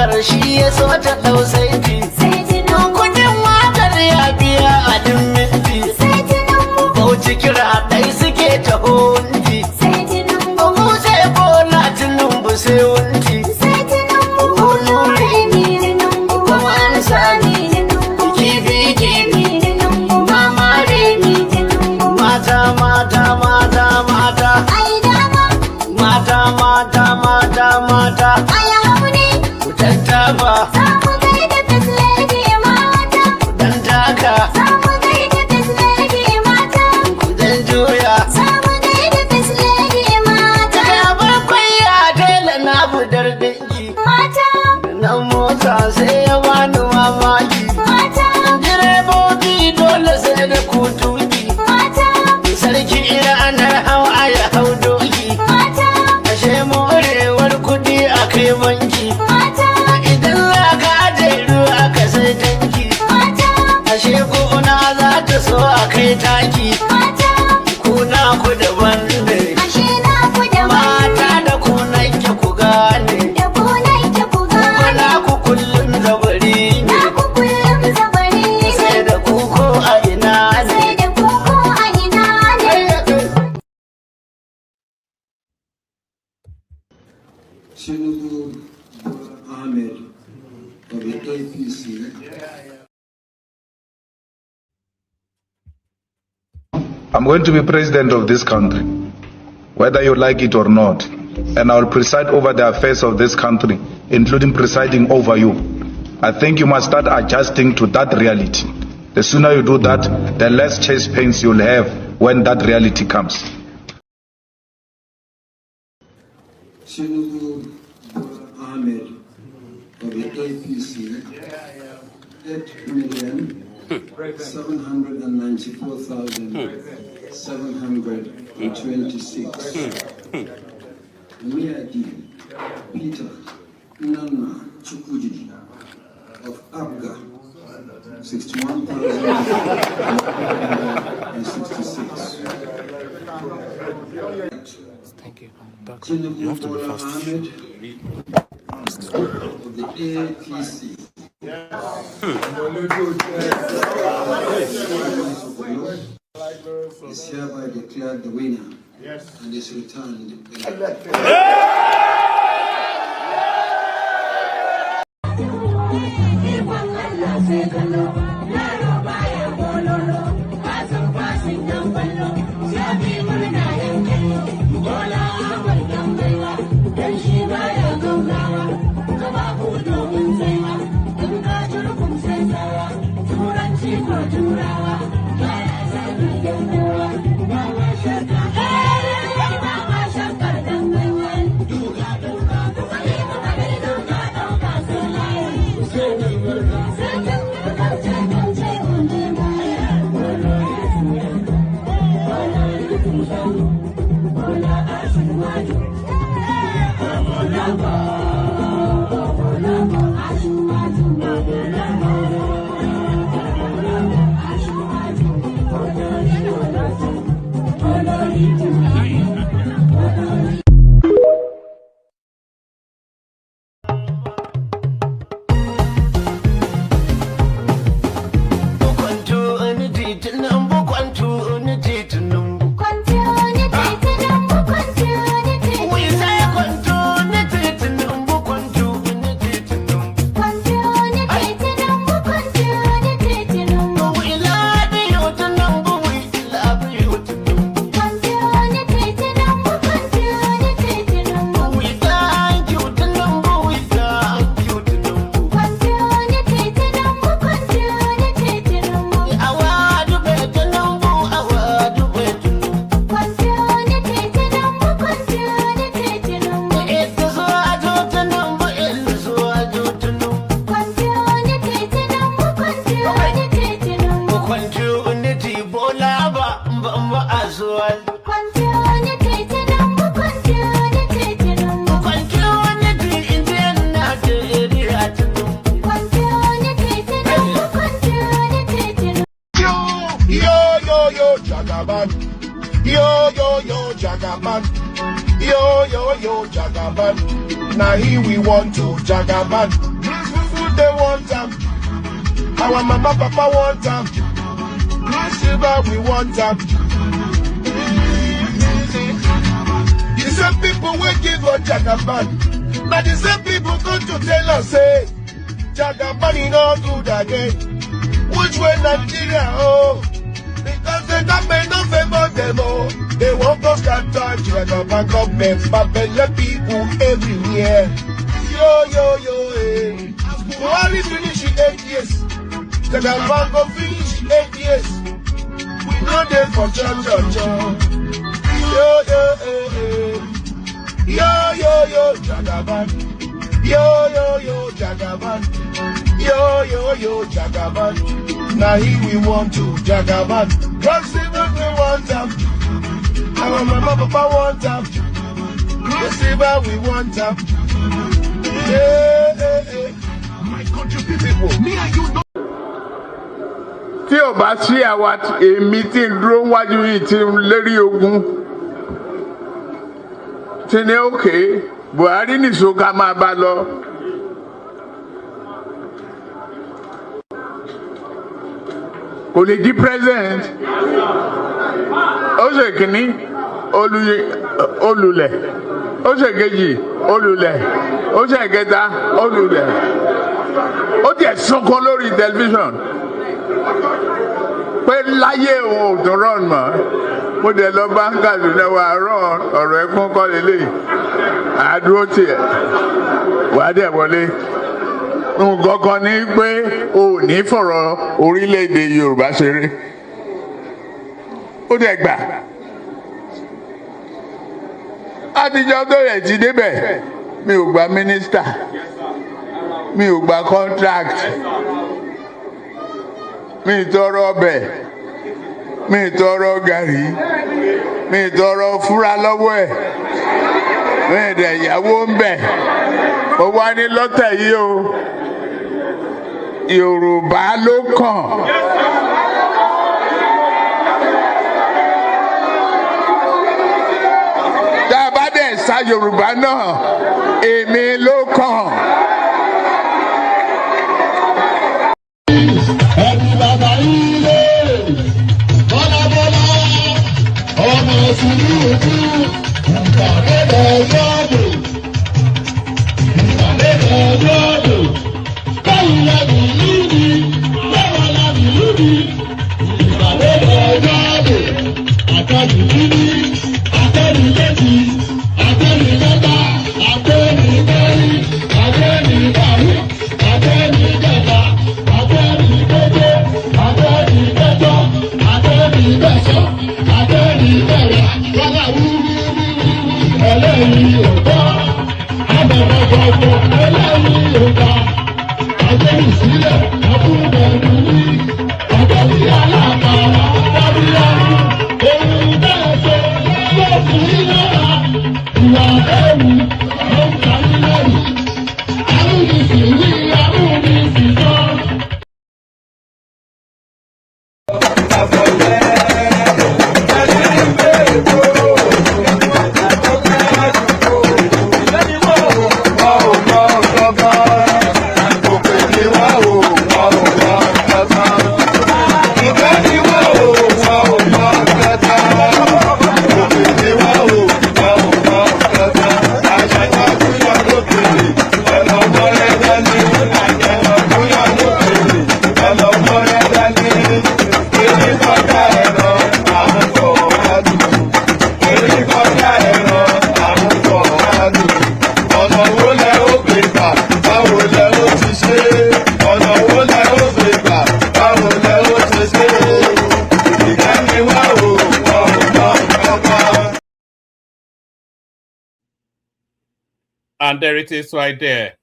wakar shi ya so ta dau saiti. Kudin wakar ya biya a dimminti. Bauchi kira dai suke taho wunti. Mu sai Bola Tinubu sai wunti. Olure kuma an sani. Kifi mama remi. Mata mata mata mata. Mata ku tattaba dan taka ku dan juya ya bakwai ya tela na budar dinki nan mota sai ya bani mamaki direbobi dole sai da kutuki sarki ranar hawa ya hau doki ashe morewar kudi a kai banki idan za ka aje ruwa ka sai tanki ashe kuna za ta so a kai taki kuna ku daban ne mata da kuna ke ku gane kuna ku kullum zabari ne sai da kuko a ina ne Tinubu Ahmed of the APC. I'm going to be president of this country, whether you like it or not, and I will preside over the affairs of this country, including presiding over you. I think you must start adjusting to that reality. The sooner you do that, the less chest pains you'll have when that reality comes. Tinubu Ahmed of the APC, 8,794,726. Miadi Peter Nana Chukwudi of Abga, 61,166. Thank you. You have to be fast. Of the APC. Is hereby declared the winner and is returned. Jagaban. Now here we want to Jagaban. Food they want them. Our mama papa want them. Silver we want them. The same people will give us Jagaban. Now the same people come to tell us say Jagaban is not good again. Which way Nigeria, oh? Because the government don't favor them, oh. They want us to touch Jagaban government, but let people everywhere. Yo, Buhari finish in 8 years. Jagaban go finish 8 years. We know them for church. Yo, Jagaban. Yo, Jagaban. Yo, Jagaban. Now here we want to Jagaban. Drugs even we want them. Our mama papa want them. The silver we want them. My country people, me and you know. Tí o bá sí àwa èmi tí ń dúró wájú yìí tí ń lérí ogun tí ní òkè Buhari nìṣó ká máa bá lọ. Kò lè di president. Ó ṣe kìíní olùlẹ̀. Ó ṣe kejì olùlẹ̀. Ó ṣe kẹta olùlẹ̀. Ó tiẹ̀ sunkún lórí tẹlifíṣàn pé láyé òun ò tún rán mọ́. Mo dẹ̀ lọ bá ń Kaduna wà rán ọ̀rọ̀ ẹkún kọ́ lélẹ̀. Àdúró tiẹ̀ wà á dẹ̀ wọlé. Nǹkan kan ní pé o ò ní fọ̀rọ̀ orílẹ̀-èdè Yorùbá ṣeré. Ó dẹ̀ gbà. Àtijọ́ tó rẹ̀ ti débẹ̀, mi ò gba mínísítà, mi ò gba contract, mi ì tọrọ ọbẹ̀, mi ì tọrọ gàrí, mi ì tọrọ fúra lọ́wọ́ ẹ̀, mi ì dẹ̀ ìyàwó ń bẹ̀. Mo wá ní lọ́tẹ̀ yìí o. Yorùbá ló kàn. Tá a bá dẹ̀ sa Yorùbá náà, èmi ló kàn. Ẹni bàbá ilé, bọ́lábọ́lá, ọmọ Sùúrù, ìgbàlódé ọjọ́dún, ìgbàlódé ọjọ́dún, báwo la bí lùdì, báwo la bí lùdì, ìgbàlódé ọjọ́dún, àtẹ̀lù lùdì, àtẹ̀lù létí, àtẹ̀lù mẹ́ta, àtẹ̀lù mẹ́rin, àtẹ̀lù márùn, àtẹ̀lù mẹ́ta. And there it is right there.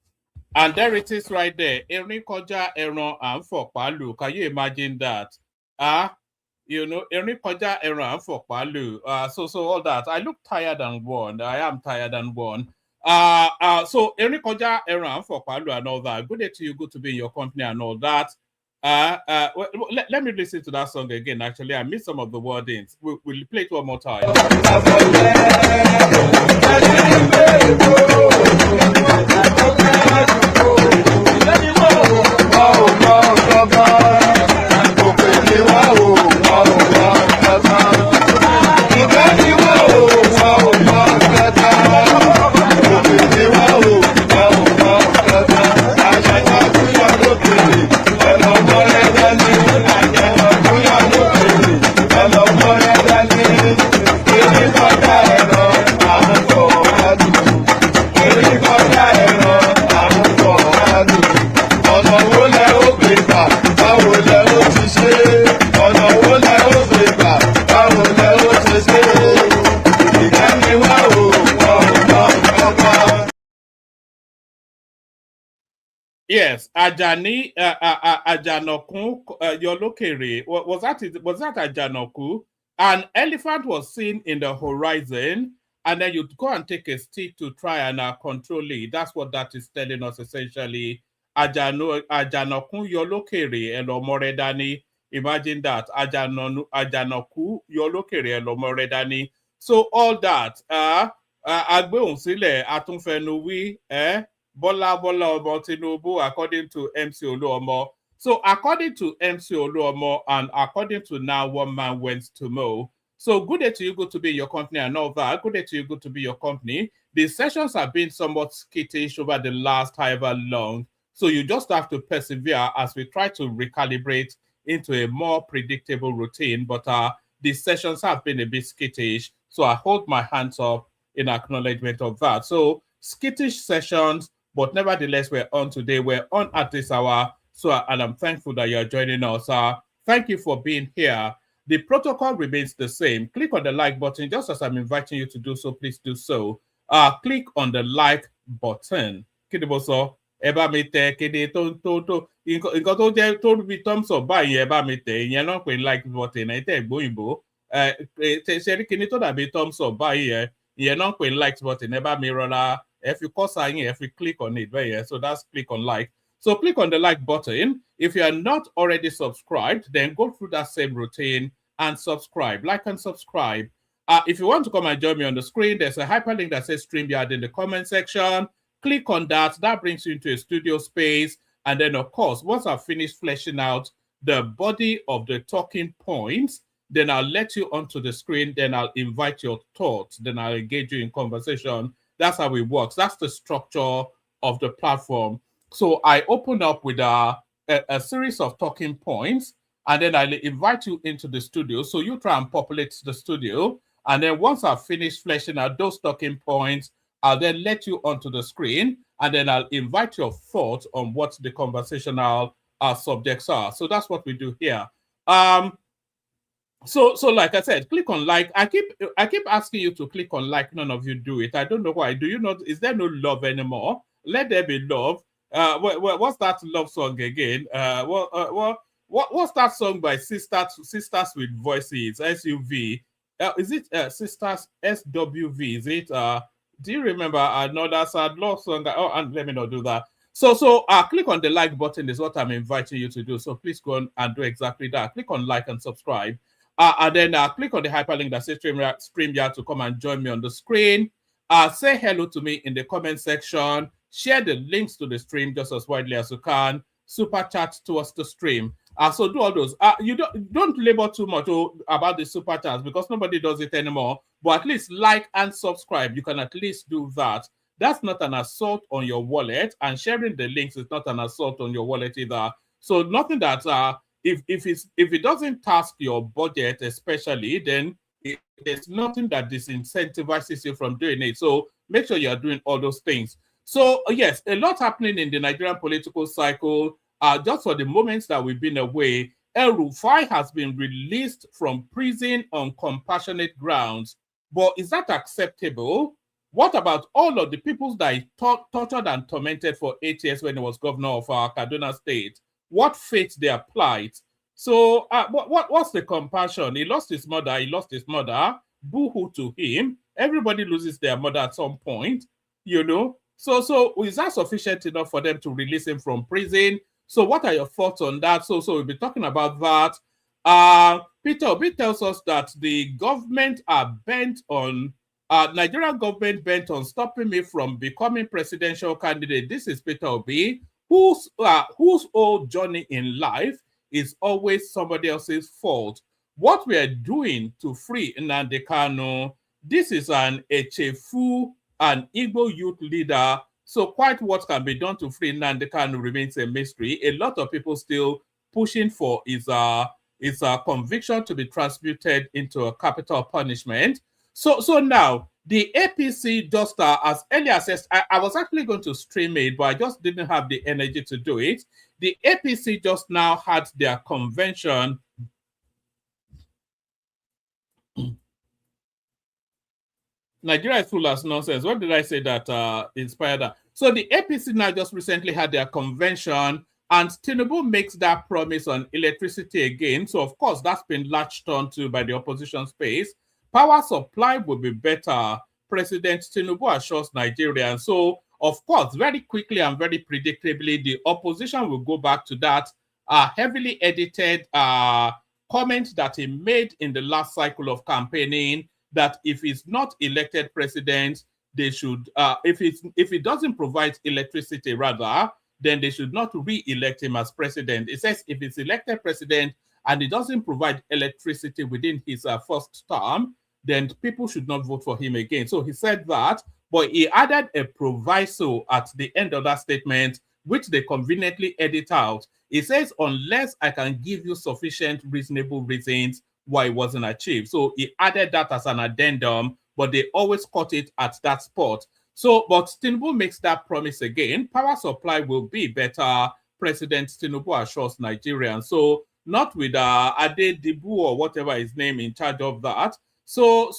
And there it is right there. Erin koja ẹran à ń fọ̀pá lù. Can you imagine that? You know, erin koja ẹran à ń fọ̀pá lù. So all that. I look tired and worn. I am tired and worn. So erin koja ẹran à ń fọ̀pá lù and all that. Good day to you. Good to be in your company and all that. Let me listen to that song again. Actually, I missed some of the wordings. We'll play it one more time. Yes, Ajani, Ajanokun, Yolokere. Was that Ajanoku? An elephant was seen in the horizon, and then you go and take a stick to try and control it. That's what that is telling us essentially. Ajanokun Yolokere Elomoredani. Imagine that. Ajanoku Yolokere Elomoredani. So all that, Agbeun Sile Atunfenuwi, Bola Omo Tinubu, according to MC Oluomo. So according to MC Oluomo and according to Now One Man Went to Mow. So good day to you, good to be in your company and all that. Good day to you, good to be your company. The sessions have been somewhat skittish over the last however long. So you just have to persevere as we try to recalibrate into a more predictable routine. But the sessions have been a bit skittish. So I hold my hands up in acknowledgement of that. So skittish sessions, but nevertheless, we're on today. We're on at this hour. So, and I'm thankful that you're joining us. Thank you for being here. The protocol remains the same. Click on the like button, just as I'm inviting you to do so. Please do so. Click on the like button. Kidiboso, eba mite, kidi to. Inko to je to be thumbs up by eba mite. You're not going like button. I take boimbo. Seri kini to da be thumbs up by here. You're not going like button. Eba mirror. If you if you click on it, right here, so that's click on like. So click on the like button. If you are not already subscribed, then go through that same routine and subscribe. Like and subscribe. If you want to come and join me on the screen, there's a hyperlink that says StreamYard in the comment section. Click on that. That brings you into a studio space. And then, of course, once I've finished fleshing out the body of the talking points, then I'll let you onto the screen. Then I'll invite your thoughts. Then I'll engage you in conversation. That's how it works. That's the structure of the platform. So I open up with a series of talking points, and then I'll invite you into the studio. So you try and populate the studio. And then once I've finished fleshing out those talking points, I'll then let you onto the screen, and then I'll invite your thoughts on what the conversational subjects are. So that's what we do here. So like I said, click on like. I keep asking you to click on like. None of you do it. I don't know why. Do you not? Is there no love anymore? Let there be love. What's that love song again? What's that song by Sisters with Voices? SUV. Is it Sisters SWV? Is it? Do you remember another sad love song? Oh, and let me not do that. So click on the like button is what I'm inviting you to do. So please go on and do exactly that. Click on like and subscribe. And then click on the hyperlink that says StreamYard to come and join me on the screen. Say hello to me in the comment section. Share the links to the stream just as widely as you can. Super chat towards the stream. So do all those. You don't labor too much about the super chats because nobody does it anymore. But at least like and subscribe. You can at least do that. That's not an assault on your wallet, and sharing the links is not an assault on your wallet either. So nothing that if it doesn't task your budget, especially, then there's nothing that disincentivizes you from doing it. So make sure you're doing all those things. So yes, a lot happening in the Nigerian political cycle. Just for the moments that we've been away, El-Rufai has been released from prison on compassionate grounds. But is that acceptable? What about all of the people that he tortured and tormented for 8 years when he was governor of Kaduna State? What fate they applied? So what's the compassion? He lost his mother. Boo-hoo to him. Everybody loses their mother at some point, you know. So is that sufficient enough for them to release him from prison? So what are your thoughts on that? So we'll be talking about that. Peter Obi tells us that the government are bent on, Nigerian government bent on stopping me from becoming presidential candidate. This is Peter Obi, whose whole journey in life is always somebody else's fault. What we are doing to free Nnamdi Kanu, this is an Echefu, an Igbo youth leader. So quite what can be done to free Nnamdi Kanu remains a mystery. A lot of people still pushing for his conviction to be transmuted into a capital punishment. So now the APC just as earlier says, I was actually going to stream it, but I just didn't have the energy to do it. The APC just now had their convention. Nigeria is full as nonsense. What did I say that inspired that? So the APC now just recently had their convention, and Tinubu makes that promise on electricity again. So of course that's been latched onto by the opposition space. Power supply will be better. President Tinubu assures Nigerians. So of course, very quickly and very predictably, the opposition will go back to that heavily edited comment that he made in the last cycle of campaigning, that if he's not elected president, they should, if he doesn't provide electricity rather, then they should not re-elect him as president. It says if he's elected president and he doesn't provide electricity within his first term, then people should not vote for him again. So he said that, but he added a proviso at the end of that statement, which they conveniently edit out. He says, unless I can give you sufficient reasonable reasons why it wasn't achieved. So he added that as an addendum, but they always caught it at that spot. So, but Tinubu makes that promise again. Power supply will be better. President Tinubu assures Nigerians. So, not with Ade Dibu or whatever his name in charge of that. So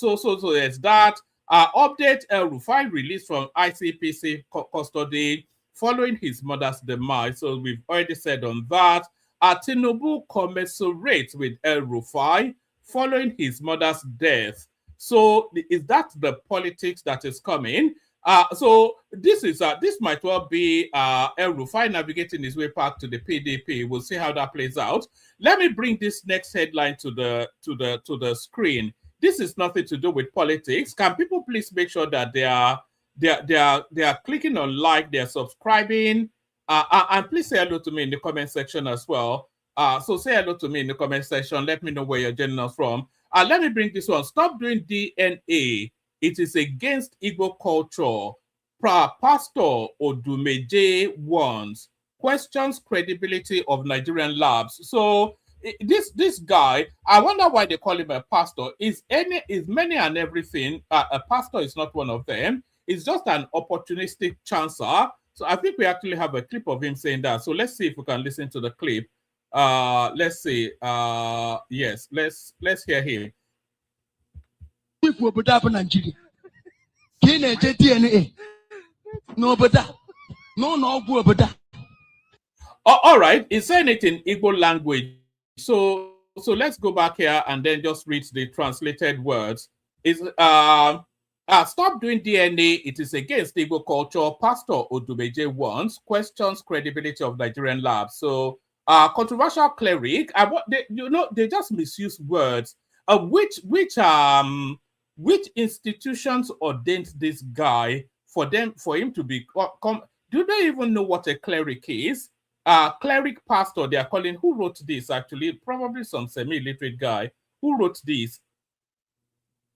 there's that. Update El-Rufai released from ICPC custody following his mother's demise. So we've already said on that. Tinubu commiserates with El-Rufai following his mother's death. So is that the politics that is coming? So this might well be El-Rufai navigating his way back to the PDP. We'll see how that plays out. Let me bring this next headline to the screen. This is nothing to do with politics. Can people please make sure that they are clicking on like, they're subscribing, and please say hello to me in the comment section as well. So say hello to me in the comment section. Let me know where you're joining us from. Let me bring this one. Stop doing DNA. It is against Igbo culture. Pastor Odumeje warns, questions credibility of Nigerian labs. So this guy, I wonder why they call him a pastor. Is many and everything. A pastor is not one of them. It's just an opportunistic chancer. So I think we actually have a clip of him saying that. So let's see if we can listen to the clip. Let's see. Yes, let's hear him. Nigeria. DNA. No, all right, he's saying it in Igbo language. So let's go back here and then just read the translated words. Is stop doing DNA. It is against Igbo culture. Pastor Odumeje warns, questions credibility of Nigerian labs. So controversial cleric. They just misuse words. Which institutions ordained this guy for him to be? Do they even know what a cleric is? Cleric pastor, they are calling. Who wrote this? Actually, probably some semi-literate guy who wrote this.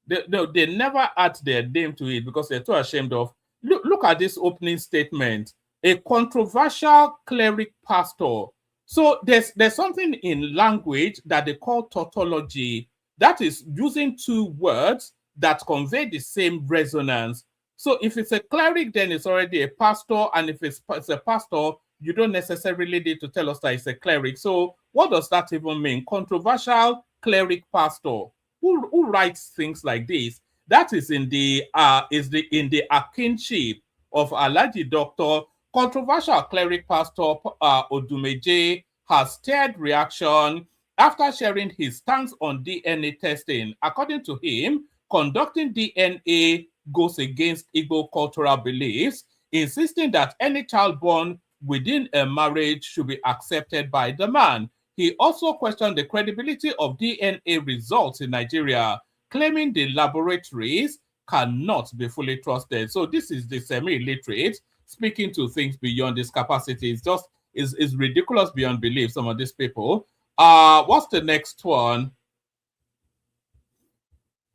They never add their name to it because they're too ashamed of. Look at this opening statement. A controversial cleric pastor. So there's something in language that they call tautology. That is using two words that convey the same resonance. So if it's a cleric, then it's already a pastor. And if it's a pastor, you don't necessarily need to tell us that it's a cleric. So what does that even mean? Controversial cleric pastor. Who writes things like this? That is in the akinship of Alhaji Doctor. Controversial cleric pastor Odumeje has stirred reaction after sharing his stance on DNA testing. According to him, conducting DNA goes against Igbo cultural beliefs, insisting that any child born within a marriage should be accepted by the man. He also questioned the credibility of DNA results in Nigeria, claiming the laboratories cannot be fully trusted. So this is the semi-illiterate speaking to things beyond his capacity. It's just is ridiculous beyond belief, some of these people. What's the next one?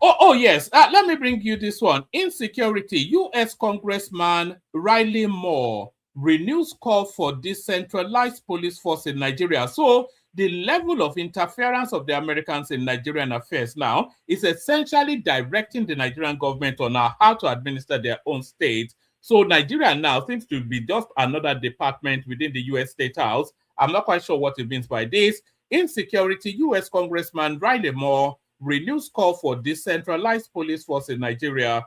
Oh yes. Let me bring you this one. Insecurity. U.S. Congressman Riley Moore renews call for decentralized police force in Nigeria. So the level of interference of the Americans in Nigerian affairs now is essentially directing the Nigerian government on how to administer their own state. So Nigeria now seems to be just another department within the U.S. State House. I'm not quite sure what it means by this. Insecurity. U.S. Congressman Riley Moore renews call for decentralized police force in Nigeria.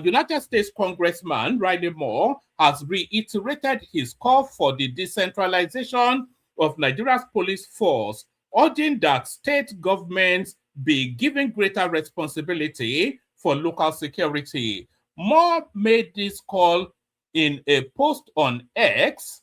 United States Congressman Riley Moore has reiterated his call for the decentralization of Nigeria's police force, urging that state governments be given greater responsibility for local security. Moore made this call in a post on X,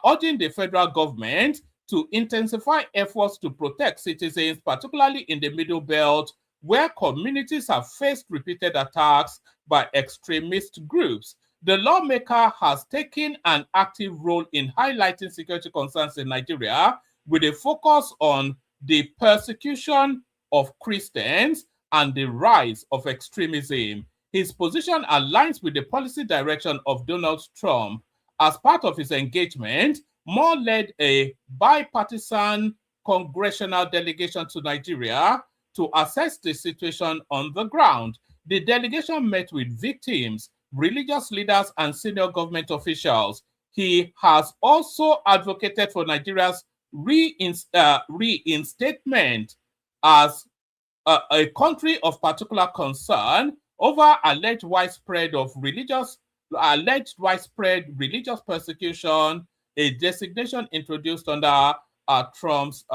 urging the federal government to intensify efforts to protect citizens, particularly in the Middle Belt, where communities have faced repeated attacks by extremist groups. The lawmaker has taken an active role in highlighting security concerns in Nigeria with a focus on the persecution of Christians and the rise of extremism. His position aligns with the policy direction of Donald Trump. As part of his engagement, Moore led a bipartisan congressional delegation to Nigeria to assess the situation on the ground. The delegation met with victims, religious leaders, and senior government officials. He has also advocated for Nigeria's reinstatement as a country of particular concern over alleged widespread religious persecution, a designation introduced under Trump's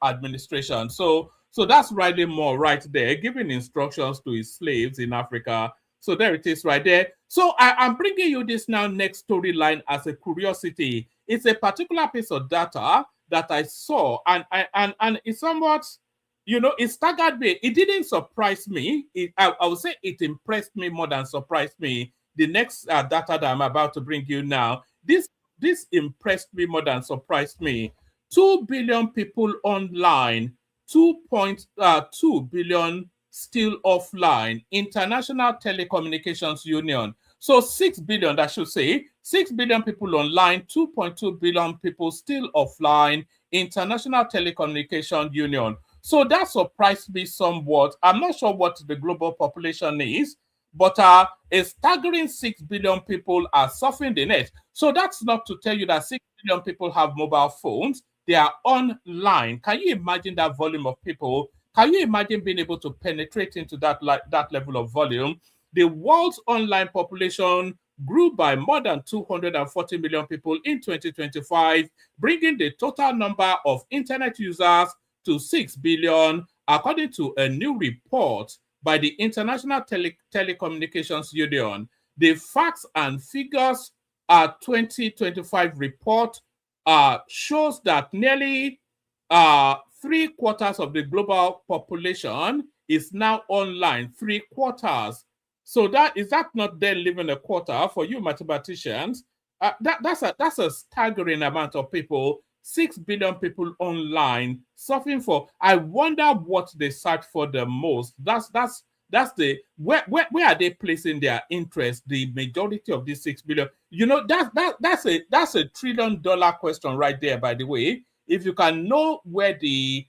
administration. So that's Riley Moore right there, giving instructions to his slaves in Africa. So there it is right there. So I'm bringing you this now next storyline as a curiosity. It's a particular piece of data that I saw, and it's somewhat, it staggered me. It didn't surprise me. I would say it impressed me more than surprised me. The next data that I'm about to bring you now, this impressed me more than surprised me. 2 billion people online, 2.2 billion still offline. International Telecommunications Union. So 6 billion, I should say, 6 billion people online, 2.2 billion people still offline. International Telecommunication Union. So that surprised me somewhat. I'm not sure what the global population is, but a staggering 6 billion people are surfing the net. So that's not to tell you that 6 billion people have mobile phones. They are online. Can you imagine that volume of people? Can you imagine being able to penetrate into that level of volume? The world's online population grew by more than 240 million people in 2025, bringing the total number of internet users to 6 billion, according to a new report by the International Telecommunications Union. The facts and figures 2025 report shows that nearly 3/4 of the global population is now online. 3/4. So is that not then leaving a quarter for you mathematicians? That's a staggering amount of people. 6 billion people online suffering for. I wonder what they search for the most. That's the where are they placing their interest? The majority of these 6 billion. That's a $1 trillion question right there. By the way, if you can know where the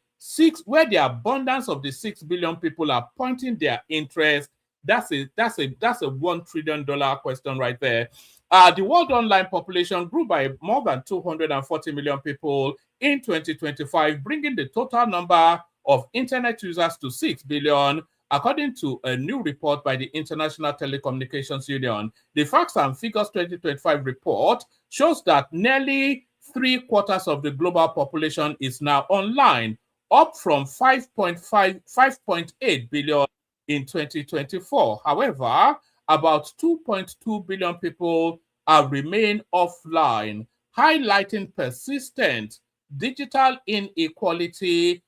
abundance of the 6 billion people are pointing their interest, that's a $1 trillion question right there. The world online population grew by more than 240 million people in 2025, bringing the total number of internet users to 6 billion, according to a new report by the International Telecommunications Union. The Facts and Figures 2025 report shows that nearly 3/4 of the global population is now online, up from 5.8 billion in 2024. However, about 2.2 billion people remain offline. highlighting persistent digital inequality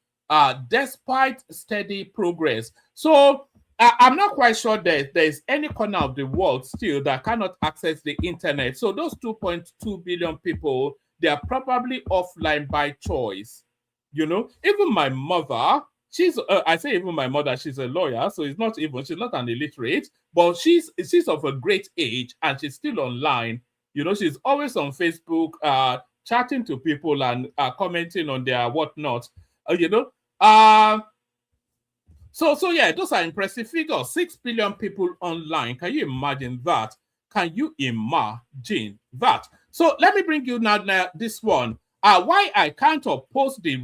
despite steady progress. So I'm not quite sure that there's any corner of the world still that cannot access the internet. So those 2.2 billion people, they are probably offline by choice. You know, even my mother, I say even my mother, she's a lawyer, so she's not an illiterate, but she's of a great age and she's still online. You know, she's always on Facebook, chatting to people and commenting on their whatnot. You know, so yeah, those are impressive figures. 6 billion people online. Can you imagine that? Can you imagine that? So let me bring you now this one. Why I can't oppose the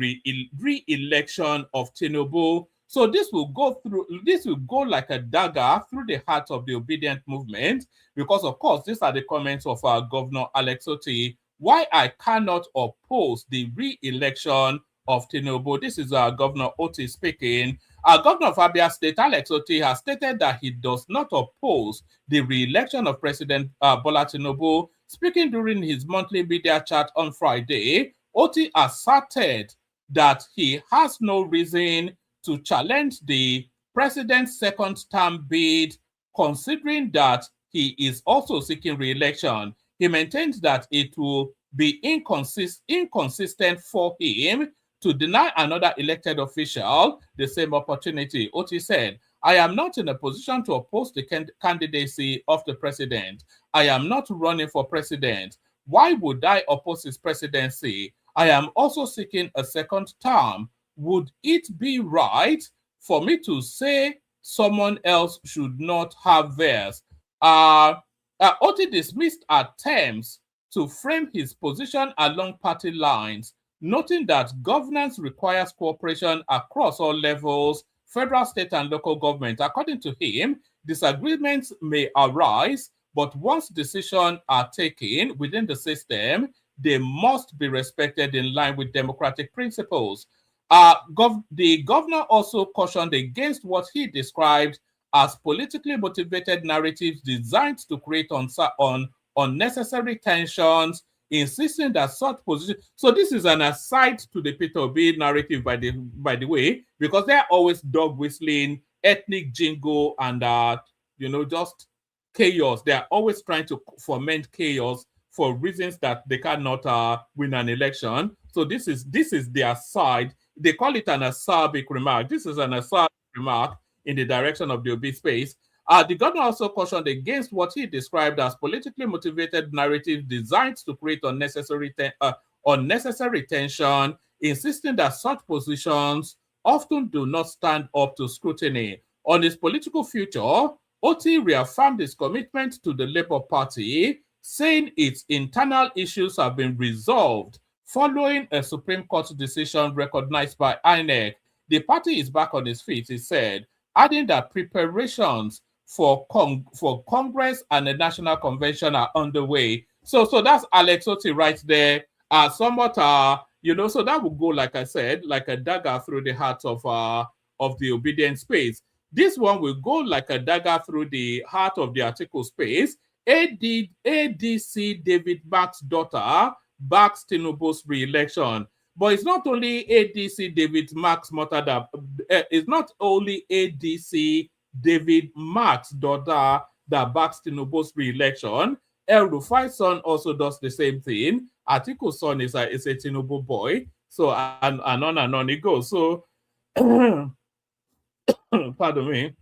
re-election of Tinubu. So this will go like a dagger through the heart of the obedient movement, because of course these are the comments of Governor Alex Otti. Why I cannot oppose the re-election of Tinubu. This is Governor Otti speaking. Governor of Abia State, Alex Otti, has stated that he does not oppose the re-election of President Bola Tinubu. Speaking during his monthly media chat on Friday, Otti asserted that he has no reason to challenge the president's second-term bid, considering that he is also seeking re-election. He maintains that it will be inconsistent for him to deny another elected official the same opportunity. Otti said, I am not in a position to oppose the candidacy of the president. I am not running for president. Why would I oppose his presidency? I am also seeking a second term. Would it be right for me to say someone else should not have theirs? Otti dismissed attempts to frame his position along party lines, noting that governance requires cooperation across all levels, federal, state, and local government. According to him, disagreements may arise, but once decisions are taken within the system, they must be respected in line with democratic principles. The governor also cautioned against what he described as politically motivated narratives designed to create unnecessary tensions, insisting that such position. So this is an aside to the Peter Obi narrative, by the way, because they're always dog whistling, ethnic jingo, and just chaos. They're always trying to foment chaos for reasons that they cannot win an election. So this is their side. They call it an acerbic remark. This is an acerbic remark in the direction of the Obi space. The governor also cautioned against what he described as politically motivated narratives designed to create unnecessary tension, insisting that such positions often do not stand up to scrutiny. On his political future, Otti reaffirmed his commitment to the Labour Party, saying its internal issues have been resolved following a Supreme Court decision recognized by INEC. The party is back on its feet, he said, adding that preparations for Congress and the National Convention are underway. So that's Alex Otti right there. So that would go, like I said, like a dagger through the heart of the obedient space. This one will go like a dagger through the heart of the Atiku space. ADC David Mark's daughter backs Tinubu's re-election. But it's not only ADC David Mark's mother it's not only ADC David Mark's daughter that backs Tinubu's re-election. El-Rufai's son also does the same thing. Atiku's son is a Tinubu boy. So and on it goes. So pardon me.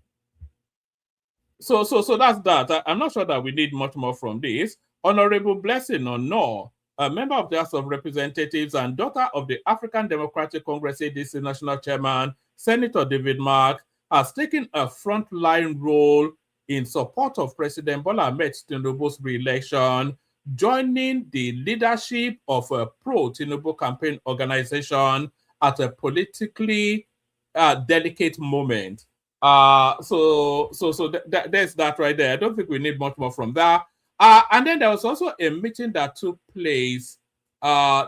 So that's that. I'm not sure that we need much more from this. Honorable Blessing Honor, a member of the House of Representatives and daughter of the African Democratic Congress ADC National Chairman, Senator David Mark, has taken a frontline role in support of President Bola Ahmed Tinubu's re-election, joining the leadership of a pro-Tinubu campaign organization at a politically delicate moment. There's that right there. I don't think we need much more from that. And then there was also a meeting that took place. I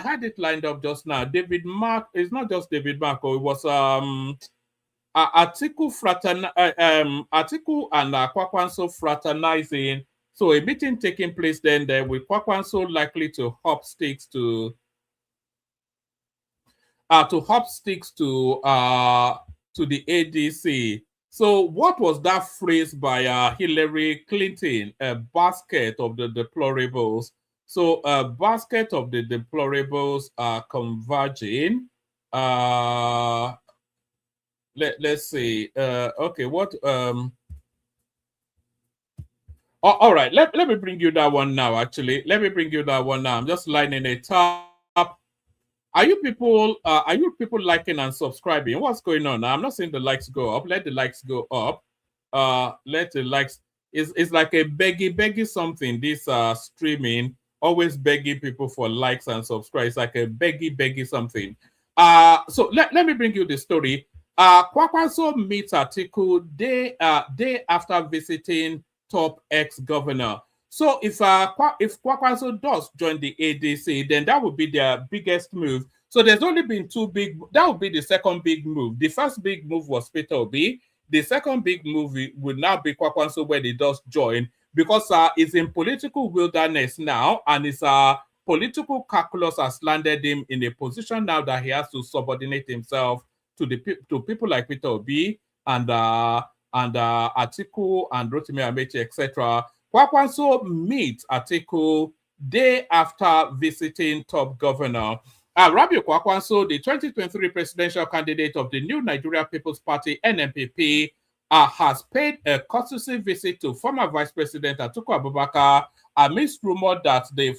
had it lined up just now. David Mark, it's not just David Mark, it was Atiku and Kwankwaso fraternizing. So a meeting taking place then there with Kwankwaso likely to hop sticks to the ADC. So what was that phrase by Hillary Clinton? A basket of the deplorables. So a basket of the deplorables are converging. Let's see. Okay, what all right, let me bring you that one now. Actually, let me bring you that one now. I'm just lining it up. Are you people liking and subscribing? What's going on? I'm not seeing the likes go up. Let the likes go up. Let the likes. It's like a beggy something. This streaming always begging people for likes and subscribe. It's like a beggy something. So let me bring you the story. Kwankwaso meets Atiku day after visiting top ex-governor. So if Kwankwaso does join the ADC, then that would be their biggest move. So there's only been two big. That would be the second big move. The first big move was Peter Obi. The second big move would now be Kwankwaso when he does join, because it's in political wilderness now, and his political calculus has landed him in a position now that he has to subordinate himself to people like Peter Obi and Atiku and Rotimi Amechi, etc. Kwankwaso meets Atiku day after visiting top governor. Rabiu Kwankwaso, the 2023 presidential candidate of the New Nigeria People's Party, NNPP, has paid a courtesy visit to former Vice President Atiku Abubakar amidst rumor that the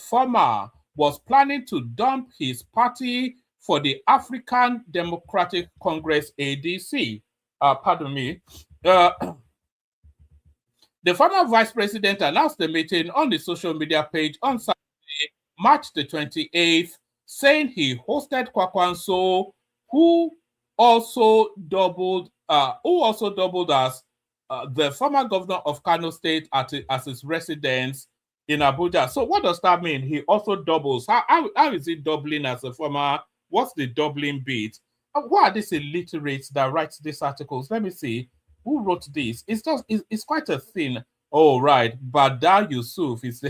former was planning to dump his party for the African Democratic Congress, ADC. Pardon me. The former vice president announced the meeting on the social media page on Saturday, March the 28th, saying he hosted Kwankwaso, who also doubled as the former governor of Kano State as his residence in Abuja. So what does that mean? He also doubles. How is it doubling as a former? What's the doubling bit? Who are these illiterates that write these articles? Let me see. Who wrote this? It's quite a thing. Oh, right. Badar Yusuf is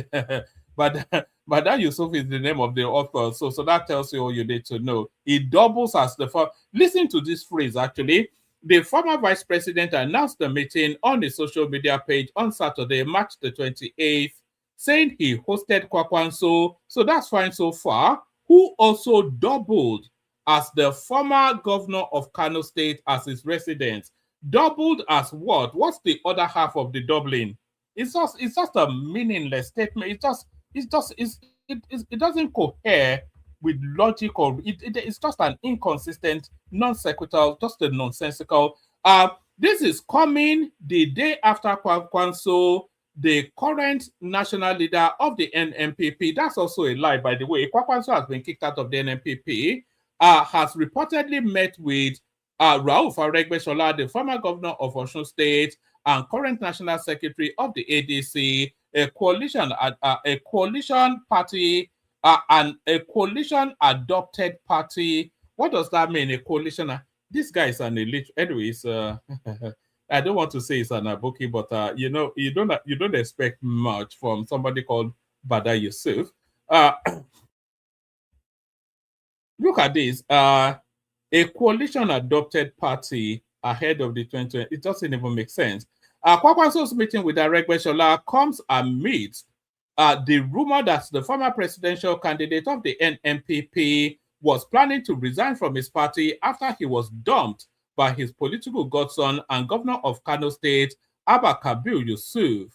Badar Yusuf is the name of the author. So that tells you all you need to know. It doubles as the former. Listen to this phrase, actually. The former vice president announced the meeting on the social media page on Saturday, March the 28th, saying he hosted Kwankwaso. So that's fine so far. Who also doubled as the former governor of Kano State as his residence. Doubled as what? What's the other half of the doubling? It's just a meaningless statement. It doesn't cohere with logic, or it's just an inconsistent, non sequitur, just a nonsensical. This is coming the day after Kwankwaso, the current national leader of the NNPP. That's also a lie, by the way. Kwankwaso has been kicked out of the NNPP. Has reportedly met with Rauf Aregbesola, the former governor of Osun State and current national secretary of the ADC, a coalition party, and a coalition adopted party. What does that mean? A coalition? This guy is an elite. Anyways, I don't want to say it's an aboki, but you don't expect much from somebody called Badar Yusuf. Look at this. A coalition adopted party ahead of the 2020. It doesn't even make sense. Kwankwaso's meeting with Aregbesola comes amidst the rumor that the former presidential candidate of the NNPP was planning to resign from his party after he was dumped by his political godson and governor of Kano State, Abba Kabir Yusuf,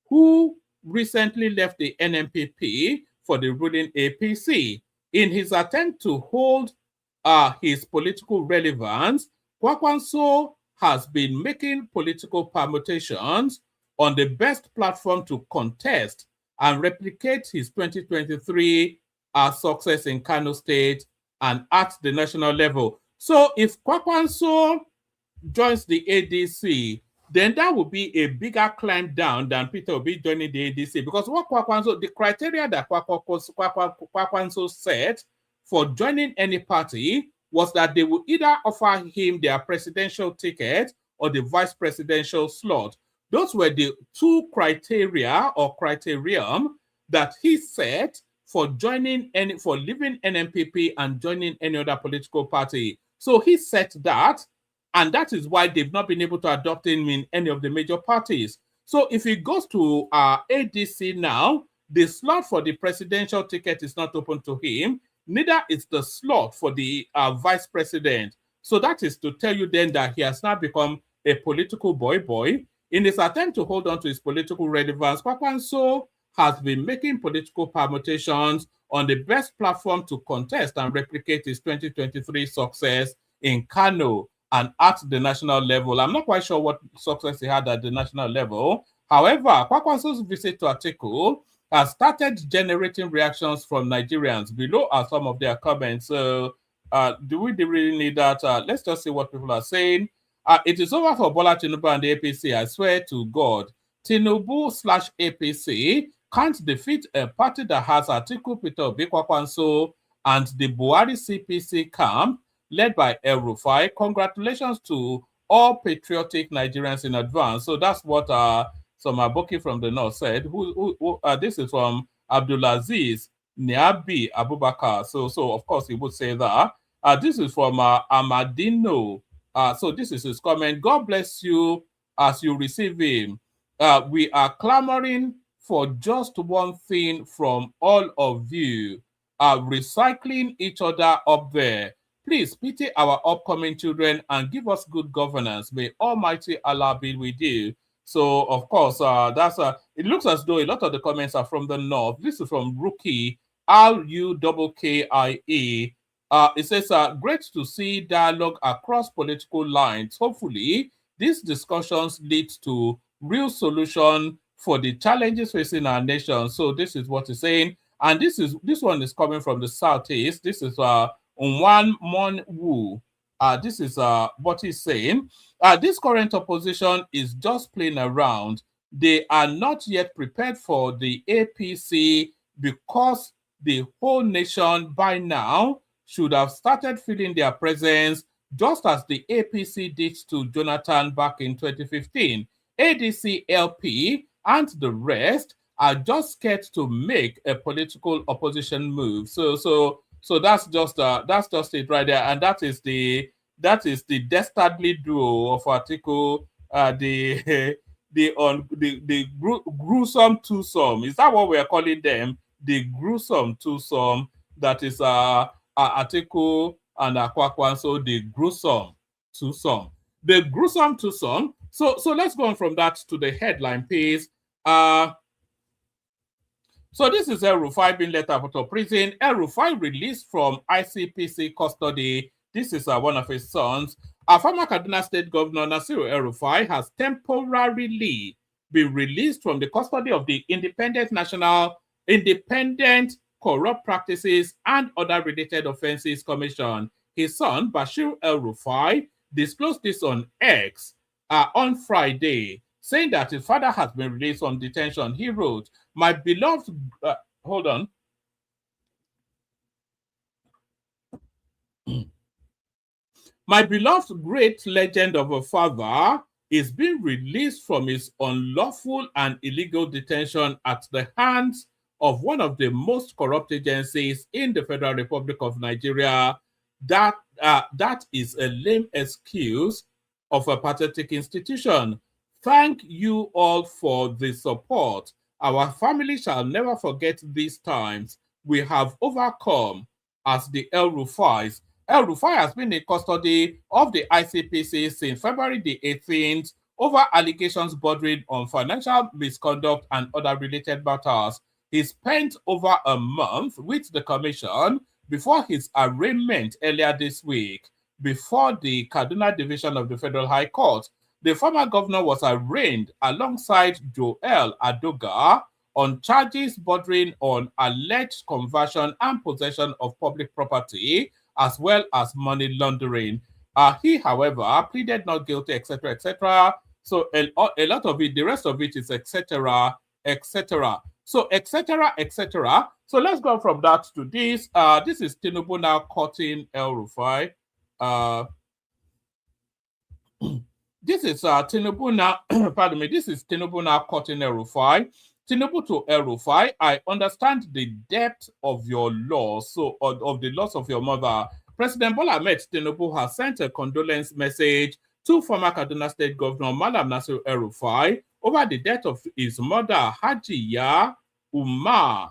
who recently left the NNPP for the ruling APC. In his attempt to hold his political relevance, Kwankwaso has been making political permutations on the best platform to contest and replicate his 2023 success in Kano State and at the national level. So if Kwankwaso joins the ADC, then that would be a bigger climb down than Peter Obi joining the ADC. Because what Kwankwaso, the criteria that Kwankwaso set for joining any party was that they would either offer him their presidential ticket or the vice presidential slot. Those were the two criteria or criterion that he set for leaving NNPP and joining any other political party. So he set that, and that is why they've not been able to adopt him in any of the major parties. So if he goes to ADC now, the slot for the presidential ticket is not open to him, neither is the slot for the vice president. So that is to tell you then that he has now become a political boy. In his attempt to hold on to his political relevance, Kwankwaso has been making political permutations on the best platform to contest and replicate his 2023 success in Kano and at the national level. I'm not quite sure what success he had at the national level. However, Kwankwaso's visit to Atiku has started generating reactions from Nigerians. Below are some of their comments. So, do we really need that? Let's just see what people are saying. It is over for Bola Tinubu and the APC. I swear to God, Tinubu/APC can't defeat a party that has Atiku, Peter Obi, Kwankwaso, and the Buhari CPC camp led by El-Rufai. Congratulations to all patriotic Nigerians in advance. So that's what some Aboki from the north said. This is from Abdulaziz Niabi Abubakar. So of course he would say that. This is from Amadino. So this is his comment. God bless you as you receive him. We are clamoring for just one thing from all of you, recycling each other up there. Please pity our upcoming children and give us good governance. May Almighty Allah be with you. So, of course, it looks as though a lot of the comments are from the north. This is from Rookie, RUKKIE. It says, great to see dialogue across political lines. Hopefully, these discussions lead to real solution for the challenges facing our nation. So this is what he's saying. And this one is coming from the southeast. This is Mourn. This is what he's saying. This current opposition is just playing around. They are not yet prepared for the APC because the whole nation by now should have started feeling their presence, just as the APC did to Jonathan back in 2015. ADC, LP, and the rest are just scared to make a political opposition move. So that's just it right there, and that is the dastardly duo of Atiku, the gruesome twosome. Is that what we are calling them? The gruesome twosome. That is Atiku and Kwankwaso, the gruesome twosome. The gruesome twosome. So let's go on from that to the headline piece. So this is El-Rufai being let out of prison. El-Rufai released from ICPC custody. This is one of his sons. Our former Kaduna State Governor Nasiru El-Rufai has temporarily been released from the custody of the Independent Corrupt Practices and Other Related Offences Commission. His son, Bashir El-Rufai, disclosed this on X on Friday, saying that his father has been released from detention. He wrote, my beloved great legend of a father is being released from his unlawful and illegal detention at the hands of one of the most corrupt agencies in the Federal Republic of Nigeria. That is a lame excuse of a pathetic institution. Thank you all for the support. Our family shall never forget these times we have overcome as the El-Rufais. El-Rufai has been in custody of the ICPC since February the 18th over allegations bordering on financial misconduct and other related matters. He spent over a month with the commission before his arraignment earlier this week before the Kaduna Division of the Federal High Court. The former governor was arraigned alongside Joel Adoga on charges bordering on alleged conversion and possession of public property, as well as money laundering. He, however, pleaded not guilty, etc., etc. So a lot of it, the rest of it is etc., etc. So etc., etc. So let's go from that to this. This is Tinubu now cutting El-Rufai. This is Tinubu now, pardon me, this is Tinubu now quoting El-Rufai. Tinubu to El-Rufai, I understand the depth of your loss, so of the loss of your mother. President Bola Ahmed Tinubu has sent a condolence message to former Kaduna State Governor Malam Nasiru El-Rufai over the death of his mother, Hajiya Umar,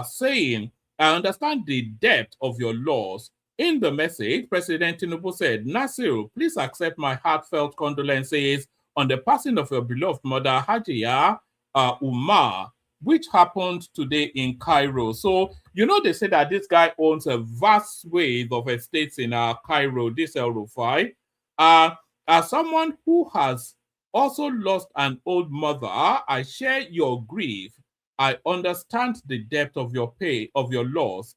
saying, I understand the depth of your loss. In the message, President Tinubu said, Nasiru, please accept my heartfelt condolences on the passing of your beloved mother, Hajiya Umar, which happened today in Cairo. So, you know, they say that this guy owns a vast swathe of estates in Cairo, this El-Rufai. As someone who has also lost an old mother, I share your grief. I understand the depth of your pain, of your loss.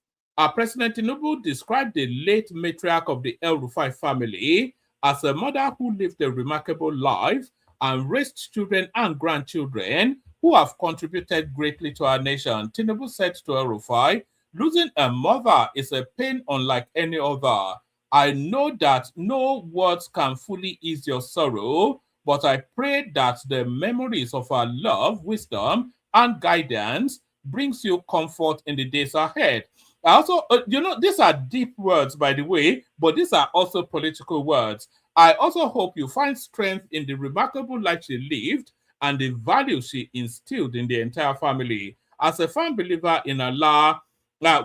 President Tinubu described the late matriarch of the El-Rufai family as a mother who lived a remarkable life and raised children and grandchildren who have contributed greatly to our nation. Tinubu said to El-Rufai, losing a mother is a pain unlike any other. I know that no words can fully ease your sorrow, but I pray that the memories of our love, wisdom, and guidance brings you comfort in the days ahead. I also, you know, these are deep words, by the way, but these are also political words. I also hope you find strength in the remarkable life she lived and the values she instilled in the entire family. As a firm believer in Allah,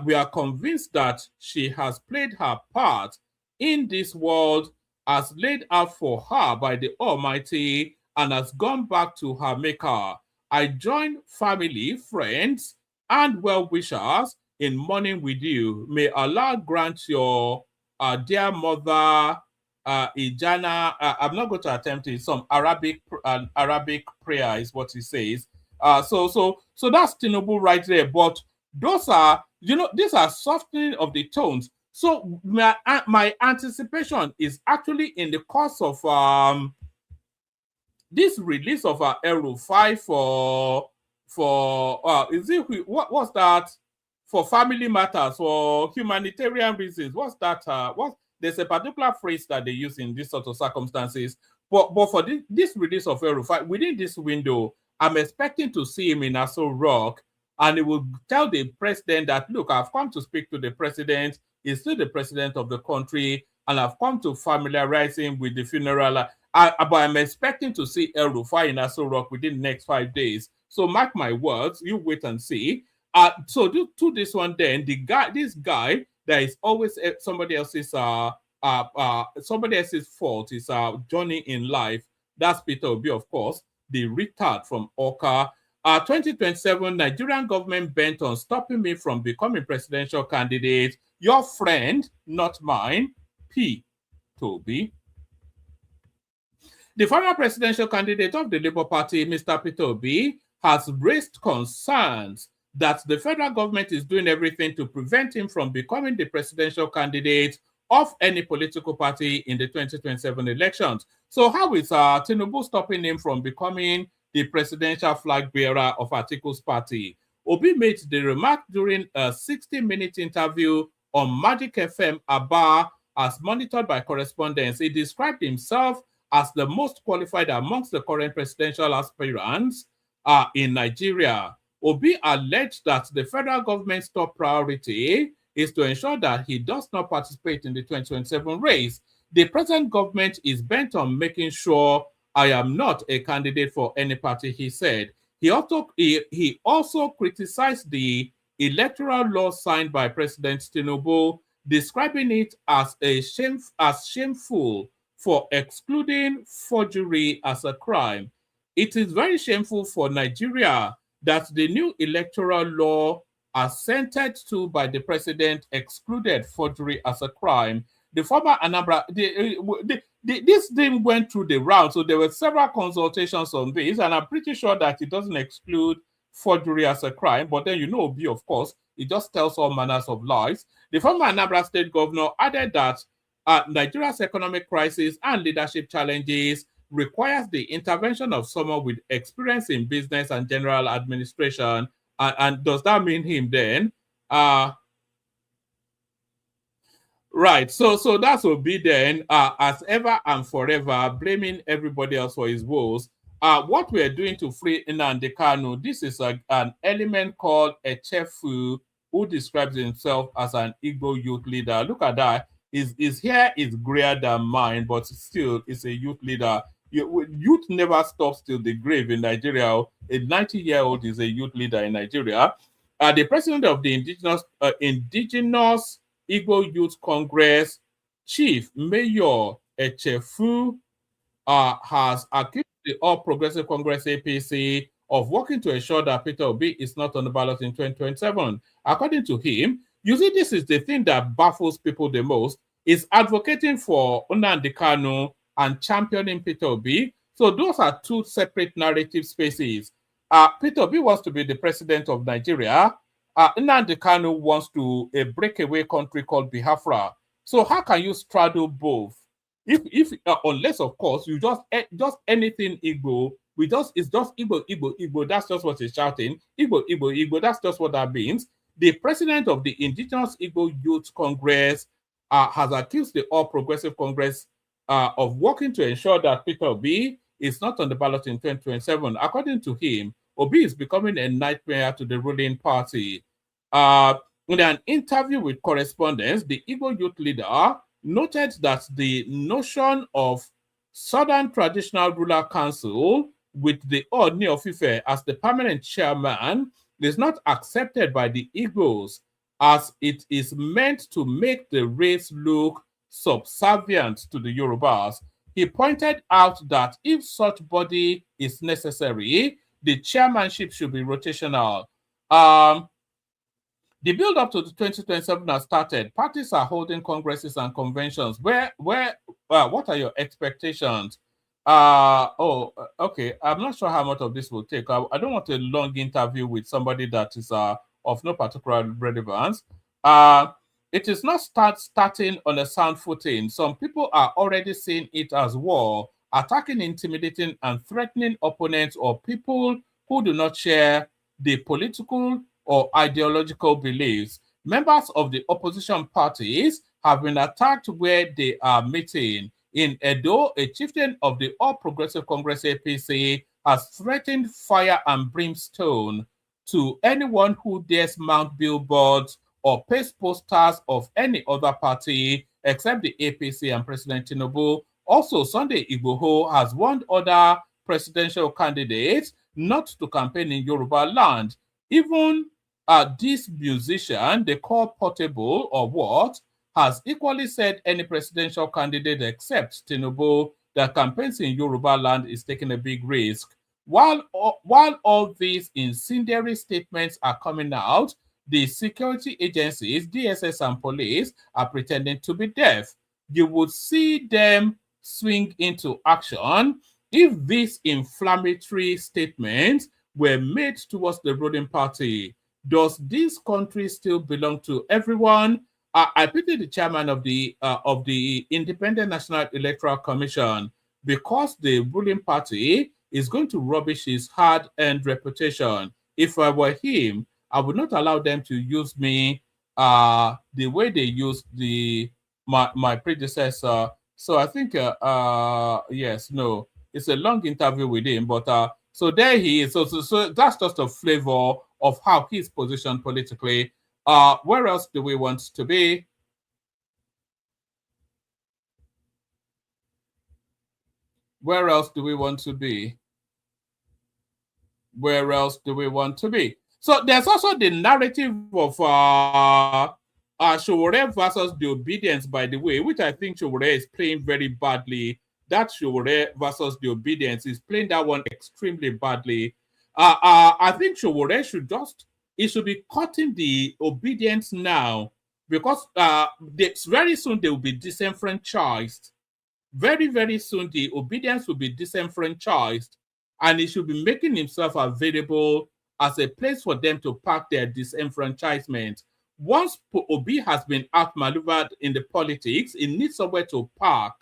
we are convinced that she has played her part in this world as laid out for her by the Almighty and has gone back to her Maker. I join family, friends, and well-wishers in mourning with you. May Allah grant your dear mother, Ijana, I'm not going to attempt it, some Arabic prayer is what he says. So that's Tinubu right there. But those are, you know, these are softening of the tones. So my anticipation is actually in the course of this release of El-Rufai for is it what's that, for family matters, for humanitarian reasons? What's that? There's a particular phrase that they use in this sort of circumstances. But for this release of El-Rufai within this window, I'm expecting to see him in Aso Rock, and he will tell the president that, look, I've come to speak to the president. He's still the president of the country, and I've come to familiarize him with the funeral. But I'm expecting to see El-Rufai in Aso Rock within the next 5 days. So mark my words, you wait and see. So to this one, then this guy that is always somebody else's fault is journey in life. That's Peter Obi, of course, the retard from Oka. 2027 Nigerian government bent on stopping me from becoming presidential candidate. Your friend, not mine, P. Toby. The former presidential candidate of the Labour Party, Mr. Peter Obi, has raised concerns that the federal government is doing everything to prevent him from becoming the presidential candidate of any political party in the 2027 elections. So how is Tinubu stopping him from becoming the presidential flag bearer of Atiku's party? Obi made the remark during a 60-minute interview on Magic FM Aba as monitored by correspondents. He described himself as the most qualified amongst the current presidential aspirants in Nigeria. Obi alleged that the federal government's top priority is to ensure that he does not participate in the 2027 race. The present government is bent on making sure I am not a candidate for any party, he said. He also criticized the electoral law signed by President Tinubu, describing it as shameful for excluding forgery as a crime. It is very shameful for Nigeria that the new electoral law assented to by the president excluded forgery as a crime. The former Anambra, this thing went through the round, so there were several consultations on this, and I'm pretty sure that it doesn't exclude forgery as a crime, but then, you know, Obi, of course, it just tells all manners of lies. The former Anambra State governor added that Nigeria's economic crisis and leadership challenges requires the intervention of someone with experience in business and general administration. And does that mean him then? Right. So that's Obi then, as ever and forever, blaming everybody else for his woes. What we are doing to free Nnamdi Kanu, this is an element called a Echefu, who describes himself as an Igbo youth leader. Look at that. His hair is grayer than mine, but still is a youth leader. Youth never stops till the grave in Nigeria. A 90-year-old is a youth leader in Nigeria. The president of the indigenous Igbo Youth Congress, Chief Mayor Echefu, has accused the All Progressive Congress APC of working to ensure that Peter Obi is not on the ballot in 2027. According to him, you see, this is the thing that baffles people the most, is advocating for Nnamdi Kanu and championing Peter Obi. So those are two separate narrative spaces. Peter Obi wants to be the president of Nigeria. Nnamdi Kanu wants to a breakaway country called Biafra. So how can you straddle both? If unless of course you just anything Igbo, it's just Igbo. That's just what he's shouting. Igbo. That's just what that means. The president of the Indigenous Igbo Youth Congress has accused the All Progressive Congress of working to ensure that Peter Obi is not on the ballot in 2027. According to him, Obi is becoming a nightmare to the ruling party. In an interview with correspondents, the Igbo youth leader noted that the notion of Southern Traditional Ruler Council with the Ooni of Ife as the permanent chairman is not accepted by the Igbos, as it is meant to make the race look subservient to the Yorubas. He pointed out that if such body is necessary, the chairmanship should be rotational. The build-up to the 2027 has started. Parties are holding congresses and conventions. What are your expectations? Okay. I'm not sure how much of this will take. I don't want a long interview with somebody that is of no particular relevance. It is not starting on a sound footing. Some people are already seeing it as war, attacking, intimidating, and threatening opponents or people who do not share the political or ideological beliefs. Members of the opposition parties have been attacked where they are meeting. In Edo, a chieftain of the All Progressive Congress APC has threatened fire and brimstone to anyone who dares mount billboards or paste posters of any other party except the APC and President Tinubu. Also, Sunday Igboho has warned other presidential candidates not to campaign in Yoruba land. Even this musician, they call Portable or what, has equally said any presidential candidate except Tinubu that campaigns in Yoruba land is taking a big risk. While all these incendiary statements are coming out, the security agencies, DSS and police, are pretending to be deaf. You would see them swing into action if these inflammatory statements were made towards the ruling party. Does this country still belong to everyone? I pity the chairman of the Independent National Electoral Commission, because the ruling party is going to rubbish his hard-earned reputation. If I were him, I would not allow them to use me the way they used my predecessor. So I think yes, no, it's a long interview with him, but so there he is. So that's just a flavor of how he's positioned politically. Where else do we want to be? Where else do we want to be? Where else do we want to be? So there's also the narrative of Sowore versus the obedience, by the way, which I think Sowore is playing very badly. That Sowore versus the obedience is playing that one extremely badly. I think Sowore should be cutting the obedience now, because very soon they will be disenfranchised. Very, very soon the obedience will be disenfranchised, and he should be making himself available as a place for them to park their disenfranchisement. Once Obi has been outmaneuvered in the politics, he needs somewhere to park.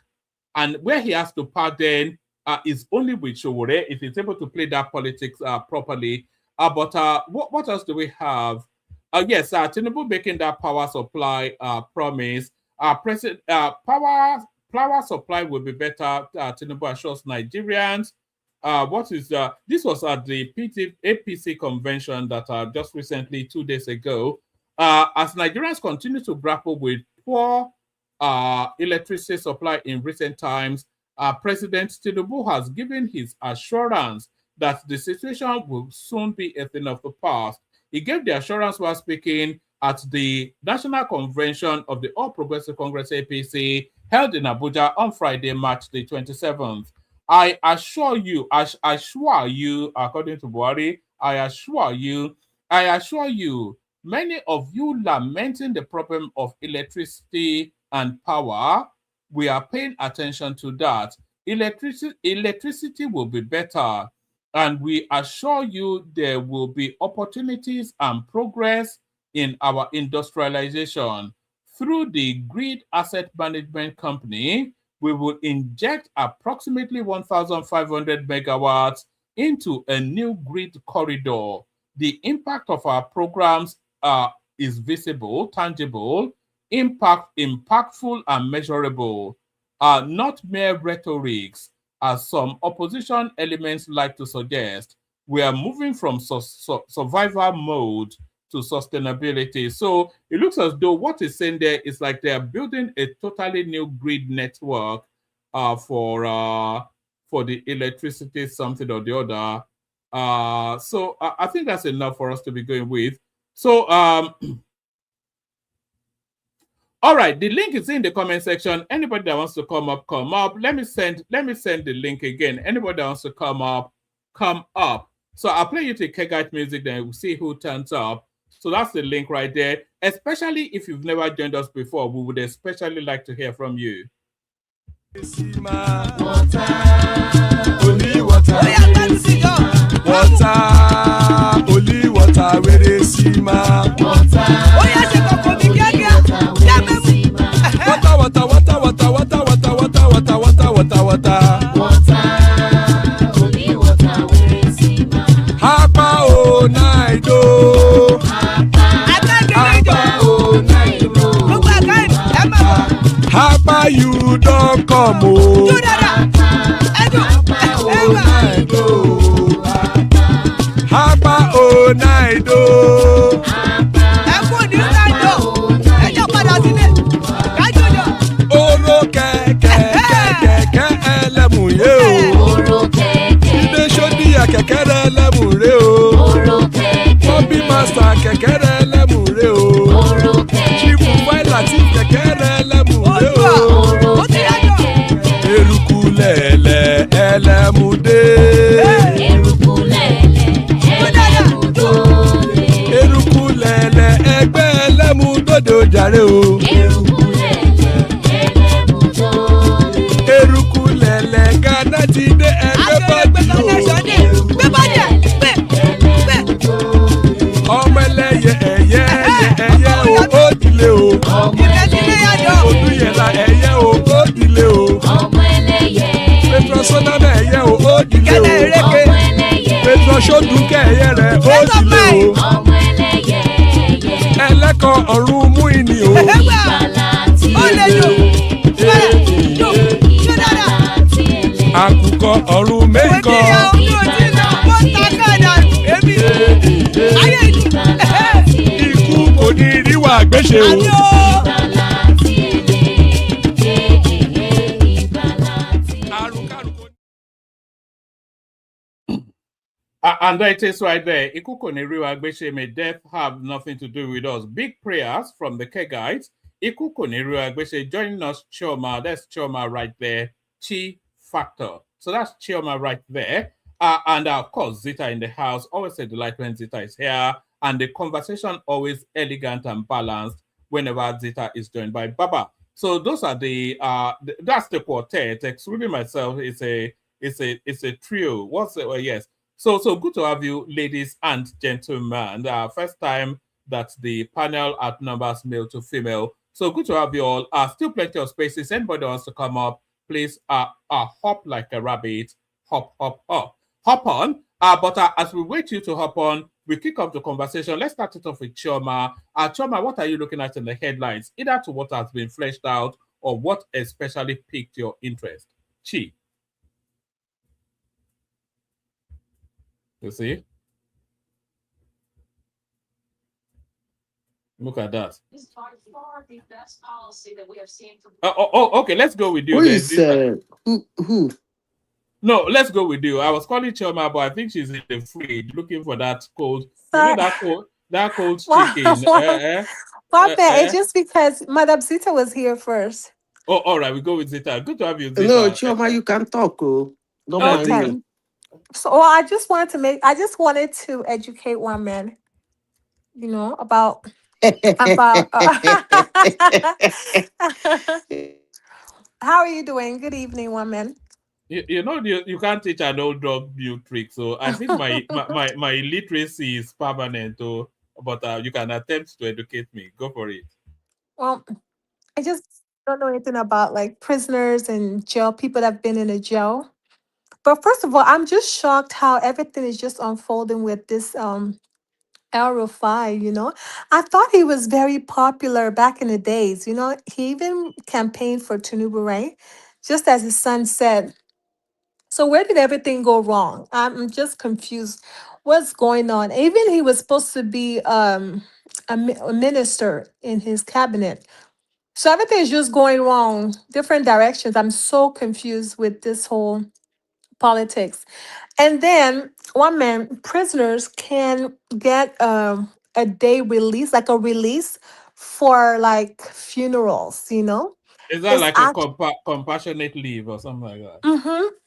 And where he has to park then is only with Sowore if he's able to play that politics properly. But what else do we have? Yes, Tinubu making that power supply promise. Power supply will be better. Tinubu assures Nigerians. This was at the APC convention that just recently, 2 days ago. As Nigerians continue to grapple with poor electricity supply in recent times, President Tinubu has given his assurance that the situation will soon be a thing of the past. He gave the assurance while speaking at the National Convention of the All Progressive Congress APC held in Abuja on Friday, March the 27th. I assure you, according to Buhari, I assure you, many of you lamenting the problem of electricity and power, we are paying attention to that. Electricity will be better, and we assure you there will be opportunities and progress in our industrialization. Through the Grid Asset Management Company, we will inject approximately 1,500 megawatts into a new grid corridor. The impact of our programs is visible, tangible, impactful, and measurable, not mere rhetorics, as some opposition elements like to suggest. We are moving from survival mode to sustainability. So it looks as though what is saying there is like they are building a totally new grid network for the electricity, something or the other. So I think that's enough for us to be going with. So all right, the link is in the comment section. Anybody that wants to come up, come up. Let me send the link again. Anybody that wants to come up, come up. So I'll play you the Kegite music, then we'll see who turns up. So that's the link right there. Especially if you've never joined us before, we would especially like to hear from you. You don't come home. Hapa o naido. Oro kẹ̀kẹ́ ẹlẹ́mù yé o. Ibe sodi akẹkẹrẹ ẹlẹ́mù re o. Bobby master kẹkẹrẹ ẹlẹ́mù re o. Chief Waila ti kẹkẹrẹ ẹlẹ́mù re o. Eruku lẹ̀lẹ̀ ẹlẹ́mùdé. Eruku lẹ̀lẹ̀ ẹgbẹ́ ẹlẹ́mùdóde ojàre o. Eruku lẹ̀lẹ̀ Ghana ti dé ẹgbẹ́ bọ́dì o. Ọmọ ẹlẹ́yẹ ẹyẹ o ó dilé o. Odúyẹ̀lá ẹyẹ o ó dilé o. Petrosonana ẹyẹ o ó dilé o. Petrosodunke ẹyẹ rẹ ó dilé o. Ẹlẹ́kọ̀ ọ̀run mú ìní o. Àkùkọ ọ̀run mẹ́kọ̀. Ikú kò ní rí wà gbéṣe o. And that is right there. Ikuko Neriwa Agbeche, may death have nothing to do with us. Big prayers from the Kegites. Ikuko Neriwa Agbeche joining us, Chioma. That's Chioma right there. Chi Factor. So that's Chioma right there. And of course, Zita in the house. Always a delight when Zita is here. And the conversation always elegant and balanced whenever Zita is joined by Baba. So those are that's the quartet. Excluding myself, it's a trio. Yes. So good to have you, ladies and gentlemen. First time that the panel outnumbers male to female. So good to have you all. Still plenty of spaces. Anybody wants to come up, please hop like a rabbit. Hop on. But as we wait you to hop on, we kick off the conversation. Let's start it off with Choma. Choma, what are you looking at in the headlines, either to what has been fleshed out or what especially piqued your interest? Chi, you see? Look at that. Okay. Let's go with you Who then. is who? No, let's go with you. I was calling Choma, but I think she's in the fridge looking for that cold. You know Sorry. that cold Wow. chicken. My bad. It's just because Madam Zita was here first. Oh, all right. We go with Zita. Good to have you, No, Zita. Chioma, you can talk. Oh, don't mind Okay. me. So well, I just wanted to educate one man, about how are you doing? Good evening, one man. You can't teach an old dog new trick. So I think my illiteracy is permanent. Oh, but you can attempt to educate me. Go for it. Well, I just don't know anything about like prisoners and jail, people that have been in a jail. But first of all, I'm just shocked how everything is just unfolding with this El-Rufai. I thought he was very popular back in the days. He even campaigned for Tinubu, right? Just as his son said. So where did everything go wrong? I'm just confused. What's going on? Even he was supposed to be a minister in his cabinet. So everything is just going wrong, different directions. I'm so confused with this whole politics. And then one man, prisoners can get a day release, like a release for like funerals. Is that It's like a act compassionate leave or something like that?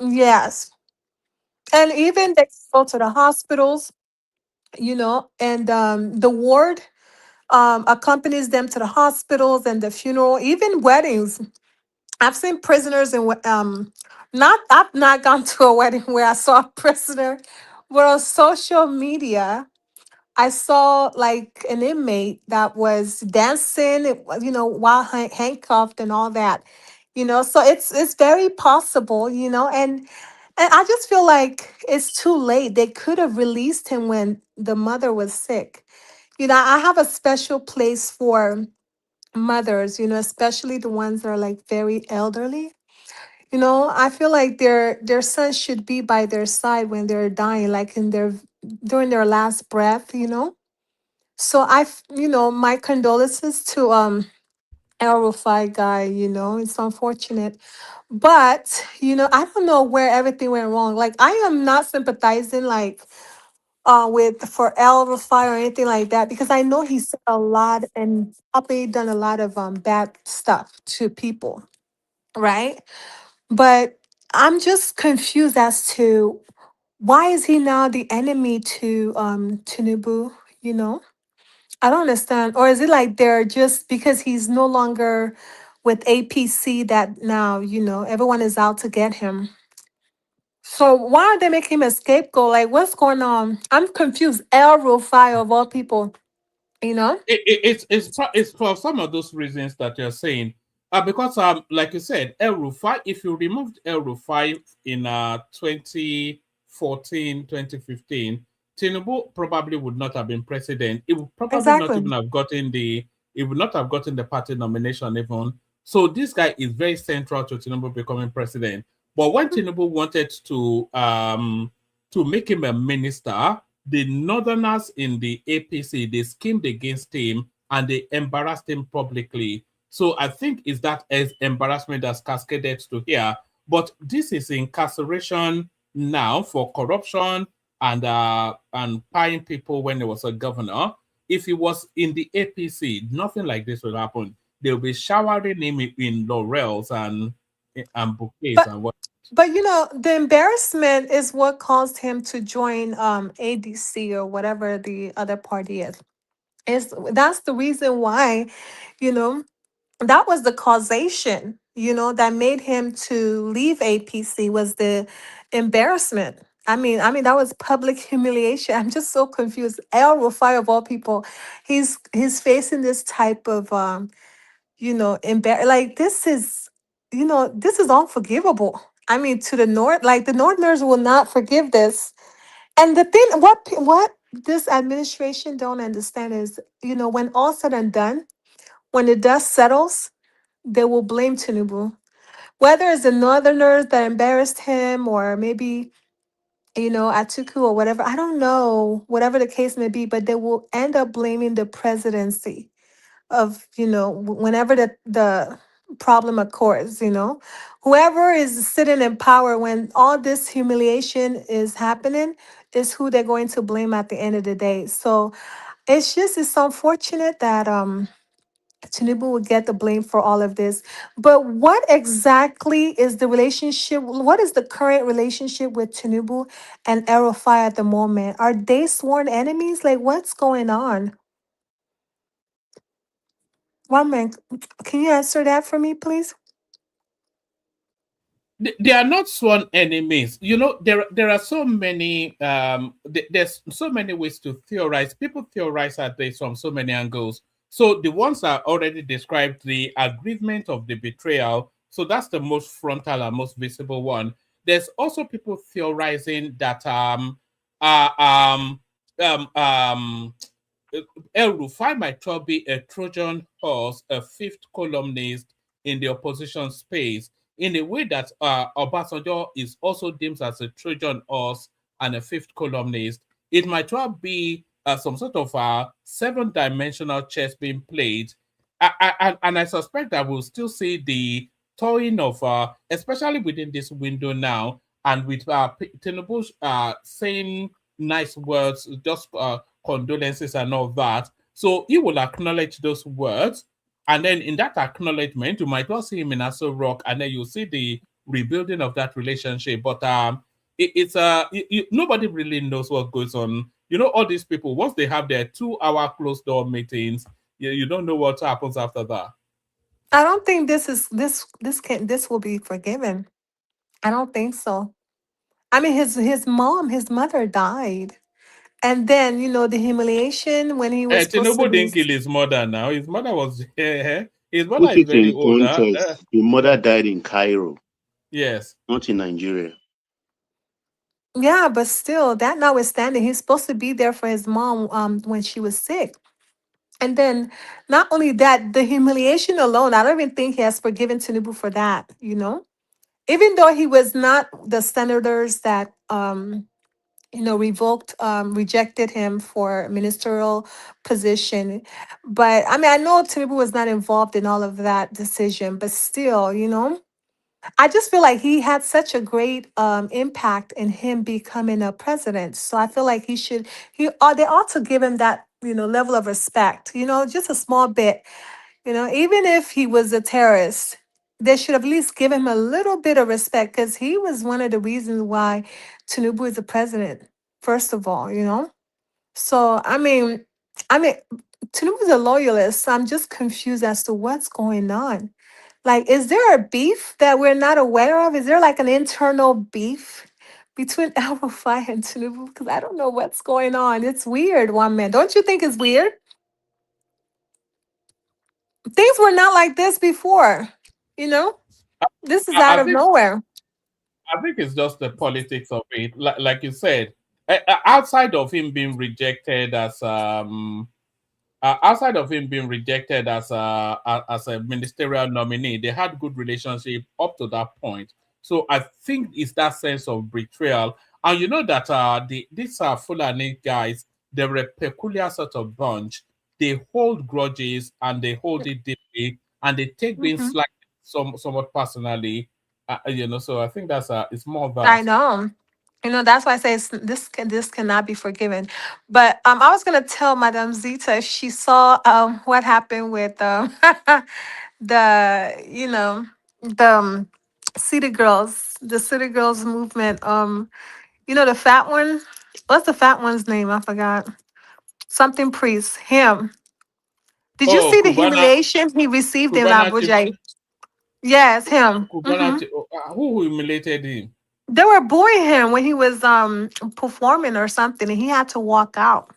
yes. And even they go to the hospitals, and the ward accompanies them to the hospitals and the funeral, even weddings. I've seen prisoners in not I've not gone to a wedding where I saw a prisoner, but on social media I saw like an inmate that was dancing, while handcuffed and all that. So it's very possible, and I just feel like it's too late. They could have released him when the mother was sick. I have a special place for mothers, especially the ones that are like very elderly. I feel like their sons should be by their side when they're dying, like in their during their last breath. So my condolences to El Rufai guy. It's unfortunate, but I don't know where everything went wrong. Like I am not sympathizing like with for El Rufai or anything like that because I know he said a lot and probably done a lot of bad stuff to people, right? But I'm just confused as to why is he now the enemy to Tinubu, you know? I don't understand. Or is it like they're just because he's no longer with APC that now, everyone is out to get him. So why are they making him a scapegoat? Like what's going on? I'm confused. El Rufai of all people, you know? It's for some of those reasons that you're saying. Because like you said, El Rufai, if you removed El Rufai in 2014, 2015, Tinubu probably would not have been president. It would probably not even Exactly. have gotten the it would not have gotten the party nomination even. So this guy is very central to Tinubu becoming president. But when Tinubu wanted to make him a minister, the northerners in the APC, they schemed against him and they embarrassed him publicly. So I think it's that as embarrassment that's cascaded to here. But this is incarceration now for corruption and paying people when he was a governor. If he was in the APC, nothing like this will happen. They'll be showering him in laurels and bouquets But and what. the embarrassment is what caused him to join ADC or whatever the other party is. That's the reason why, you know, that was the causation, that made him to leave APC was the embarrassment. I mean that was public humiliation. I'm just so confused. El Rufai of all people, he's facing this type of like this is unforgivable. I mean, to the North, like the Northerners will not forgive this. And the thing, what this administration don't understand is, when all said and done, when the dust settles, they will blame Tinubu. Whether it's the Northerners that embarrassed him, or maybe Atiku or whatever. I don't know, whatever the case may be, but they will end up blaming the presidency of whenever the problem occurs. Whoever is sitting in power when all this humiliation is happening is who they're going to blame at the end of the day. So it's unfortunate that Tinubu would get the blame for all of this. But what exactly is the relationship? What is the current relationship with Tinubu and El-Rufai at the moment? Are they sworn enemies? Like, what's going on? One minute. Can you answer that for me, please? They are not sworn enemies. There are so many there's so many ways to theorize. People theorize at this from so many angles. So the ones are already described, the aggrievement of the betrayal. So that's the most frontal and most visible one. There's also people theorizing that uh, um um El-Rufai might well be a Trojan horse, a fifth columnist in the opposition space, in a way that Obasanjo is also deemed as a Trojan horse and a fifth columnist. It might well be some sort of seven-dimensional chess being played. And I suspect that we'll still see the toying of, especially within this window now, and with Tinubu saying nice words, just condolences and all that. So he will acknowledge those words. And then in that acknowledgement, you might well see him in Aso Rock, and then you'll see the rebuilding of that relationship. But it's nobody really knows what goes on. All these people, once they have their 2-hour closed door meetings, you don't know what happens after that. I don't think this will be forgiven. I don't think so. I mean, his mother died. And then, the humiliation when he was supposed to Tinubu be. didn't kill his mother now. His mother was his mother Put is it very in old. context. The mother died in Cairo, Yes. not in Nigeria. Yeah, but still, that notwithstanding, he's supposed to be there for his mom when she was sick. And then not only that, the humiliation alone, I don't even think he has forgiven Tinubu for that. Even though he was not the senators that rejected him for ministerial position. But I mean, I know Tinubu was not involved in all of that decision, but still. I just feel like he had such a great impact in him becoming a president. So I feel like they ought to give him that level of respect. Just a small bit. Even if he was a terrorist, they should at least give him a little bit of respect because he was one of the reasons why Tinubu is the president. First of all. So I mean, Tinubu's a loyalist. So I'm just confused as to what's going on. Like, is there a beef that we're not aware of? Is there like an internal beef between El Rufai and Tinubu? Because I don't know what's going on. It's weird, one man. Don't you think it's weird? Things were not like this before. You know, this is I out of think nowhere. it's just the politics of it. Like you said, outside of him being rejected as a ministerial nominee, they had good relationship up to that point. So I think it's that sense of betrayal. And you know that these are Fulani guys. They're a peculiar sort of bunch. They hold grudges and they hold it deeply, and they take being Hmm. slighted somewhat personally. So I think it's more of I that. know. That's why I say this cannot be forgiven. But I was gonna tell Madame Zita if she saw what happened with the the City Girls movement. The fat one. What's the fat one's name? I forgot. Something priest. Him. Did you Oh, see the humiliation he received in Cubana chief, Abuja? Yes, him. Cubana chief, who humiliated him? They were booing him when he was performing or something, and he had to walk out.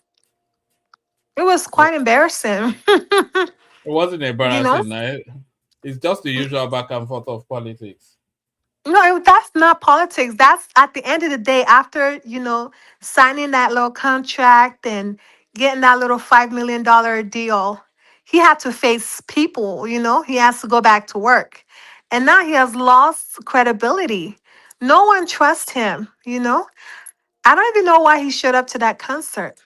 It was It quite embarrassing. wasn't you know? embarrassing. It's just the usual back and forth of politics. No, that's not politics. That's at the end of the day, after, signing that little contract and getting that little $5 million deal, he had to face people, he has to go back to work. And now he has lost credibility. No one trusts him. I don't even know why he showed up to that concert.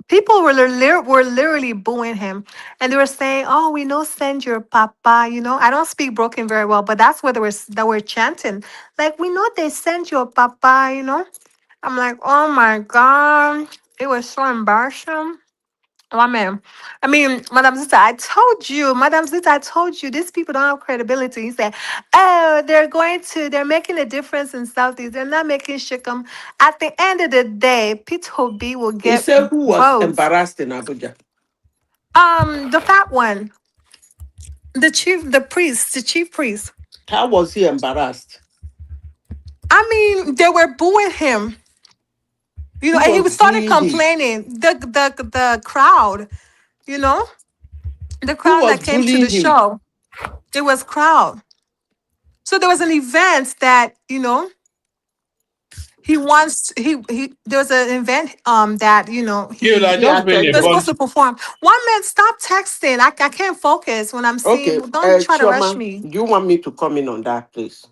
People were literally booing him, and they were saying, "Oh, we know send your papa." I don't speak broken very well, but that's what they were chanting. Like, we know they send your papa. I'm like, oh my god, it was so embarrassing. Oh man, I mean, Madam Zita, I told you, these people don't have credibility. He said, "Oh, they're making a difference in Southeast. They're not making Shikam." At the end of the day, Pete Obi will He get said who was votes. embarrassed in Abuja? The fat one, the chief priest. How was he embarrassed? I mean, they were booing him. Who And he was started bullying him? complaining. The crowd, you know, the Who crowd was that came to the bullying him? show. It was crowd. So there was an event that, he wants he there was an event that, You are He just being a they're attended. supposed bunch. to perform. One man, stop texting. I can't focus when I'm seeing. Okay, Don't try to rush Chioma, me. do you want me to come in on that, please?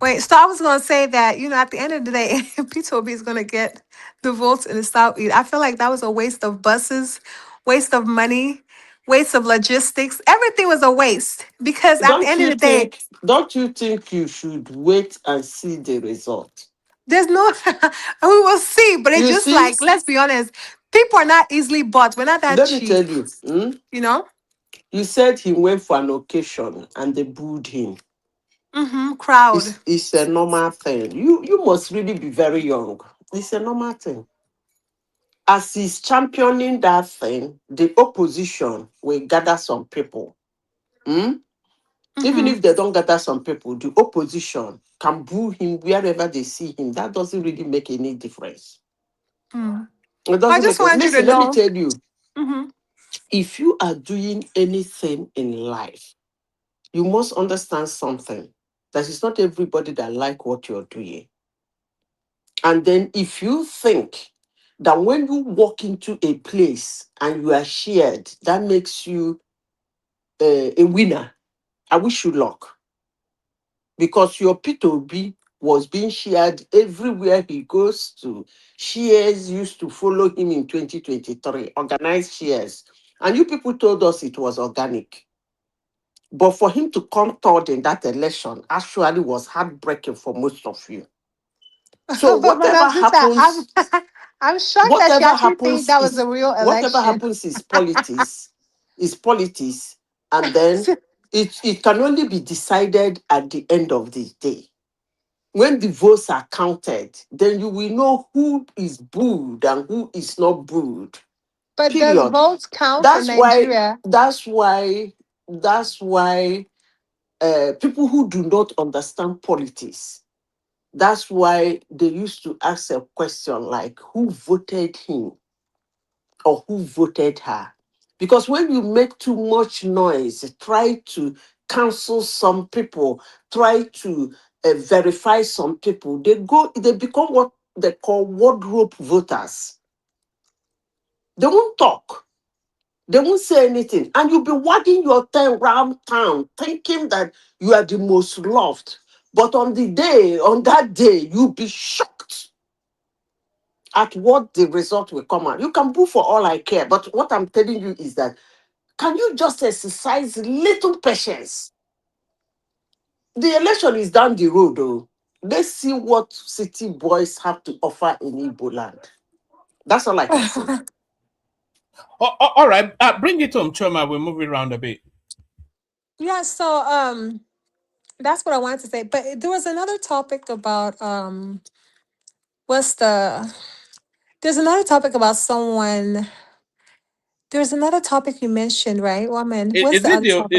Wait, so I was gonna say that, at the end of the day, Peter Obi is gonna get the votes in the Southeast. I feel like that was a waste of buses, waste of money, waste of logistics. Everything was a waste because at the Don't end of you the day, think? Don't you think you should wait and see the result? there's no we will see, but it's You just see, like, let's be honest, people are not easily bought. We're not that let me tell cheap, you. you know? You said he went for an occasion and they booed him. Crowd. It's a normal thing. You must really be very young. It's a normal thing. As he's championing that thing, the opposition will gather some people. Hmm? Even Mm-hmm. if they don't gather some people, the opposition can boo him wherever they see him. That doesn't really make any difference. Mm. It I doesn't just make it. want you to Listen, let me know. tell you, Mm-hmm. if you are doing anything in life, you must understand something. That it's not everybody that like what you're doing. And then if you think that when you walk into a place and you are shared, that makes you a winner, I wish you luck. Because your P2B was being shared everywhere he goes to. Shares used to follow him in 2023, organized shares. And you people told us it was organic. But for him to come third in that election actually was heartbreaking for most of you. So But whatever Madam Zita, I'm happens, I'm shocked that you whatever actually think happens that was is a real whatever election. happens is politics, and then it can only be decided at the end of the day. When the votes are counted, then you will know who is booed and who is not booed. But does Period. votes count in That's why. Nigeria? That's why. That's why people who do not understand politics. That's why they used to ask a question like, "Who voted him?" or "Who voted her?" Because when you make too much noise, try to cancel some people, try to verify some people, they become what they call wardrobe voters. They won't talk. They won't say anything. And you'll be wagging your tail around town thinking that you are the most loved. But on that day, you'll be shocked at what the result will come out. You can boo for all I care. But what I'm telling you is that can you just exercise little patience? The election is down the road, though. Let's see what city boys have to offer in Igbo land. That's all I can say. All right, bring it home, Choma. We'll move it around a bit. Yeah, so that's what I wanted to say. But there was another topic about what's the there's another topic about someone. There's another topic you mentioned, right, woman? What's Is the it other the topic?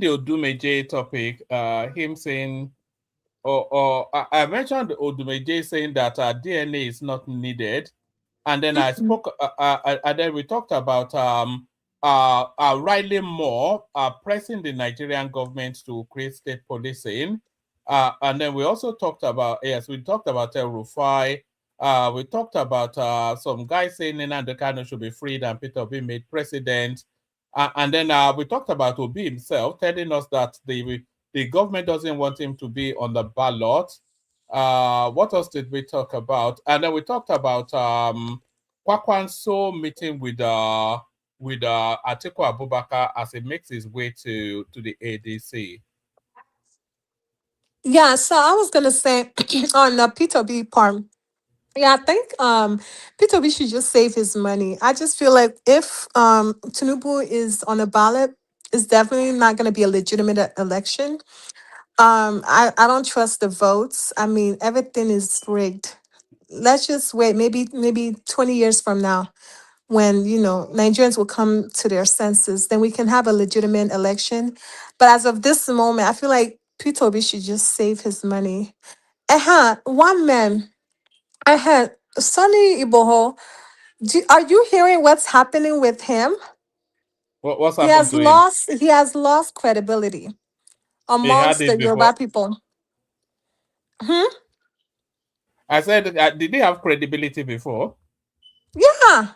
Odumeje topic? Him saying, or I mentioned Odumeje saying that DNA is not needed, and then I Mhm. spoke, and then we talked about Riley Moore pressing the Nigerian government to create state policing. And then we also talked about, yes, we talked about El-Rufai. We talked about some guy saying Nnamdi Kanu should be freed and Peter Obi made president. And then we talked about Obi himself telling us that the government doesn't want him to be on the ballot. What else did we talk about? And then we talked about Kwankwaso meeting with Atiku Abubakar as he makes his way to the ADC. Yeah, so I was gonna say on the P2B part. Yeah, I think P2B should just save his money. I just feel like if Tinubu is on a ballot, it's definitely not gonna be a legitimate election. I don't trust the votes. I mean, everything is rigged. Let's just wait, maybe 20 years from now, when Nigerians will come to their senses, then we can have a legitimate election. But as of this moment, I feel like P2B should just save his money. One man. I had Sonny Iboho. Are you hearing what's happening with him? What's He happened has to him? lost credibility He had amongst it the before. Yoruba people. Hmm? I said, did he have credibility before? Yeah.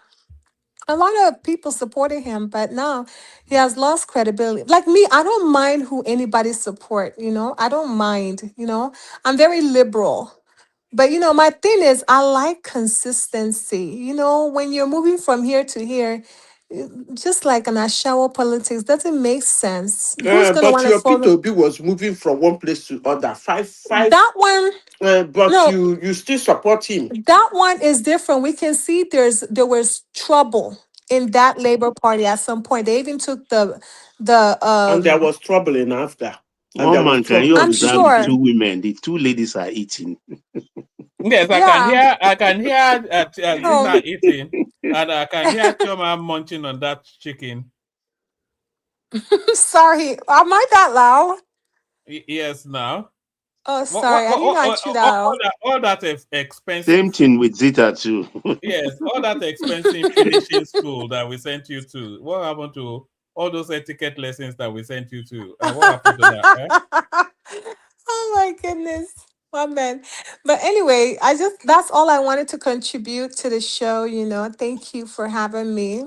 A lot of people supported him, but now he has lost credibility. Like me, I don't mind who anybody support. I don't mind. I'm very liberal. But my thing is I like consistency. When you're moving from here to here, just like an Ashawo politics doesn't make sense. Who's gonna But want to your follow P2B was moving from one place to other. Five. that one? But No, you still support him, that one is different. We can see there was trouble in that Labor Party at some point. They even took the and there was trouble in after, and One there was man, can you trouble I'm in observe the sure. PDP. two women? The two ladies are eating. Yes, Yeah. I can hear No. Zita eating, and I can hear Choma munching on that chicken. Sorry. Am I that loud? Yes, now. Oh, sorry. I didn't know I chewed out. All that expensive Same food. thing with Zita too. Yes, all that expensive finishing school that we sent you to. What happened to all those etiquette lessons that we sent you to? What happened to that? Oh my goodness. My man. But anyway, that's all I wanted to contribute to the show. Thank you for having me.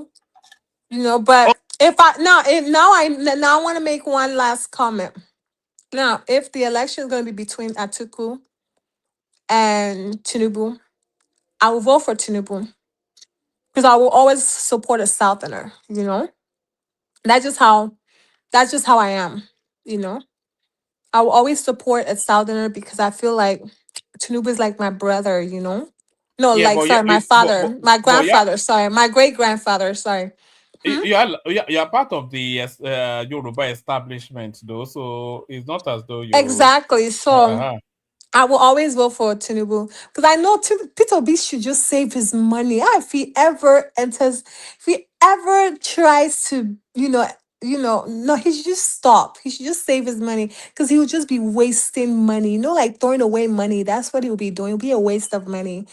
But if I now I want to make one last comment. Now, if the election is going to be between Atiku and Tinubu, I will vote for Tinubu because I will always support a Southerner. That's just how that's just how I am, you know. I will always support a Southerner because I feel like Tinubu is like my brother. No, Yeah, like sorry, my father, my yeah, grandfather, sorry, my great grandfather, sorry. Hmm? you are part of the Yoruba establishment, though, so it's not as though you. Exactly. So I will always vote for Tinubu because I know Peter Obi should just save his money. If he ever enters, if he ever tries to, no, he should just stop. He should just save his money because he would just be wasting money. Like throwing away money. That's what he will be doing. It'll be a waste of money.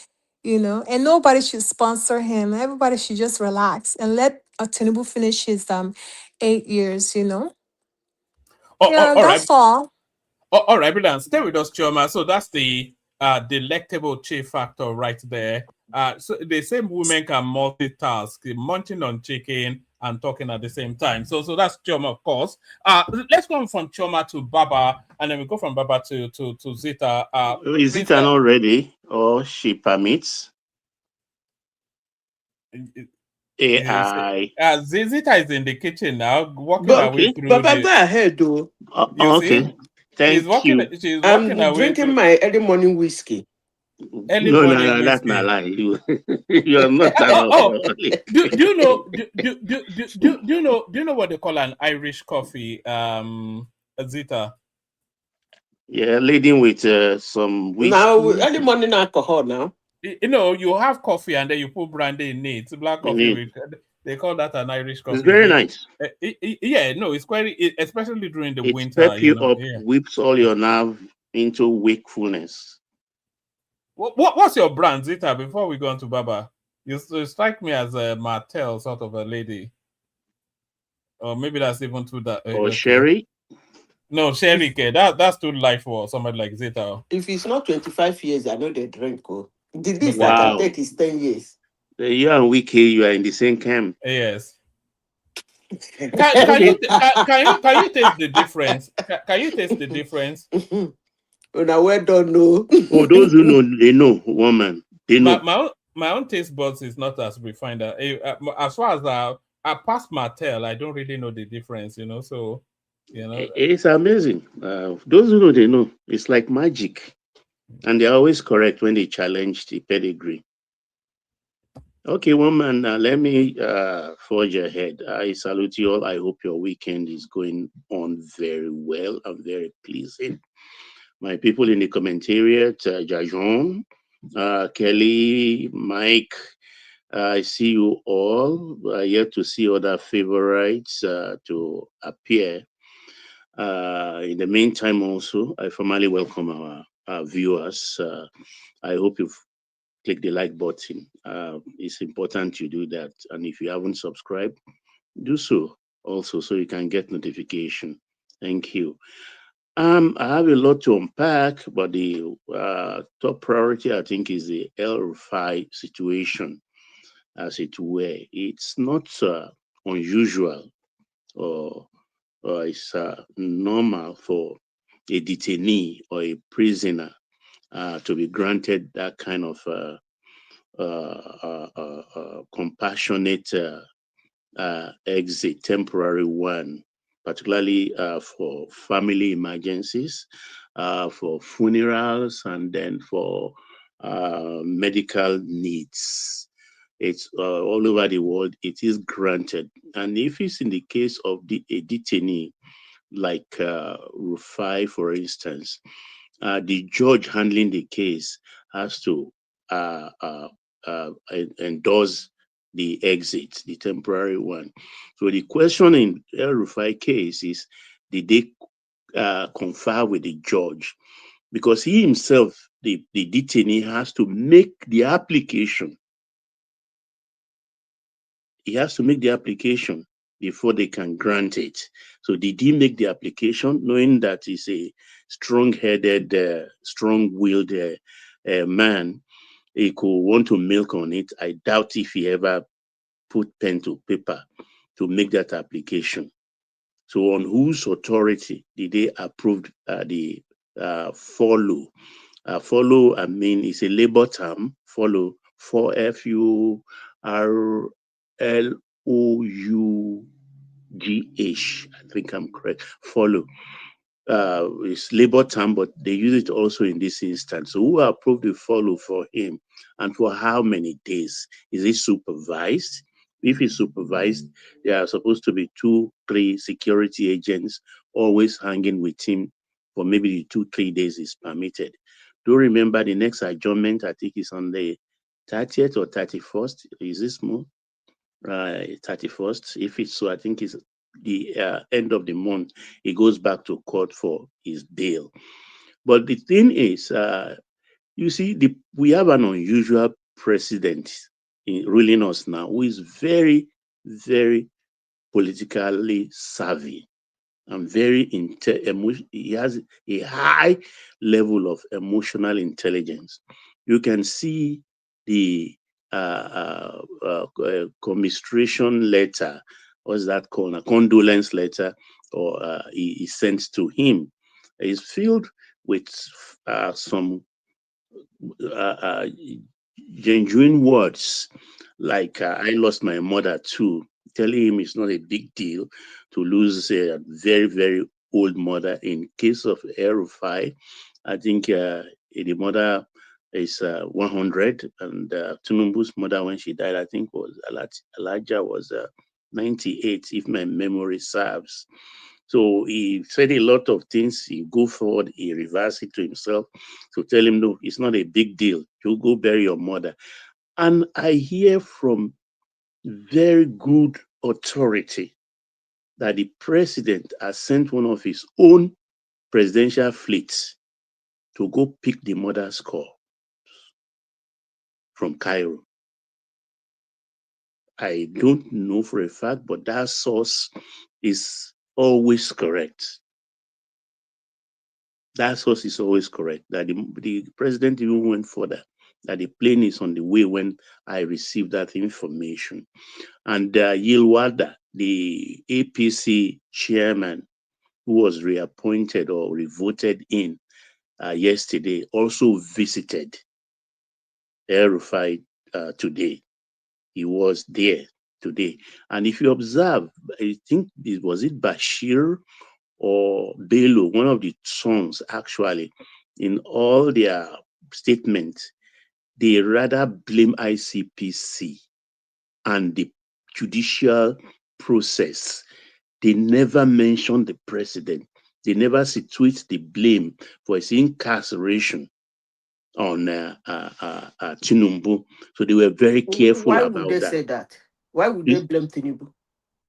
And nobody should sponsor him. Everybody should just relax and let Tinubu finish his 8 years. Yeah, All right. that's all. All right, brilliant. Stay with us, Chioma. So that's the delectable chief factor right there. So the same women can multitask, munching on chicken and talking at the same time. So that's Chioma, of course. Let's go from Chioma to Baba, and then we go from Baba to Zita. Is Please, Zita not ready, or she permits AI? Zita is in the kitchen now, walking her But way Okay, through Baba, the. go ahead though. You see, okay. Thank you. she's walking her I'm way drinking through my early morning whiskey. early No, no, morning no, that's not whiskey. lie. You are not an Oh, alcoholic. do you know do you know what they call an Irish coffee, Zita? Yeah, leading with some Now, whiskey early morning alcohol now. You have coffee and then you put brandy in it. Black in coffee it. with they call that an Irish It's coffee. very nice. Yeah, no, it's quite especially during the It winter. pep you up, Yeah. whips all your nerve into wakefulness. What's your brand, Zita? Before we go on to Baba, you strike me as a Martell sort of a lady, or maybe that's even too that. Or Okay. sherry. No, Sherry, that's too life for somebody like Zeta. If it's not 25 years, I know they drink. Oh. The least I can Wow. take is 10 years. You and Wiki, you are in the same camp. Yes. Can you can you taste the difference? Can you taste the difference? Now, where don't know. Oh, those who know, they know, woman. They know. My own taste buds is not as refined. As far as I pass my tail, I don't really know the difference. So It's amazing. Those who know, they know. It's like magic. And they're always correct when they challenge the pedigree. Okay, woman, let me forge ahead. I salute you all. I hope your weekend is going on very well and very pleasing. My people in the commentariat, Jajon, Kelly, Mike, I see you all. Yet to see other favorites to appear. In the meantime, also, I formally welcome our viewers. I hope you've click the like button. It's important you do that. And if you haven't subscribed, do so also so you can get notification. Thank you. I have a lot to unpack, but the top priority, I think, is the El-Rufai situation, as it were. It's not unusual or, it's normal for a detainee or a prisoner to be granted that kind of compassionate exit, temporary one, particularly for family emergencies, for funerals, and then for medical needs. It's all over the world. It is granted, and if it's in the case of a detainee like Rufai, for instance, the judge handling the case has to uh, uh, endorse the exit, the temporary one. So the question in El-Rufai case is, did they confer with the judge? Because he himself, the detainee, has to make the application. He has to make the application before they can grant it. So did he make the application knowing that he's a strong-headed, strong-willed man? He could want to milk on it. I doubt if he ever put pen to paper to make that application. So on whose authority did they approve the follow? Follow, I mean, is a labor term. Follow, for FURLOUGH. I think I'm correct. Follow. It's labor term, but they use it also in this instance. So who approved the follow for him, and for how many days? Is it supervised? If it's supervised, there are supposed to be 2-3 security agents always hanging with him for maybe the 2-3 days is permitted. Do remember the next adjournment, I think, is on the 30th or 31st. Is this month? 31st. If it's so, I think it's the end of the month. He goes back to court for his bail. But the thing is, you see, we have an unusual president ruling us now who is very, very politically savvy and very he has a high level of emotional intelligence. You can see the commiseration letter, what's that called, a condolence letter, or he sent to him. It's filled with some uh, genuine words like I lost my mother too, telling him it's not a big deal to lose a very, very old mother. In case of El-Rufai, I think the mother is 100, and Tunumbu's mother, when she died, I think was Elijah was 98, if my memory serves. So he said a lot of things. He go forward, he reversed it to himself to tell him, no, it's not a big deal. You go bury your mother. And I hear from very good authority that the president has sent one of his own presidential fleets to go pick the mother's call from Cairo. I don't know for a fact, but that source is always correct. That source is always correct. That the president even went further. That the plane is on the way when I received that information. And Yilwada, the APC chairman, who was reappointed or revoted in yesterday, also visited El-Rufai today. He was there today. And if you observe, I think it was it Bashir or Bello, one of the sons actually, in all their statements, they rather blame ICPC and the judicial process. They never mention the president. They never situate the blame for his incarceration on Tinubu. So they were very careful Why would about they that. say that? Why would they blame Tinubu?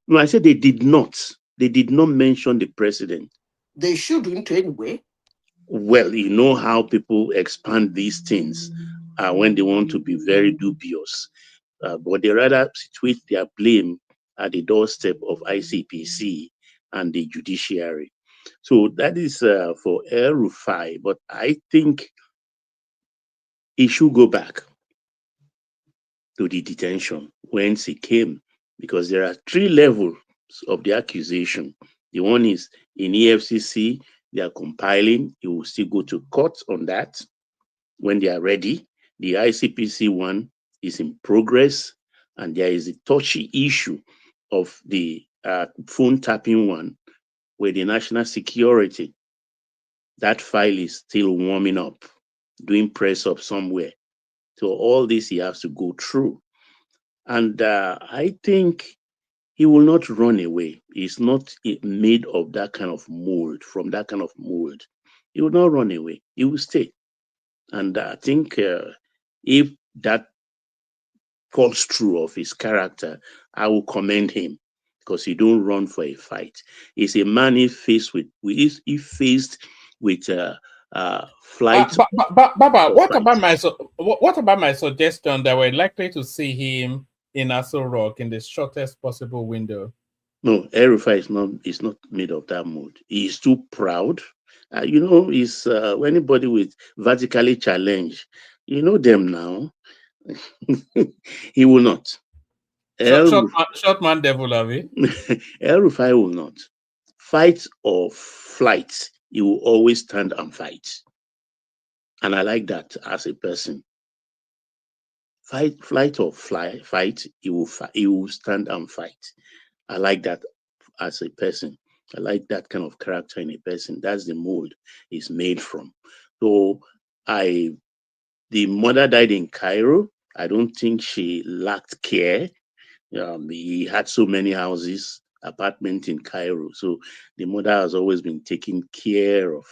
No, I said they did not. They did not mention the president. They shouldn't anyway. Well, you know how people expand these things when they want to be very dubious. But they rather situate their blame at the doorstep of ICPC and the judiciary. So that is for El-Rufai. But I think he should go back to the detention whence he came, because there are three levels of the accusation. The one is in EFCC, they are compiling, he will still go to court on that when they are ready. The ICPC one is in progress, and there is a touchy issue of the phone tapping one with the national security. That file is still warming up, doing press up somewhere. So all this he has to go through. And I think he will not run away. He's not made of that kind of mold, from that kind of mold. He will not run away. He will stay. And I think if that falls true of his character, I will commend him, because he don't run for a fight. He's a man he faced with flight Baba, or fight. what about my suggestion that we're likely to see him in Aso Rock in the shortest possible window? No, El-Rufai is not made of that mold. He is too proud. You know, he's anybody with vertically challenged. You know them now. He will not. Short man devil, have we? El-Rufai will not. Fight or flight, he will always stand and fight. And I like that as a person. Fight or fight, he will stand and fight. I like that as a person. I like that kind of character in a person. That's the mold he's made from. So the mother died in Cairo. I don't think she lacked care. He had so many houses, apartments in Cairo. So the mother has always been taken care of.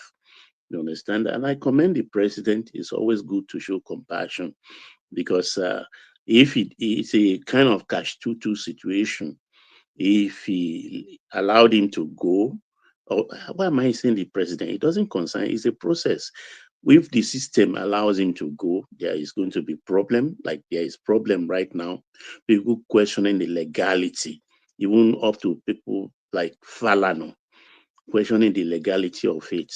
You understand? And I commend the president. It's always good to show compassion, because if it's a kind of catch-22 situation, if he allowed him to go, or why am I saying the president? It doesn't concern, it's a process. If the system allows him to go, there is going to be problem, like there is problem right now. People questioning the legality, even up to people like Falano, questioning the legality of it.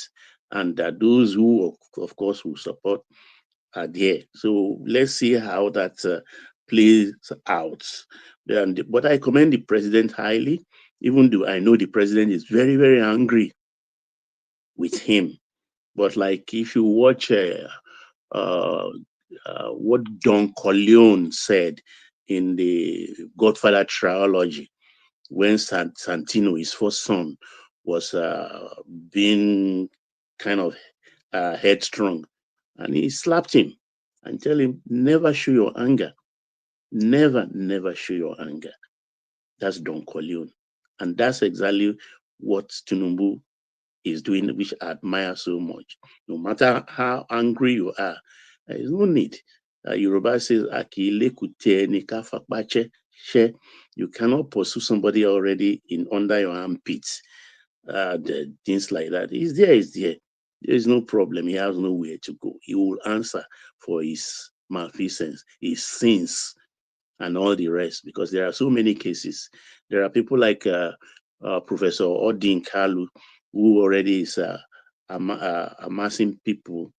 And those who, of course, will support are there. So let's see how that plays out. But I commend the president highly, even though I know the president is very, very angry with him. But like if you watch what Don Corleone said in the Godfather trilogy, when Santino, his first son, was being kind of headstrong, and he slapped him and tell him, never show your anger. Never show your anger. That's Don Corleone. And that's exactly what Tinubu is doing, which I admire so much. No matter how angry you are, there is no need. Yoruba says, "Akile kute ni kafakpache she." You cannot pursue somebody already in under your armpits. Things like that. He's there. There is no problem. He has nowhere to go. He will answer for his malfeasance, his sins, and all the rest, because there are so many cases. There are people like Professor Odin Kalu, who already is amassing people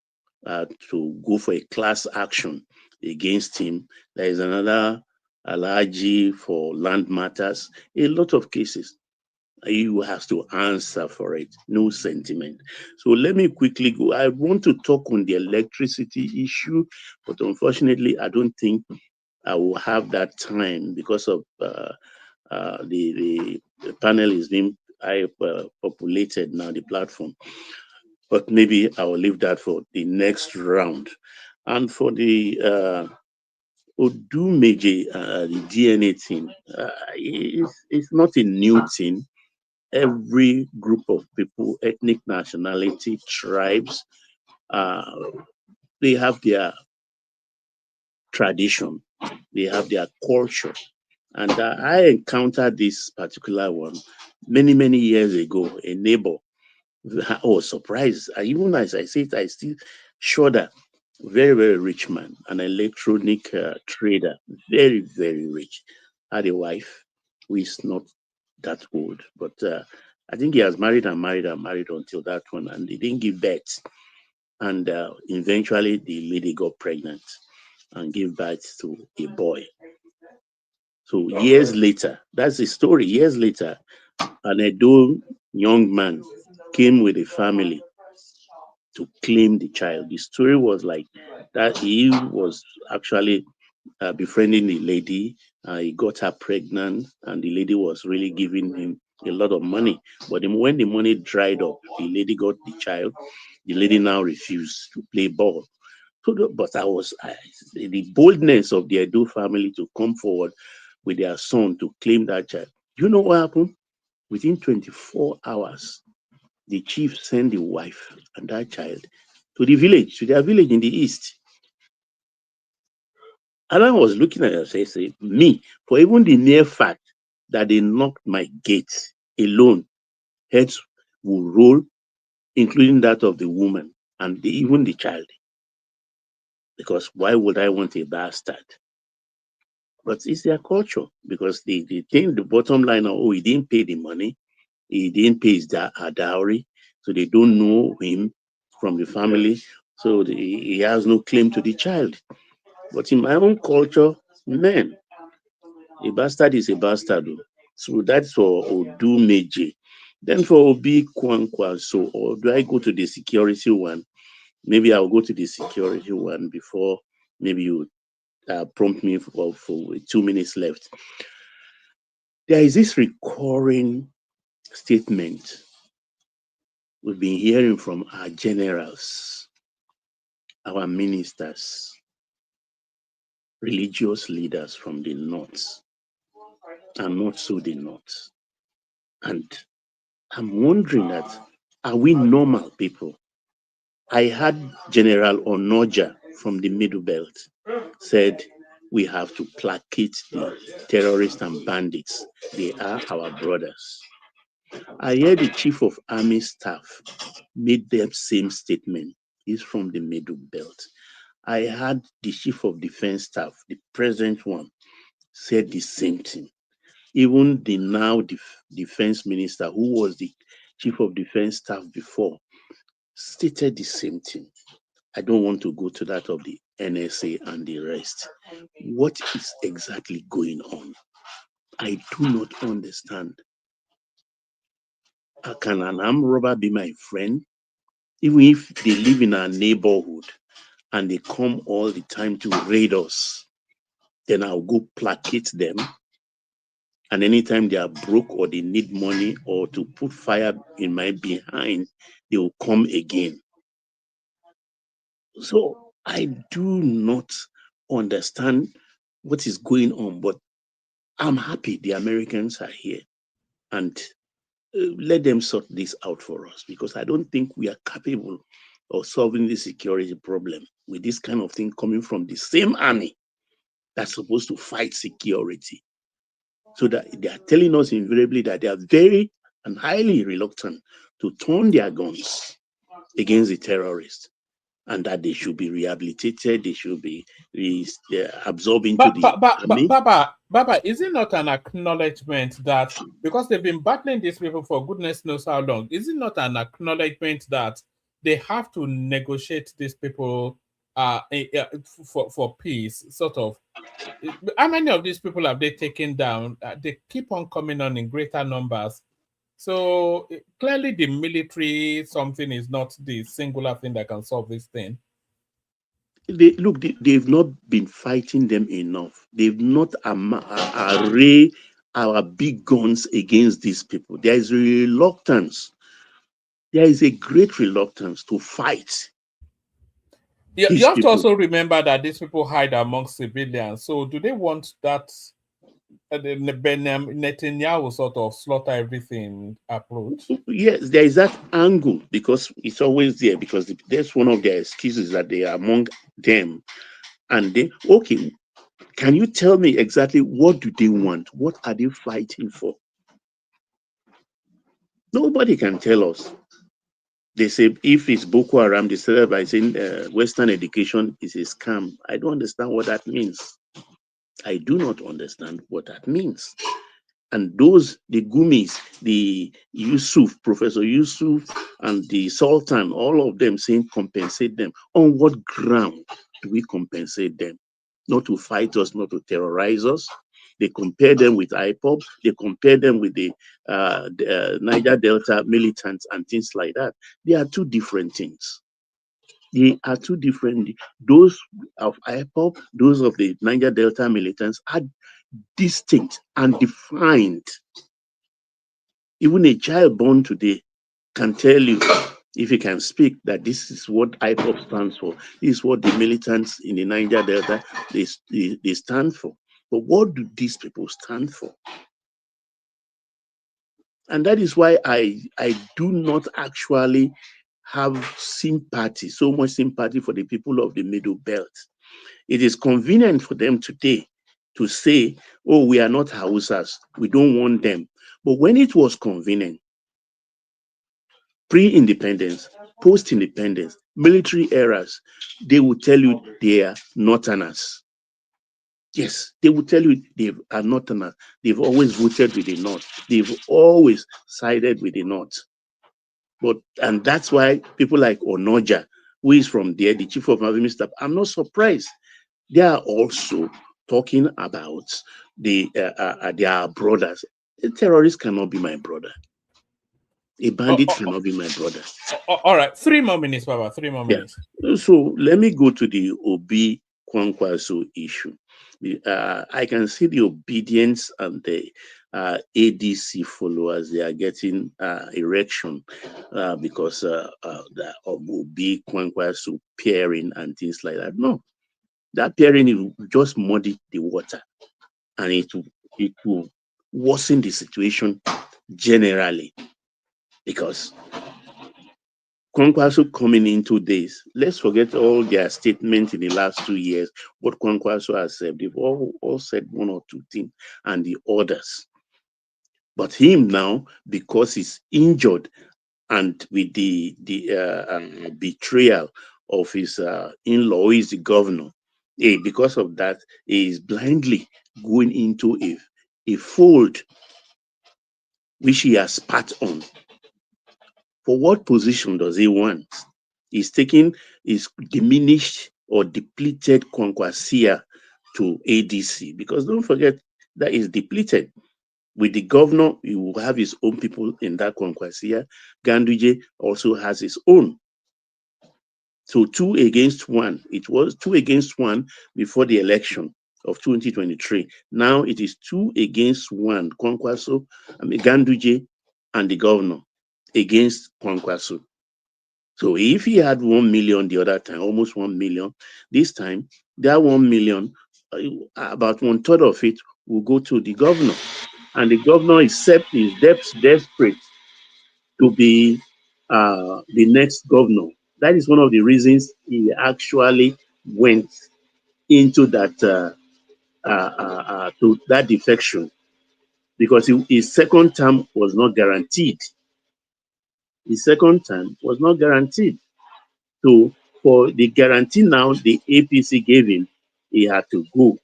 to go for a class action against him. There is another Alaji for land matters. A lot of cases. You have to answer for it. No sentiment. So let me quickly go. I want to talk on the electricity issue, but unfortunately, I don't think I will have that time because of the panel is being populated now, the platform. But maybe I will leave that for the next round. And for the Odumeje, the DNA thing, it's not a new thing. Every group of people, ethnic nationality, tribes, they have their tradition, they have their culture. And I encountered this particular one many years ago. A neighbor, I was surprised. Even as I say it, I still shudder. Very rich man, an electronic trader, very rich. Had a wife who is not that old, but I think he has married until that one, and he didn't give birth. And eventually, the lady got pregnant and gave birth to a boy. So years later, that's the story. Years later, an Edo young man came with a family to claim the child. The story was like that he was actually befriending the lady. He got her pregnant, and the lady was really giving him a lot of money. But when the money dried up, the lady got the child. The lady now refused to play ball. So, but the boldness of the Edo family to come forward with their son to claim that child. You know what happened? Within 24 hours, the chief sent the wife and that child to their village in the east. And I was looking at it and say, me, for even the mere fact that they knocked my gate alone, heads will roll, including that of the woman and even the child. Because why would I want a bastard? But it's their culture, because they think the bottom line, he didn't pay the money, he didn't pay his dowry, so they don't know him from the family, so he has no claim to the child. But in my own culture, man, a bastard is a bastard. So that's for Odumeje. Then for Obi Kwankwaso, or do I go to the security one? Maybe I'll go to the security one before maybe you prompt me for 2 minutes left. There is this recurring statement we've been hearing from our generals, our ministers, religious leaders from the north, and not so the north. And I'm wondering that, are we normal people? I had General Onoja from the Middle Belt said we have to placate the terrorists and bandits. They are our brothers. I heard the Chief of Army Staff made the same statement. He's from the Middle Belt. I had the Chief of Defense Staff, the present one, said the same thing. Even the now Defense Minister, who was the Chief of Defense Staff before, stated the same thing. I don't want to go to that of the NSA and the rest. What is exactly going on? I do not understand. Can an armed robber be my friend? Even if they live in our neighborhood and they come all the time to raid us, then I'll go placate them. And anytime they are broke or they need money or to put fire in my behind, they will come again. So I do not understand what is going on, but I'm happy the Americans are here, and let them sort this out for us, because I don't think we are capable of solving the security problem with this kind of thing coming from the same army that's supposed to fight security. So that they are telling us invariably that they are very and highly reluctant to turn their guns against the terrorists, and that they should be rehabilitated, they should be absorbed into the army. Baba, is it not an acknowledgement that, because they've been battling these people for goodness knows how long, is it not an acknowledgement that they have to negotiate these people for peace, sort of. How many of these people have they taken down? They keep on coming on in greater numbers. So clearly the military something is not the singular thing that can solve this thing. They've not been fighting them enough. They've not array our big guns against these people. There is a reluctance. There is a great reluctance to fight. You have to also remember that these people hide amongst civilians. So do they want that Netanyahu sort of slaughter everything approach? Yes, there is that angle because it's always there, because that's one of their excuses that they are among them. And then, okay, can you tell me exactly what do they want? What are they fighting for? Nobody can tell us. They say if it's Boko Haram, they started by saying Western education is a scam. I don't understand what that means. I do not understand what that means. And those, the Gumis, the Yusuf, Professor Yusuf, and the Sultan, all of them saying compensate them. On what ground do we compensate them? Not to fight us, not to terrorize us. They compare them with IPOB, they compare them with the Niger Delta militants and things like that. They are two different things. They are two different. Those of IPOB, those of the Niger Delta militants are distinct and defined. Even a child born today can tell you, if he can speak, that this is what IPOB stands for. This is what the militants in the Niger Delta, they stand for. But what do these people stand for? And that is why I do not actually have sympathy, so much sympathy for the people of the Middle Belt. It is convenient for them today to say, oh, we are not Hausas, we don't want them. But when it was convenient, pre-independence, post-independence, military eras, they will tell you they are Northerners. Yes, they will tell you they are Northerners. They've always voted with the North. They've always sided with the North. And that's why people like Onoja, who is from there, the chief of army staff, I'm not surprised. They are also talking about their brothers. A terrorist cannot be my brother. A bandit cannot be my brother. All right, 3 more minutes, Baba. 3 more minutes. So let me go to the Obi Kwankwaso issue. I can see the obedience and the ADC followers. They are getting erection because of Obi Kwankwaso pairing and things like that. No, that pairing will just muddy the water, and it will worsen the situation generally, because Kwankwaso coming into this, let's forget all their statements in the last 2 years. What Kwankwaso has said, they've all said one or two things, and the others. But him now, because he's injured, and with the betrayal of his in-law, who is the governor, because of that, he is blindly going into a fold which he has spat on. For what position does he want? He's diminished or depleted Kwankwasia to ADC, because don't forget that is depleted. With the governor, he will have his own people in that Kwankwasia. Ganduje also has his own. So 2 against 1. It was 2 against 1 before the election of 2023. Now it is 2 against 1. Ganduje and the governor against Kwankwaso. So if he had 1 million the other time, almost 1 million, this time, that 1 million, about 1/3 of it will go to the governor. And the governor is desperate to be the next governor. That is one of the reasons he actually went into that to that defection, because his second term was not guaranteed. His second term was not guaranteed. So for the guarantee now the APC gave him, he had to go.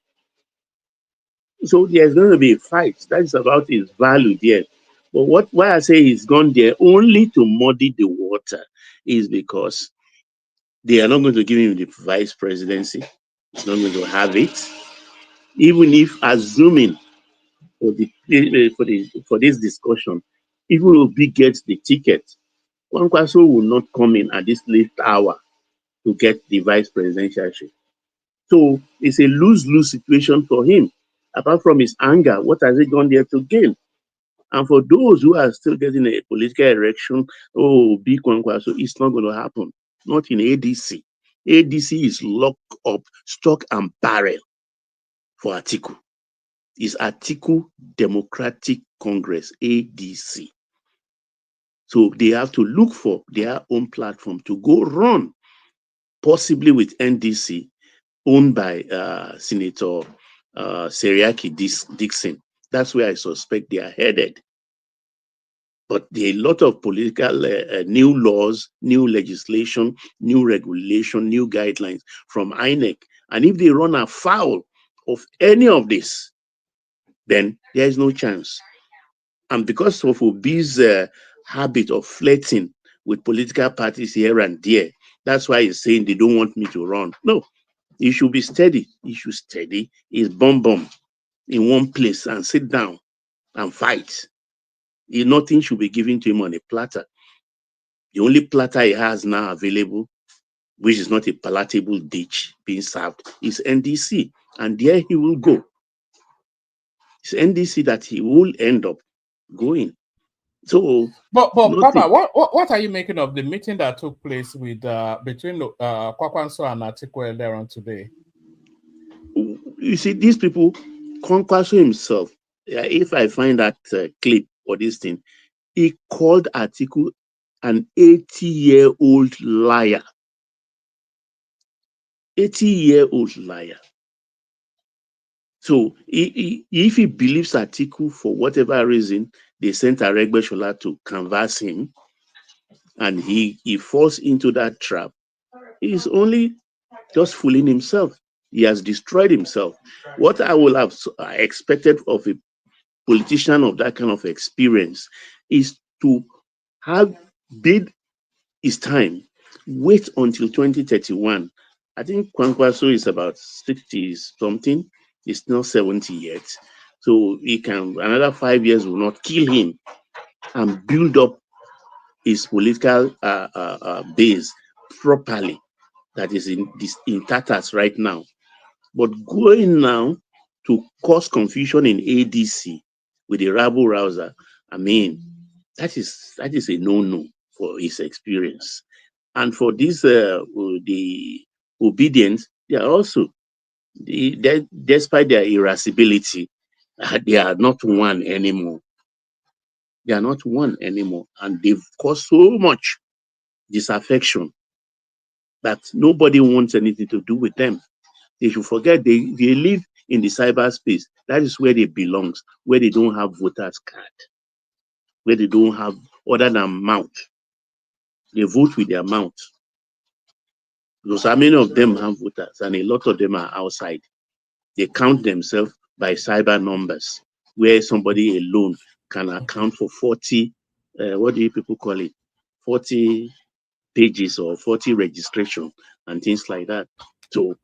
So there's going to be a fight. That is about his value there. But why I say he's gone there only to muddy the water is because they are not going to give him the vice presidency. He's not going to have it. Even if assuming for this discussion, even if Obi gets the ticket, Kwankwaso will not come in at this late hour to get the vice presidentialship. So it's a lose-lose situation for him. Apart from his anger, what has he gone there to gain? And for those who are still getting a political erection, oh, big Kwankwaso, it's not going to happen. Not in ADC. ADC is locked up, stock and barrel for Atiku. It's Atiku Democratic Congress, ADC. So they have to look for their own platform to go run, possibly with NDC, owned by Senator Seriaki Dixon. That's where I suspect they are headed. But there are a lot of political new laws, new legislation, new regulation, new guidelines from INEC. And if they run afoul of any of this, then there is no chance. And because of Obi's habit of flirting with political parties here and there, that's why he's saying they don't want me to run. No, he should be steady. He should steady his bomb in one place and sit down and fight. Nothing should be given to him on a platter. The only platter he has now available, which is not a palatable dish being served, is NDC. And there he will go. It's NDC that he will end up going. So, but Papa, what are you making of the meeting that took place with between Kwankwaso and Atiku earlier on today? You see, these people, Kwankwaso himself, if I find that clip or this thing, he called Atiku an 80-year-old liar. 80-year-old liar. So if he believes Atiku for whatever reason, they sent Aregbesola to canvass him, and he falls into that trap, he's only just fooling himself. He has destroyed himself. What I would have expected of a politician of that kind of experience is to have bid his time, wait until 2031. I think Kwankwaso is about 60 something. He's not 70 yet. So he can, another 5 years will not kill him, and build up his political base properly, that is in tatters right now. But going now to cause confusion in ADC with the rabble rouser, I mean, that is a no-no for his experience. And for this, the obedience, they are also, despite their irascibility, they are not one anymore. They are not one anymore. And they've caused so much disaffection that nobody wants anything to do with them. They should forget they live in the cyberspace. That is where they belong, where they don't have voters card, where they don't have other than mouth. They vote with their mouth. Because how many of them have voters, and a lot of them are outside. They count themselves by cyber numbers, where somebody alone can account for 40, what do you people call it? 40 pages or 40 registration and things like that. So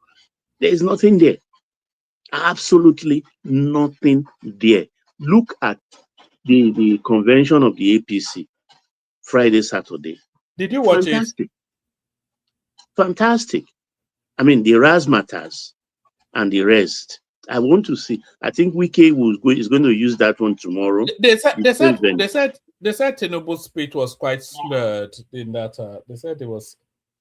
there is nothing there. Absolutely nothing there. Look at the convention of the APC, Friday, Saturday. Did you watch Fantastic. Fantastic. I mean, the razzmatazz and the rest. I want to see. I think Wike is going to use that one tomorrow. They said Tinubu's speech was quite slurred in that. They said it was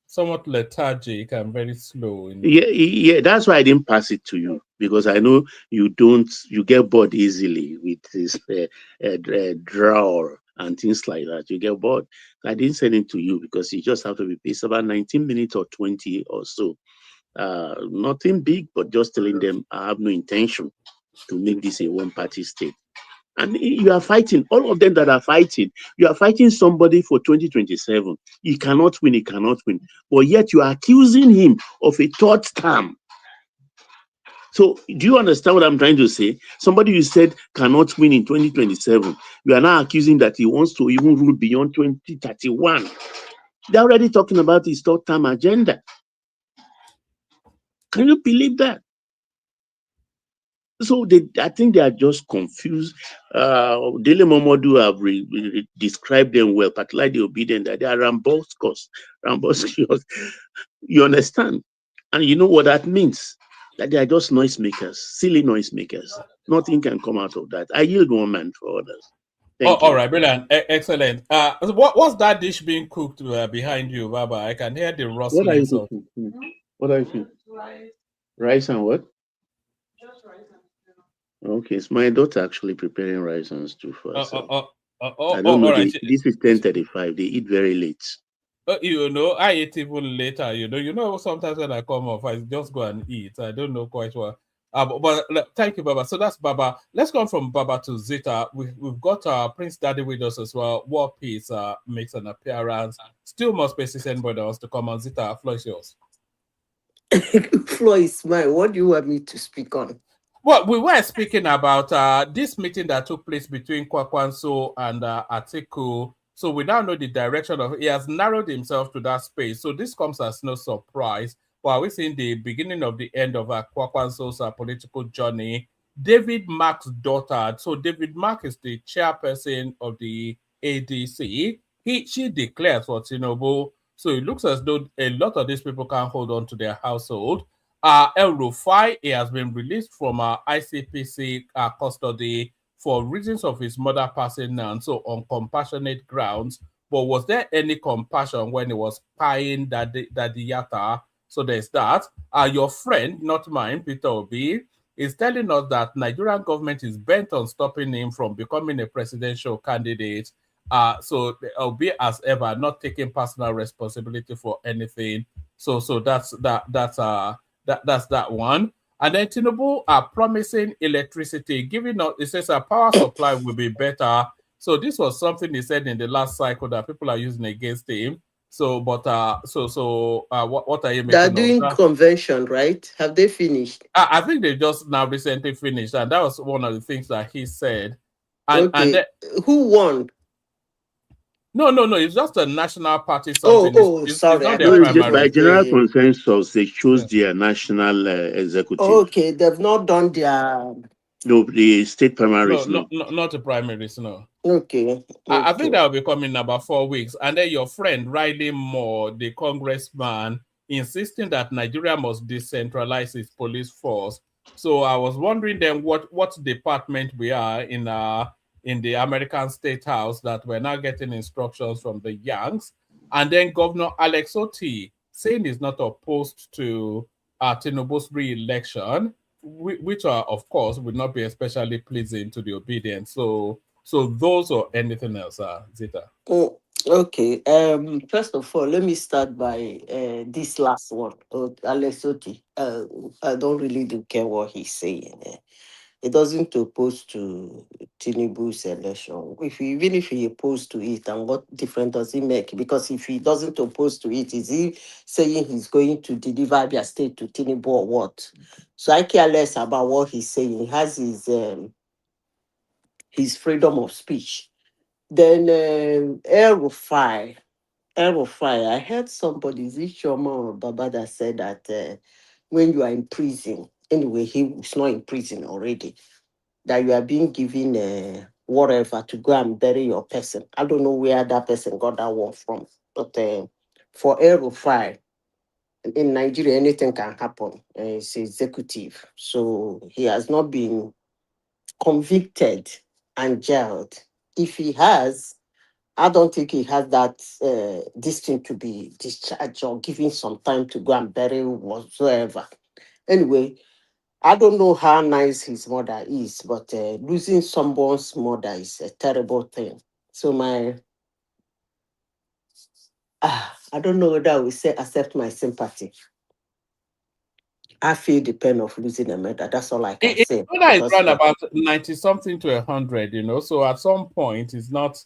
somewhat lethargic and very slow. Yeah, that's why I didn't pass it to you, because I know you get bored easily with this drawl and things like that. You get bored. I didn't send it to you because you just have to be paced about 19 minutes or 20 or so. Nothing big, but just telling them I have no intention to make this a one-party state. And you are fighting, all of them that are fighting, you are fighting somebody for 2027. He cannot win, But yet you are accusing him of a third term. So do you understand what I'm trying to say? Somebody you said cannot win in 2027. You are now accusing that he wants to even rule beyond 2031. They're already talking about his third-term agenda. Can you believe that? So I think they are just confused. Dele Momodu have described them well, particularly the obedient, that they are rambunctious. You understand? And you know what that means? That they are just noisemakers, silly noisemakers. Nothing can come out of that. I yield one man for others. Thank All you. right, brilliant, excellent. What's that dish being cooked behind you, Baba? I can hear the What are you rustlings of. cooking? What are you cooking? Rice and what? Okay, it's my daughter actually preparing rice and stew for herself. I don't know. All right. This is 10:35. They eat very late. I eat even later. Sometimes when I come off, I just go and eat. I don't know quite what. Thank you, Baba. So that's Baba. Let's go from Baba to Zita. We've got Prince Daddy with us as well. War Peace makes an appearance. Still more spaces anybody else to come on. Zita, floor is yours. Floor is mine. What do you want me to speak on? Well, we were speaking about this meeting that took place between Kwankwaso and Atiku. So we now know the direction of. He has narrowed himself to that space. So this comes as no surprise. But we're seeing the beginning of the end of Kwakwanso's political journey. David Mark's daughter. So David Mark is the chairperson of the ADC. She declares for Tinubu. So it looks as though a lot of these people can't hold on to their household. El-Rufai, he has been released from ICPC custody for reasons of his mother passing on, so on compassionate grounds. But was there any compassion when he was spying Daddy Yatta? So there's that. Your friend, not mine, Peter Obi, is telling us that Nigerian government is bent on stopping him from becoming a presidential candidate. So Obi, as ever, not taking personal responsibility for anything. So that's that one. And then Tinubu are promising electricity, giving us, it says our power supply will be better. So this was something he said in the last cycle that people are using against him. So, but what are you making They're of doing that? convention, right? Have they finished? I think they just now recently finished, and that was one of the things that he said. And Okay. then, Who won? no, it's just a national party Oh, something. It's sorry. not I their thought it By was primary. general the. consensus, they chose Yeah. their national executive. Okay, they've not done their. No, the state No, primaries, no. not the primaries, no. Okay. I think Okay. that will be coming in about 4 weeks. And then your friend Riley Moore, the congressman, insisting that Nigeria must decentralize its police force. So I was wondering then what department we are in the American State House that we're now getting instructions from the Yanks. And then Governor Alex Oti saying he's not opposed to Tinubu's re-election, which are, of course, would not be especially pleasing to the obedient. So those or anything else, Zita? Okay. First of all, let me start by this last one. Alessoti. I don't really do care what he's saying. It doesn't oppose to Tinubu's election. Even if he opposed to it, and what difference does it make? Because if he doesn't oppose to it, is he saying he's going to deliver their state to Tinubu or what? So I care less about what he's saying. He has his freedom of speech. Then El-Rufai. I heard somebody, is it Shoma or Baba, that said that when you are in prison, anyway, he was not in prison already, that you are being given whatever to go and bury your person. I don't know where that person got that one from, but for El-Rufai, in Nigeria, anything can happen. It's executive. So he has not been convicted and jailed. If he has, I don't think he has that this thing to be discharged or given some time to go and bury whatsoever. Anyway, I don't know how nice his mother is, but losing someone's mother is a terrible thing. So I don't know whether I will say accept my sympathy. I feel the pain of losing a mother. That's all I can say. Mother is Because around about 90 something to 100, So at some point, it's not.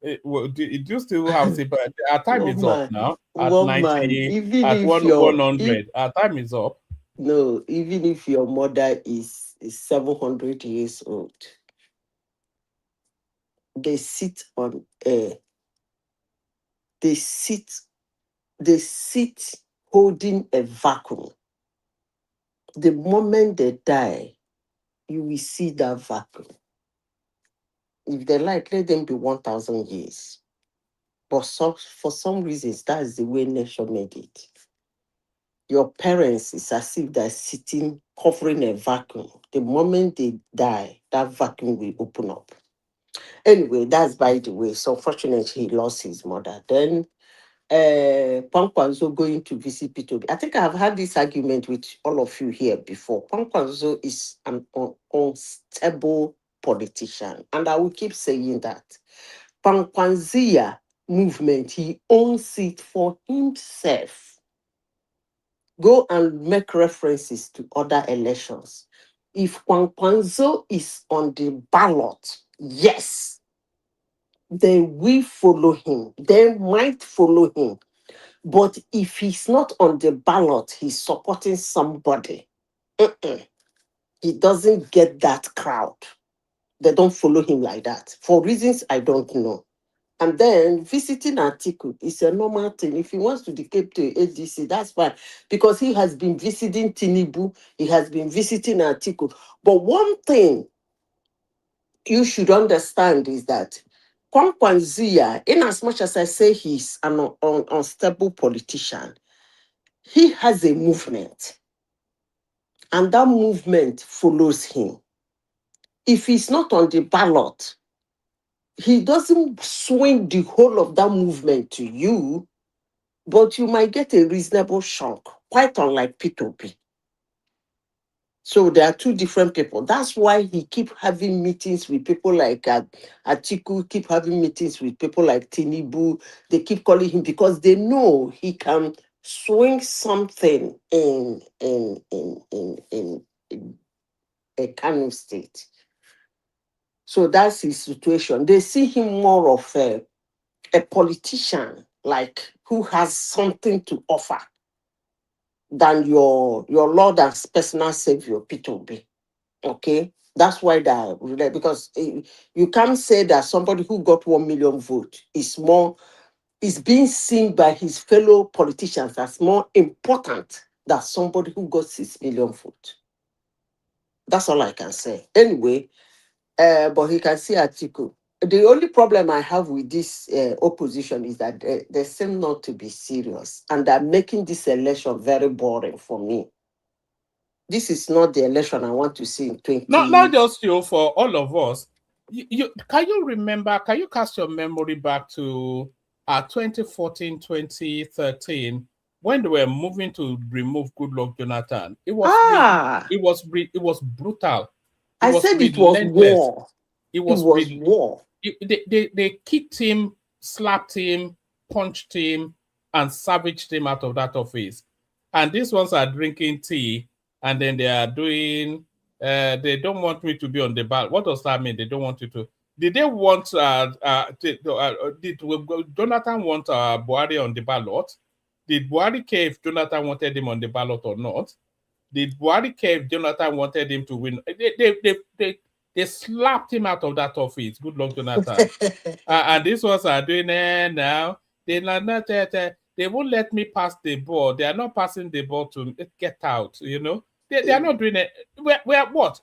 Do you still have sympathy? Our time is up now. At one man, 90, even at if 100, our time is up. no, even if your mother is 700 years old, they sit on air. They sit they sit holding a vacuum. The moment they die, you will see that vacuum. If they like, let them be 1,000 years. But for some reasons, that's the way nature made it. Your parents is as if they're sitting, covering a vacuum. The moment they die, that vacuum will open up. Anyway, that's by the way. So fortunately, he lost his mother. Then Kwankwaso going to visit P2B. I think I've had this argument with all of you here before. Kwankwaso is an unstable politician, and I will keep saying that. Kwankwanzia movement, he owns it for himself. Go and make references to other elections. If Kwankwanzo is on the ballot, yes, they will follow him. They might follow him. But if he's not on the ballot, he's supporting somebody. He doesn't get that crowd. They don't follow him like that. For reasons I don't know. And then visiting Atiku is a normal thing. If he wants to decay to ADC, that's fine. Because he has been visiting Tinubu, he has been visiting Atiku. But one thing you should understand is that Kwankwanzia, in as much as I say he's an unstable politician, he has a movement. And that movement follows him. If he's not on the ballot, he doesn't swing the whole of that movement to you, but you might get a reasonable chunk, quite unlike P2P. So there are two different people. That's why he keep having meetings with people like Atiku, keep having meetings with people like Tinubu. They keep calling him because they know he can swing something in a Kano state. So that's his situation. They see him more of a politician, like who has something to offer than your Lord and personal savior, P2B. Okay? That's why that because you can't say that somebody who got 1 million votes is being seen by his fellow politicians as more important than somebody who got 6 million votes. That's all I can say. Anyway, but he can see Atiku. The only problem I have with this opposition is that they seem not to be serious, and they're making this election very boring for me. This is not the election I want to see in 20. Not just you, for all of us. Can you remember? Can you cast your memory back to 2014, 2013, when they were moving to remove Goodluck Jonathan? It was brutal. I said it was war. It was war. They kicked him, slapped him, punched him, and savaged him out of that office. And these ones are drinking tea, and then they are doing. They don't want me to be on the ballot. What does that mean? They don't want you to. Did they want? Did Jonathan want Buhari on the ballot? Did Buhari care if Jonathan wanted him on the ballot or not? Did Buhari care if Jonathan wanted him to win? They slapped him out of that office. Good luck, Jonathan. And these ones are doing it now. They won't let me pass the ball. They are not passing the ball to get out. You know, they are not doing it. We're what?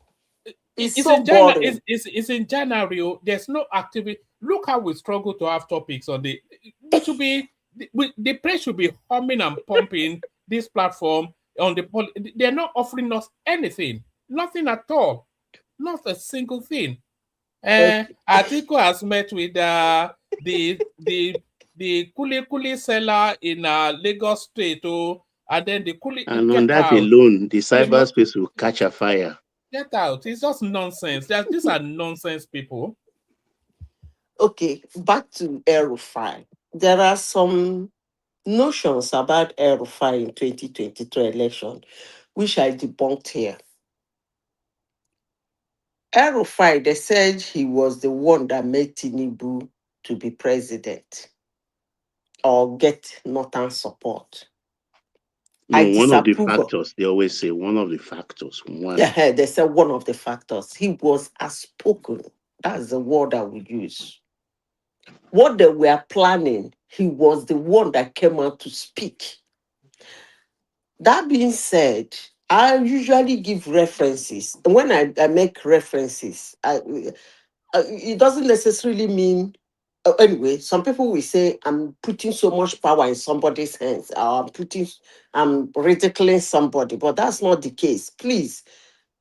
It's so boring. It's in January. There's no activity. Look how we struggle to have topics on the. We should be the press should be humming and pumping this platform on the. They're not offering us anything. Nothing at all. Not a single thing. Atiku has met with the kuli seller in Lagos State, and then the kuli. And on that alone, the cyberspace will catch a fire. Get out! It's just nonsense. These are nonsense people. Okay, back to El-Rufai. There are some notions about El-Rufai in 2023 election, which I debunked here. El-Rufai, they said he was the one that made Tinubu to be president or get Northern support. No, one of the factors. They always say one of the factors. One. Yeah, they said one of the factors. He was outspoken. That's the word I would use. What they were planning, he was the one that came out to speak. That being said, I usually give references. And when I make references, it doesn't necessarily mean, anyway, some people will say I'm putting so much power in somebody's hands, or I'm ridiculing somebody, but that's not the case. Please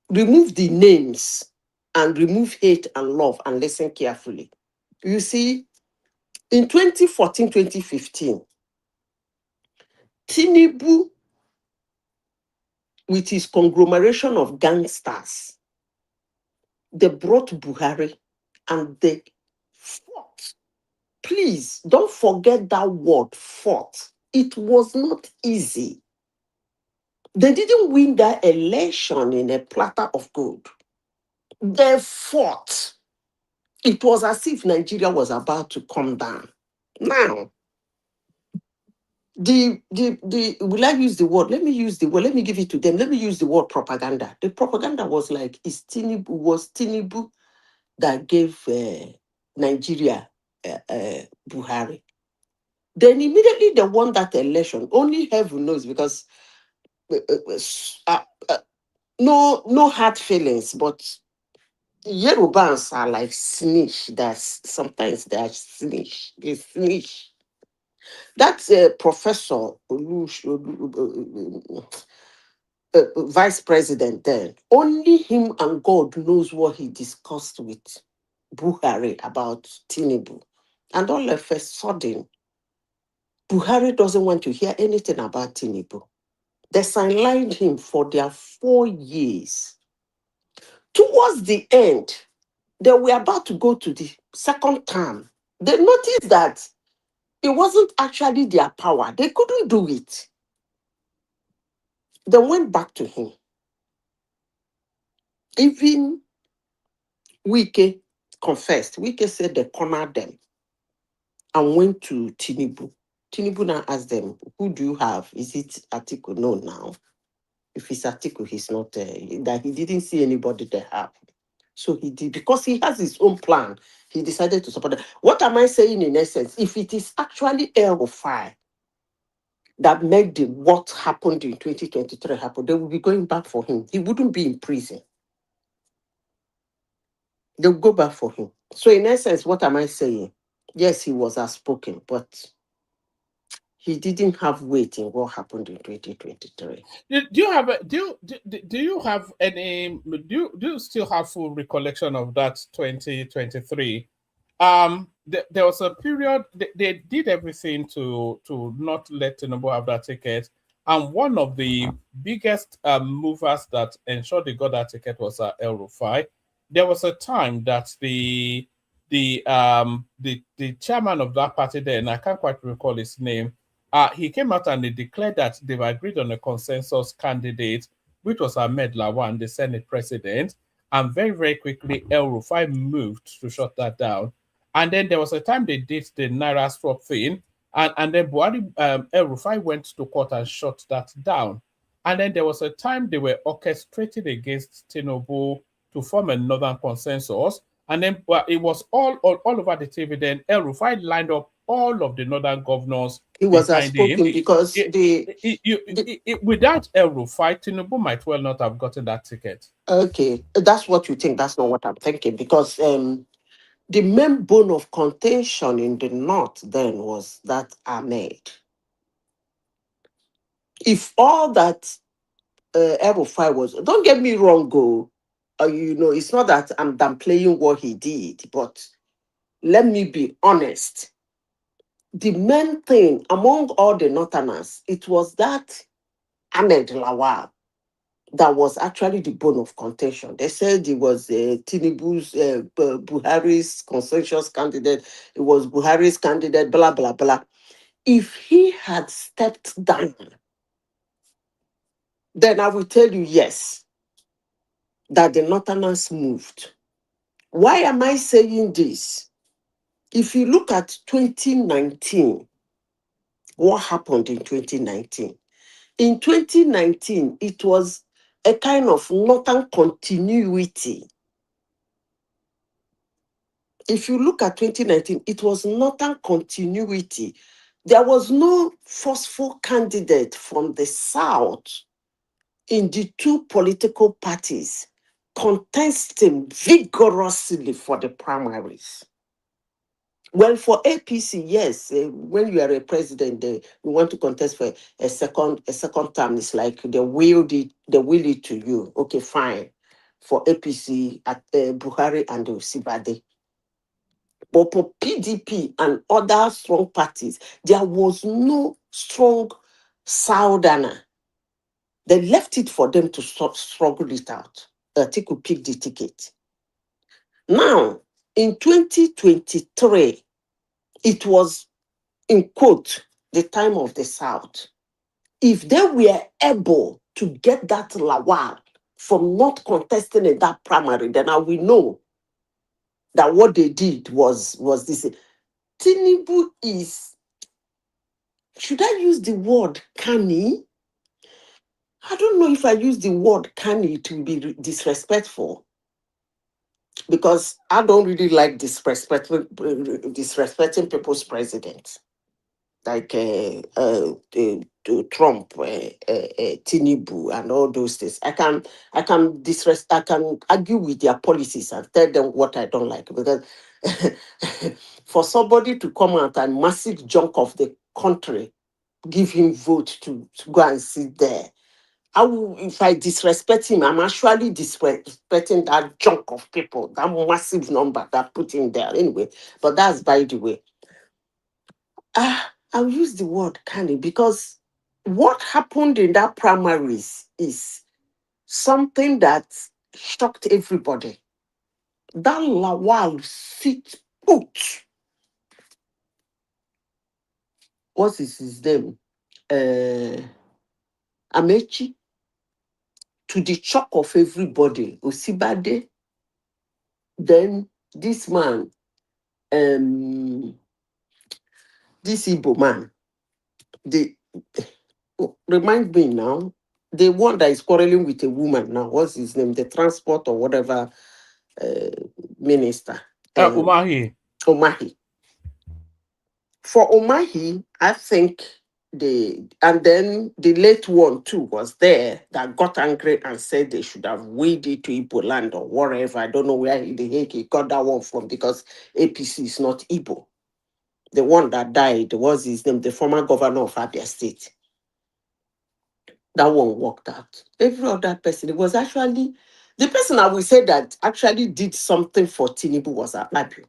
remove the names and remove hate and love and listen carefully. You see, in 2014, 2015, Tinubu, with his conglomeration of gangsters, they brought Buhari and they fought. Please don't forget that word, fought. It was not easy. They didn't win that election in a platter of gold. They fought. It was as if Nigeria was about to come down. Now, will I use the word? Let me use the word. Let me give it to them. Let me use the word propaganda. The propaganda was like, was Tinubu that gave Nigeria Buhari. Then immediately they won that election. Only heaven knows, because no hard feelings, but Yorubans are like snitch. Sometimes they are snitch. They snitch. That's a professor, vice president then. Only him and God knows what he discussed with Buhari about Tinubu. And all of a sudden, Buhari doesn't want to hear anything about Tinubu. They sidelined him for their 4 years. Towards the end, they were about to go to the second term. They noticed that it wasn't actually their power. They couldn't do it. They went back to him. Even Wike confessed. Wike said they cornered them and went to Tinubu. Tinubu now asked them, who do you have? Is it Atiku? No, now. If it's Atiku, he's not that he didn't see anybody they have. So he did, because he has his own plan, he decided to support them. What am I saying in essence? If it is actually El-Rufai that made what happened in 2023 happen, they will be going back for him. He wouldn't be in prison. They'll go back for him. So in essence, what am I saying? Yes, he was outspoken, but he didn't have weight in what happened in 2023. Do you have do you have any do you still have full recollection of that 2023? There was a period they did everything to not let Tinubu have that ticket, and one of the biggest movers that ensured they got that ticket was El-Rufai. There was a time that the chairman of that party then, I can't quite recall his name, he came out and he declared that they've agreed on a consensus candidate, which was Ahmed Lawan, the Senate president. And very, very quickly, El-Rufai moved to shut that down. And then there was a time they did the Naira swap thing. And then Buhari, El-Rufai went to court and shut that down. And then there was a time they were orchestrated against Tinubu to form a northern consensus. And then it was all over the TV. Then El-Rufai lined up all of the northern governors. He was behind him. outspoken because without El-Rufai, Tinubu might well not have gotten that ticket. Okay, that's what you think. That's not what I'm thinking. Because the main bone of contention in the north then was that Ahmed. If all that El-Rufai was, don't get me wrong, it's not that I'm downplaying what he did, but let me be honest. The main thing among all the northerners, it was that Ahmed Lawal that was actually the bone of contention. They said it was Tinubu's, Buhari's consensus candidate. It was Buhari's candidate, blah, blah, blah. If he had stepped down, then I will tell you, yes, that the northerners moved. Why am I saying this? If you look at 2019, what happened in 2019? In 2019, it was a kind of northern continuity. If you look at 2019, it was northern continuity. There was no forceful candidate from the South in the two political parties contesting vigorously for the primaries. Well, for APC, yes, when you are a president, you want to contest for a second term. It's like they will it to you. Okay, fine. For APC at Buhari and Sibade. But for PDP and other strong parties, there was no strong Southerner. They left it for them to struggle it out. Atiku picked the ticket. Now, in 2023, it was, in quote, the time of the South. If they were able to get that Lawal from not contesting in that primary, then I will know that what they did was this. Tinubu is, should I use the word canny? I don't know if I use the word canny to be disrespectful, because I don't really like disrespecting people's presidents, like Trump, Tinubu, and all those things. I can argue with their policies and tell them what I don't like, because for somebody to come out and massive chunk of the country give him vote to go and sit there. If I disrespect him, I'm actually disrespecting that chunk of people, that massive number that put in there anyway. But that's by the way. I'll use the word canny, because what happened in that primaries is something that shocked everybody. That Lawal sit put. What is his name? Amechi, to the shock of everybody. Osibade, then this man, this Igbo man, remind me now, the one that is quarreling with a woman now, what's his name? The transport or whatever minister. Umahi. Omahi. For Omahi, I think and then the late one too was there that got angry and said they should have waded to Igbo land or wherever. I don't know where he got that one from, because APC is not Igbo. The one that died was his name, the former governor of Abia State. That one worked out. Every other person, it was actually the person I will say that actually did something for Tinubu was Akpabio.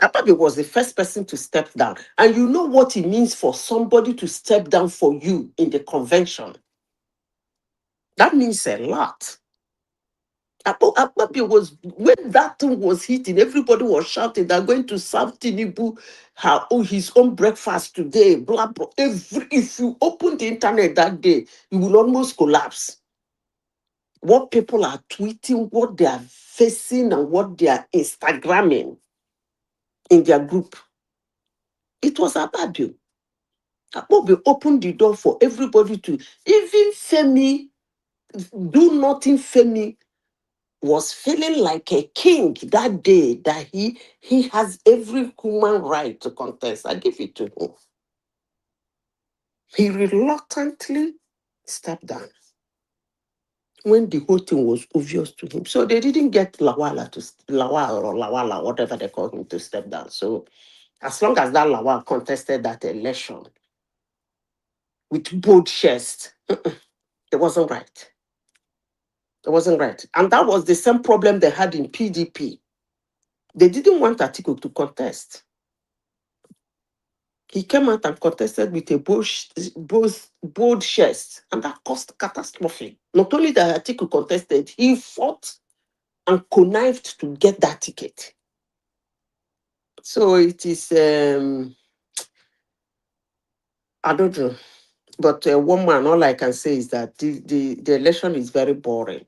Akpabio was the first person to step down. And you know what it means for somebody to step down for you in the convention. That means a lot. Akpabio was, when that thing was hitting, everybody was shouting, they're going to serve Tinubu his own breakfast today, blah, blah. If you open the internet that day, you will almost collapse. What people are tweeting, what they are facing, and what they are Instagramming in their group. It was Akpabio. Akpabio opened the door for everybody to, even Femi, do nothing Femi was feeling like a king that day, that he has every human right to contest. I give it to him. He reluctantly stepped down when the whole thing was obvious to him. So they didn't get Lawal, whatever they call him, to step down. So as long as that Lawal contested that election with bold chest, it wasn't right. It wasn't right. And that was the same problem they had in PDP. They didn't want Atiku to contest. He came out and contested with a bold chest, and that caused catastrophe. Not only that Atiku contested, he fought and connived to get that ticket. So it is, I don't know, but one man, all I can say is that the election is very boring.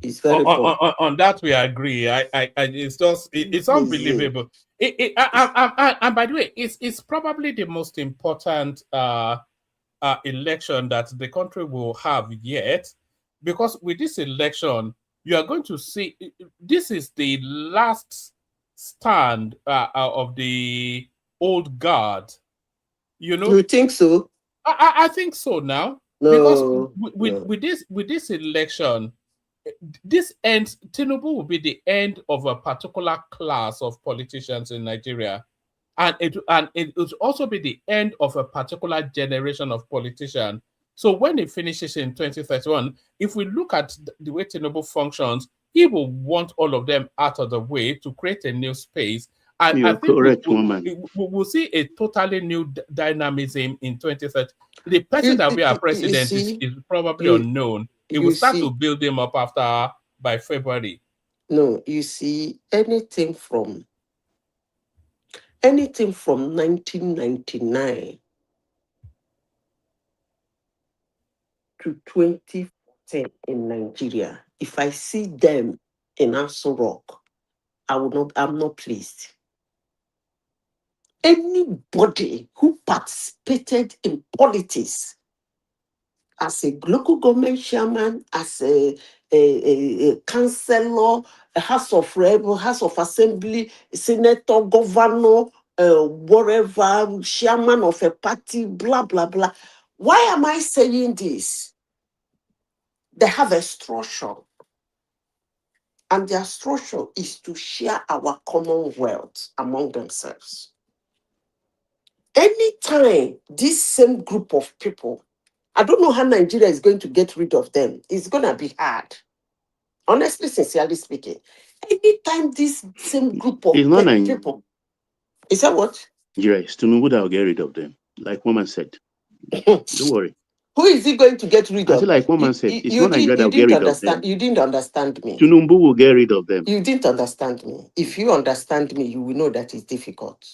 It's very boring. On that we agree. It's just it's unbelievable. And by the way, it's probably the most important election that the country will have yet, because with this election, you are going to see this is the last stand of the old guard. You know, You think so? I think so now. No, Because no. with this election, this ends. Tinubu will be the end of a particular class of politicians in Nigeria, and it will also be the end of a particular generation of politicians. So when it finishes in 2031, if we look at the way Tinubu functions, he will want all of them out of the way to create a new space. And I You're think correct, woman. we'll see a totally new dynamism in 2030. The person that will be our president is probably unknown. It will start to build him up after by February. No, you see, anything from 1999 to 2010 in Nigeria, if I see them in Aso Rock, I'm not pleased. Anybody who participated in politics as a local government chairman, as a councillor, a House of Rep, House of Assembly, senator, governor, whatever, chairman of a party, blah, blah, blah. Why am I saying this? They have a structure, and their structure is to share our common wealth among themselves. Anytime this same group of people, I don't know how Nigeria is going to get rid of them. It's going to be hard. Honestly, sincerely speaking. Anytime this same group of It's not people, is that what? Yes, Tinubu that will get rid of them. Like woman said. Don't worry. Who is he going to get rid I of? feel like woman said, it's not Nigeria that will get didn't rid of understand. them. You didn't understand me. Tinubu will get rid of them. You didn't understand me. If you understand me, you will know that it's difficult.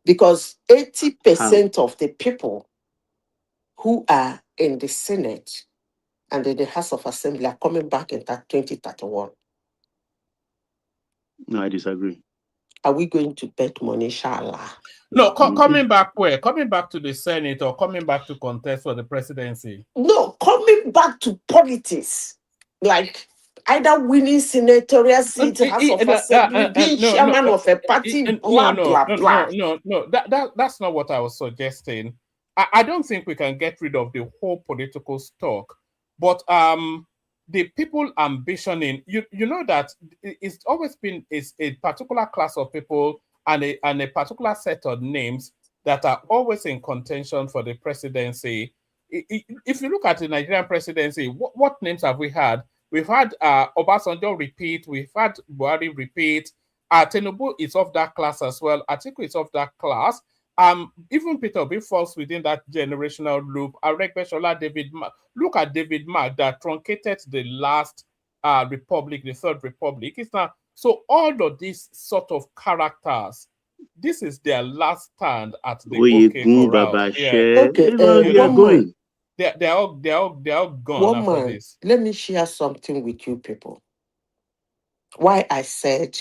Because 80% of the people who are in the Senate and in the House of Assembly are coming back in 2031. No, I disagree. Are we going to bet money, inshallah? No, coming back where? Coming back to the Senate or coming back to contest for the presidency? No, coming back to politics. Like either winning senatorial seat, House of Assembly, being chairman of a party, blah, blah, blah. No. That's not what I was suggesting. I don't think we can get rid of the whole political stock. But the people ambitioning, you know that it's always been a particular class of people and a particular set of names that are always in contention for the presidency. If you look at the Nigerian presidency, what names have we had? We've had Obasanjo repeat, we've had Buhari repeat, Tinubu is of that class as well, Atiku is of that class. Even Peter Obi falls within that generational loop. Aregbesola, look at David Mark that truncated the last republic, the third republic. It's not so all of these sort of characters. This is their last stand at the OK corral. Okay, they're going. They're all gone after this. Let me share something with you people. Why I said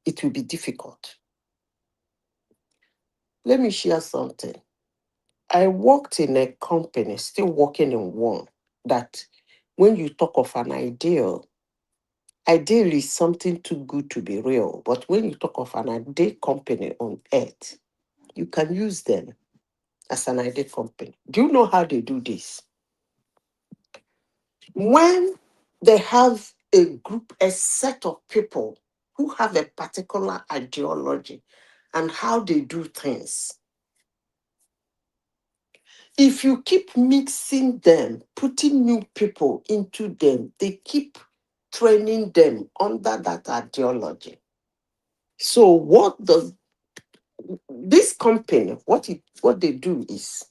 it will be difficult. Let me share something. I worked in a company, still working in one, that when you talk of an ideal is something too good to be real. But when you talk of an ideal company on earth, you can use them as an ideal company. Do you know how they do this? When they have a group, a set of people who have a particular ideology and how they do things, if you keep mixing them, putting new people into them, they keep training them under that ideology. So what does this company, what they do is,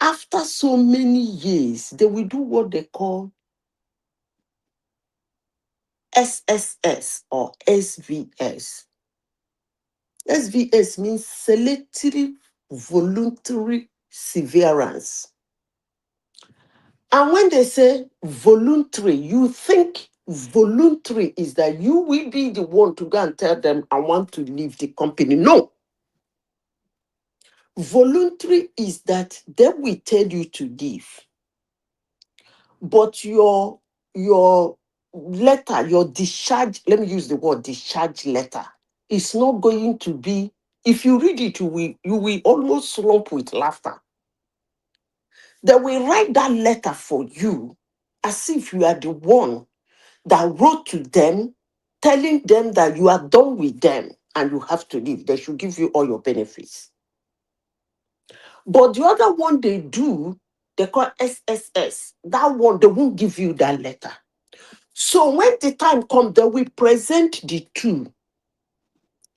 after so many years, they will do what they call SSS or SVS. SVS means selective voluntary severance. And when they say voluntary, you think voluntary is that you will be the one to go and tell them, I want to leave the company. No. Voluntary is that they will tell you to leave. But your letter, your discharge, let me use the word discharge letter, is not going to be, if you read it, you will almost slump with laughter. They will write that letter for you as if you are the one that wrote to them, telling them that you are done with them and you have to leave. They should give you all your benefits. But the other one they do, they call SSS. That one, they won't give you that letter. So when the time comes, they will present the two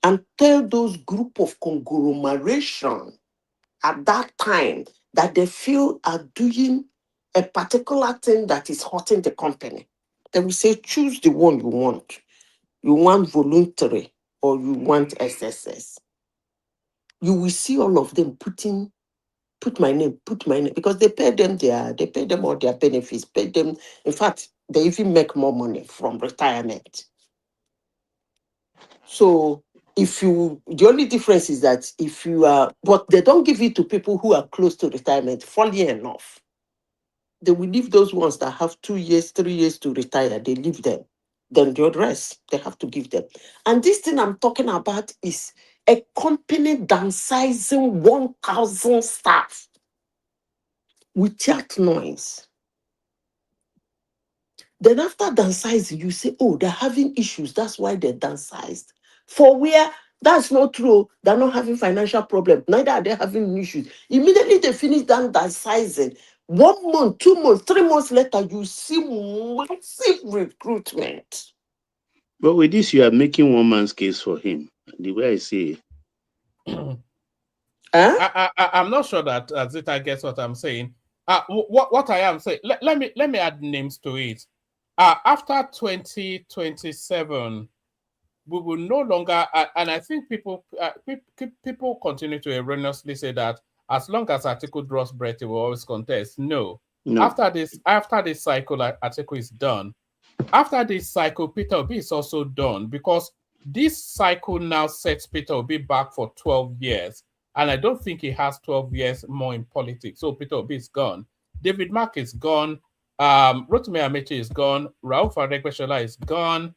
and tell those group of conglomeration at that time that they feel are doing a particular thing that is hurting the company. They will say, choose the one you want. You want voluntary or you want SSS. You will see all of them put my name, because they pay them all their benefits, pay them. In fact, they even make more money from retirement. So the only difference is that if you are, but they don't give it to people who are close to retirement, funny enough. They will leave those ones that have 2 years, 3 years to retire, they leave them. Then the rest, they have to give them. And this thing I'm talking about is a company downsizing 1,000 staff without noise. Then after downsizing, you say, oh, they're having issues. That's why they're downsized. For where that's not true, they're not having financial problem. Neither are they having issues. Immediately they finish downsizing. 1 month, 2 months, 3 months later, you see massive recruitment. But with this, you are making one man's case for him. The way I see it. I'm not sure that Zita gets what I'm saying. What I am saying, let me add names to it. After 2027, we will no longer, and I think people continue to erroneously say that as long as Atiku draws breath, he will always contest. No. After this cycle, Atiku is done. After this cycle, Peter Obi is also done, because this cycle now sets Peter Obi back for 12 years. And I don't think he has 12 years more in politics. So Peter Obi is gone. David Mark is gone. Rotimi Amechi is gone. Rauf Aregbesola is gone.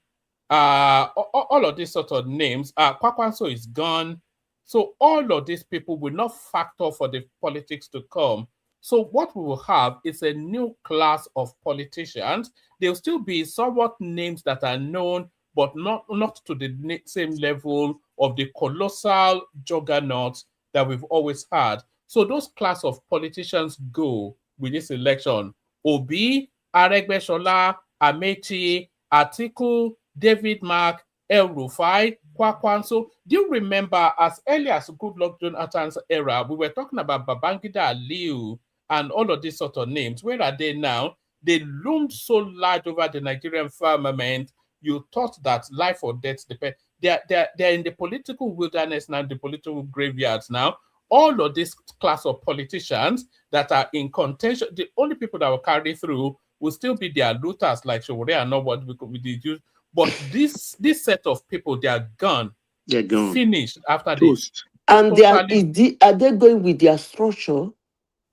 All of these sort of names. Kwankwaso is gone. So all of these people will not factor for the politics to come. So what we will have is a new class of politicians. There'll still be somewhat names that are known, but not to the same level of the colossal juggernauts that we've always had. So those class of politicians go with this election. Obi, Aregbesola, Amechi, Atiku, David Mark, El-Rufai, Kwankwaso. Do you remember as early as Goodluck Jonathan's era, we were talking about Babangida Aliyu and all of these sort of names? Where are they now? They loomed so large over the Nigerian firmament, you thought that life or death depend. They're in the political wilderness now, the political graveyards now. All of this class of politicians that are in contention, the only people that will carry through will still be their looters like Showore and not what we could do. But this set of people, they are gone. They're gone. Finished after this. And are they going with their structure?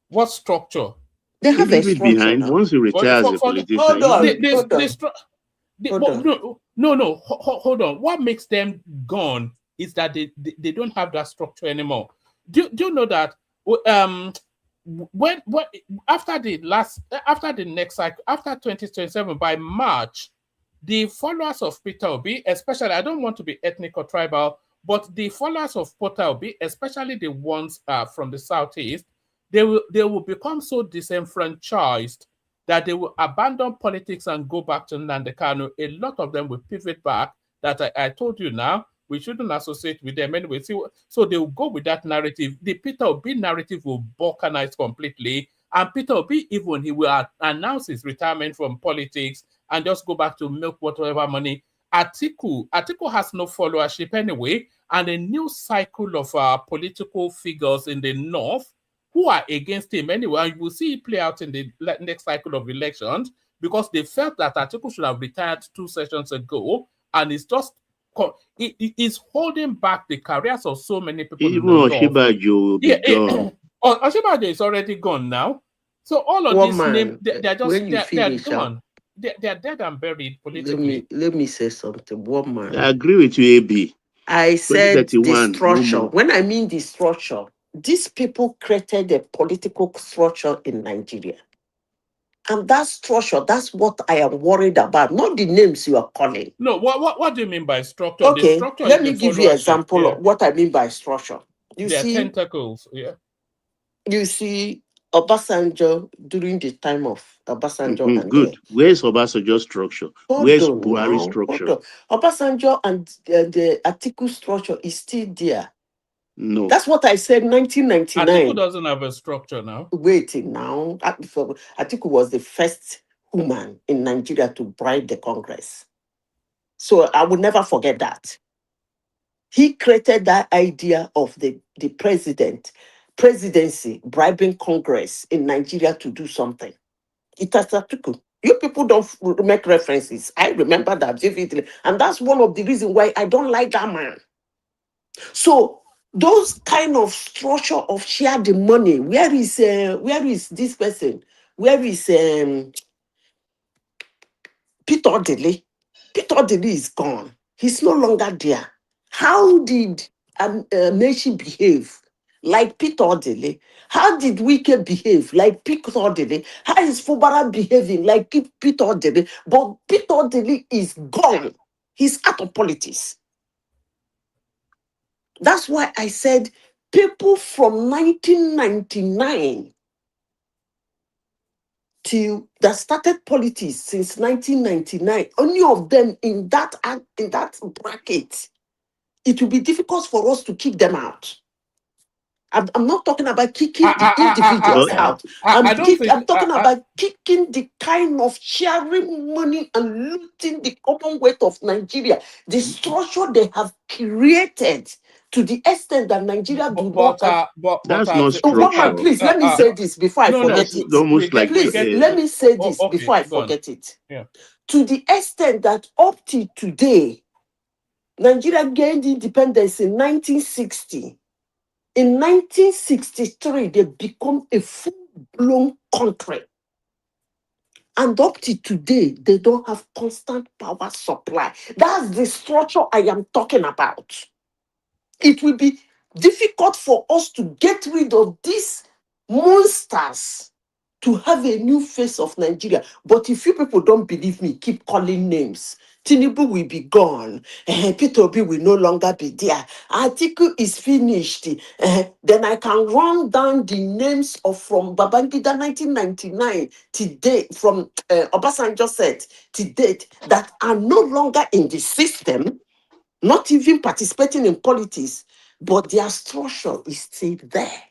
What structure? They have a structure behind. now. Once you retire as a politician, hold on. What makes them gone is that they don't have that structure anymore. Do you know that when after the next cycle, after 2027, by March, the followers of Peter Obi, especially, I don't want to be ethnic or tribal, but the followers of Peter Obi, especially the ones from the southeast, they will become so disenfranchised that they will abandon politics and go back to Nnamdi Kanu. A lot of them will pivot back. That I told you now, we shouldn't associate with them anyway. So they will go with that narrative. The Peter Obi narrative will balkanize completely. And Peter Obi, even he will announce his retirement from politics and just go back to milk whatever money. Atiku has no followership anyway, and a new cycle of political figures in the north who are against him anyway. You will see it play out in the next cycle of elections, because they felt that Atiku should have retired 2 sessions ago, and it's just it is holding back the careers of so many people. Even Oshibajo will be gone. Oshibajo is already gone now. So all of these names, they're gone. they're dead and buried politically. Let me say something. One man. I agree with you, AB. I said 2031, no destruction. more. When I mean destruction, these people created a political structure in Nigeria. And that structure, that's what I am worried about, not the names you are calling. No, what do you mean by structure? Okay, the structure let is me the give you an followership. example of what I mean by structure. You There are see, tentacles. Yeah. you see Obasanjo during the time of Obasanjo and Good. Where's Obasanjo's structure? hold Where's on Buhari's now, structure? hold on. Obasanjo and the Atiku structure is still there. No. That's what I said, 1999. Atiku doesn't have a structure now. Waiting now. Atiku was the first woman in Nigeria to bribe the Congress. So I will never forget that. He created that idea of the presidency bribing Congress in Nigeria to do something. It has Atiku. You people don't make references. I remember that vividly. And that's one of the reasons why I don't like that man. So those kind of structure of share the money, where is this person? Where is Peter Odili? Peter Odili is gone. He's no longer there. How did Meshi behave like Peter Odili? How did Wike behave like Peter Odili? How is Fubara behaving like Peter Odili? But Peter Odili is gone. He's out of politics. That's why I said people from 1999 till that started politics since 1999, only of them in that bracket, it will be difficult for us to kick them out. I'm not talking about kicking the individuals out. I'm talking about kicking the kind of sharing money and looting the Commonwealth of Nigeria, the structure they have created to the extent that Nigeria do not have. That's not structure. One man, please let me say this before I forget it. Almost like Please let me say this before I forget it. Yeah. To the extent that up to today, Nigeria gained independence in 1960. In 1963, they become a full-blown country. And up to today, they don't have constant power supply. That's the structure I am talking about. It will be difficult for us to get rid of these monsters to have a new face of Nigeria. But if you people don't believe me, keep calling names. Tinubu will be gone. Peter Obi will no longer be there. Atiku is finished. Then I can run down the names of from Babangida 1999 to date, from Obasanjo said to date, that are no longer in the system, not even participating in politics, but their structure is still there.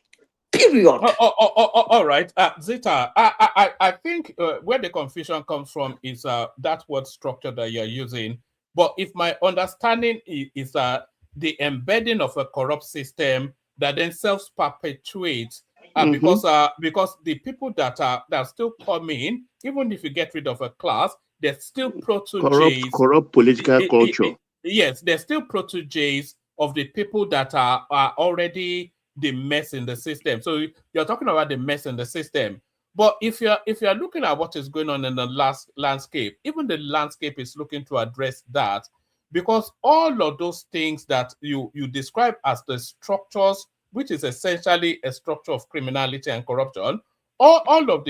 Period. All right, Zita. I think where the confusion comes from is that word structure that you're using. But if my understanding is the embedding of a corrupt system that then self-perpetuates, because the people that still come in, even if you get rid of a class, they're still proteges. Corrupt political culture. Yes, they're still proteges of the people that are already the mess in the system. So you're talking about the mess in the system. But if you're looking at what is going on in the last landscape, even the landscape is looking to address that, because all of those things that you describe as the structures, which is essentially a structure of criminality and corruption, all of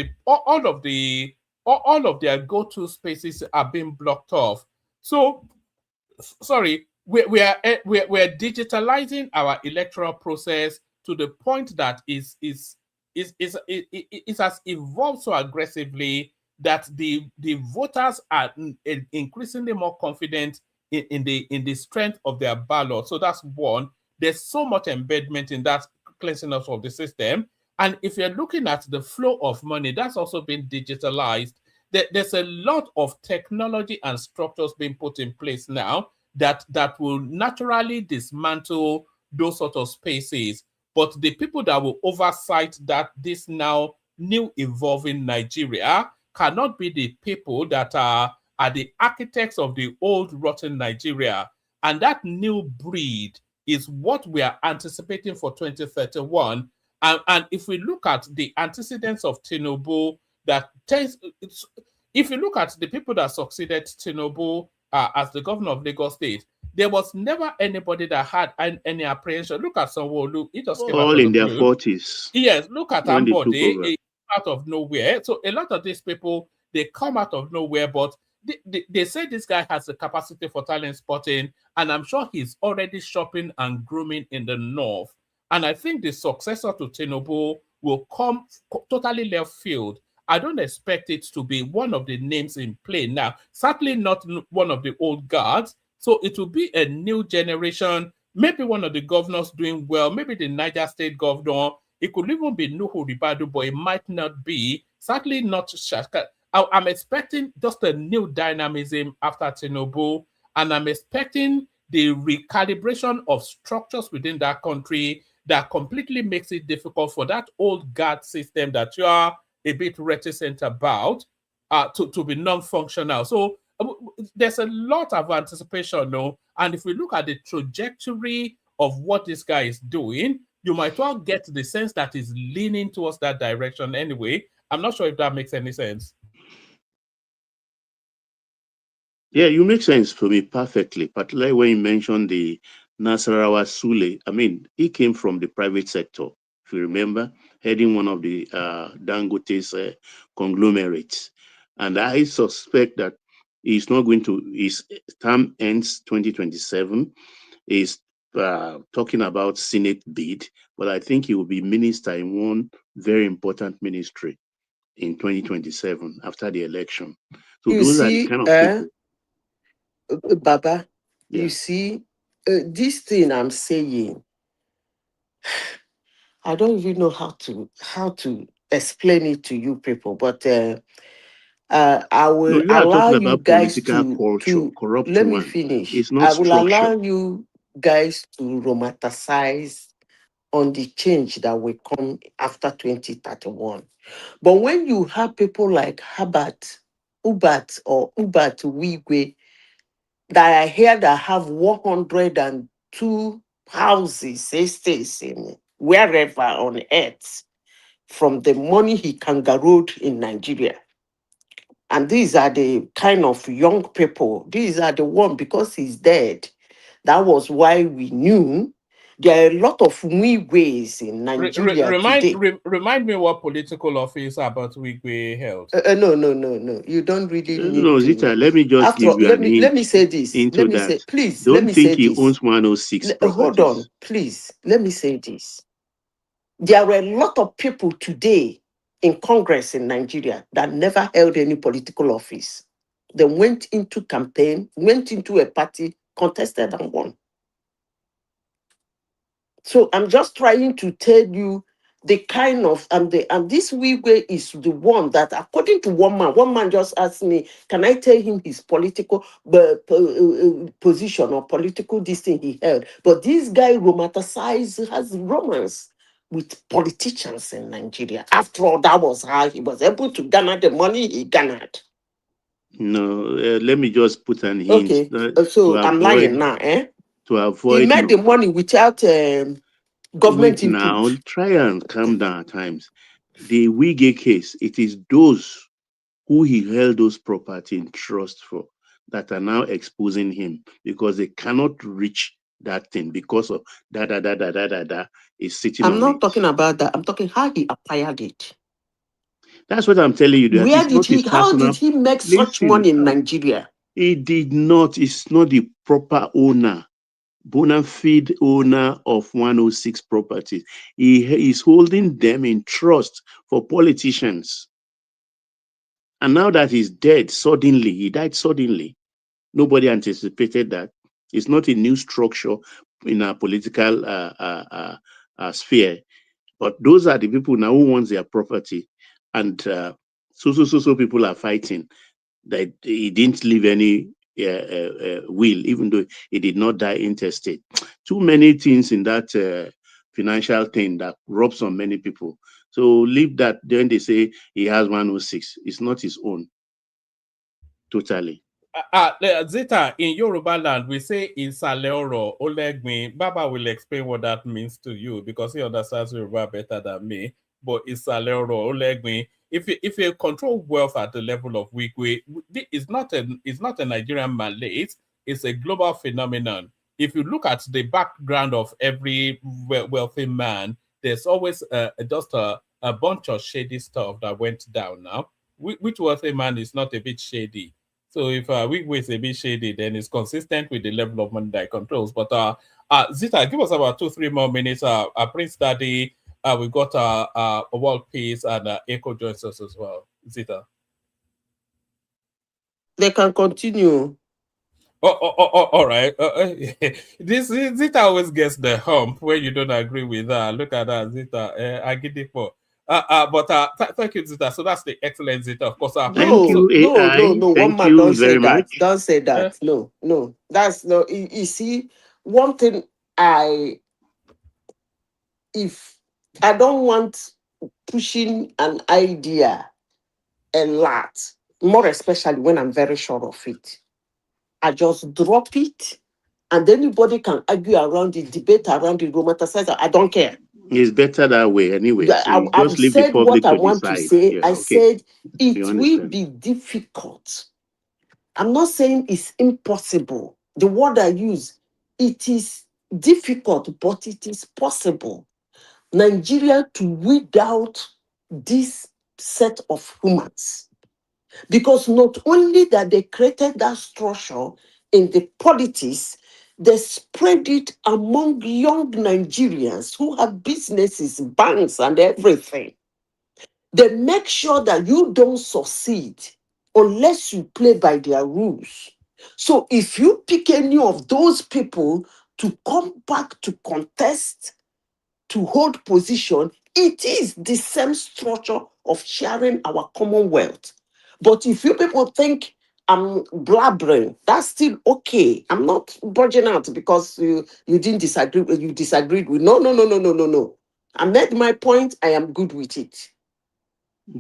their go-to spaces are being blocked off. So sorry, we're digitalizing our electoral process to the point that it has evolved so aggressively that the voters are increasingly more confident in the strength of their ballot. So that's one. There's so much embedment in that cleansing up of the system. And if you're looking at the flow of money, that's also been digitalized. There's a lot of technology and structures being put in place now that will naturally dismantle those sort of spaces. But the people that will oversight that this now new evolving Nigeria cannot be the people that are the architects of the old rotten Nigeria. And that new breed is what we are anticipating for 2031. And if we look at the antecedents of Tinubu, that if you look at the people that succeeded Tinubu as the governor of Lagos State, there was never anybody that had any apprehension. Look at Sanwo-Olu. He just came out All of in the their blue. 40s. Yes, look at when they took Ambode, over. out of nowhere. So a lot of these people, they come out of nowhere, but they say this guy has the capacity for talent spotting, and I'm sure he's already shopping and grooming in the north. And I think the successor to Tinubu will come totally left field. I don't expect it to be one of the names in play now. Certainly not one of the old guards. So it will be a new generation. Maybe one of the governors doing well. Maybe the Niger State governor. It could even be Nuhu Ribadu, but it might not be. Certainly not Shaka. I'm expecting just a new dynamism after Tinubu, and I'm expecting the recalibration of structures within that country that completely makes it difficult for that old guard system that you are a bit reticent about to be non-functional. So there's a lot of anticipation, no? And if we look at the trajectory of what this guy is doing, you might well get the sense that he's leaning towards that direction anyway. I'm not sure if that makes any sense. Yeah, you make sense for me perfectly, particularly when you mentioned the Nasarawa Sule. I mean, he came from the private sector, if you remember, heading one of the Dangote's conglomerates. And I suspect that he's not going to, his term ends 2027. He's talking about Senate bid, but I think he will be minister in one very important ministry in 2027 after the election. So You those are the see, kind of people. Baba, Yeah. you see, this thing I'm saying, I don't even know how to explain it to you people, but I No, will you are allow talking you about guys political culture, to corrupt let me one. finish. It's not I will structure. allow you guys to romanticize on the change that will come after 2031. But when you have people like Ubat or Ubat Wigwe that I hear that have 102 houses, estates in wherever on earth from the money he kangarooed in Nigeria. And these are the kind of young people. These are the one because he's dead. That was why we knew there are a lot of ways in Nigeria today. Remind me what political office about Wigwe held. No. You don't really need No, to. Zita, let me just After give all, you an hint let me say this. into Let me that. say, please, let Don't me think say he this. owns 106 Hold properties. on, please. Let me say this. There are a lot of people today in Congress in Nigeria that never held any political office. They went into campaign, went into a party, contested and won. So I'm just trying to tell you the kind of and this Wigwe is the one that, according to one man just asked me, can I tell him his political position or political this thing he held? But this guy romanticized, has romance with politicians in Nigeria. After all, that was how he was able to garner the money he garnered. No, let me just put an hint. Okay, so I'm lying now, To avoid. He made the money without government input. Now, try and calm down at times. The Wige case, it is those who he held those property in trust for that are now exposing him because they cannot reach that thing because of da is sitting on it. I'm not talking about that. I'm talking how he acquired it. That's what I'm telling you. That Where did he? How did he make such money in Nigeria? He did not. It's not the proper owner, bona fide owner of 106 properties. He is holding them in trust for politicians. And now that he's dead, he died suddenly. Nobody anticipated that. It's not a new structure in our political sphere. But those are the people now who want their property. And so people are fighting that he didn't leave any will, even though he did not die intestate. Too many things in that financial thing that robs on many people. So leave that. Then they say he has 106. It's not his own. Totally. Zita, in Yoruba land, we say Isaleoro Olegmi. Baba will explain what that means to you because he understands Yoruba better than me. But Isaleoro Olegmi, if you control wealth at the level of Wigwe, it's not a Nigerian malaise, it's a global phenomenon. If you look at the background of every wealthy man, there's always just a bunch of shady stuff that went down now. Which wealthy man is not a bit shady? So if Wigwe is a bit shady, then it's consistent with the level of money that he controls. But Zita, give us about 2-3 more minutes. Prince Daddy, we got World Peace, and Echo joins us as well. Zita. They can continue. All right. This Zita always gets the hump when you don't agree with her. Look at that, Zita. I get it for. Thank you, Zita. So that's the excellent Zita. Of course, Thank you, AI. One Thank man you don't say very that. much. Don't say that. No. That's no. You see, one thing if I don't want pushing an idea a lot, more especially when I'm very sure of it, I just drop it, and anybody can argue around it, debate around it, romanticize it. I don't care. It's better that way anyway. So you I've just leave the said what public I to want to decide. say. Yeah, I okay. said You it will understand. be difficult. I'm not saying it's impossible. The word I use, it is difficult, but it is possible. Nigeria to weed out this set of humans. Because not only that they created that structure in the politics, they spread it among young Nigerians who have businesses, banks, and everything. They make sure that you don't succeed unless you play by their rules. So if you pick any of those people to come back to contest, to hold position, it is the same structure of sharing our commonwealth. But if you people think I'm blabbering, that's still okay. I'm not budging out because you didn't disagree, you disagreed with. No. I made my point, I am good with it.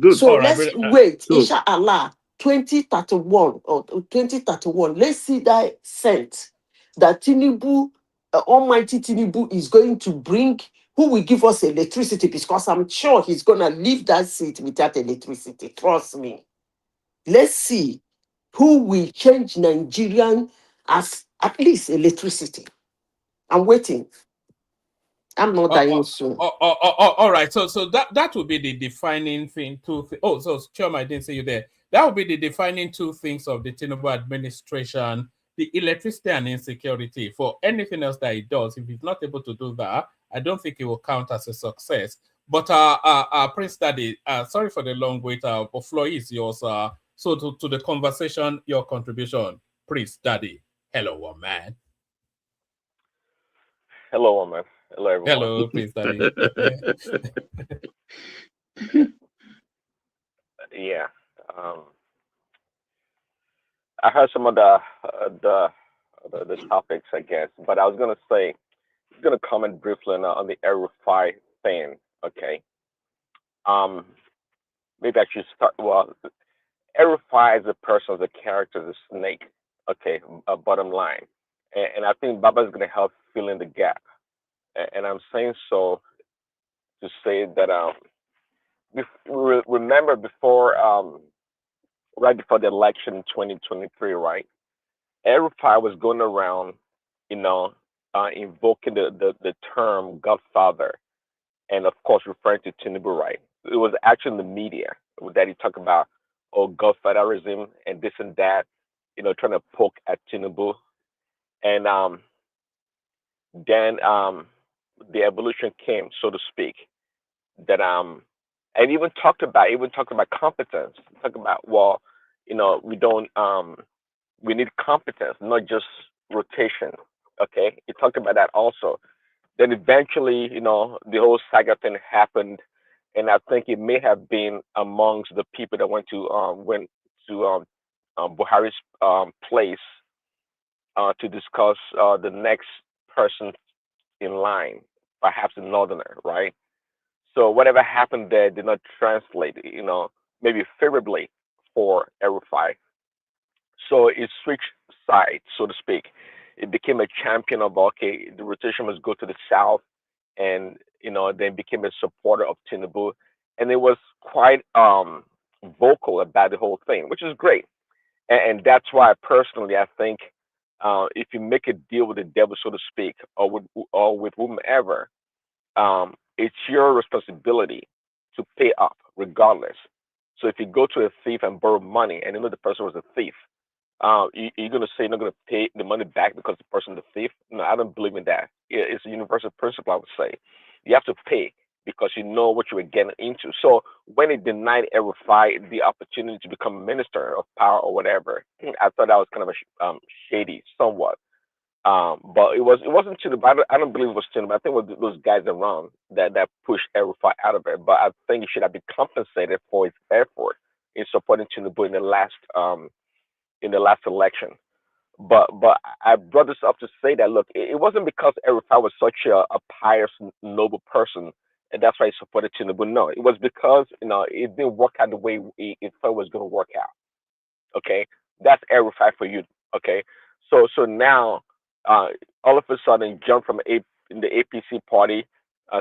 Good. So All right, let's but, wait. So Inshallah, 2031 or 2031. Let's see that sense that Tinubu, Almighty Tinubu, is going to bring, who will give us electricity, because I'm sure he's going to leave that seat without electricity. Trust me. Let's see who will change Nigerian as at least electricity. I'm waiting. I'm not dying soon. all right. So that would be the defining thing. Oh, so Choma, I didn't see you there. That would be the defining two things of the Tinubu administration: the electricity and insecurity. For anything else that he does, if he's not able to do that, I don't think it will count as a success. But Prince Daddy, sorry for the long wait. But floor is yours. So to the conversation, your contribution, Prince Daddy. Hello, man. Hello, man. Hello, everyone. Hello, Prince Daddy. Yeah. Um, I heard some of the topics, I guess, but I was gonna comment briefly on the El-Rufai thing. Okay. Um, Maybe I should start. Well, El-Rufai as a person, as a character, as a snake. Okay. Bottom line, and I think Baba is gonna help fill in the gap. And I'm saying so to say that remember before right before the election in 2023, right? El-Rufai was going around, you know, invoking the term Godfather, and of course referring to Tinubu, right? It was actually in the media that he talked about, oh, Godfatherism and this and that, trying to poke at Tinubu, and then the evolution came, so to speak, that and even talked about competence. Talk about, well, we don't we need competence, not just rotation. Okay, he talked about that also. Then eventually, the whole saga thing happened, and I think it may have been amongst the people that went to Buhari's place to discuss the next person in line, perhaps a northerner, right? So whatever happened there did not translate, maybe favorably for El-Rufai. So it switched sides, so to speak. It became a champion of, okay, the rotation must go to the south, and then became a supporter of Tinubu. and it was quite vocal about the whole thing, which is great. And that's why personally I think if you make a deal with the devil, so to speak, or with whomever, it's your responsibility to pay up regardless. So if you go to a thief and borrow money and you know the person was a thief, you're going to say you're not going to pay the money back because the person is a thief? No, I don't believe in that. It's a universal principle, I would say. You have to pay because you know what you were getting into. So when it denied El-Rufai the opportunity to become a minister of power or whatever, I thought that was kind of shady, somewhat. But it wasn't Tinubu. I don't believe it was Tinubu. I think it was those guys around that pushed El-Rufai out of it. But I think he should have been compensated for his effort in supporting Tinubu in the last election. But I brought this up to say that look, it wasn't because El-Rufai was such a pious, noble person, and that's why he supported Tinubu. No, it was because it didn't work out the way it thought it was going to work out. Okay, that's El-Rufai for you. Okay, so now uh, all of a sudden jump from in the APC party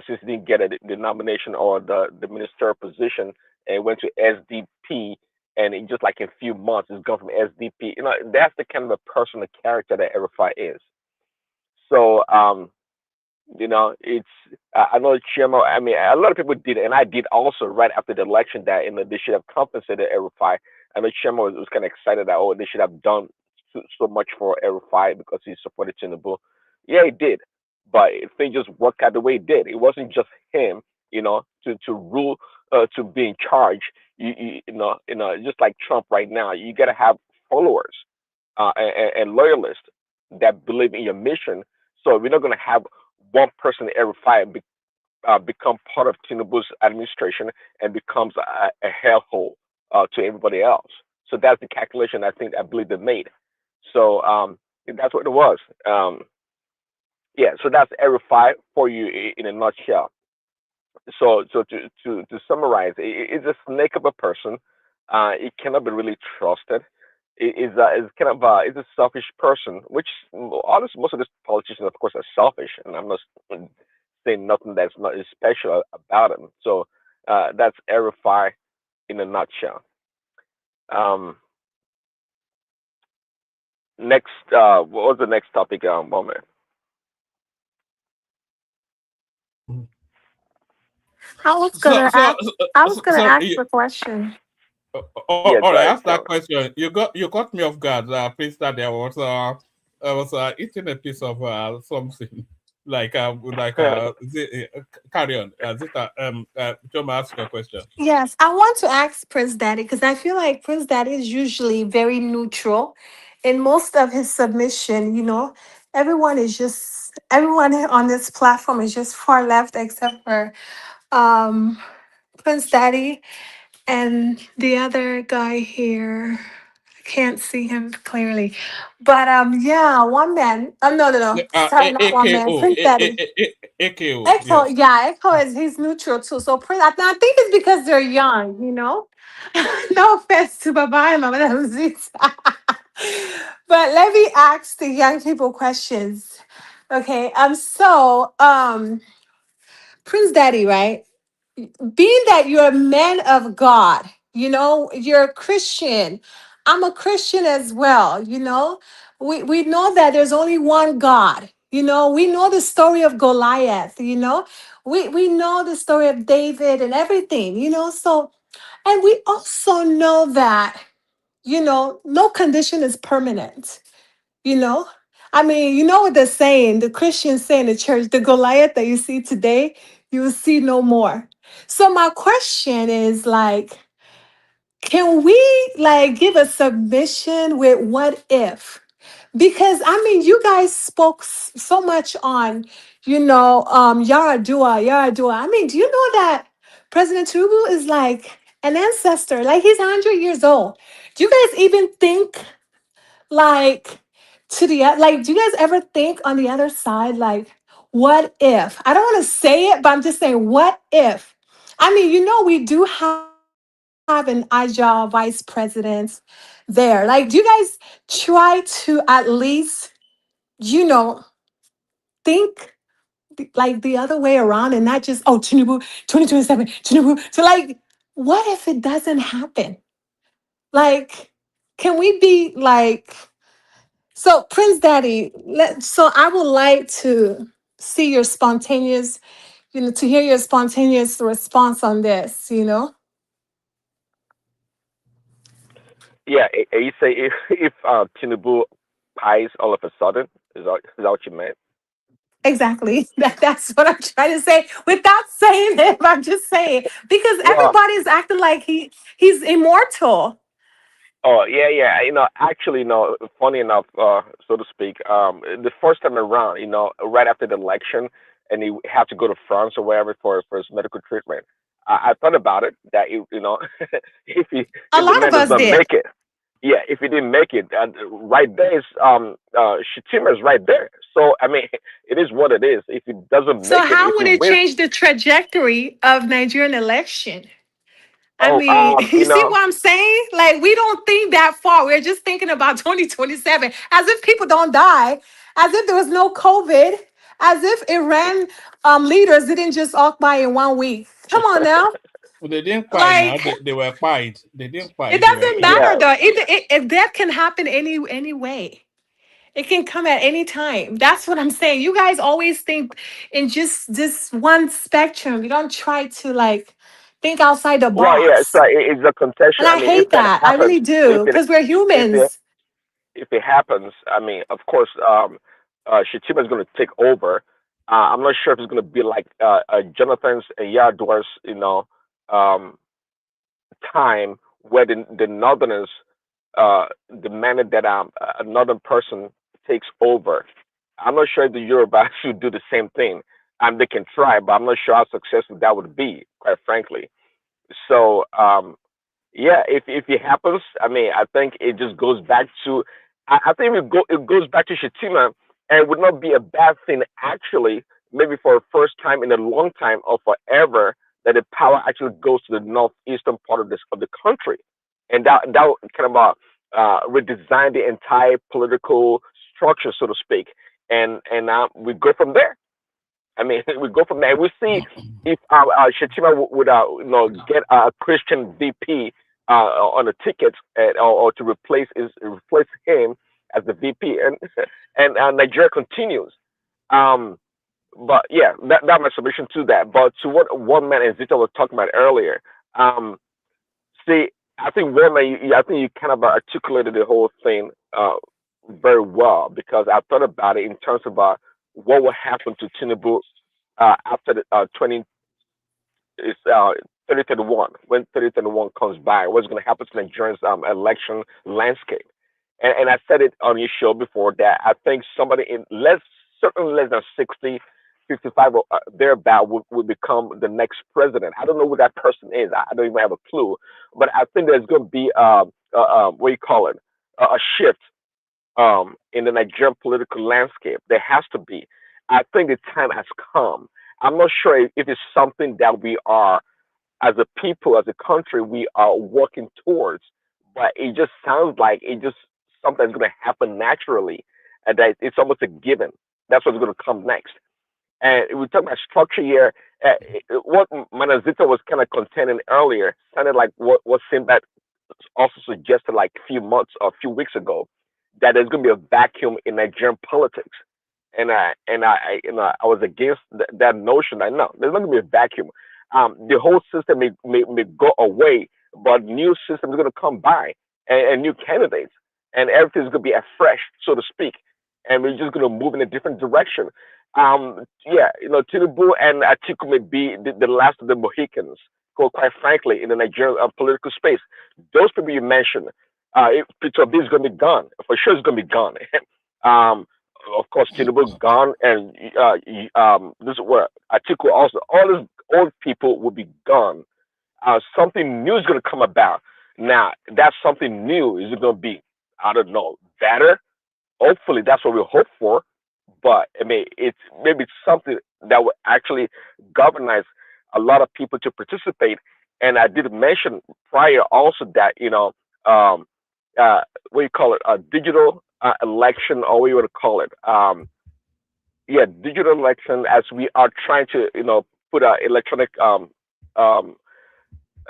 since he didn't get the nomination or the ministerial position and went to SDP, and in just like in a few months he's gone from SDP. That's the kind of a personal character that El-Rufai is. So it's I know Chimo. I mean, a lot of people did, and I did also right after the election that they should have compensated El-Rufai. I know Chimo was kind of excited that they should have done so much for El-Rufai because he supported Tinubu. Yeah, he did, but things just worked out the way it did. It wasn't just him, to rule, to be in charge. Just like Trump right now, you got to have followers and loyalists that believe in your mission. So we're not going to have one person every five become part of Tinubu's administration and becomes a hellhole to everybody else. So that's the calculation I believe they made. So that's what it was. Yeah, so that's every five for you in a nutshell. So to summarize, it's a snake of a person. It cannot be really trusted. It's kind of it's a selfish person, which honestly most of these politicians, of course, are selfish, and I'm not saying nothing that's not special about him. So that's Erify in a nutshell. Um, Next, what was the next topic? Moment. I was So gonna so ask. I was so, gonna so ask you, the question. Yeah, all go right, ahead, ask that John. question. You caught me off guard. Please, that I was eating a piece of something carry on. Zita, John, ask your question. Yes, I want to ask Prince Daddy because I feel like Prince Daddy is usually very neutral in most of his submission. Everyone on this platform is just far left except for um Prince Daddy and the other guy here. I can't see him clearly, but yeah, one man. No. Sorry, not one man. AKO, Prince Daddy. AKO, Echo, yes. yeah, Echo is he's neutral too. So Prince, I think it's because they're young. No offense to Baba and Mama Zita. But let me ask the young people questions. Okay. Prince Daddy, right? Being that you're a man of God, you're a Christian. I'm a Christian as well, We know that there's only one God. We know the story of Goliath, We know the story of David and everything, So, and we also know that, no condition is permanent, you know? I mean, you know what they're saying, the Christians say in the church, the Goliath that you see today, you will see no more. So my question is like, can we like give a submission with what if? Because I mean, you guys spoke so much on, Yaradua, Yaradua. I mean, do you know that President Tinubu is like an ancestor, like he's 100 years old? Do you guys even think like do you guys ever think on the other side like what if? I don't want to say it, but I'm just saying what if? I mean, we do have an agile vice president there. Like, do you guys try to at least, you know think like the other way around and not just, oh, Tinubu, 2027, Tinubu. So like, what if it doesn't happen? Like, can we be like, so Prince Daddy, so I would like to see your spontaneous, to hear your spontaneous response on this, Yeah, you say if Tinubu pies all of a sudden, is that what you meant? Exactly. That's what I'm trying to say without saying it. I'm just saying because Well, everybody's acting like he's immortal. oh yeah, yeah. Actually, funny enough, so to speak, the first time around, right after the election, and he had to go to France or wherever for his medical treatment. I thought about it that if he A if the lot man of does us not did. make it, yeah, if he didn't make it, and right there is Shatima is right there. So I mean, it is what it is. If he doesn't So make it, if how he would it wins, change the trajectory of Nigerian election? I oh, mean, you see what I'm saying? Like, we don't think that far. We're just thinking about 2027 as if people don't die, as if there was no COVID, as if Iran leaders didn't just occupy in 1 week. Come on now. Well, they didn't fight now. Like, They were fight. They didn't it fight. They were doesn't fight. matter yeah. though. If that can happen any way. It can come at any time. That's what I'm saying. You guys always think in just this one spectrum. You don't try to like think outside the Well, yeah. box. So it's a And contention. I I mean, if hate that that. I happens, really do. if it Because we're if it humans. if it happens, I mean, of course, Shatima is going to take over. I'm not sure if it's going to be like Jonathan's and Yardwar's, um, time where the Northerners demanded that a Northern person takes over. I'm not sure if the Yoruba should do the same thing. They can try, but I'm not sure how successful that would be, quite frankly. So, yeah, if it happens, I mean, I think it just goes back to, I think it goes back to Shatima, and it would not be a bad thing actually, maybe for a first time in a long time or forever, that the power actually goes to the northeastern part of the country, and that would kind of redesign the entire political structure, so to speak, and we go from there. I mean, we go from there. We see if Shatima would get a Christian VP on the ticket or to replace him as the VP, and Nigeria continues. Um, but yeah, that my submission to that. But to what one man and Zita was talking about earlier, um, see, I think one man, I think you kind of articulated the whole thing very well because I thought about it in terms of what will happen to Tinubu after the 20 is 3031 when 3031 comes by, what's going to happen to Nigeria's election landscape. And I said it on your show before that I think somebody in certainly less than 60, 55 or thereabout would become the next president. I don't know who that person is. I don't even have a clue. But I think there's going to be what do you call it, a shift in the Nigerian political landscape. There has to be. I think the time has come. I'm not sure if it's something that we are, as a people, as a country, we are working towards, but it just sounds like it just something that's going to happen naturally, and that it's almost a given. That's what's going to come next. And we talk about structure here. What Manazita was kind of contending earlier sounded like what Sinbad also suggested like a few months or a few weeks ago, that there's going to be a vacuum in Nigerian politics. And I was against that notion. I know there's not going to be a vacuum. The whole system may go away, but new systems are going to come by, and new candidates, and everything's going to be afresh, so to speak, and we're just going to move in a different direction. Yeah, Tinubu and Atiku may be the last of the Mohicans, quite frankly, in the Nigerian political space. Those people you mentioned, if Peter Obi is going to be gone, for sure, it's going to be gone. um, of course, Tinubu gone, and this is where Atiku also, all these old people will be gone. Something new is going to come about. Now, that something new is going to be, I don't know, better. Hopefully, that's what we hope for. But I mean, it's maybe something that will actually galvanize a lot of people to participate. And I did mention prior also that um, what do you call it, a digital election, or what you want to call it. digital election, as we are trying to, put our electronic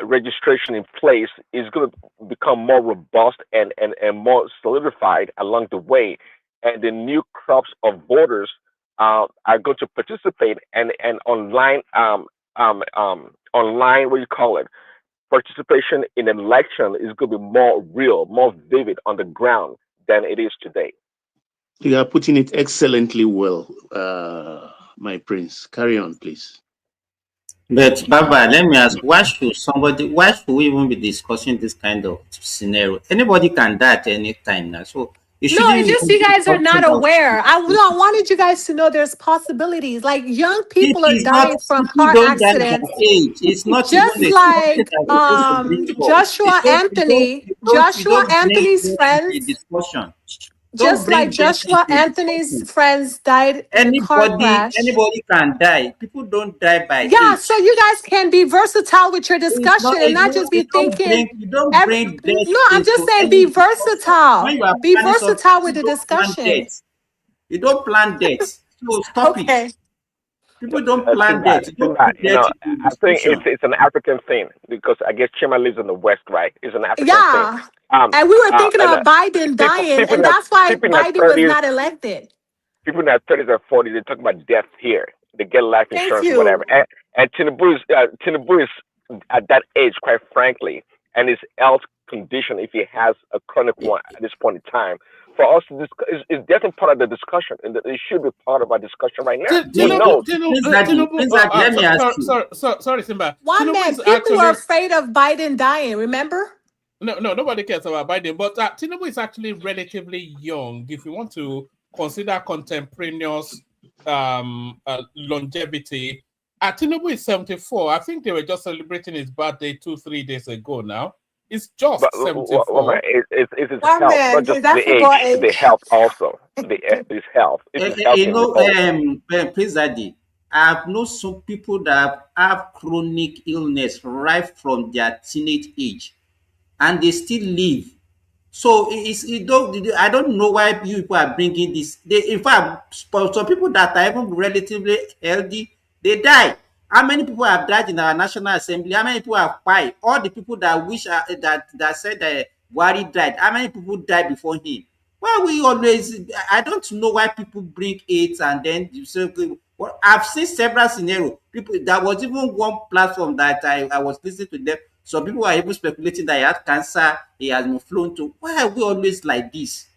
registration in place, is going to become more robust and more solidified along the way. And the new crops of voters are going to participate, and online, online, what do you call it? Participation in an election is going to be more real, more vivid on the ground than it is today. You are putting it excellently well, my prince. Carry on, please. But Baba, let me ask, why should we even be discussing this kind of scenario? Anybody can die at any time now. So you No, shouldn't it's even just you be guys are talking not about aware. I wanted you guys to know there's possibilities. Like young it people are is not dying from people car don't die by accidents, age. It's not even just something like that we're supposed to bring up. Joshua Anthony, You Joshua don't bring Anthony's them into a friends, discussion. Don't just like bring them Joshua into a Anthony's discussion. friends died in a car crash. Anybody can die. People don't die by Yeah, so age. you guys can be versatile with your It's not. discussion and not just be thinking. You don't bring death No, I'm just into saying be any discussion. When versatile. you are Be planning something, versatile with you the don't plan discussion. death. You don't plan death. So stop it. Okay. People don't plan death. You don't Simba, put death into I think discussion. it's an African thing, because I guess Chima lives in the West, right? It's an African thing. Yeah. And we were thinking And of Biden dying, people and that's why in their Biden was thirties, not elected. people in their 30s or 40s, they talk about death here. They get life Thank insurance or whatever. you. And Tinubu is at that age, quite frankly, and his health condition, if he has a chronic one at this point in time, for us to discuss, is definitely part of the discussion, and it should be part of our discussion right now. Who knows? Let me ask you. Sorry, Simba. One Tinubu man, is people were actually afraid of Biden dying, remember? no, nobody cares about Biden, but Tinubu is actually relatively young. If you want to consider contemporaneous longevity, Tinubu is 74. I think they were just celebrating his birthday 2-3 days ago now. It's just But 74. it's his One health, man, not just is that the football age, the age? health also. His health. It's his health in repose. Please, Daddy, I've known some people that have chronic illness right from their teenage age, and they still live. So I don't know why you people are bringing this. In fact, for some people that are even relatively healthy, they die. How many people have died in our National Assembly? How many people have died? All the people that wish that said that Buhari died, how many people died before him? Why we always? I don't know why people bring it and then you say, okay, well, I've seen several scenarios. People, there was even one platform that I was listening to them. Some people are even speculating that he had cancer, he has been flown to. Why are we always like this?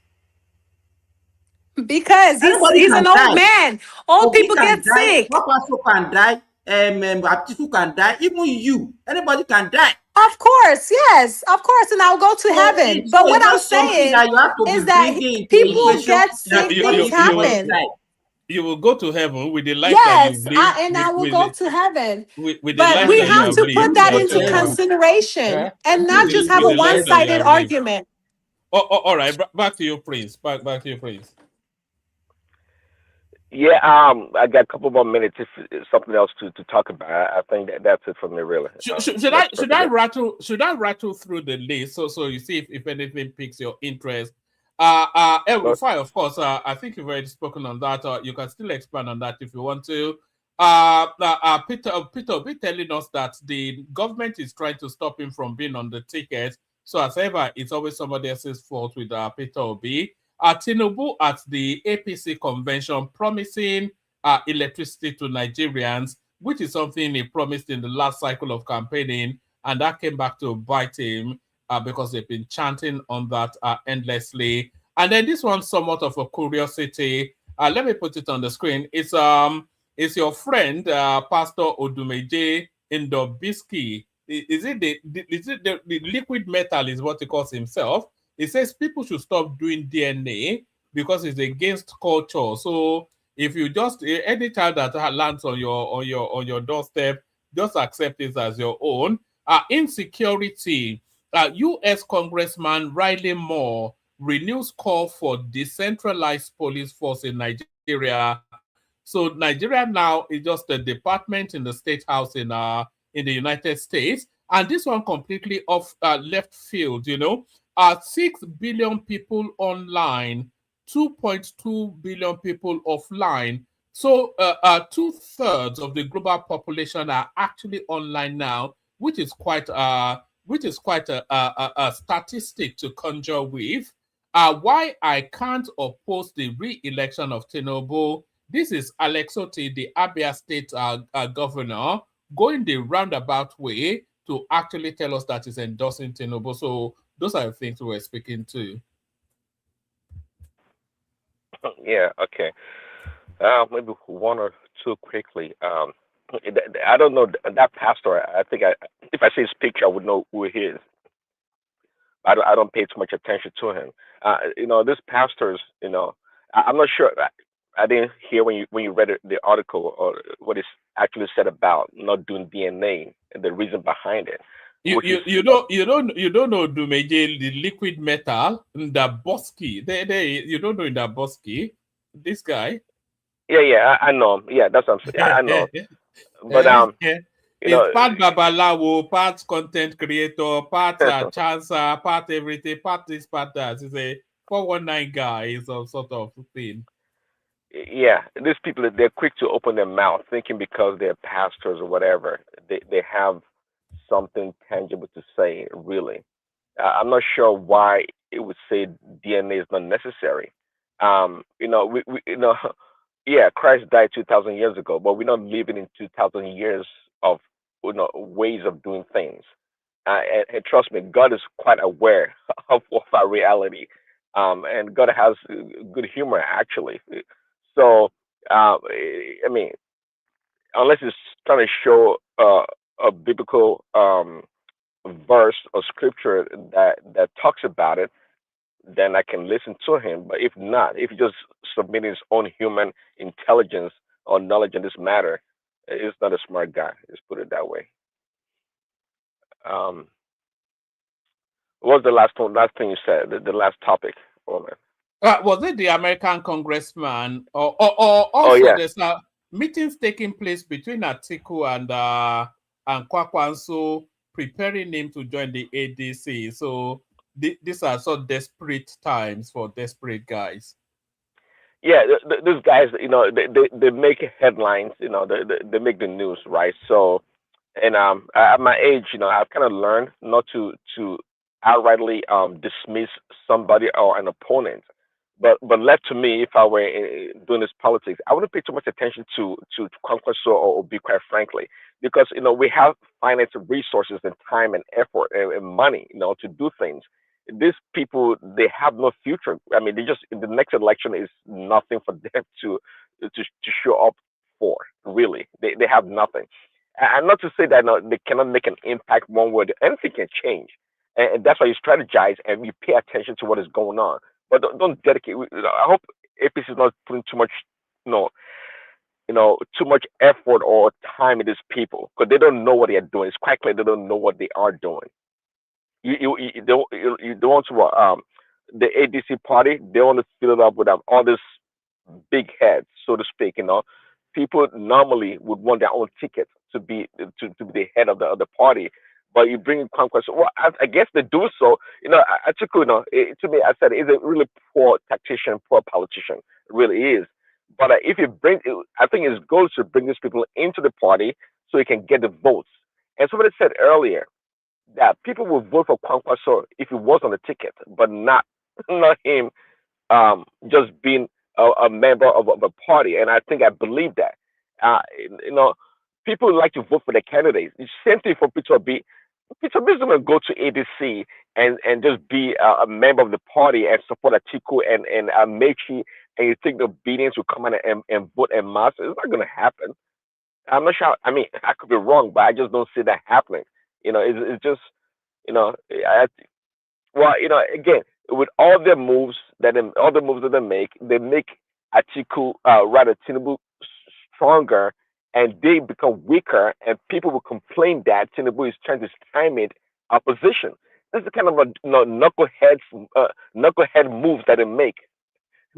Because Anybody he's an can old die. man. Old Obi people can get die, sick. Kwankwaso can die, Atiku can die, even you. Anybody can die. Of course, yes, of course, and I'll go to heaven. So But what it's I'm not something saying that you have to is be that bringing into the people equation get that sick, because things somebody happen. died. You will go to heaven with the life that you've Yes, lived, and I will go to heaven. with the But life we that you have have to put lived, that Go to into heaven. consideration and not just have with a the life that you one-sided have lived. argument. All right, back to you, Prince. Back to you, Prince. Yeah, I got a couple more minutes if something else to talk about. I think that's it for me, really. Should I rattle through the list so you see if anything piques your interest? El-Rufai, of course. I think you've already spoken on that. You can still expand on that if you want to. Peter will be telling us that the government is trying to stop him from being on the ticket. So as ever, it's always somebody else's fault with Peter Obi. Tinubu at the APC convention promising electricity to Nigerians, which is something he promised in the last cycle of campaigning, and that came back to bite him because they've been chanting on that endlessly. And then this one's somewhat of a curiosity. Let me put it on the screen. It's your friend Pastor Odumeje Ndobisky. Is it the liquid metal is what he calls himself? He says people should stop doing DNA because it's against culture. So if you just any child that lands on your doorstep, just accept it as your own. Insecurity. U.S. Congressman Riley Moore renews call for decentralized police force in Nigeria. So Nigeria now is just a department in the State House in the United States, and this one completely off left field. 6 billion people online, 2.2 billion people offline. So 2/3 of the global population are actually online now, which is quite a statistic to conjure with. Why I can't oppose the re-election of Tinubu. This is Alex Oti, the Abia State governor, going the roundabout way to actually tell us that he's endorsing Tinubu. So those are the things we're speaking to. Yeah, okay. Maybe one or two quickly. I don't know that pastor. I think if I see his picture, I would know who he is. I don't pay too much attention to him. This pastors, I'm not sure. I didn't hear when you read the article or what is actually said about not doing DNA and the reason behind it. You don't know Dumeje, the liquid metal in the Bosky. You don't know in the Bosky, this guy. Yeah, I know him. Yeah, that's what I'm saying. I know him. But it's part Babalawo, part content creator, part chancer, part everything, part this, part that. He's a 419 guy, some sort of thing. Yeah, these people, they're quick to open their mouth, thinking because they're pastors or whatever, they have something tangible to say. Really, I'm not sure why it would say DNA is not necessary. Yeah, Christ died 2,000 years ago, but we're not living in 2,000 years of ways of doing things. And trust me, God is quite aware of our reality, and God has good humor actually. So, I mean, unless it's trying to show a biblical verse or scripture that talks about it, then I can listen to him. But if not, if he just submitting his own human intelligence or knowledge in this matter, he's not a smart guy. Let's put it that way. Um, what was the last thing you said? The last topic, woman. Was it the American congressman, or Oh also yeah, there's meetings taking place between Atiku and Kwankwaso, preparing him to join the ADC. So these are so desperate times for desperate guys. yeah. These guys, they make headlines. They make the news, right? So, and at my age, I've kind of learned not to outrightly dismiss somebody or an opponent. But left to me, if I were doing this politics, I wouldn't pay too much attention to Kwankwaso or Obi, quite frankly, because we have finite resources and time and effort and money, to do things. These people, they have no future. I mean, they just the next election is nothing for them to show up for. Really, they have nothing. And not to say that no, they cannot make an impact one way. Anything can change, and that's why you strategize and you pay attention to what is going on. But don't dedicate. I hope APC is not putting too much, you know, too much effort or time in these people because they don't know what they are doing. It's quite clear they don't know what they are doing. You don't want to the ADC party. They want to fill it up with all this big heads, so to speak. People normally would want their own ticket to be the head of the party. But you bring in Conquest. Well, I guess they do so. I took to me. I said he's a really poor tactician, poor politician. It really is. But if you I think his goal is to bring these people into the party so he can get the votes. And somebody said earlier that people will vote for Kwankwaso if he was on the ticket, but not not him just being a member of a party. And I think I believe that. Uh, you know, People like to vote for the candidates. It's same thing for Peter B. Peter B is going to go to ADC and just be a member of the party and support Atiku and Mechi, and you think the obedience will come in and vote en masse. It's not going to happen. I'm not sure. I mean, I could be wrong, but I just don't see that happening. It's just, again, with all the moves that they make Atiku rather Tinubu stronger, and they become weaker, and people will complain that Tinubu is trying to stymie opposition. This is the kind of knucklehead moves that they make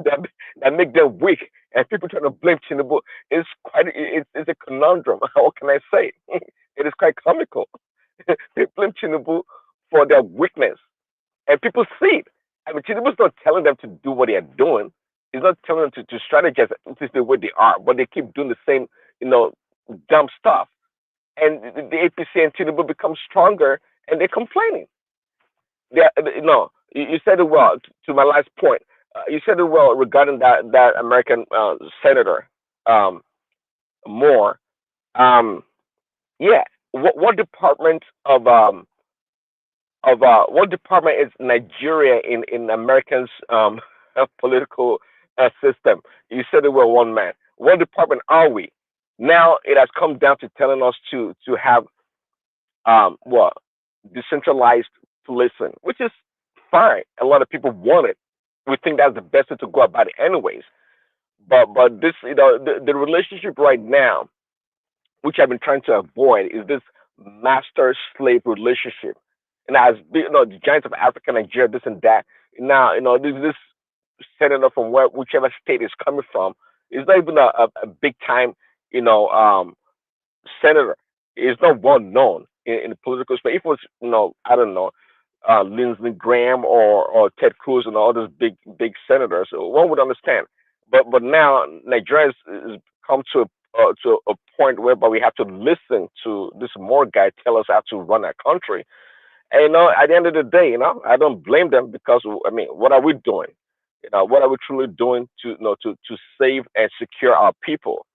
that that make them weak, and people trying to blame Tinubu. It's a conundrum. What can I say? It is quite comical. They blame Tinubu for their weakness, and people see it. I mean, Tinubu's not telling them to do what they are doing. It's not telling them to strategize. This is the way they are, but they keep doing the same, dumb stuff. And the APC and Tinubu become stronger, and they're complaining. No, you said it well. To my last point, you said it well regarding that American senator, Moore. Yeah, what department of what department is Nigeria in Americans political system? You said it were one man. What department are we? Now it has come down to telling us to have what decentralized policing, which is fine. A lot of people want it. We think that's the best way to go about it, anyways. But this, the relationship right now, which I've been trying to avoid, is this master slave relationship. And as the giants of Africa, Nigeria, this and that. Now, this senator from whichever state is coming from is not even a big time, senator. It's not well known in the political space. If it was, I don't know, Lindsey Graham or Ted Cruz and all those big senators, one would understand. But now Nigeria has come to a point whereby we have to listen to this more guy tell us how to run our country. And at the end of the day, I don't blame them, because I mean, what are we doing? What are we truly doing to to save and secure our people?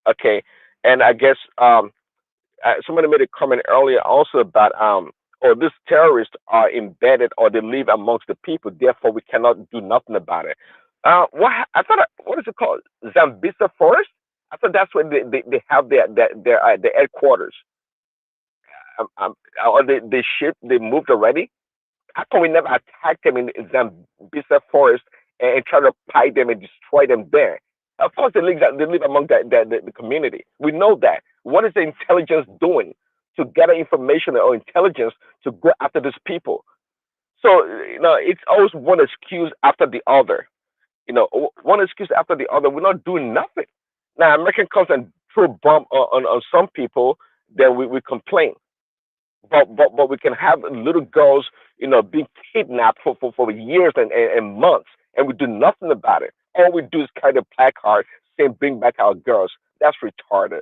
Okay, and I guess somebody made a comment earlier also about or these terrorists are embedded or they live amongst the people, therefore we cannot do nothing about it. What is it called? Zambisa Forest? I thought that's where they have their headquarters. Or they moved already. How come we never attacked them in Zambisa Forest and try to pie them and destroy them there? Of course, they live among the community. We know that. What is the intelligence doing to gather information or intelligence to go after these people? So, it's always one excuse after the other. One excuse after the other. We're not doing nothing. Now, American comes and throw a bomb on some people, then we complain. But we can have little girls, being kidnapped for years and months, and we do nothing about it. All we do is carry a placard saying "Bring back our girls." That's retarded.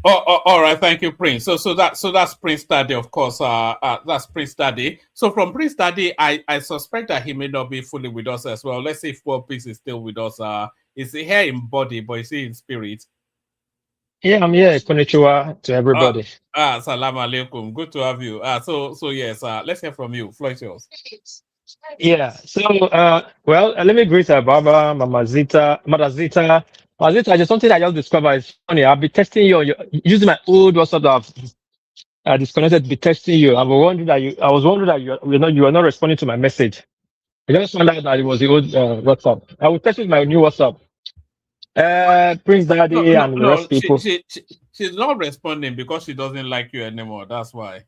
All right, thank you, Prince. So that's Prince Daddy, of course. That's Prince Daddy. So from Prince Daddy, I suspect that he may not be fully with us as well. Let's see if World Peace is still with us. Is he here in body, but is he in spirit? Yeah, I'm here. Konnichiwa to everybody. Salam alaikum. Good to have you. So yes, let's hear from you. Floyd yours. Yeah. So, well, let me greet Baba, Mama Zita, Mother Zita. Mother Zita, just something I just discovered is funny. I'll be testing you on using my old WhatsApp that I've disconnected to be testing you. I was wondering that you are not responding to my message. I just found out that it was the old WhatsApp. I will test with my new WhatsApp. Prince Daddy and the rest people. She's not responding because she doesn't like you anymore. That's why.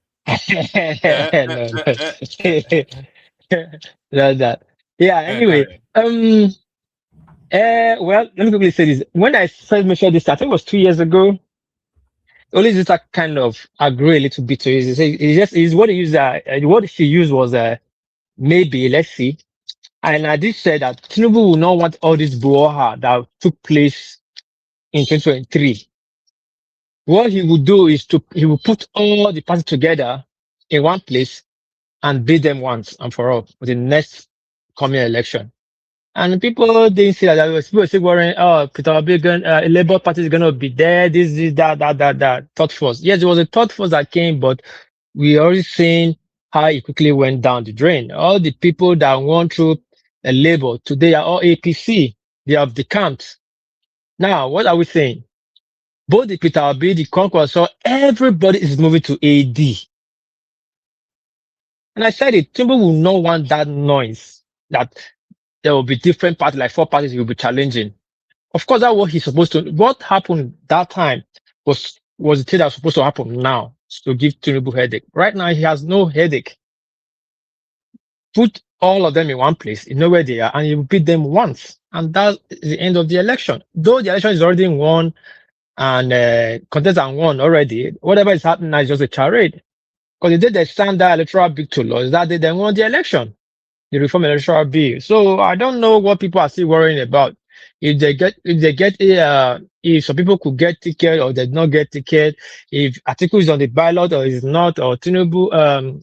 That. Yeah. Anyway, well, let me quickly say this. When I first mentioned this, I think it was 2 years ago. Only this I kind of agree a little bit to it. It's what he used. What she used was maybe, let's see. And I did say that Tinubu will not want all this brouhaha that took place in 2023. What he would do is he will put all the parties together in one place and beat them once and for all for the next coming election. And people didn't see that. People were still worrying, Peter Obi, Labour Party is going to be there, that thought force. Yes, it was a thought force that came, but we already seen how it quickly went down the drain. All the people that went through a Labour today are all APC. They have decamped. Now, what are we saying? Both the Peter Obi, the Kwankwaso, everybody is moving to AD. And I said it, Tinubu will not want that noise that there will be different parties, like 4 parties he will be challenging. Of course, that's what he's supposed to. What happened that time was the thing that was supposed to happen now to give Tinubu headache. Right now, he has no headache. Put all of them in one place, you know where they are, and you beat them once. And that's the end of the election. Though the election is already won and contestant won already, whatever is happening now is just a charade. Because the day they signed that electoral bill to law is that day they won the election, the reform electoral bill. So I don't know what people are still worrying about. If some people could get ticket or they not get ticket, if Atiku is on the ballot or is not, or Tinubu,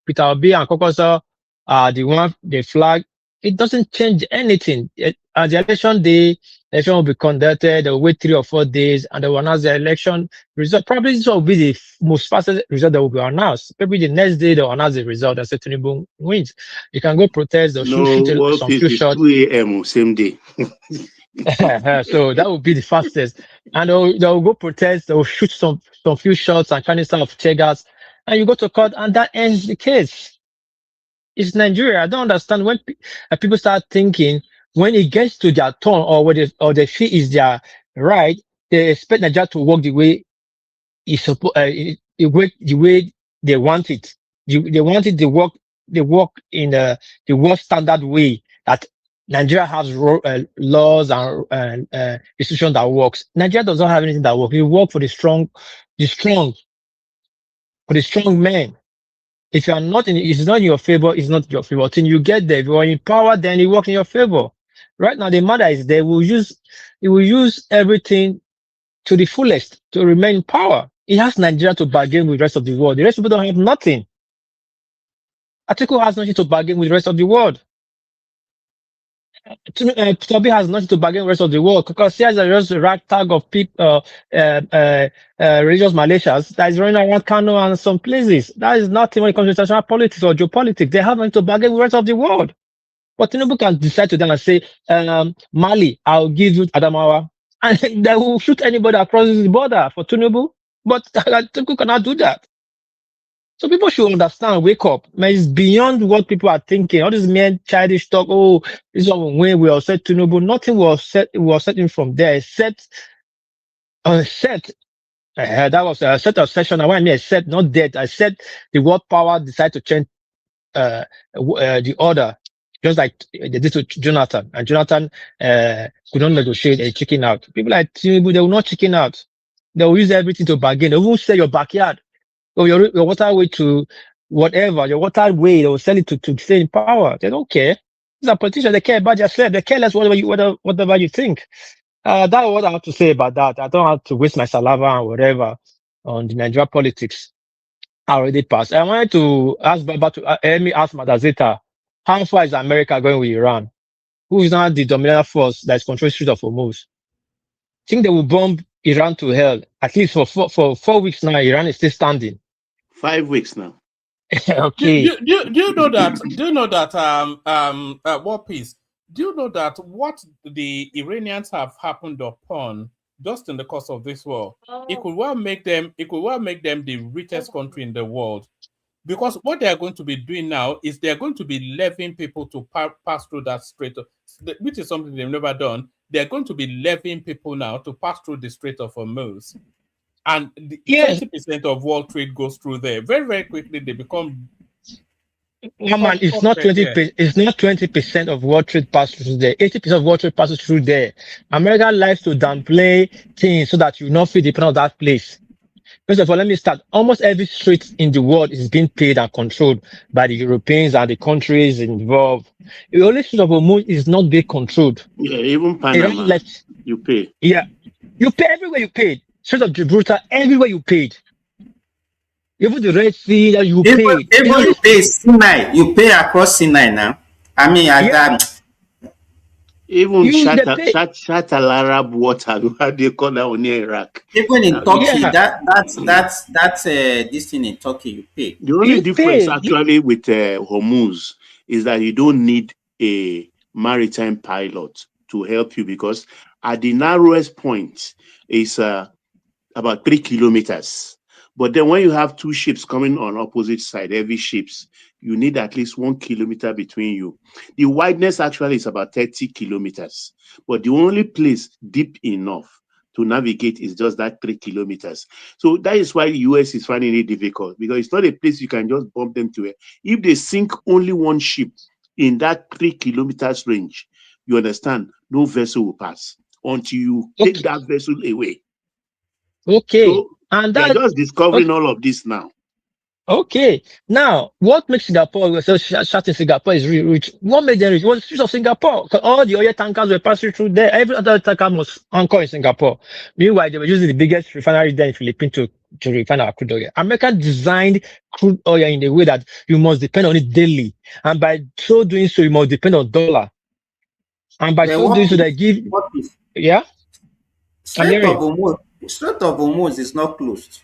Peter Obi and Kwankwaso are the one they flag, it doesn't change anything. At the election day, election will be conducted, they'll wait 3 or 4 days, and they will announce the election result. Probably this will be the most fastest result that will be announced. Maybe the next day they'll announce the result and say Tinubu wins. You can go protest, they'll shoot some few shots. 2 a.m. same day. So that would be the fastest. And they'll go protest, they'll shoot some few shots and canister of tear gas, and you go to court, and that ends the case. It's Nigeria. I don't understand when people start thinking when it gets to their turn or they feel is their right, they expect Nigeria to work the way it's supposed, the way they want it. They want it to work. They work in the world standard way that Nigeria has laws and institutions that works. Nigeria does not have anything that works. We work for the strong, for the strong men. If you are not it's not in your favor, it's not your favor. Until you get there, if you are in power, then it works in your favor. Right now, the matter is they will use everything to the fullest to remain in power. It has Nigeria to bargain with the rest of the world. The rest of the people don't have nothing. Atiku has nothing to bargain with the rest of the world. Toby has nothing to bargain with the rest of the world because here's just a ragtag of people, religious militias that is running around Kano and some places. That is nothing when it comes to international politics or geopolitics. They have nothing to bargain with the rest of the world. But Tinubu can decide to them and say, Mali, I'll give you Adamawa. And they will shoot anybody across the border for Tinubu. But Tinubu cannot do that. So people should understand, wake up. Man, it's beyond what people are thinking. All this mere childish talk, oh, this one will win, we will set Tinubu. Nothing will set him from there, except that was a set of session. I want me a set, not dead. I said the world power decide to change the order, just like they did to Jonathan. And Jonathan could not negotiate a chicken out. People like Tinubu, they will not chicken out. They will use everything to bargain. They won't sell your backyard or your waterway to whatever, your waterway. They will sell it to stay in power. They don't care. These are politicians. They care about yourself. They care less whatever you think. That's what I have to say about that. I don't have to waste my saliva and whatever on the Nigeria politics. I already passed. I wanted to ask Baba to let me ask Madazeta, how far is America going with Iran? Who is now the dominant force that is controlling Strait of Hormuz? I think they will bomb Iran to hell. At least for 4 weeks now, Iran is still standing. 5 weeks now. Okay. Do you know that? Do you know that? War Peace. Do you know that what the Iranians have happened upon just in the course of this war? It could well make them. It could well make them the richest country in the world, because what they are going to be doing now is they are going to be levying people to pass through that strait, which is something they've never done. They are going to be levying people now to pass through the Strait of Hormuz. And 20% of world trade goes through there. Very, very quickly, they become. Man, it's not 20%. It's not 20% of world trade passes through there. 80% of world trade passes through there. America likes to downplay things so that you not feel dependent on that place. First of all, let me start. Almost every street in the world is being paid and controlled by the Europeans and the countries involved. The only Strait of Hormuz is not being controlled. Yeah, even Panama, you pay. Yeah, you pay everywhere you paid. Strait of Gibraltar, everywhere you paid. Even the Red Sea that you pay. Even you pay Sinai. You pay across Sinai now. I mean, even Shatal Arab water, how do you call that on Iraq? Even in Turkey, that's this thing in Turkey you pay. The only difference actually with Hormuz is that you don't need a maritime pilot to help you, because at the narrowest point is about 3 kilometers. But then when you have 2 ships coming on opposite side, heavy ships, you need at least 1 kilometer between you. The wideness actually is about 30 kilometers. But the only place deep enough to navigate is just that 3 kilometers. So that is why the US is finding it difficult, because it's not a place you can just bump them to. If they sink only 1 ship in that 3 kilometers range, you understand, no vessel will pass until you take that vessel away. Okay. So they're just discovering all of this now. Okay. Now, what makes Singapore so shouting Singapore is really rich? What made them rich? It was the streets of Singapore. 'Cause all the oil tankers were passing through there. Every other tanker must anchor in Singapore. Meanwhile, they were using the biggest refinery there in Philippines to refine our crude oil. America designed crude oil in a way that you must depend on it daily. And by so doing so, you must depend on dollar. And by so doing so, they give, yeah? I'm hearing. Strait of Hormuz is not closed.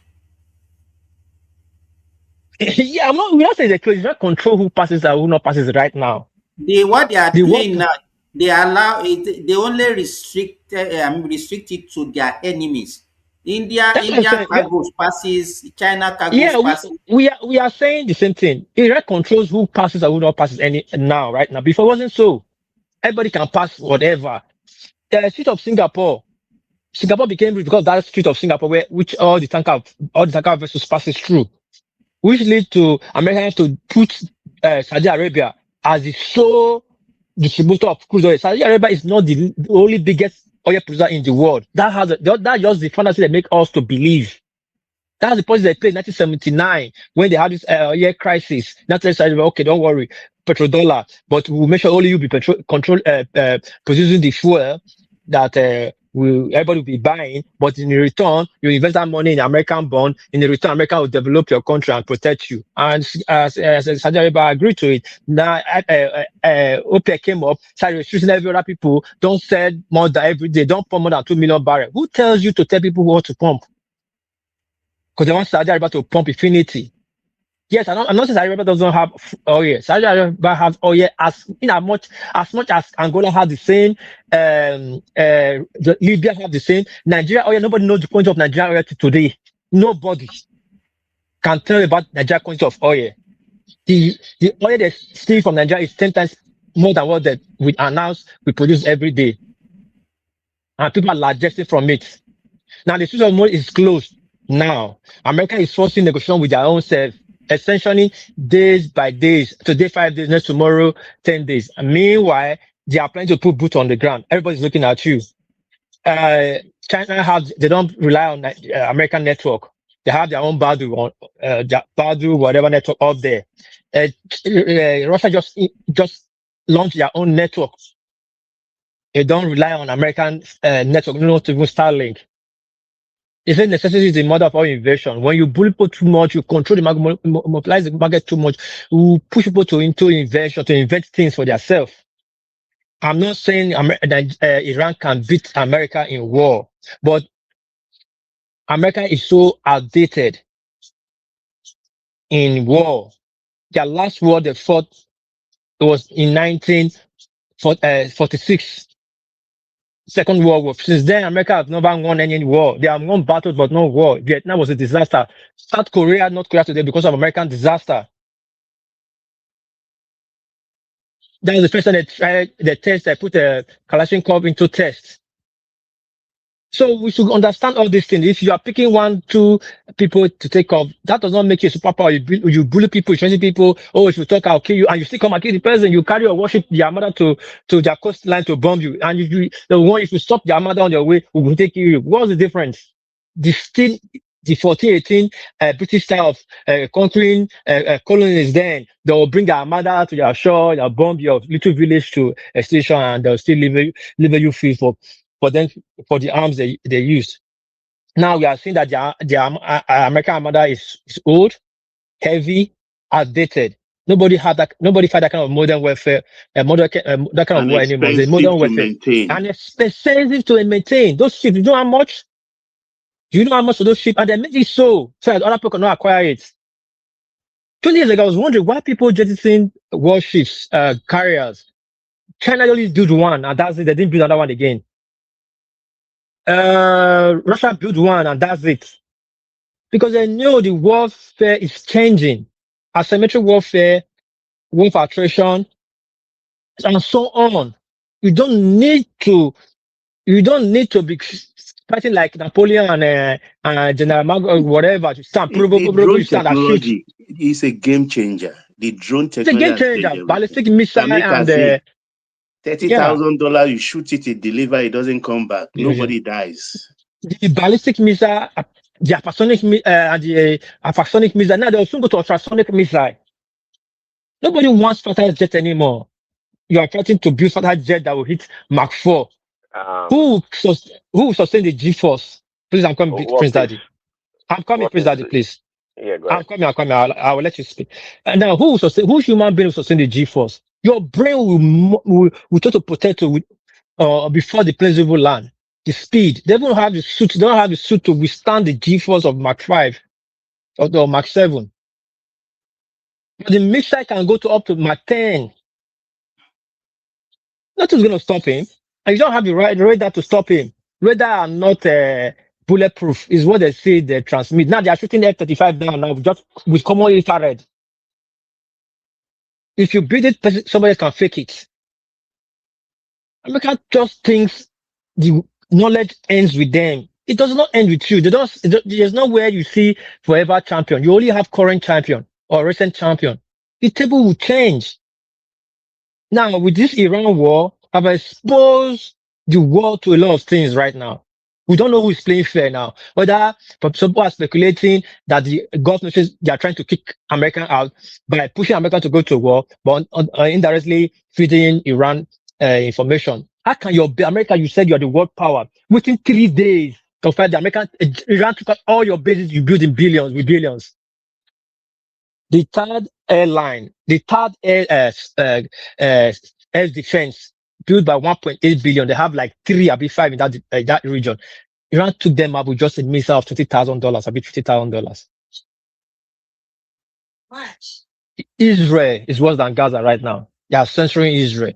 Yeah, we're not saying they close. You don't control who passes and who not passes right now. What they are doing now, they allow it. They only restrict it to their enemies. India cargoes passes, China cargoes passes. We are saying the same thing. Iran controls who passes and who not passes right now. Before it wasn't so. Everybody can pass whatever. The street of Singapore became rich because that street of Singapore which all the tanker vessels passes through, which leads to Americans to put Saudi Arabia as the sole distributor of crude oil. Saudi Arabia is not the only biggest oil producer in the world. That's just the fantasy they make us to believe. That's the policy they played in 1979 when they had this oil crisis. That's why okay, don't worry, petrodollar, but we'll make sure only you be producing the fuel that everybody will be buying. But in return, you invest that money in American bond. In return, America will develop your country and protect you. And Saudi Arabia agreed to it. Now, OPEC came up, started restricting every other people. Don't sell more than every day. Don't pump more than 2 million barrels. Who tells you to tell people what to pump? Because they want Saudi Arabia to pump infinity. Yes, I'm not saying Saudi Arabia doesn't have oil. Saudi Arabia has oil as much as Angola has the same, Libya have the same. Nigeria oil, nobody knows the quantity of Nigeria oil today. Nobody can tell about Nigeria quantity of oil. The oil they steal from Nigeria is 10 times more than what we produce every day. And people are largely from it. Now the Strait of Hormuz is closed. Now, America is forcing negotiation with their own self, essentially days by days. Today, 5 days, next tomorrow, 10 days. And meanwhile, they are planning to put boots on the ground. Everybody's looking at you. China they don't rely on American network. They have their own Badu, whatever network up there. Russia just launched their own network. They don't rely on American network, not even Starlink. They say necessity is the mother of all innovation. When you bully people too much, you control the market, mobilize the market too much, you push people into invention, to invent things for themselves. I'm not saying that Iran can beat America in war, but America is so outdated in war. Their last war they fought was in 1946. Second World War. Since then, America has never won any war. They have won battles, but no war. Vietnam was a disaster. South Korea, North Korea today because of American disaster. That was the first time they put a Kalashnikov into test. So we should understand all these things. If you are picking 1-2 people to take off, that does not make you a superpower. You bully people, you threaten people. Oh, if you talk, I'll kill you, and you still come and kill the person. You carry your warship, the armada to their coastline to bomb you, and if you stop the armada on your way, we will take you. What's the difference? The 1418 British style of conquering colonies. Then they will bring the armada to your shore, they'll bomb your little village to a station, and they'll still leave you free for the arms they use. Now we are seeing that the American armada is old, heavy, outdated. Nobody fight that kind of modern warfare, that kind of war anymore. The modern warfare and expensive to maintain. Those ships, you know how much? Do you know how much of those ships? And they make it so that other people cannot acquire it. 20 years ago, I was wondering why people jettisoning warships, carriers. China only built one, and that's it. They didn't build another one again. Russia built one, and that's it. Because they know the warfare is changing. Asymmetric warfare, warfare attrition, and so on. You don't need to be fighting like Napoleon and General Margot or whatever to stand. The drone technology is a game changer. The drone technology is a game changer. Ballistic missile and $30,000, you shoot it, it deliver, it doesn't come back. Nobody dies. The ballistic missile the hypersonic and the hypersonic missile. Now they'll soon go to ultrasonic missile. Nobody wants fighter jet anymore. You are trying to build fighter jet that will hit Mach 4. Who will sustain the G-force? Please, I'm coming, What Prince piece? Daddy. I'm coming, What Prince piece? Daddy, please. Yeah, go I'm ahead. coming, I will let you speak. And now, who human being will sustain the G-force? Your brain will try to protect you before the planes even land. The speed. They don't have the suit. They don't have the suit to withstand the G-force of Mach 5 or Mach 7. But the missile can go to up to Mach 10. Nothing's going to stop him. And you don't have the radar to stop him. Radar are not bulletproof, is what they say they transmit. Now they are shooting F-35 down now just with common infrared. If you build it, somebody can fake it. America just thinks the knowledge ends with them. It does not end with you. There's nowhere you see forever champion. You only have current champion or recent champion. The table will change. Now, with this Iran war, have exposed the world to a lot of things right now. We don't know who is playing fair now. Whether some people are speculating that the Gulf nations, they are trying to kick America out by pushing America to go to war, but indirectly feeding Iran information. How can America, you said you are the world power, within 3 days, confirm the American, Iran took out all your bases you built in billions. The third airline, the third air defense built by 1.8 billion. They have like 3 or 5 in that region. Iran took them up with just a missile of $20,000, a bit $50,000. Israel is worse than Gaza right now. They are censoring Israel.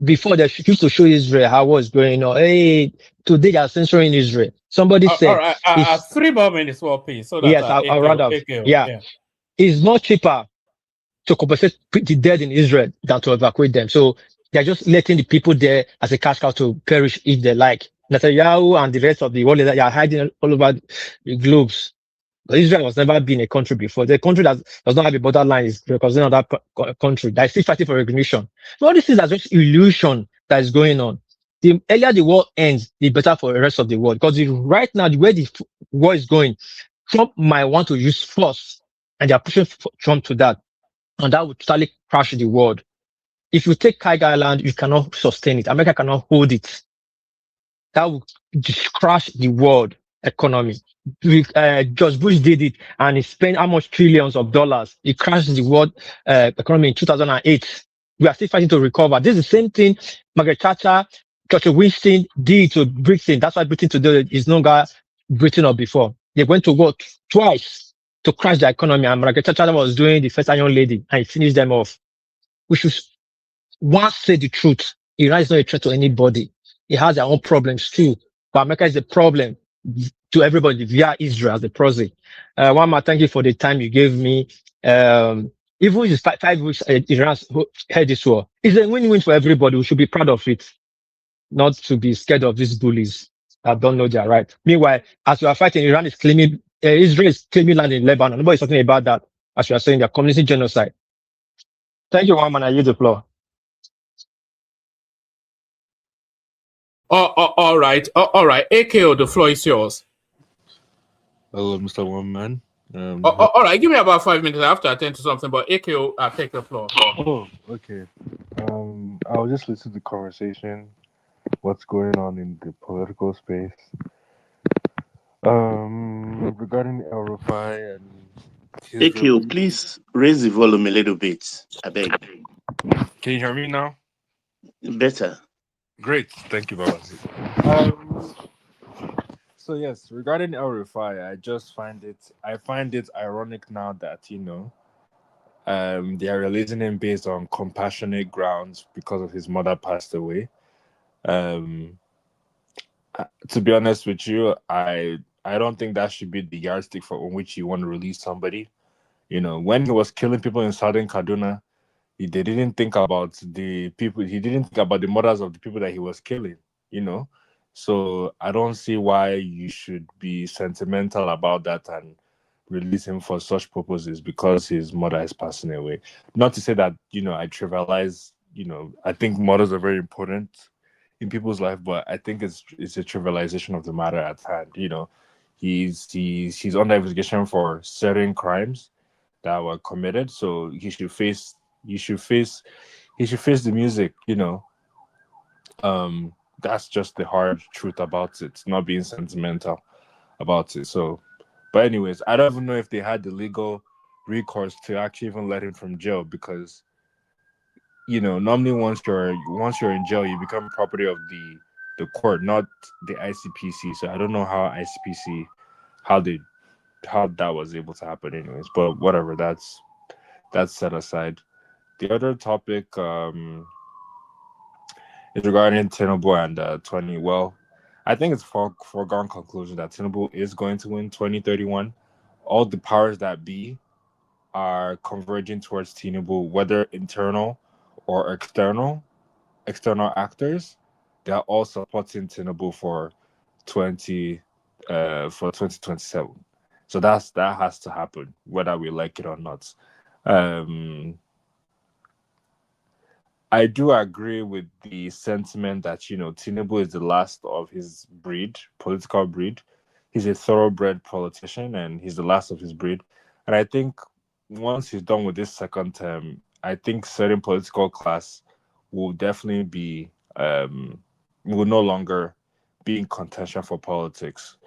Before they used to show Israel how was going on. Hey, today they are censoring Israel. Somebody said, all right, 3 more minutes, well, please, so that yes, I'll round up. Yeah. It's more cheaper to compensate the dead in Israel than to evacuate them. So they're just letting the people there as a cash cow to perish if they like. Netanyahu and the rest of the world, they are hiding all over the globes. But Israel has never been a country before. The country that does not have a borderline is representing another country that is still fighting for recognition. So all these things are just illusion that is going on. The earlier the war ends, the better for the rest of the world. Because right now, the way the war is going, Trump might want to use force, and they are pushing Trump to that. And that would totally crash the world. If you take Kaiga Island, you cannot sustain it. America cannot hold it. That would just crash the world economy. George Bush did it, and he spent how much trillions of dollars. He crashed the world economy in 2008. We are still fighting to recover. This is the same thing Margaret Thatcher, Churchill Winston did to Britain. That's why Britain today is no longer Britain of before. They went to war twice to crash the economy, and Margaret Thatcher was doing the first Iron Lady, and he finished them off. We should once say the truth. Iran is not a threat to anybody. It has their own problems too. But America is the problem to everybody via Israel as the proxy. One more, thank you for the time you gave me. Even if it's 5 weeks, Iran had this war. It's a win-win for everybody. We should be proud of it, not to be scared of these bullies that don't know their right. Meanwhile, as we are fighting, Iran is claiming, Israel is claiming land in Lebanon. Nobody's talking about that. As we are saying, they're communist genocide. Thank you, one man. I yield the floor. All right. AKO, the floor is yours. Hello, Mr. One Man. All right, give me about 5 minutes. I have to attend to something, but AKO, I'll take the floor. Oh, okay. I'll just listen to the conversation, what's going on in the political space. Regarding El-Rufai and AKO, please raise the volume a little bit. I beg. Can you hear me now? Better. Great, thank you, Babazi. So yes, regarding El-Rufai, I find it ironic now that they are releasing him based on compassionate grounds because of his mother passed away. To be honest with you, I don't think that should be the yardstick for on which you want to release somebody. When he was killing people in southern Kaduna, they didn't think about the people. He didn't think about the mothers of the people that he was killing. So I don't see why you should be sentimental about that and release him for such purposes because his mother is passing away. Not to say that I trivialize. I think mothers are very important in people's life, but I think it's a trivialization of the matter at hand. he's under investigation for certain crimes that were committed. So he should face the music. That's just the hard truth about it. Not being sentimental about it. So, but anyways, I don't even know if they had the legal recourse to actually even let him from jail, because normally once you're in jail, you become property of the court, not the ICPC. So I don't know how ICPC how that was able to happen, anyways. But whatever, that's set aside. The other topic is regarding Tinubu and 20. Well, I think it's foregone conclusion that Tinubu is going to win 2031. All the powers that be are converging towards Tinubu, whether internal or external actors. They are all supporting Tinubu for 2027. So that has to happen, whether we like it or not. I do agree with the sentiment that Tinubu is the last of his political breed. He's a thoroughbred politician, and he's the last of his breed. And I think once he's done with this second term, I think certain political class will definitely be will no longer be in contention for politics.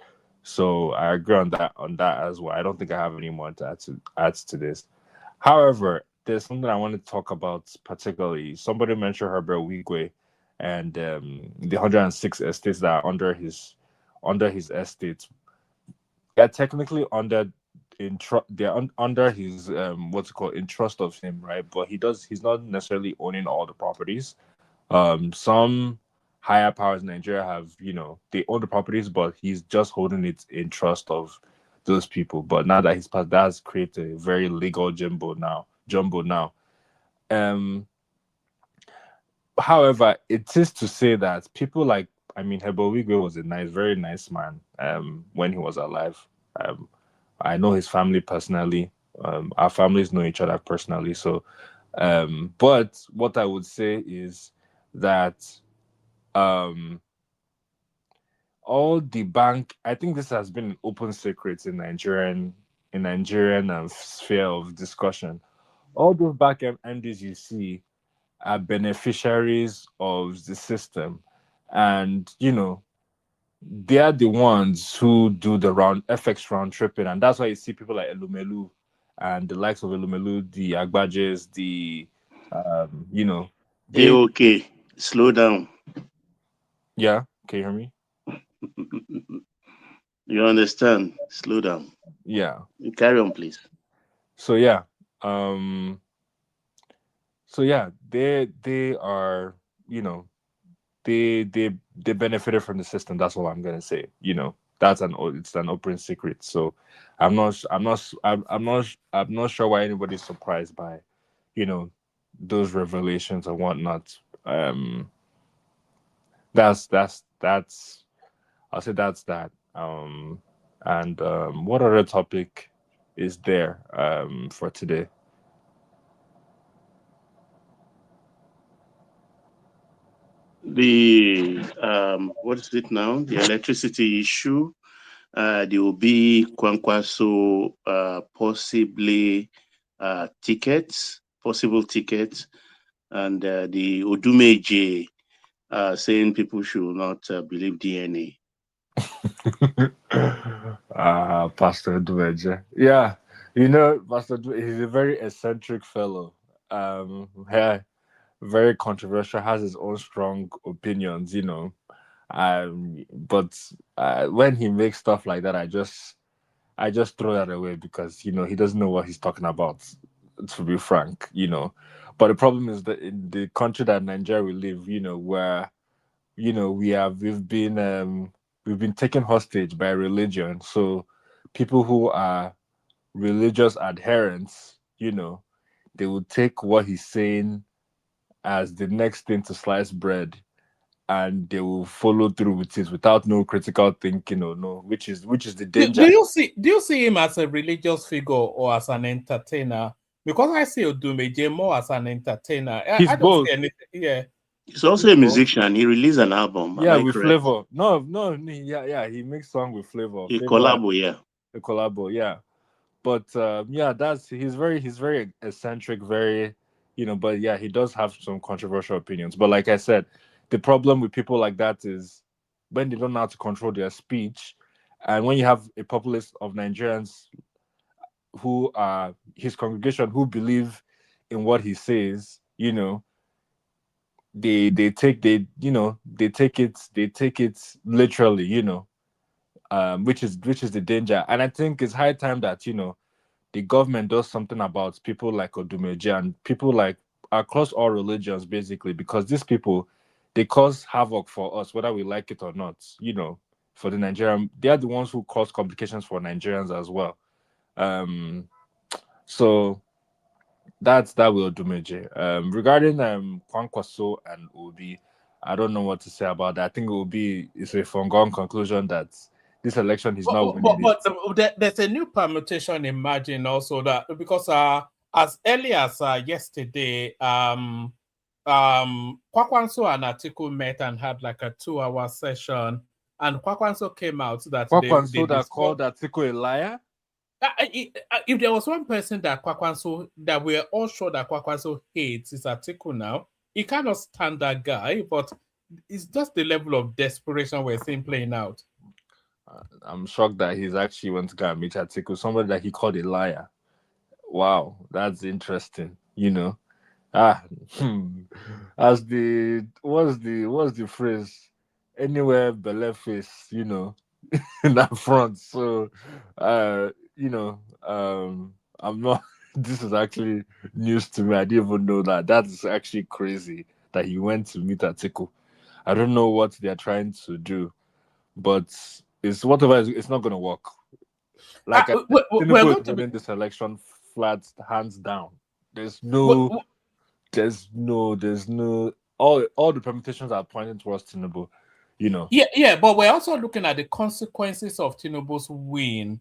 So I agree on that as well. I don't think I have any more to add to this. However, there's something I want to talk about particularly. Somebody mentioned Herbert Wigwe and the 106 estates that are under his estate. They're technically under under his what's it called, in trust of him, right? But he's not necessarily owning all the properties. Some higher powers in Nigeria have, they own the properties, but he's just holding it in trust of those people. But now that he's passed, that has created a very legal jumbo now. However, it is to say that people like, Hebo Wigwe was a very nice man when he was alive. I know his family personally. Our families know each other personally. So, but what I would say is that all the bank, I think this has been an open secret in Nigerian sphere of discussion. All those back end MDs you see are beneficiaries of the system, and they are the ones who do the FX round tripping, and that's why you see people like Elumelu and the likes of Elumelu, the Agbajes, the Hey, okay, slow down. Yeah, can you hear me? You understand? Slow down. Yeah. Carry on, please. So yeah, they are, they benefited from the system. That's all I'm gonna say. It's an open secret. So I'm not sure why anybody's surprised by, those revelations and whatnot. That's I'll say that's that. And what other topic is there for today? The what is it now? The electricity issue. There will be Kwankwaso possible tickets, and the Odumeje saying people should not believe DNA. Pastor Odumeje. Yeah, Pastor Odumeje, he's a very eccentric fellow. Yeah, very controversial, has his own strong opinions, but when he makes stuff like that, I just throw that away, because he doesn't know what he's talking about, to be frank. But the problem is that in the country that Nigeria we live, where we've been taken hostage by religion. So people who are religious adherents, they will take what he's saying as the next thing to slice bread, and they will follow through with it without no critical thinking, or no, which is the danger. Do you see him as a religious figure or as an entertainer? Because I see Odumeje more as an entertainer. He's both. Yeah. He's also a musician. He released an album. Am Yeah, I with correct? Flavor. No, yeah. He makes song with Flavor. A Flavor, collabo, yeah. a collabo, yeah. But yeah, he's very eccentric, very, but yeah, he does have some controversial opinions. But like I said, the problem with people like that is when they don't know how to control their speech, and when you have a populace of Nigerians who are his congregation who believe in what he says, they take it literally, which is the danger. And I think it's high time that the government does something about people like Odumeje and people like across all religions, basically, because these people, they cause havoc for us, whether we like it or not. For the Nigerian, they are the ones who cause complications for Nigerians as well. So that will Odumeje. Regarding Kwankwaso and Obi, I don't know what to say about that. I think it's a foregone conclusion that this election is not winning it. But there's a new permutation emerging also, that because as early as yesterday, Kwankwaso and Atiku met and had like a 2-hour session, and Kwankwaso came out that Kwankwaso that called Atiku a liar. If there was one person that we're all sure that Kwankwaso hates, is Atiku now. He cannot stand that guy, but it's just the level of desperation we're seeing playing out. I'm shocked that he's actually went to go and meet Atiku, somebody that he called a liar. Wow, that's interesting. As what's the phrase? Anywhere belle face, in that front. So, I'm not. This is actually news to me. I didn't even know that. That is actually crazy that he went to meet Atiku. I don't know what they're trying to do, but it's whatever. It's not going to work. Like we're going to win this election flat, hands down. There's no. All the permutations are pointing towards Tinubu. Yeah, but we're also looking at the consequences of Tinubu's win.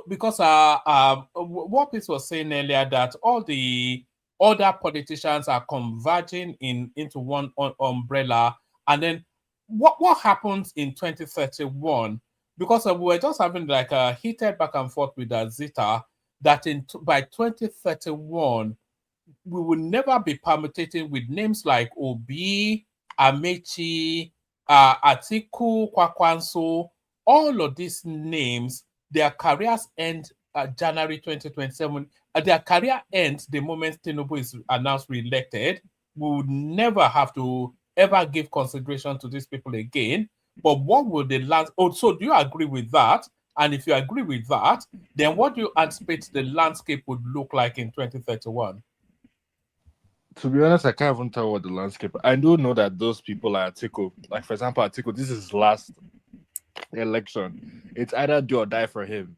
Because what Pete was saying earlier, that all the other politicians are converging into one umbrella, and then what happens in 2031? Because we were just having like a heated back and forth with Zita that by 2031 we will never be permutating with names like Obi, Amechi, Atiku, Kwankwaso. All of these names, their careers end January 2027. Their career ends the moment Tinubu is announced re-elected. We would never have to ever give consideration to these people again. But what will the so do you agree with that? And if you agree with that, then what do you anticipate the landscape would look like in 2031? To be honest, I can't even tell what the landscape. I do know that those people are Atiku. Like, for example, Atiku, this is his last election. It's either do or die for him,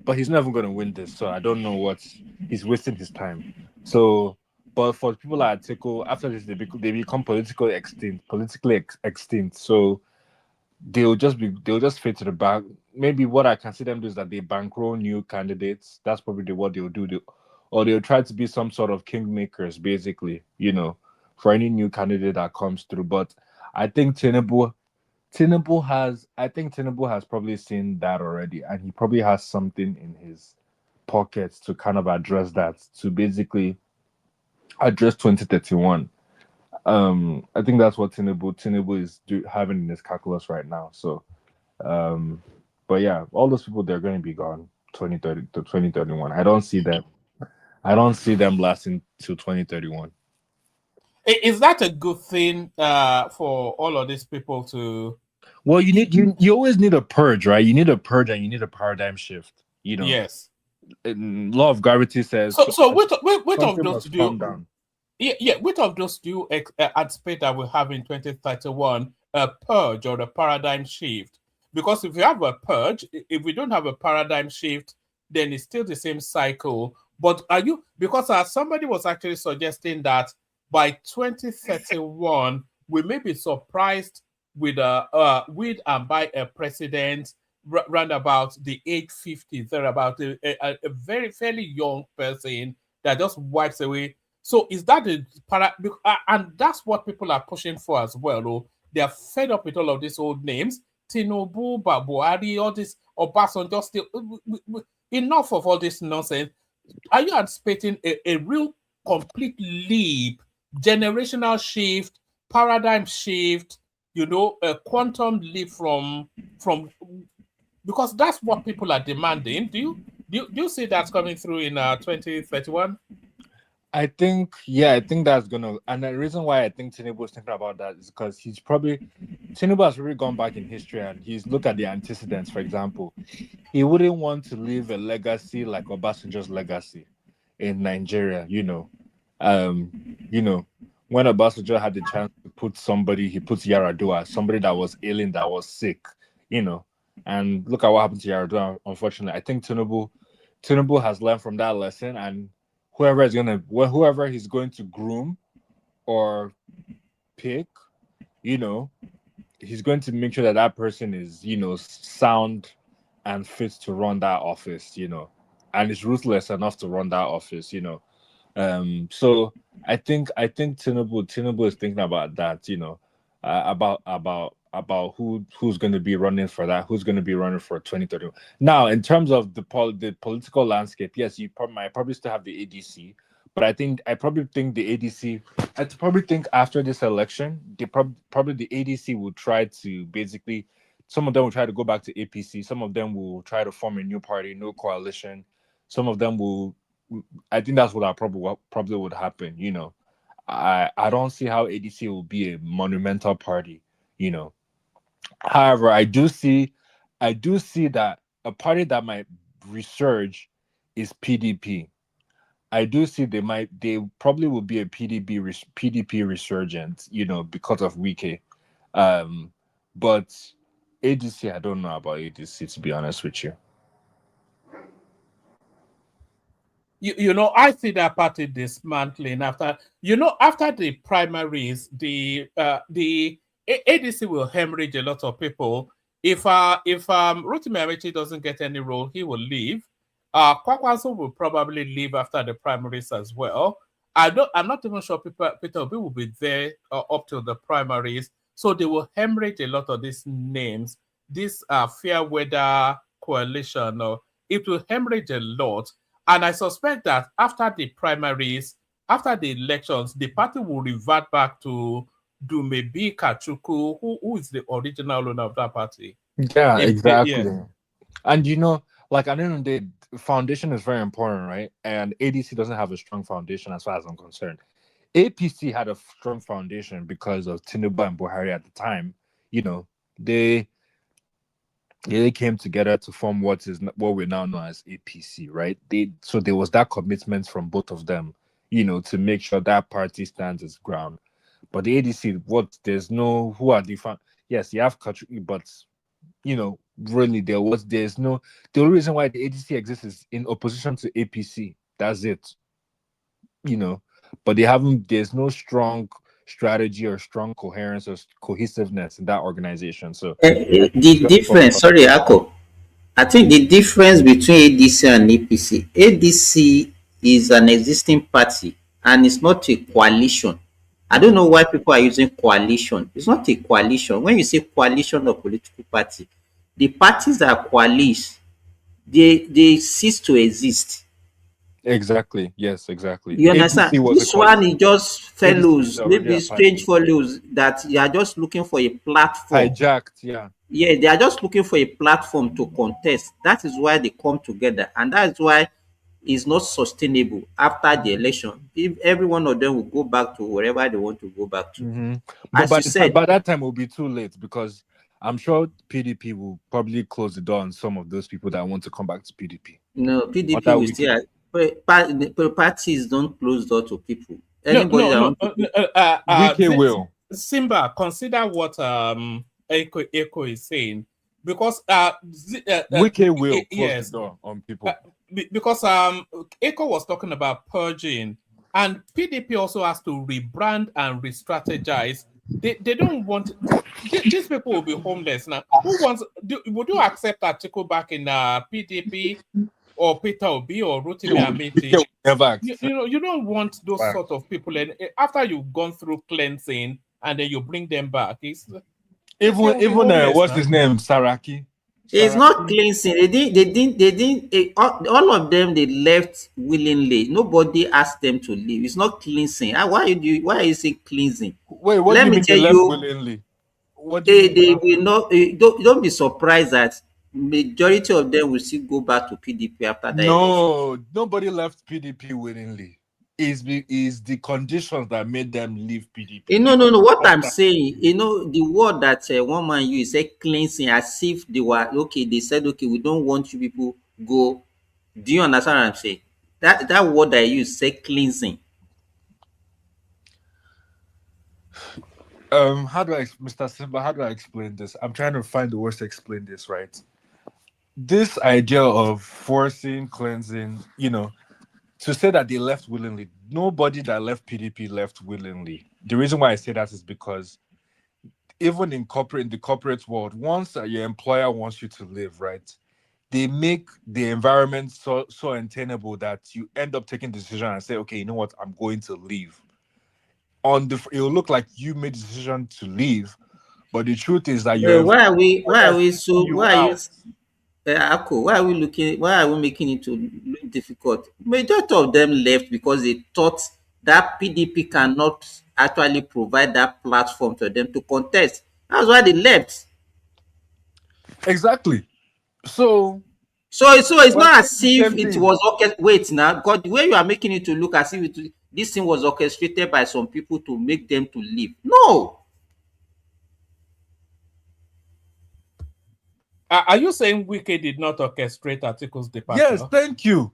but he's never going to win this. So I don't know he's wasting his time. So, but for people like Atiku, after this, they become politically extinct. So they'll just fade to the back. Maybe what I can see them do is that they bankroll new candidates. That's probably what they'll do. Or they'll try to be some sort of kingmakers, basically, for any new candidate that comes through. But I think Tinubu has probably seen that already, and he probably has something in his pockets to kind of address that, to basically address 2031. I think that's what Tinubu is having in his calculus right now. So, but yeah, all those people, they're going to be gone 2030 to 2031. I don't see them lasting till 2031. Is that a good thing for all of these people to? Well, you always need a purge, right? You need a purge and you need a paradigm shift. Yes. Law of gravity says. So which of those do you? Down. Yeah. Which of those do you anticipate that we have in 2031? A purge or a paradigm shift? Because if you have a purge, if we don't have a paradigm shift, then it's still the same cycle. But because somebody was actually suggesting that by 2031 we may be surprised with and by a president round about the age 50, they're about a very fairly young person that just wipes away So is that the and that's what people are pushing for as well. Oh, they are fed up with all of these old names. Tinubu, Buhari, all this Obasanjo still enough of all this nonsense. Are you anticipating a real complete leap, generational shift, paradigm shift, a quantum leap from because that's what people are demanding. Do you see that coming through in 2031? I think that's gonna, and the reason why I think Tinubu is thinking about that is because Tinubu has really gone back in history and he's looked at the antecedents. For example, he wouldn't want to leave a legacy like Obasanjo's legacy in Nigeria. When Obasanjo had the chance to put somebody, he puts Yaradua, somebody that was ailing, that was sick, and look at what happened to Yaradua. Unfortunately, I think Tinubu has learned from that lesson, and whoever he's going to groom or pick, he's going to make sure that person is, sound and fit to run that office, and is ruthless enough to run that office, So I think Tinubu is thinking about that, about who's going to be running for that, who's going to be running for 2030. Now, in terms of the political landscape, yes, you might probably still have the ADC, but I probably think the ADC. I probably think after this election, probably the ADC will try to basically. Some of them will try to go back to APC. Some of them will try to form a new party, new coalition. Some of them will. I think that's what probably would happen. I don't see how ADC will be a monumental party. However, I do see that a party that might resurge is PDP. I do see they probably will be a PDP resurgent, because of Wike. But ADC, I don't know about ADC, to be honest with you. I see that party dismantling after the primaries, the ADC will hemorrhage a lot of people. If Rotimi Amechi doesn't get any role, he will leave. Kwankwaso will probably leave after the primaries as well. I'm not even sure Peter Obi will be there up till the primaries. So they will hemorrhage a lot of these names. This fair weather coalition, it will hemorrhage a lot. And I suspect that after the primaries, after the elections, the party will revert back to Dumebi Kachuku, who is the original owner of that party. Yeah, exactly. And at the end of the day, foundation is very important, right? And ADC doesn't have a strong foundation as far as I'm concerned. APC had a strong foundation because of Tinubu and Buhari at the time. They came together to form what we now know as APC, right? So there was that commitment from both of them, to make sure that party stands its ground. But the ADC, there's no who are the yes, you have Kachuki, but really there's no. The only reason why the ADC exists is in opposition to APC. That's it. But there's no strong strategy or strong coherence or cohesiveness in that organization. So the difference, sorry, Ako, I think the difference between ADC and ADC is an existing party and it's not a coalition. I don't know why people are using coalition. It's not a coalition. When you say coalition of political party, the parties that coalesce, they cease to exist. Exactly. Yes, exactly. You understand? This one is just fellows, maybe strange fellows that you are just looking for a platform. Hijacked, yeah. Yeah, they are just looking for a platform to contest. That is why they come together, and that is why it's not sustainable after the election. If every one of them will go back to wherever they want to go back to. Mm-hmm. But by that time, it will be too late because I'm sure PDP will probably close the door on some of those people that want to come back to PDP. No, PDP will still. Parties don't close door to people. Anybody Wike will. Simba, consider what Eko is saying, because Wike will close the door on people. Because Eko was talking about purging, and PDP also has to rebrand and re-strategize. They don't want these people will be homeless now. Would you accept Atiku back in PDP? or Peter Obi or Rotimi Wike Ameti. will never You don't want those Right. sort of people. And after you've gone through cleansing and then you bring them back, even what's his name, Saraki. It's not cleansing. All of them, they left willingly. Nobody asked them to leave. It's not cleansing. Why are you saying cleansing? Wait, what Let do you me mean tell they left you, willingly? What do you mean? they will not, don't be surprised that majority of them will still go back to PDP after that election. No, nobody left PDP willingly. Is the conditions that made them leave PDP. No. What I'm saying, the word that one man used, say cleansing, as if they were okay. They said, okay, we don't want you people go. Do you understand what I'm saying? That word I use, say cleansing. Mr. Simba, how do I explain this? I'm trying to find the words to explain this, right? This idea of forcing, cleansing, to say that they left willingly, nobody that left PDP left willingly. The reason why I say that is because even in the corporate world, once your employer wants you to leave, right, they make the environment so untenable that you end up taking the decision and say, okay, you know what, I'm going to leave. It'll look like you made the decision to leave, but the truth is that Why are we making it to look difficult? Majority of them left because they thought that PDP cannot actually provide that platform for them to contest. That's why they left. Exactly. So it's not as if it was okay. Wait now, because the way you are making it to look as if this thing was orchestrated by some people to make them to leave. No. Are you saying Wike did not orchestrate Atiku's departure? Yes, thank you.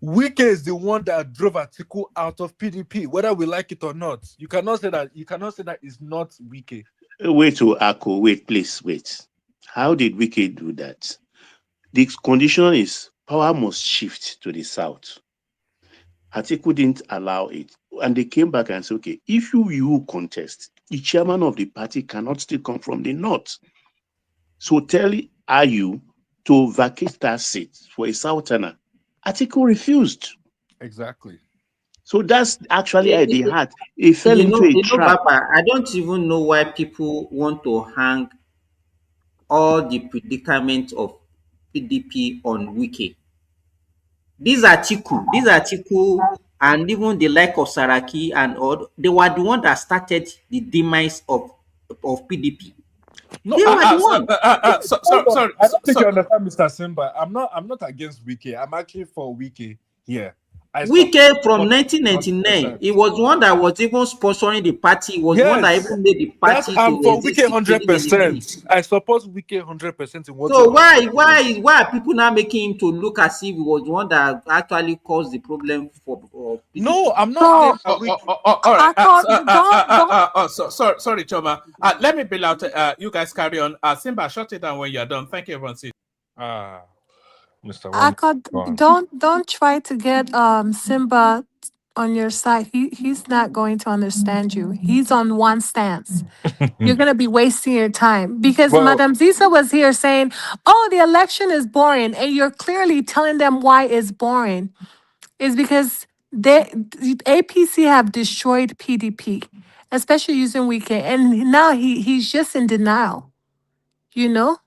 Wike is the one that drove Atiku out of PDP, whether we like it or not. You cannot say that. You cannot say that it's not Wike. Wait to Ako. Wait, please, wait. How did Wike do that? The condition is power must shift to the south. Atiku didn't allow it. And they came back and said, okay, if you contest, the chairman of the party cannot still come from the north. So tell Ayu to vacate that seat for a southerner. Atiku refused. Exactly. So that's actually at the heart. It fell into a trap. Papa, I don't even know why people want to hang all the predicament of PDP on Wike. These Atiku, and even the like of Saraki and all, they were the one that started the demise of PDP. No, they were the one. Sorry. I don't think you understand, Mr. Simba. I'm not against Wike. I'm actually for Wike here. Wike from 1999, he was one that was even sponsoring the party. He was one that even made the party. I'm for Wike 100%. I support Wike 100% in what. So why are people now making him to look as if he was one that actually caused the problem for No, I'm not saying all right. Sorry, Choma. Let me bail out. You guys carry on. Simba, shut it down when you're done. Thank you, everyone. Mr. Don't try to get Simba on your side. He's not going to understand you. He's on one stance. You're gonna be wasting your time because Madam Zisa was here saying, "Oh, the election is boring," and you're clearly telling them why it's boring. It's because APC have destroyed PDP, especially using Wike, and now he's just in denial. You know.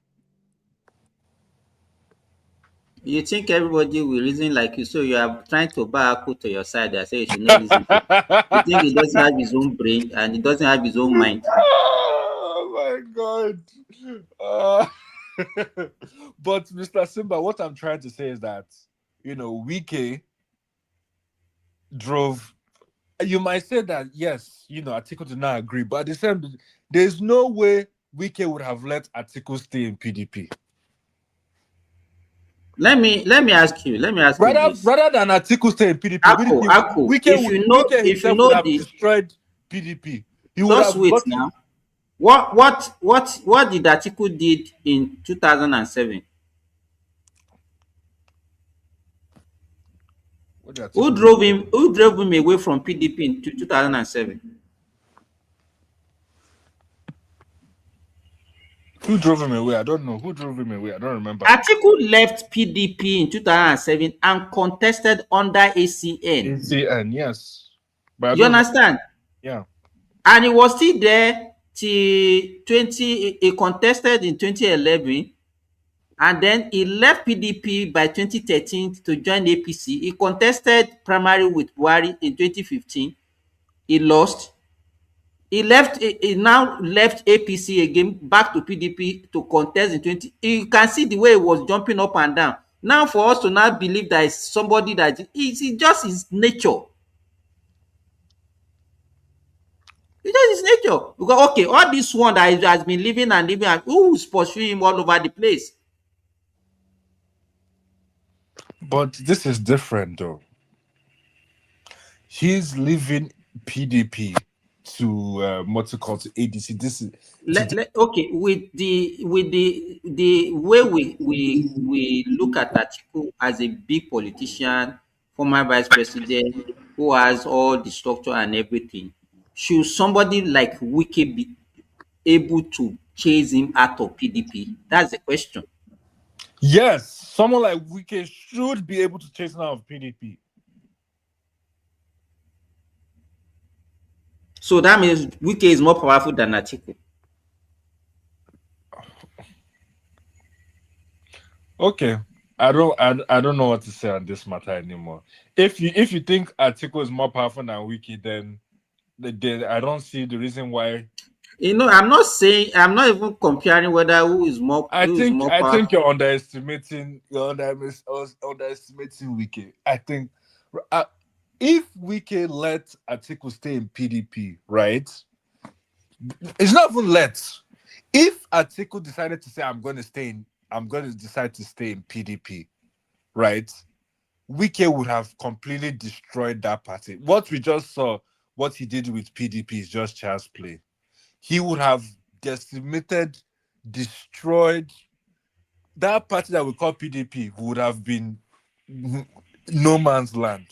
You think everybody will reason like you, so you are trying to buy a to your side and say you should not listen to. You think he doesn't have his own brain and he doesn't have his own mind. Oh my God. But Mr. Simba, what I'm trying to say is that, Wike drove. You might say that, yes, Atiku did not agree, but at the same time, there's no way Wike would have let Atiku stay in PDP. Let me ask you this. Rather than Atiku stay in PDP, Ako, if you know would have destroyed PDP. He would just have wait now. What did Atiku did in 2007? Who drove him away from PDP in 2007? Who drove him away? I don't know. Who drove him away? I don't remember. Atiku left PDP in 2007 and contested under ACN. ACN, yes. But I You don't remember. understand? Yeah. And he was still there till 20. He contested in 2011, and then he left PDP by 2013 to join APC. He contested primary with Buhari in 2015. He lost. He left. He now left APC again, back to PDP to contest in 20. You can see the way he was jumping up and down. Now, for us to now believe that it's somebody that it's just his nature. It's just his nature. Because okay, all this one that has been living and living, and who's pursuing him all over the place? But this is different though. He's leaving PDP to what's it called, to ADC. This is Okay, with the way we look at Atiku as a big politician, former vice president who has all the structure and everything, should somebody like Wike be able to chase him out of PDP? That's the question. yes, someone like Wike should be able to chase him out of PDP. So that means Wike is more powerful than Atiku. Okay. I don't know what to say on this matter anymore. If you think Atiku is more powerful than Wike, then I don't see the reason why. You know, I'm not saying, I'm not even comparing whether who is more I think powerful. you're underestimating Wike. I think if Wike let Atiku stay in PDP, right? It's not even let. If Atiku decided to say I'm going to decide to stay in PDP, right? Wike would have completely destroyed that party. What we just saw, what he did with PDP is just child's play. He would have decimated, destroyed that party that we call PDP. Would have been no man's land.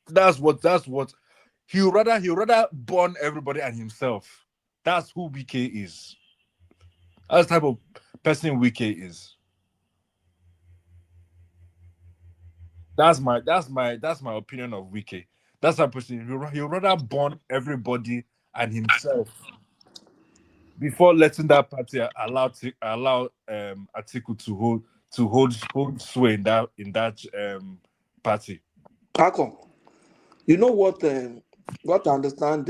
That's what he would rather burn everybody and himself. That's who Wike is. That's the type of person Wike is. That's my opinion of Wike. That's a person he'll rather burn everybody and himself before letting that party allow Atiku to hold sway in that party. How come? You know what? What I understand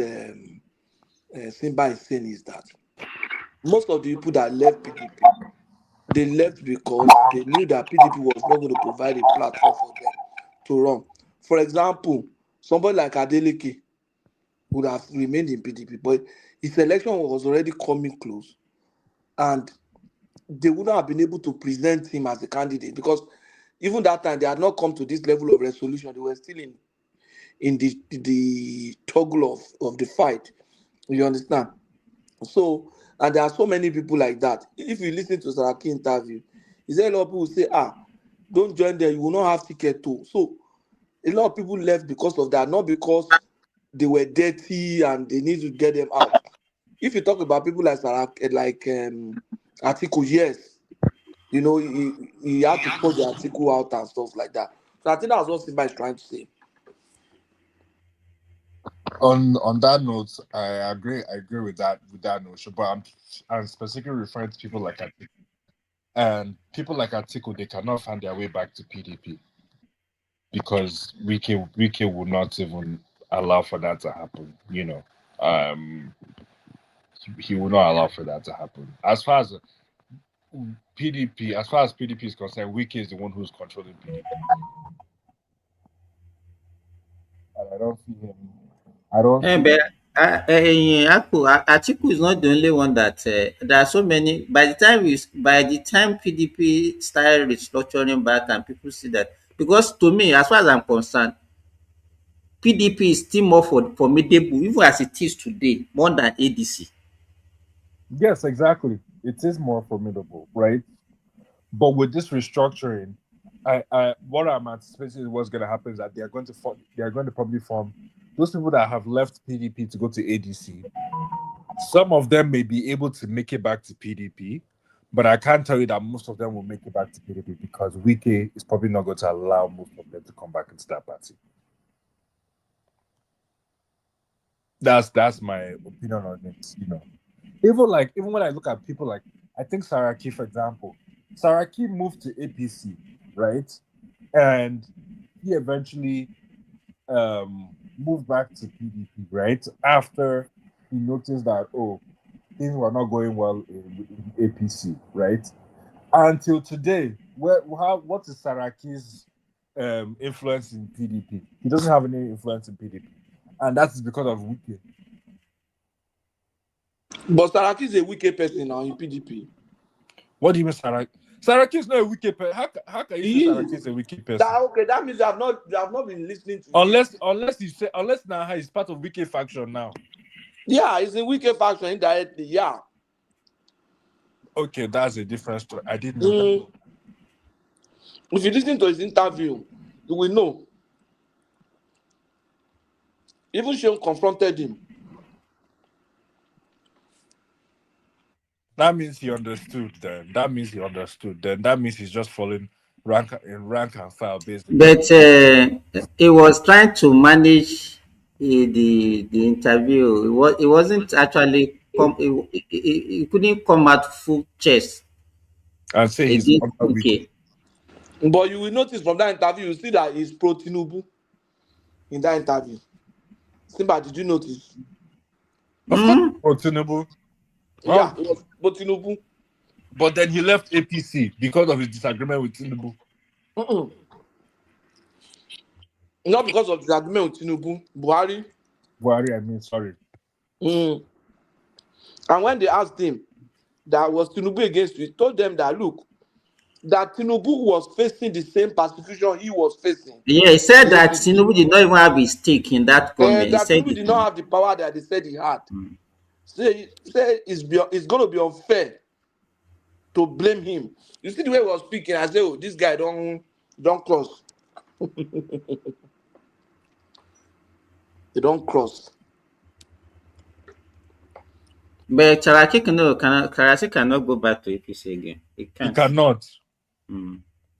Simba is saying is that most of the people that left PDP, they left because they knew that PDP was not going to provide a platform for them to run. For example, somebody like Adeleke would have remained in PDP, but his election was already coming close, and they wouldn't have been able to present him as a candidate because even that time they had not come to this level of resolution. They were still in the toggle of the fight. You understand? So, and there are so many people like that. If you listen to Saraki interview, he said a lot of people say, don't join them, you will not have ticket too. So a lot of people left because of that, not because they were dirty and they need to get them out. If you talk about people like Atiku, yes, you know, he had to put the Atiku out and stuff like that. So I think that's what Simba is trying to say. On that note, I agree with that notion, but I'm specifically referring to people like Atiku. And people like Atiku, they cannot find their way back to PDP because Wike would not even allow for that to happen. You know, he would not allow for that to happen. As far as PDP is concerned, Wike is the one who's controlling PDP, and I don't see him. I don't. But Atiku is not the only one that there are so many. By the time PDP started restructuring back, and people see that, because to me, as far as I'm concerned, PDP is still more formidable, even as it is today, more than ADC. Yes, exactly. It is more formidable, right? But with this restructuring, what I'm anticipating is what's going to happen is that they are going to probably form those people that have left PDP to go to ADC. Some of them may be able to make it back to PDP, But I can't tell you that most of them will make it back to PDP because Wike is probably not going to allow most of them to come back into that party. That's my opinion on it. Even when I look at people like, I think Saraki, for example, Saraki moved to APC, right? And he eventually moved back to PDP, right? After he noticed that, things were not going well in APC, right? Until today, what is Saraki's influence in PDP? He doesn't have any influence in PDP, and that is because of Wike. But Saraki is a wicked person now in PDP. What do you mean, Saraki? Saraki is not a wicked person. How can you say He Saraki is. is a wicked person? That means you have not been listening to Unless now he's part of wicked faction now. Yeah, he's a wicked faction indirectly. Yeah. Okay, that's a different story. I didn't know that. If you listen to his interview, you will know. Even Sean confronted him. That means he understood then. That means he's just following rank and file basically. But he was trying to manage the interview. It wasn't actually he couldn't come out full chest And say he's against under Wike. But you will notice from that interview, you see that he's pro Tinubu in that interview. Simba, did you notice? Of course, pro Tinubu. Yeah, it was pro Tinubu. But then he left APC because of his disagreement with Tinubu. Not because of disagreement with Tinubu, Buhari, I mean, sorry. And when they asked him that was Tinubu against you, he told them that look, that Tinubu was facing the same persecution he was facing. Yeah, he said that Tinubu did not even have his stake in that government. That Tinubu did not have the power that they said he had. So he said it's going to be unfair to blame him. You see the way he was speaking, I say, this guy don't cross. They don't cross. But Charaki cannot go back to APC again. He cannot.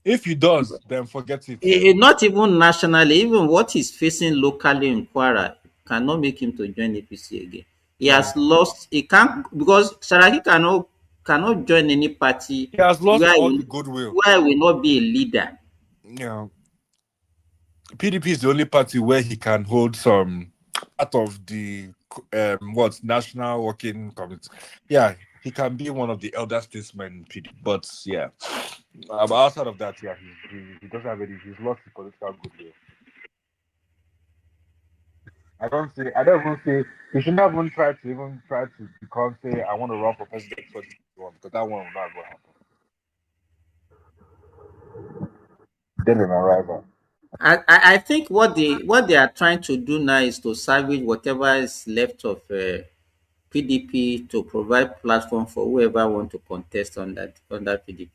If he does, then forget it. Not even nationally, even what he's facing locally in Kwara cannot make him to join APC again. He has lost. He can't, because Saraki cannot join any party. He has lost all the goodwill. Where he will not be a leader. Yeah. PDP is the only party where he can hold some part of the national working committee. Yeah, he can be one of the elder statesmen in PDP. But yeah, outside of that, yeah, he doesn't have any. He's lost the political goodwill. I don't even say he should not even try to become say I want to run for president for this one, because that one will not go happen. Dead on arrival. I think what they are trying to do now is to salvage whatever is left of PDP to provide platform for whoever want to contest on that PDP.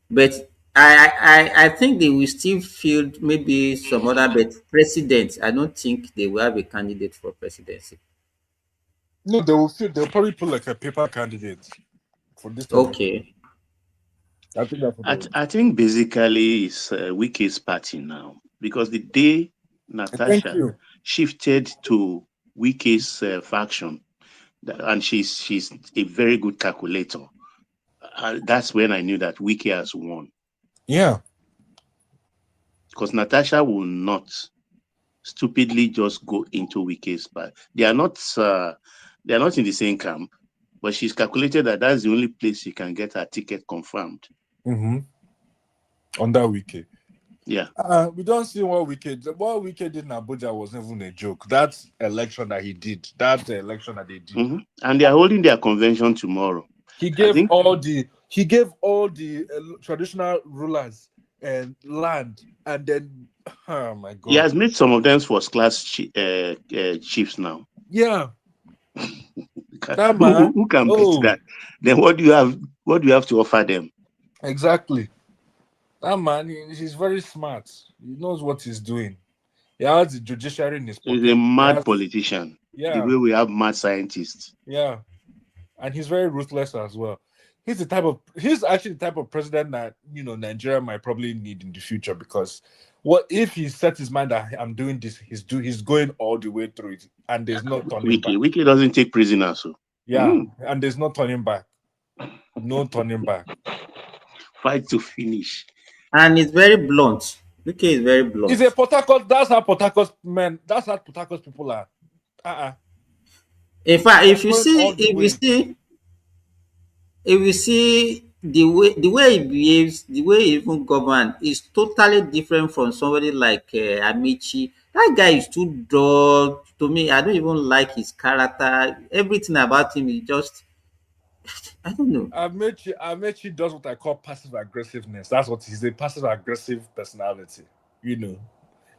But I think they will still field maybe some other, but president, I don't think they will have a candidate for presidency. No, they'll probably put like a paper candidate for this. Okay. I think basically it's Wike's party now, because the day Natasha shifted to Wike's faction, and she's a very good calculator, that's when I knew that Wike has won. Yeah. Because Natasha will not stupidly just go into Wike's party. They are not in the same camp, but she's calculated that that's the only place she can get her ticket confirmed. On that Wike. Yeah. We don't see what Wike did in Abuja was even a joke. That election that they did. And they are holding their convention tomorrow. He gave all the traditional rulers and land, and then oh my God, he has made some of them first class chiefs now. Yeah. That man, who can beat that? Then what do you have to offer them? Exactly. That man, he's very smart. He knows what he's doing. He has the judiciary in his pocket. He's a mad politician. Yeah. The way we have mad scientists. Yeah. And he's very ruthless as well. he's actually the type of president that Nigeria might probably need in the future, because what if he set his mind that I'm doing this, he's going all the way through it, and there's no turning back. Wiki doesn't take prisoners, so yeah, and there's no turning back. No turning back. Fight to finish. And it's very blunt. Wiki is very blunt. He's a Port Harcourt. That's how Port Harcourt men. That's how Port Harcourt people are. In fact, if you see the way he behaves, the way he even govern is totally different from somebody like Amici. That guy is too dull to me. I don't even like his character. Everything about him is just, I don't know. Amechi does what I call passive aggressiveness. That's what he's a passive aggressive personality.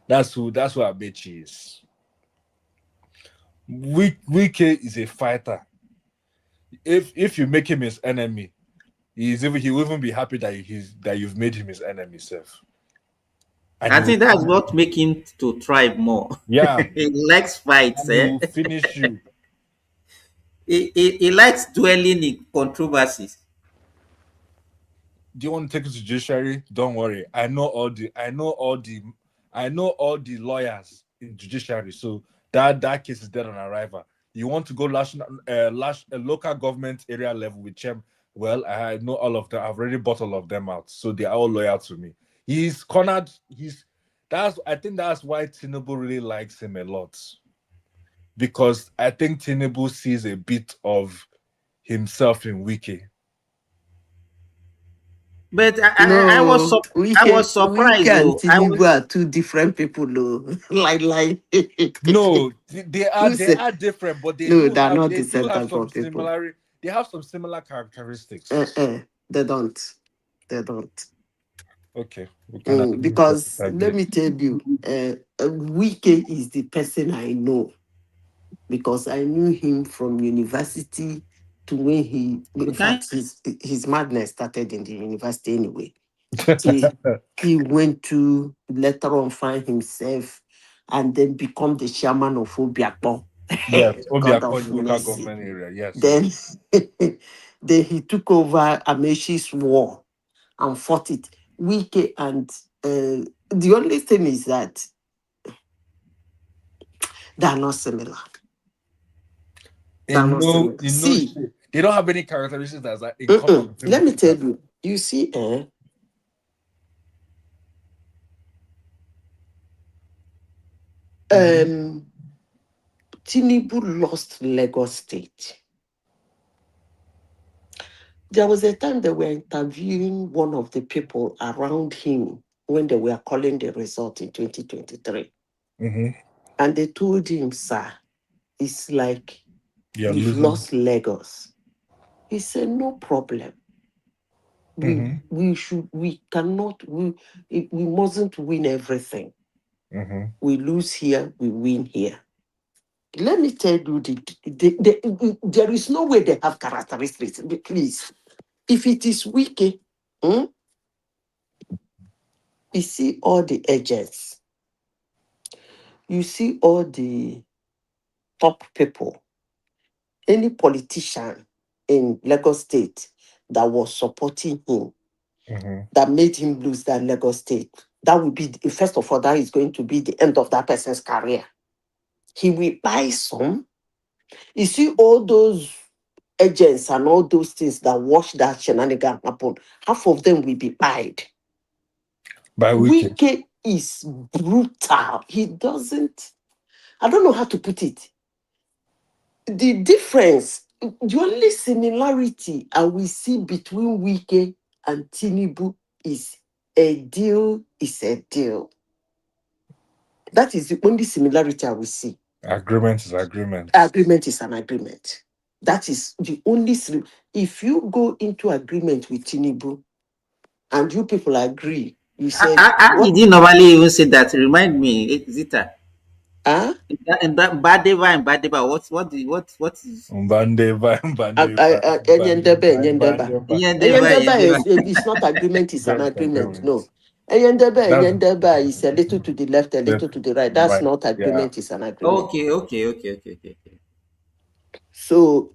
That's who Amechi is. Wike is a fighter. If you make him his enemy, he will even be happy that you've made him his enemy, self. I think that's what makes him to thrive more. Yeah. He likes fights. He will finish you. He likes dwelling in controversies. Do you want to take it to judiciary? Don't worry. I know all the lawyers in judiciary. So that case is dead on arrival. You want to go local government area level with Chem? Well, I know all of them. I've already bought all of them out, so they are all loyal to me. He's cornered. I think that's why Tinubu really likes him a lot, because I think Tinubu sees a bit of himself in Wike. But I was surprised. Wike and Tinubu are two different people, though. like No, they are different, but they do have some similarity. They have some similar characteristics. They don't. Okay. Because let me tell you, Wike is the person I know, because I knew him from university to when in fact, his madness started in the university anyway. He went to later on find himself and then become the chairman of Obiakpo. Yes, God Obiakpo of local mercy. government area. Yes. Then he took over Ameshi's war and fought it. Wike and the only thing is that they are not similar. They don't have any characteristics that are in common. Let me tell you. You see, Tinubu lost Lagos State. There was a time they were interviewing one of the people around him when they were calling the result in 2023. And they told him, sir, it's like you've lost Lagos. He said, no problem. We mustn't win everything. We lose here, we win here. Let me tell you, there is no way they have characteristics. Please, if it is Wike, you see all the agents, you see all the top people, any politician in Lagos State that was supporting him, that made him lose that Lagos State, that would be, first of all, that is going to be the end of that person's career. He will buy some. You see all those agents and all those things that watch that shenanigan happen, half of them will be pied. By Wike is brutal. He doesn't, I don't know how to put it. The difference, the only similarity I will see between Wike and Tinubu is a deal is a deal. That is the only similarity I will see. Agreement is agreement. Agreement is an agreement. That is the only. If you go into agreement with Tinubu and you people agree, you say. How did you normally even say that? Remind me, Zita. And Badeva, what is Bandeva. It's not agreement, it's an agreement. No. Eyendeba is a little to the left, a little to the right. That's not agreement, it's an agreement. Okay. So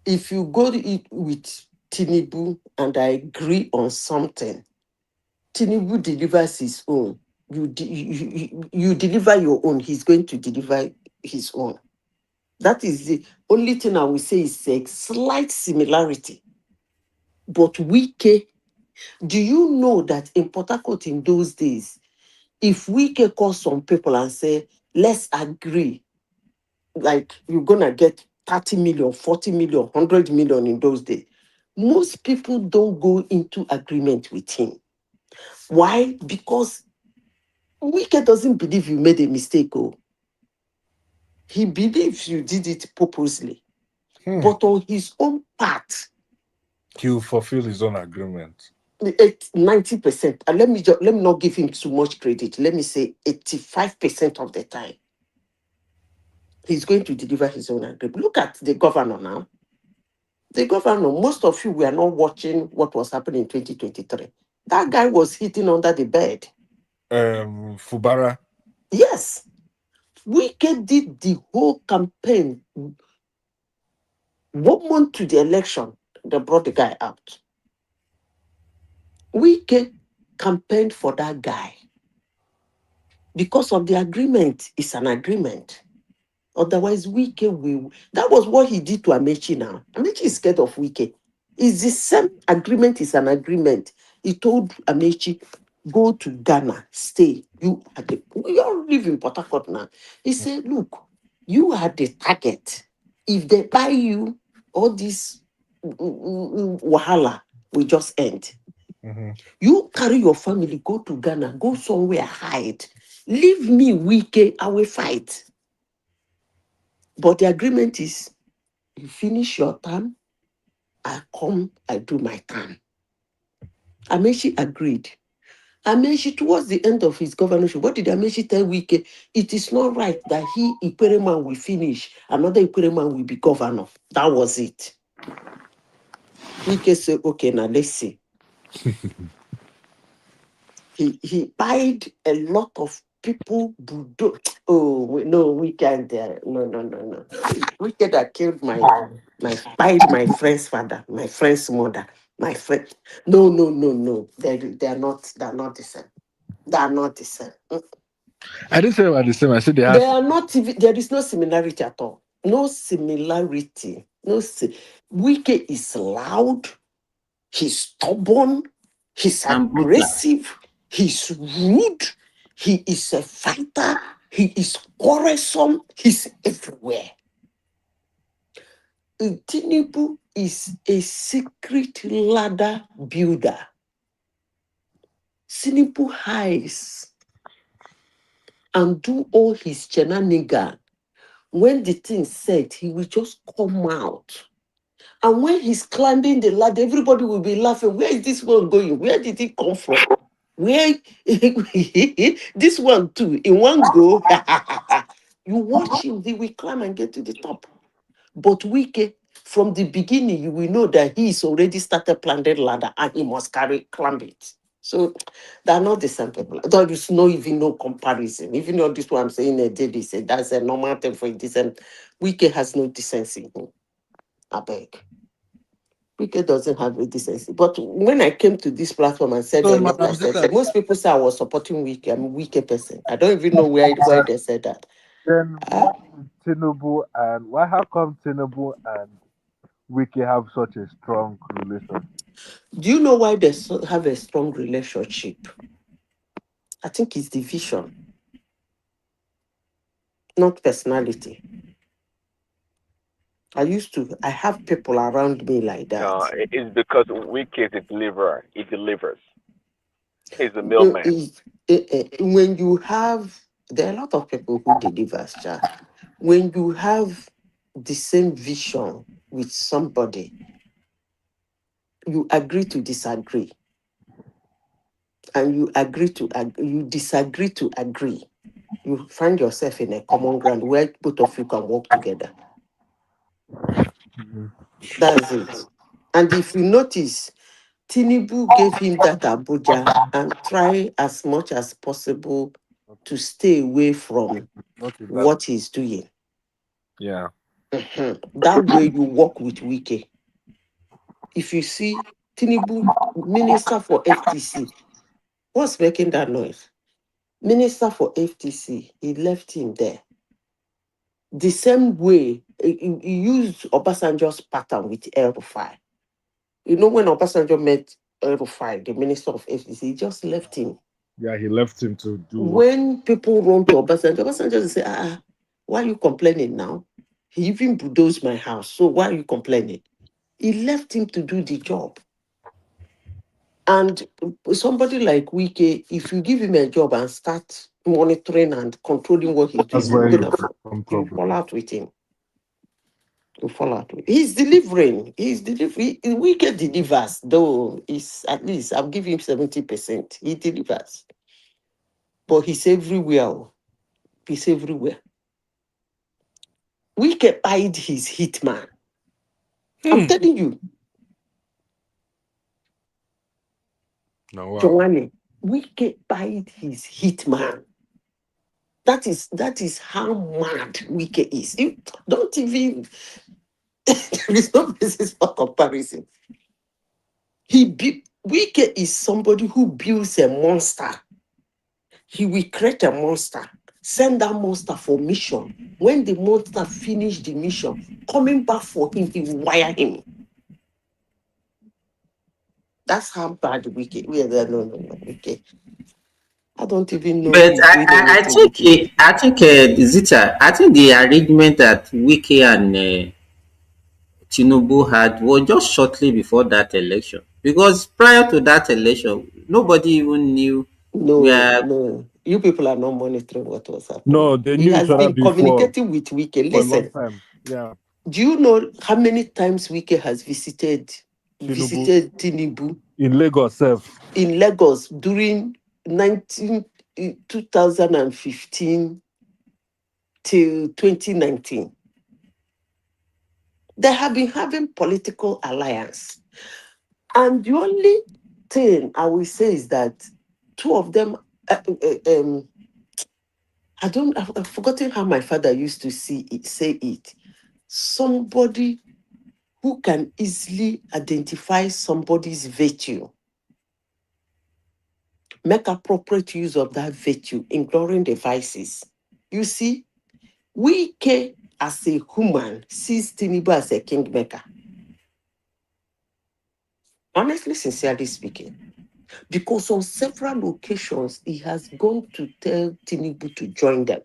if you go to it with Tinubu and I agree on something, Tinubu delivers his own. You deliver your own. He's going to deliver his own. That is the only thing I will say is a slight similarity. But Wike, do you know that in Port Harcourt in those days, if Wike calls some people and say, let's agree, like you're gonna get 30 million, 40 million, 100 million in those days, most people don't go into agreement with him. Why? Because Wike doesn't believe you made a mistake. Oh, he believes you did it purposely. But on his own part, He will fulfill his own agreement. 90%. And let me not give him too much credit. Let me say 85% of the time, he's going to deliver his own agreement. Look at the governor now. The governor, most of you were not watching what was happening in 2023. That guy was hidden under the bed. Fubara. Yes. Wike did the whole campaign. 1 month to the election, they brought the guy out. Wike campaigned for that guy because of the agreement. It's an agreement. Otherwise, Wike will. That was what he did to Amechi now. Amechi is scared of Wike. It's the same agreement, is an agreement. He told Amechi, go to Ghana, stay. We all live in Port Harcourt now. He said, look, you are the target. If they buy you, all this wahala will just end. You carry your family, go to Ghana, go somewhere, hide. Leave me, Wike, I will fight. But the agreement is, you finish your term, I come, I do my term. Amechi agreed. Amechi, towards the end of his governorship, what did Amechi tell Wike? It is not right that he, Ipereman, will finish, another Ipereman will be governor. That was it. Wike said, okay, now let's see. He buyed a lot of people. No, we can't. No. Wicked that killed buyed my friend's father, my friend's mother, my friend. No. They're not the same. They are not the same. I didn't say they were the same. I said they They have. are not even, there is no similarity at all. No similarity. Wike is loud, he's stubborn, he's And brutal. aggressive, he's rude, he is a fighter, he is quarrelsome, he's everywhere. Tinubu is a secret ladder builder. Tinubu hides and do all his shenanigans. When the thing said, he will just come out. And when he's climbing the ladder, everybody will be laughing. Where is this one going? Where did he come from? Where this one too, in one go, you watch him, he will climb and get to the top. But Wike, from the beginning, you will know that he's already started planting ladder and he must climb it. So they're not the same people. There is no comparison. Even though this one I'm saying a day, they say that's a normal thing for a decent. Wike has no decency. I beg. Wike doesn't have a decency. But when I came to this platform and said So, what I Madam said, Zeta, most people say I was supporting Wike. I'm a Wike person. I don't even know why they said that. then Huh? Tinubu and why? How come Tinubu and Wiki have such a strong relation? Do you know why they have a strong relationship? I think it's the vision, not personality. I have people around me like No, that. it's because Wiki is a deliverer. He delivers. He's a Uh, mailman. When you have, there are a lot of people who deliver, Sha. When you have the same vision with somebody, you agree to disagree, and you disagree to agree. You find yourself in a common ground where both of you can work together. That's it. And if you notice, Tinubu gave him that Abuja and try as much as possible to stay away from Okay, that what he's doing. yeah. That way you work with Wike. If you see Tinubu, Minister for FTC, what's making that noise? Minister for FTC, he left him there. The same way he used Obasanjo's pattern with El-Rufai. You know, when Obasanjo met El-Rufai, the Minister of FTC, he just left him. Yeah, he left him to do what? When people run to Obasanjo, Obasanjo will say, why are you complaining now? He even bulldozed my house, so why are you complaining? He left him to do the job. And somebody like Wike, if you give him a job and start monitoring and controlling what he's doing, That's where you fall out with him. You fall out with him. He's delivering. Wike delivers, though it's at least I'll give him 70%. He delivers. But he's everywhere. He's everywhere. Wike pied his hitman. I'm telling you, No, wow. Joanne, Wike pied his hitman. That is how mad Wike is. You don't even there is no basis for comparison. Wike is somebody who builds a monster. He will create a monster, send that monster for mission. When the monster finish the mission, coming back for him, he will wire him. That's how bad Wike. No, Wike. I don't even know if But he's doing anything with it. Zita, I think the arrangement that Wike and Tinubu had was just shortly before that election. Because prior to that election, nobody even knew where. No. You people are not monitoring what was happening. No, they He knew each has other been before communicating with Wike. for a long Listen, time. Yeah, do you know how many times Wike has visited Tinubu Tinubu in Lagos, self. in Lagos during 2015 till 2019? They have been having political alliance. And the only thing I will say is that two of them, I've forgotten how my father used to say it. Somebody who can easily identify somebody's virtue, make appropriate use of that virtue, ignoring the vices. You see, Wike as a human sees Tinubu as a kingmaker. Honestly, sincerely speaking. Because on several occasions, he has gone to tell Tinubu to join them.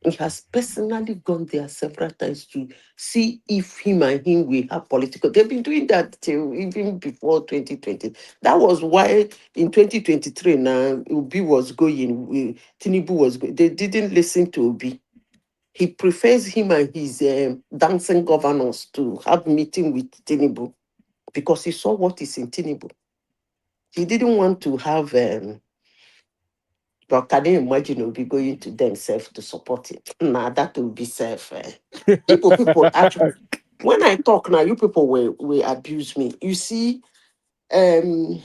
He has personally gone there several times to see if him and him will have political. They've been doing that till even before 2020. That was why in 2023, now Obi was going, Tinubu was going. They didn't listen to Obi. He prefers him and his dancing governors to have meeting with Tinubu because he saw what is in Tinubu. He didn't want to have. But can you imagine Obi going to themselves to support it? Nah, that will be self. People actually. When I talk now, you people will abuse me. You see, I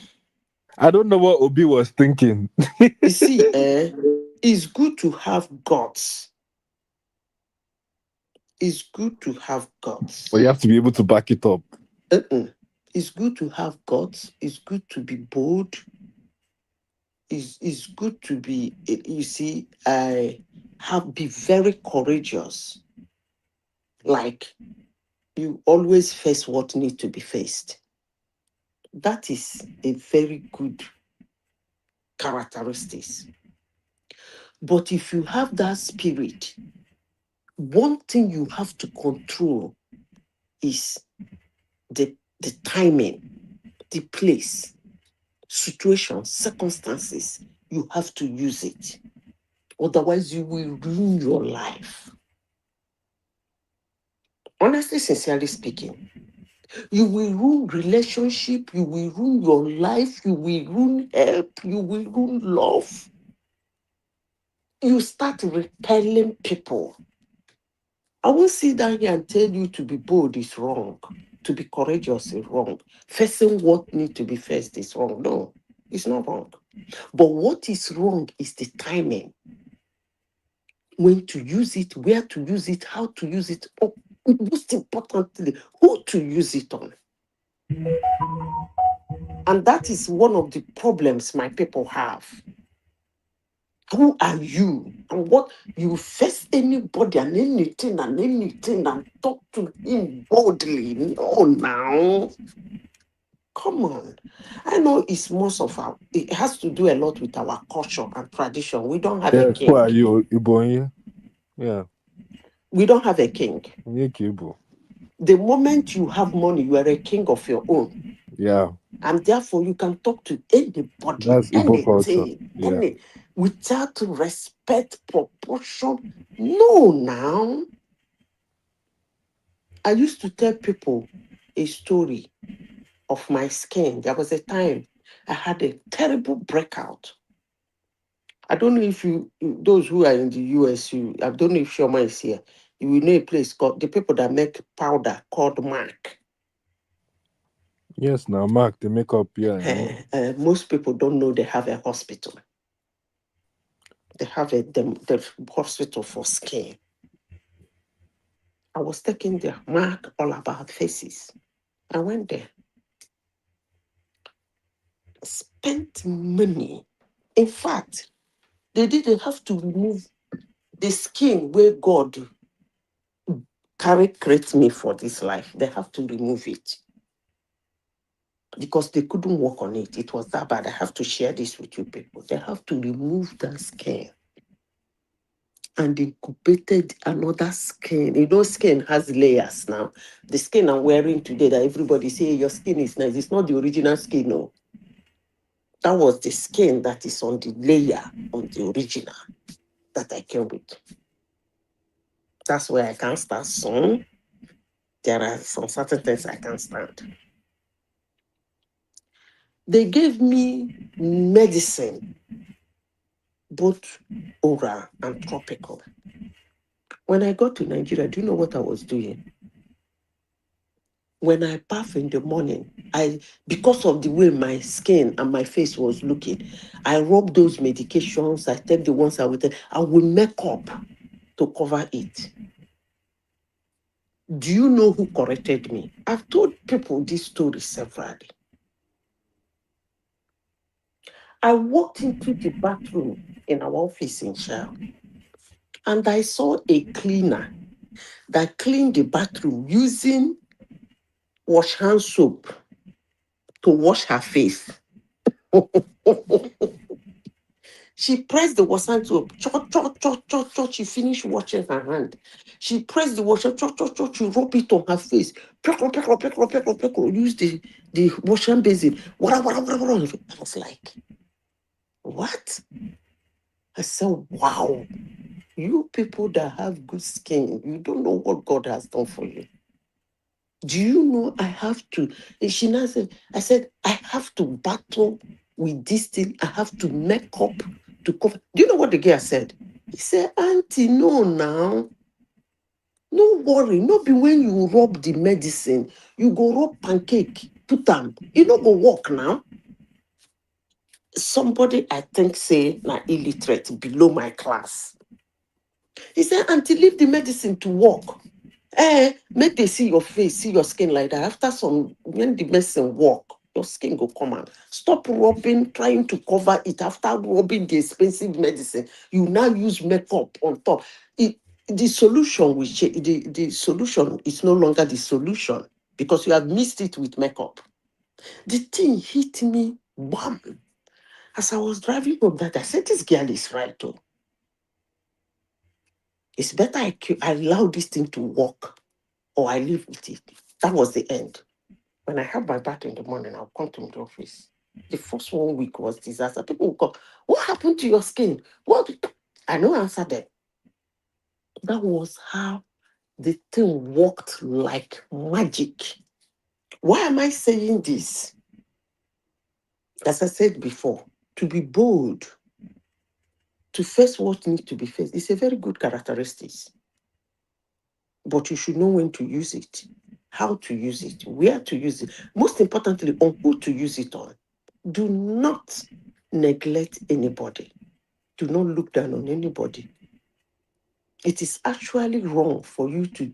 don't know what Obi was thinking. it's good to have guts. It's good to have guts. But you have to be able to back it up. It's good to have guts. It's good to be bold. It's good to be, you see, be very courageous. Like, you always face what needs to be faced. That is a very good characteristics. But if you have that spirit, one thing you have to control is the timing, the place, situation, circumstances. You have to use it. Otherwise, you will ruin your life. Honestly, sincerely speaking, you will ruin relationship, you will ruin your life, you will ruin help, you will ruin love. You start repelling people. I won't sit down here and tell you to be bold is wrong, to be courageous is wrong. Facing what needs to be faced is wrong. No, it's not wrong. But what is wrong is the timing. when to use it, where to use it, how to use it, or most importantly, who to use it on. And that is one of the problems my people have. Who are you? And what you face anybody and anything and talk to him boldly. No, now. Come on. I know it's most of our, it has to do a lot with our culture and tradition. We don't have a Yes, who king. are you, Ibonyi? Yeah. We don't have a king. Ibo. The moment you have money, you are a king of your own. Yeah. And therefore, you can talk to anybody, That's Igbo culture. anything, Yeah. without respect, proportion. No, now. I used to tell people a story of my skin. There was a time I had a terrible breakout. I don't know if those who are in the US, I don't know if Shoma is here. You will know a place called, the people that make powder called MAC. Yes, now Mark, the makeup, yeah. I know. Most people don't know they have a hospital. They have the hospital for skin. I was taking the MAC all about faces. I went there, spent money. In fact, they didn't have to remove the skin where God create me for this life. They have to remove it because they couldn't work on it. It was that bad. I have to share this with you people. They have to remove that skin and incubated another skin. You know, skin has layers now. The skin I'm wearing today that everybody say your skin is nice. It's not the original skin, no. That was the skin that is on the layer on the original that I came with. That's where I can't start soon. There are some certain things I can't stand. They gave me medicine, both oral and tropical. When I got to Nigeria, do you know what I was doing? When I bath in the morning, because of the way my skin and my face was looking, I rub those medications, I take the ones I will take, I will make up to cover it. Do you know who corrected me? I've told people this story severally. I walked into the bathroom in our office in Shell, and I saw a cleaner that cleaned the bathroom using wash hand soap to wash her face. She pressed the wash hand soap, she finished washing her hand. She pressed the wash hand, she rub it on her face. Use the wash hand basin. I was like, what? I said, wow, you people that have good skin, you don't know what God has done for you. Do you know I have to? And she now said, I said, I have to battle with this thing. I have to make up to cover. Do you know what the girl said? He said, Auntie, no, now. No worry. Not be when you rub the medicine, you go rub pancake, put them. You know, go walk now. Somebody, I think, say, na illiterate below my class. He said, Auntie, leave the medicine to work. Make they see your face, see your skin like that. After some, when the medicine work, your skin go come out. Stop rubbing, trying to cover it. After rubbing the expensive medicine, you now use makeup on top. The solution will change. The solution is no longer the solution because you have mixed it with makeup. The thing hit me, bam. As I was driving home that I said, this girl is right too. It's better I allow this thing to work or I live with it. That was the end. When I have my bath in the morning, I'll come to the office. The first 1 week was disaster. People will come, what happened to your skin? What? I don't answer them. That was how the thing worked like magic. Why am I saying this? As I said before, to be bold, to face what needs to be faced, is a very good characteristic. But you should know when to use it, how to use it, where to use it, most importantly, on who to use it on. Do not neglect anybody. Do not look down on anybody. It is actually wrong for you to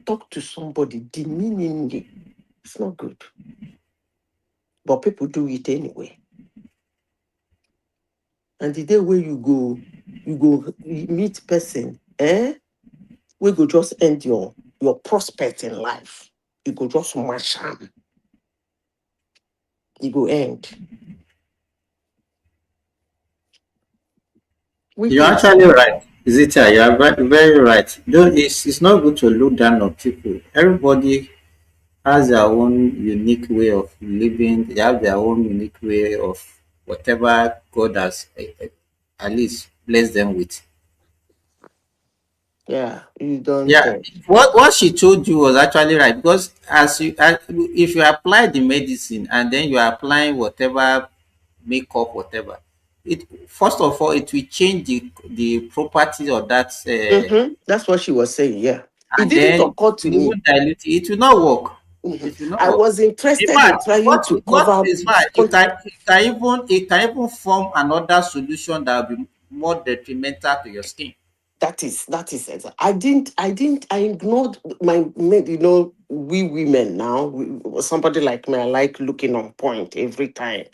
talk to somebody demeaningly. It's not good. But people do it anyway. And the day where you go meet person, we go just end your prospect in life. You go just mash am. You go end. You're actually right. Zita, you are very right. Though it's not good to look down on people. Everybody has their own unique way of living. They have their own unique way of whatever God has at least blessed them with. Yeah, you don't. Yeah, what she told you was actually right, because if you apply the medicine and then you are applying whatever makeup, whatever, it first of all it will change the properties of that, That's what she was saying. Yeah, it and didn't then occur to me. even dilute it. It will not work. Mhm. It will not I work. was In interested in fact, trying to what cover. is fine, it can even form another solution that will be more detrimental to your skin. That is it. I ignored we women now. Somebody like me, I like looking on point every time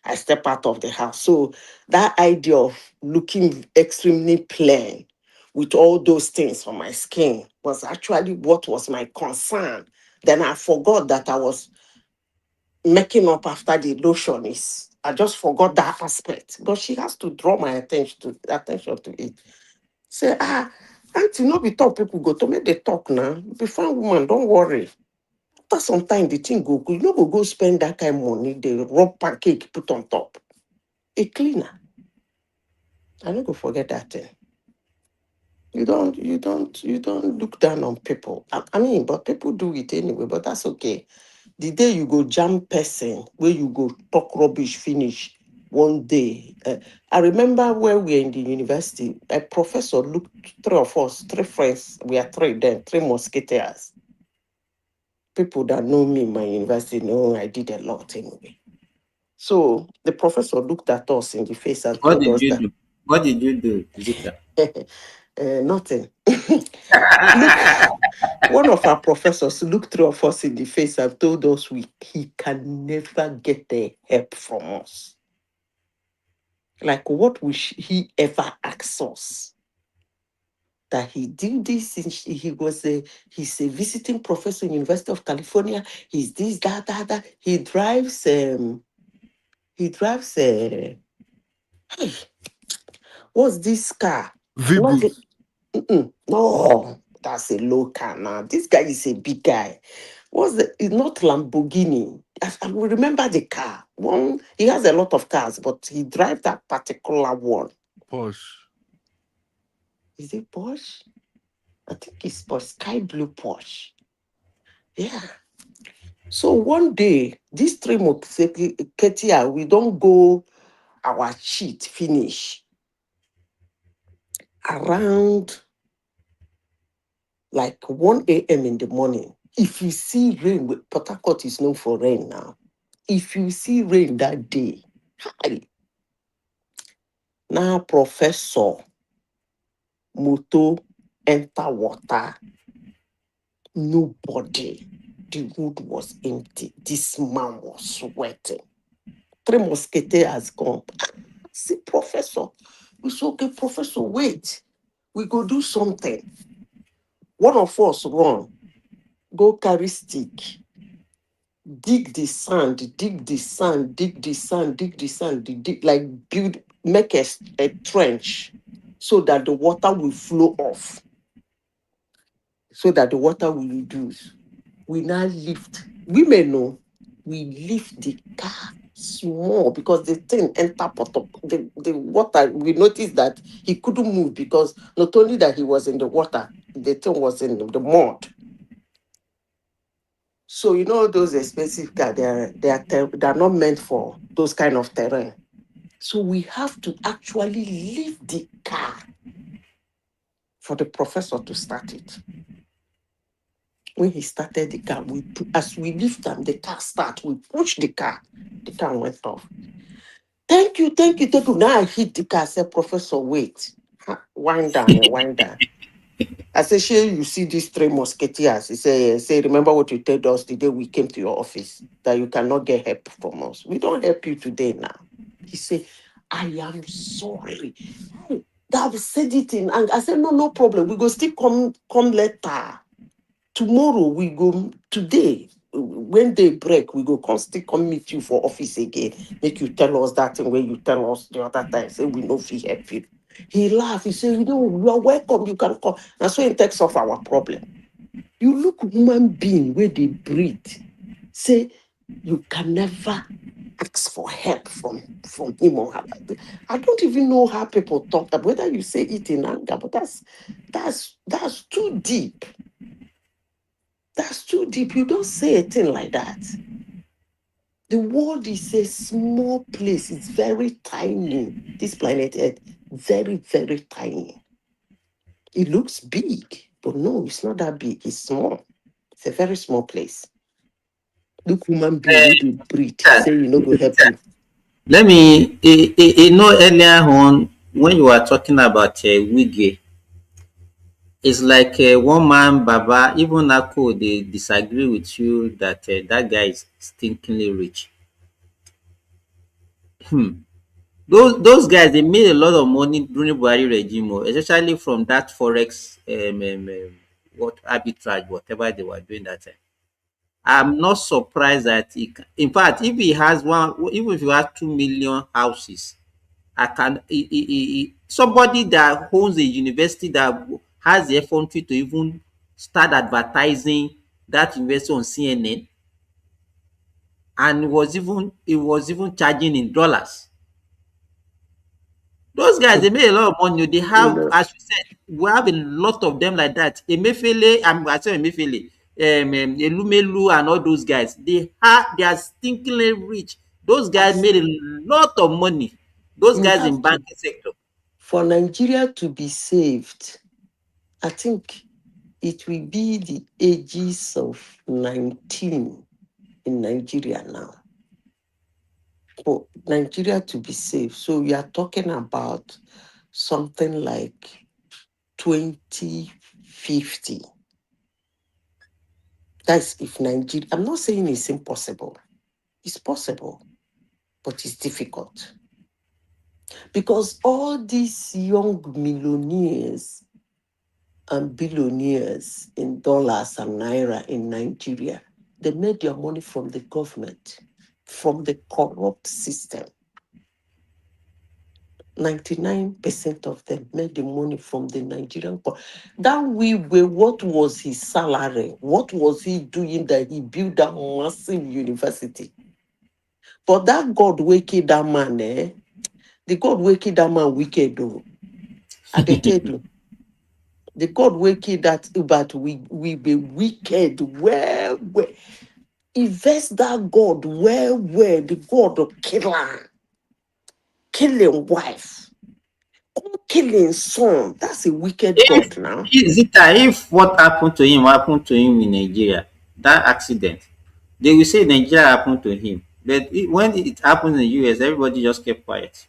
I step out of the house. So that idea of looking extremely plain with all those things on my skin was actually what was my concern. Then I forgot that I was making up after the lotion is. I just forgot that aspect. But she has to draw my attention to it. Say, auntie, no be talk people go to make they talk now. Be fine woman, don't worry. After some time, the thing go, you no go spend that kind of money, the raw pancake put on top. A cleaner. I don't go forget that thing. You don't look down on people. I mean, but people do it anyway, but that's okay. The day you go jam person, where you go talk rubbish, finish one day. I remember when we were in the university, a professor looked, three of us, three friends, we are three then, three musketeers. People that know me in my university know I did a lot anyway. So the professor looked at us in the face and What told did us you that do? What did you do, Zita? nothing. Look, one of our professors looked three of us in the face and told us he can never get the help from us. Like, what will he ever ask us? That he did this since he's a visiting professor in University of California. He's this, that. He drives hey, what's this car? Not Vibu. no, that's a low car now. This guy is a big guy. It's not Lamborghini. I will remember the car. One, he has a lot of cars, but he drives that particular one. Posh. Is it Porsche? I think it's Porsche, sky blue Porsche. Yeah. So one day, these three Ketia, we don't go our cheat finish around like 1 a.m. in the morning. If you see rain, Port Harcourt is known for rain now. If you see rain that day, hi, now Professor Moto enter water. Nobody. The road was empty. This man was sweating. Three musketeers has gone. See, Professor. We say, okay, Professor, wait. We go do something. One of us run, go carry stick, dig the sand, like build, make a trench so that the water will flow off, so that the water will reduce. We now lift. Women know we lift the car small because the thing enter the water. We noticed that he couldn't move because not only that he was in the water, the thing was in the mud. So you know those expensive cars, they're not meant for those kind of terrain. So we have to actually lift the car for the professor to start it. When he started the car, as we lift them, the car start. We push the car went off. Thank you. Now I hit the car. I said, Professor, wait. Wind down. I say, sure, you see these 3 musketeers. He say, remember what you told us the day we came to your office, that you cannot get help from us. We don't help you today now. He said, I am sorry. I've said it in anger. I said, no problem. We go still come later. Tomorrow we go, today, when they break, we go still come meet you for office again. Make you tell us that thing when you tell us the other time. Say, we know if he help you. He laughed. He said, you are welcome. You can come. And so it takes off our problem. You look human being where they breathe. Say, you can never ask for help from him or her. I don't even know how people talk about whether you say it in anger, but that's too deep. That's too deep. You don't say a thing like that. The world is a small place. It's very tiny. This planet Earth, very, very tiny. It looks big, but no, it's not that big. It's small. It's a very small place. Look, human being, we do breathe. Say you know go help you. Let me, earlier on when you were talking about Wige, it's like one man, Baba, even Ako, they disagree with you that that guy is stinkingly rich. Those guys, they made a lot of money during Buhari regime, especially from that forex, what arbitrage, whatever they were doing that time. I'm not surprised that in fact, if he has even if he has 2 million houses, I can somebody that owns a university that has the effrontery to even start advertising that university on CNN, and it was even charging in dollars. Those guys, they made a lot of money. They have, as you said, we have a lot of them like that. Emefiele, I say Emefiele, Elumelu and all those guys, they are stinkingly rich. Those guys made a lot of money. Those guys in banking sector. For Nigeria to be saved, I think it will be the ages of 19 in Nigeria now. For Nigeria to be saved, so we are talking about something like 2050. That's if Nigeria, I'm not saying it's impossible. It's possible, but it's difficult. Because all these young millionaires and billionaires in dollars and naira in Nigeria, they made their money from the government, from the corrupt system. 99% of them made the money from the Nigerian. That Wigwe, what was his salary? What was he doing that he built that massive university? But that God waking that man, the God waking that man wicked though. I dey tell you. The God waking that, but we be wicked. Well. Invest that God well. The God of killer, killing wife, killing son. That's a wicked God now. If what happened to him in Nigeria, that accident, they will say Nigeria happened to him. But when it happened in the US, everybody just kept quiet.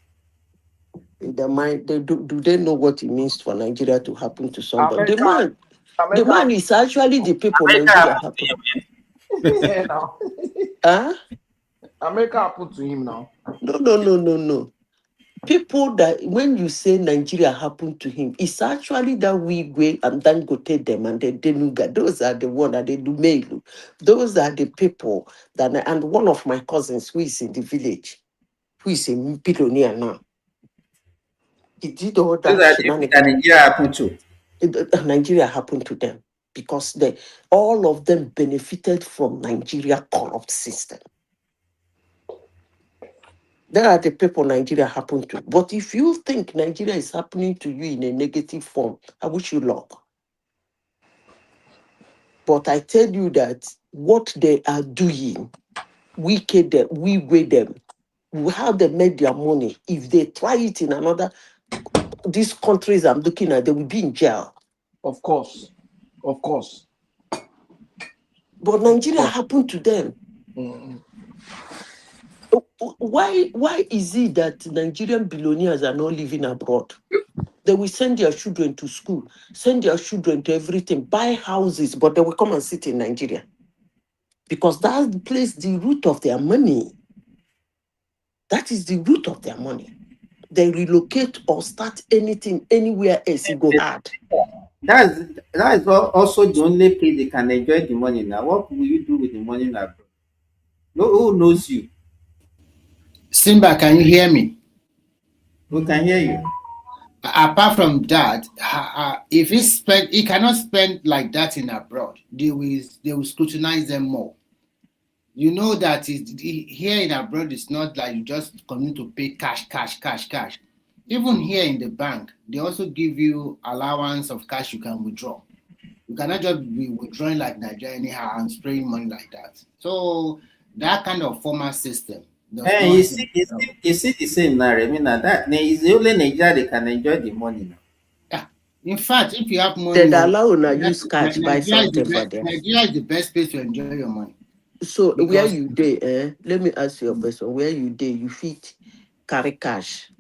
In their mind, do they know what it means for Nigeria to happen to somebody? The man is actually the people America Nigeria happened happen. to him. Yeah, now. Huh? America happened to him now. No. People that when you say Nigeria happened to him, it's actually that Wigwe and Dangote them and the Denuga. Those are the one that they do mail. Those are the people that and one of my cousins who is in the village, who is a billionaire now. He did all Those that are the people that Nigeria happened to. Nigeria happened to them because all of them benefited from Nigeria corrupt system. There are the people Nigeria happened to. But if you think Nigeria is happening to you in a negative form, I wish you luck. But I tell you that what they are doing, we weigh them. How they made their money. If they try it in these countries I'm looking at, they will be in jail. Of course. But Nigeria happened to them. Why is it that Nigerian billionaires are not living abroad? They will send their children to school, send their children to everything, buy houses, but they will come and sit in Nigeria. Because that's the place, the root of their money. That is the root of their money. They relocate or start anything anywhere else, it go hard. That is also the only place they can enjoy the money now. What will you do with the money now? No, who knows you? Simba, can you hear me? Who can hear you? Apart from that, if he cannot spend like that in abroad, they will scrutinize them more. You know that here in abroad, it's not like you just continue to pay cash. Even here in the bank, they also give you allowance of cash you can withdraw. You cannot just be withdrawing like Nigeria anyhow and spraying money like that. So that kind of formal system does not. You see the same now. I mean, that is the only Nigeria they can enjoy the money now. Yeah. In fact, if you have money, they allow you use cash buy something for them. Nigeria is the best place to enjoy your money. So where you dey? Let me ask you a question. Where you dey? You fit carry cash,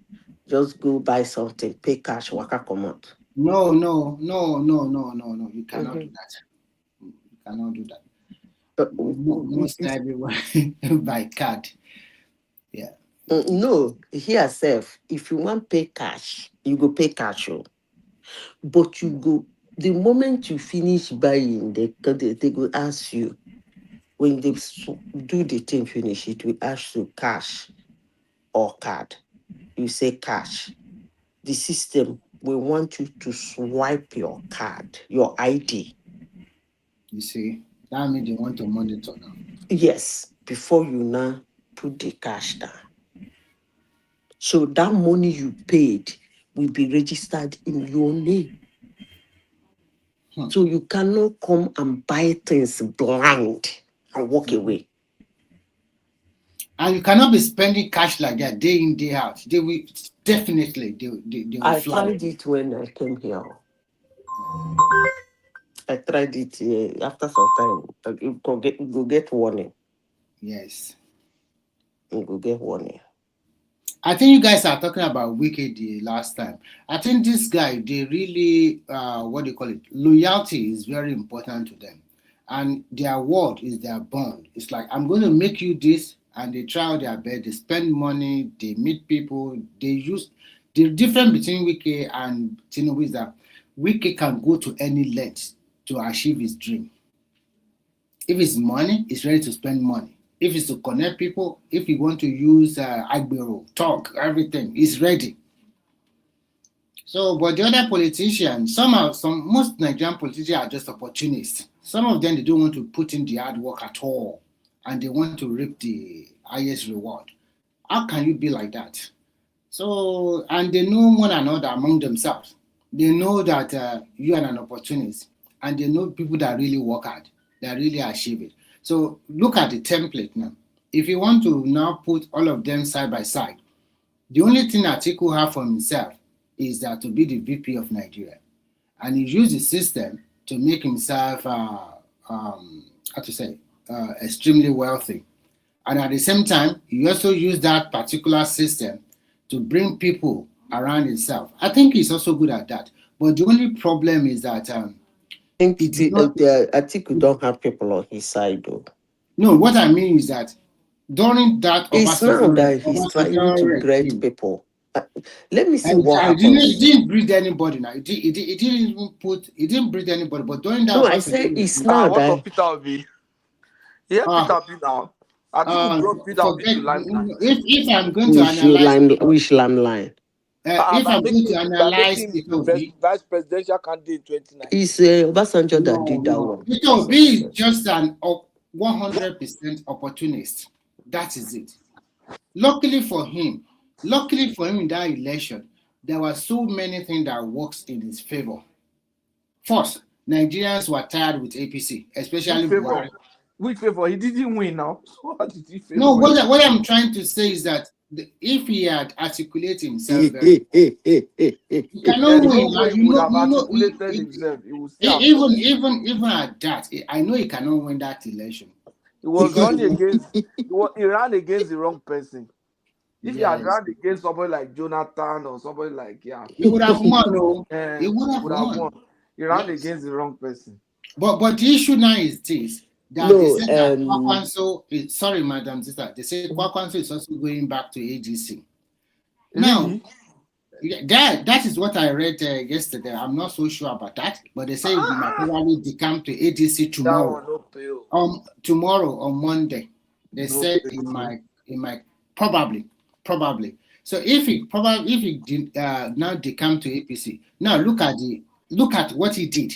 just go buy something, pay cash, waka come out. No. You cannot do that. You cannot do that. Most everyone by card. Yeah. No, here self, if you want pay cash, you go pay cash. But you go, the moment you finish buying, they go ask you, when they do the thing finish, it will ask you cash or card. You say cash. The system will want you to swipe your card, your ID. You see, that means they want to monitor now. Yes, before you now put the cash down. So that money you paid will be registered in your name. So you cannot come and buy things blind and walk away. And you cannot be spending cash like that day in, day out. They will definitely they will I fly. tried it when I came here. I tried it after some time. You go get warning. Yes. You go get warning. I think you guys are talking about Wicked the last time. I think this guy, they really, what do you call it? Loyalty is very important to them. And their word is their bond. It's like, I'm going to make you this, and they try out their best. They spend money, they meet people, they use. The difference between Wike and Tinubu is that Wike can go to any length to achieve his dream. If it's money, he's ready to spend money. If it's to connect people, if you want to use Agbero, talk, everything, he's ready. So, but the other politicians, most Nigerian politicians are just opportunists. Some of them, they don't want to put in the hard work at all, and they want to reap the highest reward. How can you be like that? So, and they know one another among themselves. They know that you are an opportunist, and they know people that really work hard, that really achieve it. So look at the template now. If you want to now put all of them side by side, the only thing Atiku have for himself is that to be the VP of Nigeria. And he used the system to make himself, extremely wealthy. And at the same time, he also used that particular system to bring people around himself. I think he's also good at that. But the only problem is that Atiku don't have people on his side, though. No, what I mean is that during that it's now that he's trying to create people. Let me see what happens. He didn't breed anybody now. He didn't breed anybody. But during that, no, I say it's now what that of Peter Obi? Yeah, Peter Obi now. Atiku brought Peter Obi to limelight. If I'm going to analyze which limelight. If I'm going to analyze the vice presidential candidate in 2019, it's Obasanjo that did that one. Peter Obi is just an 100% opportunist. That is it. Luckily for him in that election, there were so many things that works in his favor. First, Nigerians were tired with APC, especially Buhari. Which favor? He didn't win now. So how did he favor? No, what I'm trying to say is that if he had articulated himself very he cannot win. He would have articulated himself. Even at that, I know he cannot win that election. He was running against he ran against the wrong person. If he had Yes. run against somebody like Jonathan or somebody like He would have won, oh. He would have would have won. won. He ran Yes. against the wrong person. But the issue now is this, that they No, said that Kwakwanso is, sorry, madam sister, they say Kwakwanso is also going back to AGC. Now, Really? that is what I read yesterday. I'm not so sure about that, but they say he might probably decamp to AGC That one tomorrow. no pay. Tomorrow on Monday. They No said pay. he might probably. So if he did, now decamp to APC, now look at what he did.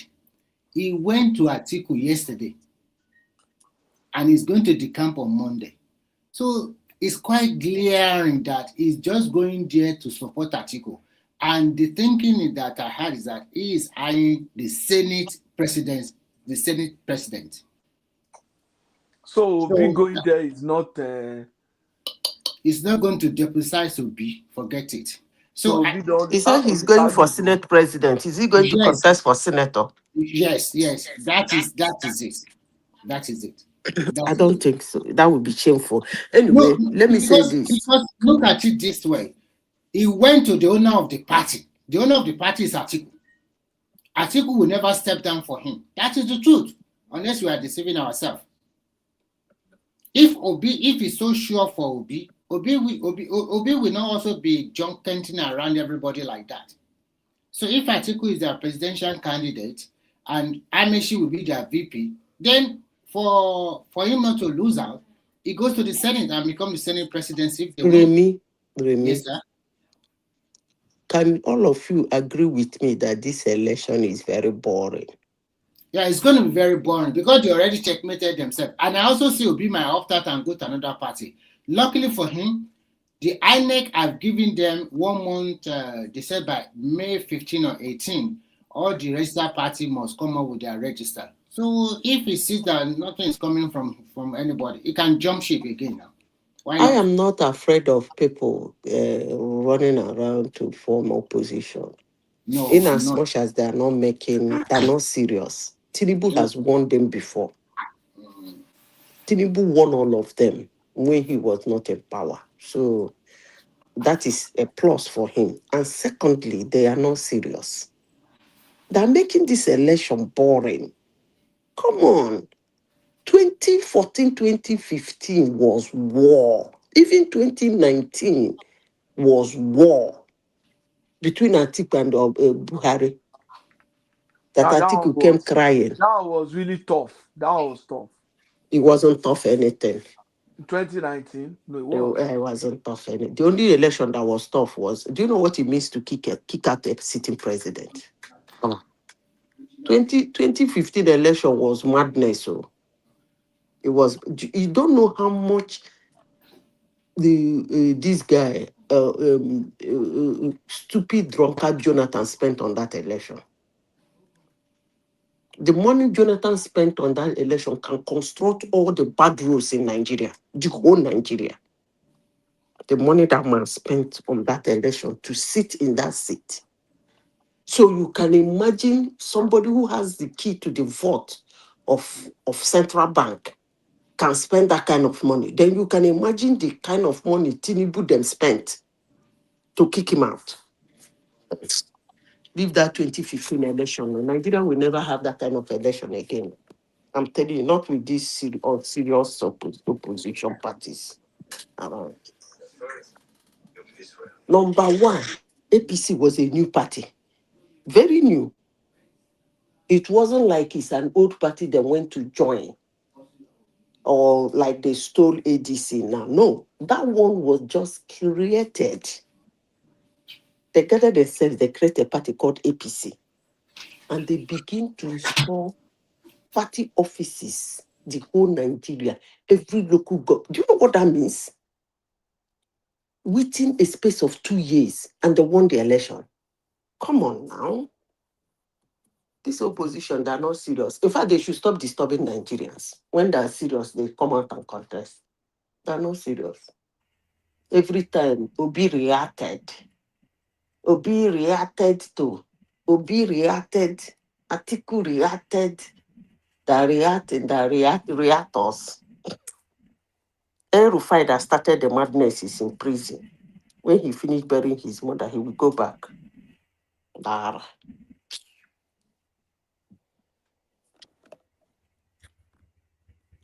He went to Atiku yesterday, and he's going to decamp on Monday. So it's quite glaring that he's just going there to support Atiku. And the thinking that I had is that he is eyeing the Senate president. So Obi going there is not. It's not going to jeopardize Obi. Forget it. So So Obi don't. he said he's going for Senate president. Is he going to yes, contest for senator? yes. That is it. I don't think so. That would be shameful. No, Anyway, let me say this. because look at it this way. He went to the owner of the party. The owner of the party is Atiku. Atiku will never step down for him. That is the truth, unless we are deceiving ourselves. If he's so sure for Obi will not also be junketing around everybody like that. So if Atiku is their presidential candidate and Amechi will be their VP, then for him not to lose out, he goes to the Senate and becomes the Senate president if they win. Remy, Yes, sir. can all of you agree with me that this election is very boring? Yeah, it's going to be very boring because they already checkmated themselves. And I also see Obi might opt out and go to another party. Luckily for him, the INEC have given them 1 month, they said by May 15 or 18, all the registered party must come up with their register. So if he sees that nothing is coming from anybody, he can jump ship again now. Why not? I am not afraid of people running around to form opposition. No, in as much as they're not serious. Tinubu has won them before. Tinubu won all of them when he was not in power. So that is a plus for him. And secondly, they are not serious. They're making this election boring. Come on. 2014, 2015 was war. Even 2019 was war between Atiku and Buhari. That Atiku came crying. That was really tough. That was tough. It wasn't tough anything. 2019? No, it was. It wasn't tough anything. The only election that was tough was, do you know what it means to kick out a sitting president? 2015 election was madness. So it was, you don't know how much this guy, stupid drunkard Jonathan spent on that election. The money Jonathan spent on that election can construct all the bad roads in Nigeria, the whole Nigeria. The money that man spent on that election to sit in that seat. So you can imagine somebody who has the key to the vault of central bank can spend that kind of money. Then you can imagine the kind of money Tinubu them spent to kick him out. Leave that 2015 election. Nigeria will never have that kind of election again. I'm telling you, not with these serious opposition parties around. Number one, APC was a new party. Very new. It wasn't like it's an old party that went to join or like they stole ADC now. No, that one was just created. They gathered themselves, they created a party called APC. And they begin to install party offices, the whole Nigeria, every local government. Do you know what that means? Within a space of 2 years, and they won the election. Come on now. This opposition, they're not serious. In fact, they should stop disturbing Nigerians. When they're serious, they come out and contest. They're not serious. Every time, Obi reacted, Atiku reacted, reactors. El-Rufai that started the madness is in prison. When he finished burying his mother, he will go back. Nah.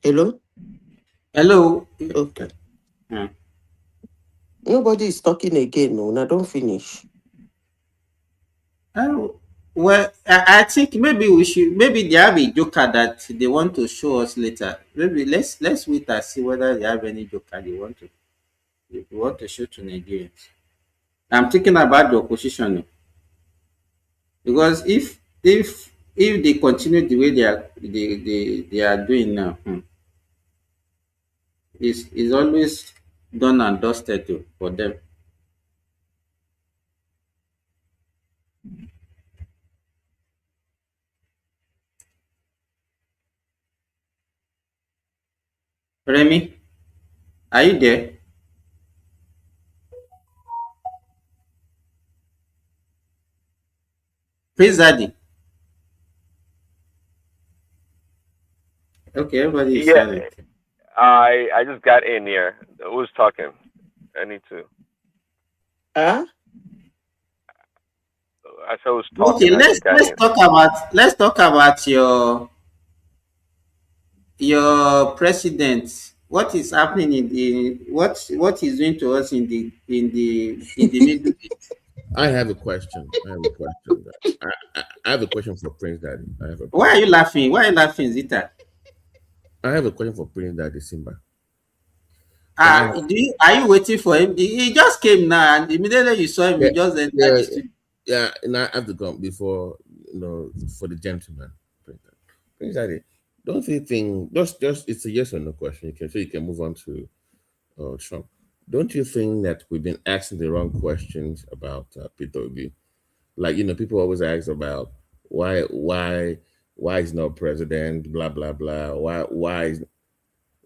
Hello? Hello. Okay. Hmm. Nobody is talking again. No, now don't finish. Well, I think maybe we should. Maybe they have a joker that they want to show us later. Maybe let's wait and see whether they have any joker they want to show to Nigerians. I'm thinking about the opposition, because if they continue the way they are doing now, it's always done and dusted for them. Remy, are you there? Praise Daddy. Okay, everybody is Yeah, silent. I just got in here. Who's talking? I need to. Huh? I said who's Okay, talking. I let's just got let's in. talk about let's talk about your president. What is happening in the what is doing to us in the Middle East? I have a question. I have a question for Prince Daddy. Why are you laughing? Why are you laughing, Zita? I have a question for Prince Daddy Simba. So I Ah, are you waiting for him? He just came now, and immediately you saw him, yeah you just entered yeah the studio. yeah, and I have to come before for the gentleman. Prince Daddy, don't you think just it's a yes or no question? You can move on to Trump. Don't you think that we've been asking the wrong questions about Peter Obi? Like people always ask about why is not president, blah blah blah. Why is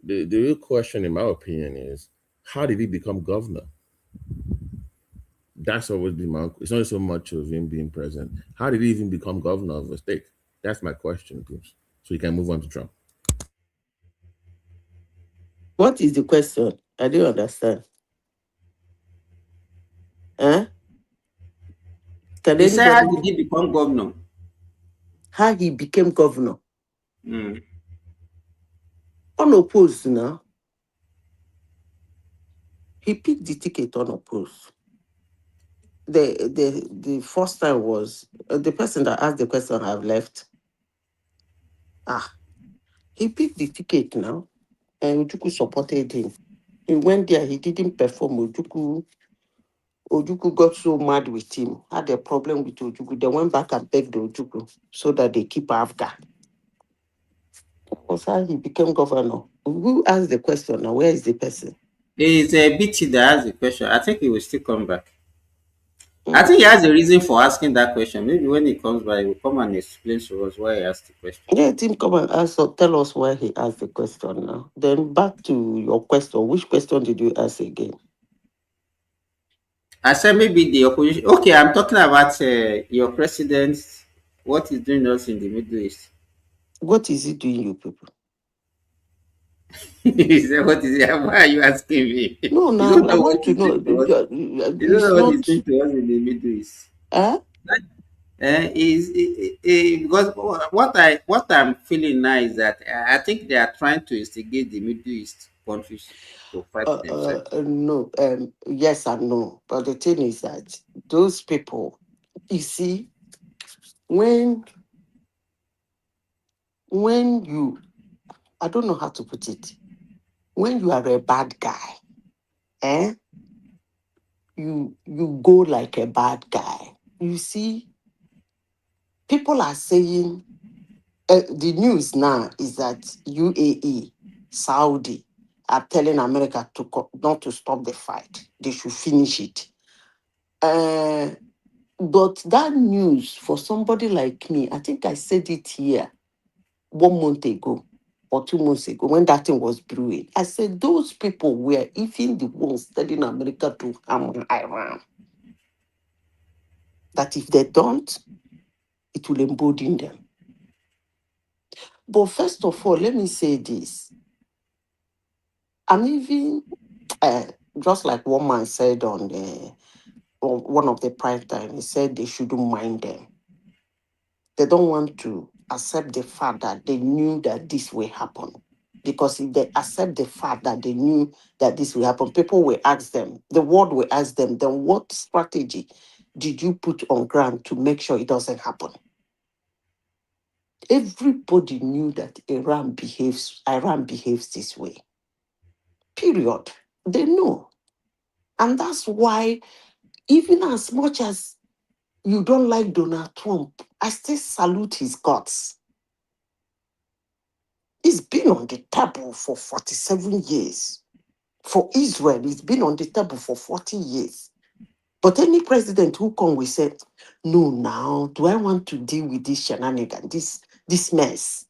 the real question, in my opinion, is how did he become governor? That's always been my. It's not so much of him being president. How did he even become governor of a state? That's my question, please. So you can move on to Trump. What is the question? I don't understand. Huh? Can He said, how anybody did he become governor? how he became governor? Mm. Unopposed now. He picked the ticket unopposed. The first time was the person that asked the question have left. Ah, he picked the ticket now, and Ojuku supported him. He went there, he didn't perform. Ojuku got so mad with him, had a problem with Ojuku. They went back and begged Ojuku so that they keep Afghan. That was how he became governor. Who asked the question now? Where is the person? It's a BT that has the question. I think he will still come back. I Mm. think he has a reason for asking that question. Maybe when he comes by, he will come and explain to us why he asked the question. Let him come and tell us why he asked the question now. Then back to your question. Which question did you ask again? I said maybe the opposition. Okay, I'm talking about your president. What is doing us in the Middle East? What is he doing, you people? He said, "What is it? Why are you asking me? No, You now don't I know what want to he's know. doing to us. You don't It's know what he's not. doing to us in the Middle East." Huh? Because what I'm feeling now is that I think they are trying to instigate the Middle East countries to fight themselves. No. Yes and no. But the thing is that those people, you see, when you, I don't know how to put it. When you are a bad guy, eh? You go like a bad guy. You see, people are saying the news now is that UAE, Saudi are telling America to not to stop the fight. They should finish it. But that news for somebody like me, I think I said it here 1 month ago or 2 months ago when that thing was brewing. I said those people were even the ones telling America to harm Iran. That if they don't, it will embolden them. But first of all, let me say this. I'm even just like one man said on one of the prime time, he said they shouldn't mind them. They don't want to accept the fact that they knew that this will happen. Because if they accept the fact that they knew that this will happen, people will ask them, the world will ask them, then what strategy did you put on ground to make sure it doesn't happen? Everybody knew that Iran behaves this way. Period. They know. And that's why, even as much as you don't like Donald Trump, I still salute his guts. He's been on the table for 47 years. For Israel, he's been on the table for 40 years. But any president who come will say, no, now, do I want to deal with this shenanigan, this mess?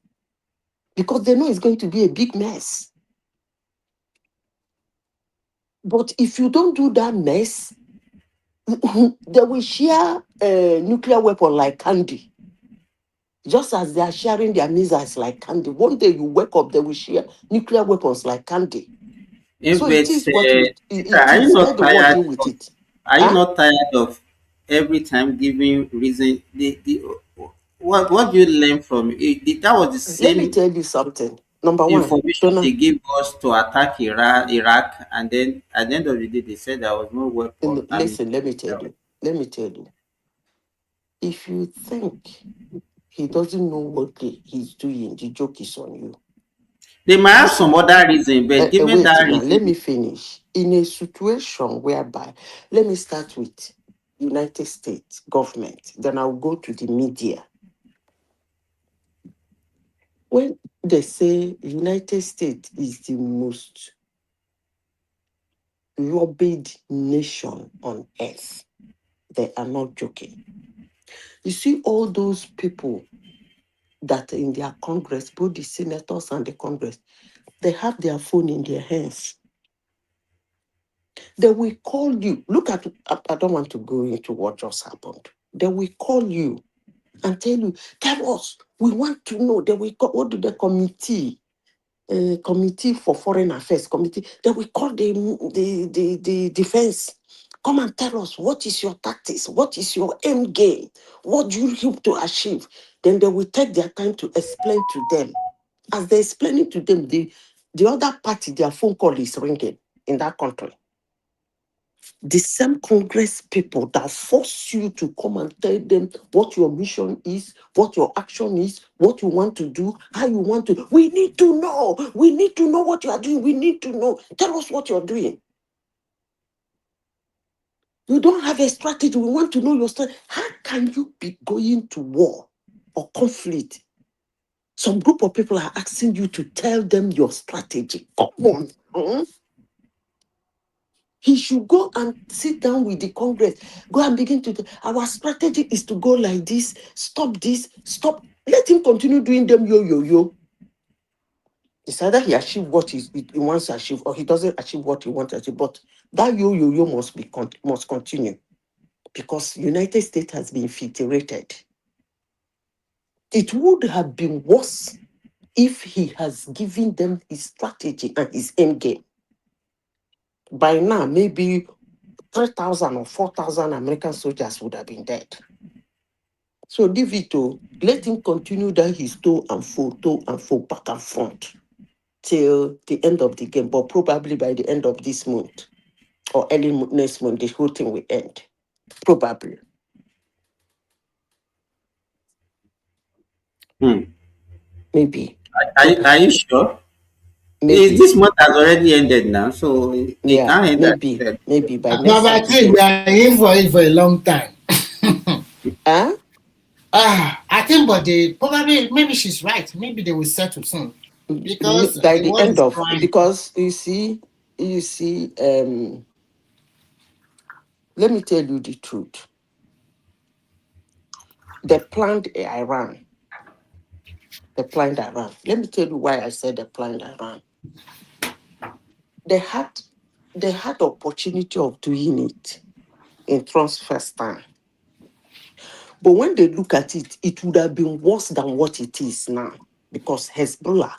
Because they know it's going to be a big mess. But if you don't do that mess, they will share a nuclear weapon like candy. Just as they are sharing their missiles like candy. One day you wake up, they will share nuclear weapons like candy. So it is what Tita, it are you is. Let not the world tired deal with of, it. are you Huh? not tired of every time giving reason? What do you learn from it? That was the Let me same tell you something. Number one, information they Donna, gave us to attack Iraq, and then at the end of the day, they said there was no weapon. I mean, listen, let me tell you. Let me tell you. If you think he doesn't know what he's doing, the joke is on you. they might You have see, some other reason, but given wait that now, let reason, me finish. In a situation whereby, let me start with United States government, then I'll go to the media. When they say United States is the most lobbied nation on earth, they are not joking. You see all those people that in their Congress, both the senators and the Congress, they have their phone in their hands. They will call you. Look at, I don't want to go into what just happened. They will call you and tell us, we want to know. They will call, what do the committee for foreign affairs committee, they will call the defense. Come and tell us, what is your tactics? What is your end game? What do you hope to achieve? Then they will take their time to explain to them. As they're explaining to them, the other party, their phone call is ringing in that country. The same Congress people that force you to come and tell them what your mission is, what your action is, what you want to do, how you want to. We need to know. We need to know what you are doing. We need to know. Tell us what you're doing. You don't have a strategy. We want to know your strategy. How can you be going to war or conflict? Some group of people are asking you to tell them your strategy. Come on. He should go and sit down with the Congress. Go and begin to. Our strategy is to go like this. Stop this. Stop. Let him continue doing them yo. It's either he achieves what he wants to achieve, or he doesn't achieve what he wants to achieve. But that yo must continue, because United States has been infiltrated. It would have been worse if he has given them his strategy and his end game. By now, maybe 3,000 or 4,000 American soldiers would have been dead. So leave it to, let him continue that his toe and fro, back and front till the end of the game. But probably by the end of this month or early next month, the whole thing will end. Probably. Maybe. are you sure? Maybe. This month has already ended now, so it Yeah, can't end at maybe. the Maybe by But next I month the think game. we are in for it for a long time. Huh? I think, but they probably, maybe she's right. Maybe they will settle soon because By the the world end is of, crying. because you see, let me tell you the truth. They planned Iran. They planned Iran. Let me tell you why I said they planned Iran. They had opportunity of doing it in Trump's first time. But when they look at it, it would have been worse than what it is now, because Hezbollah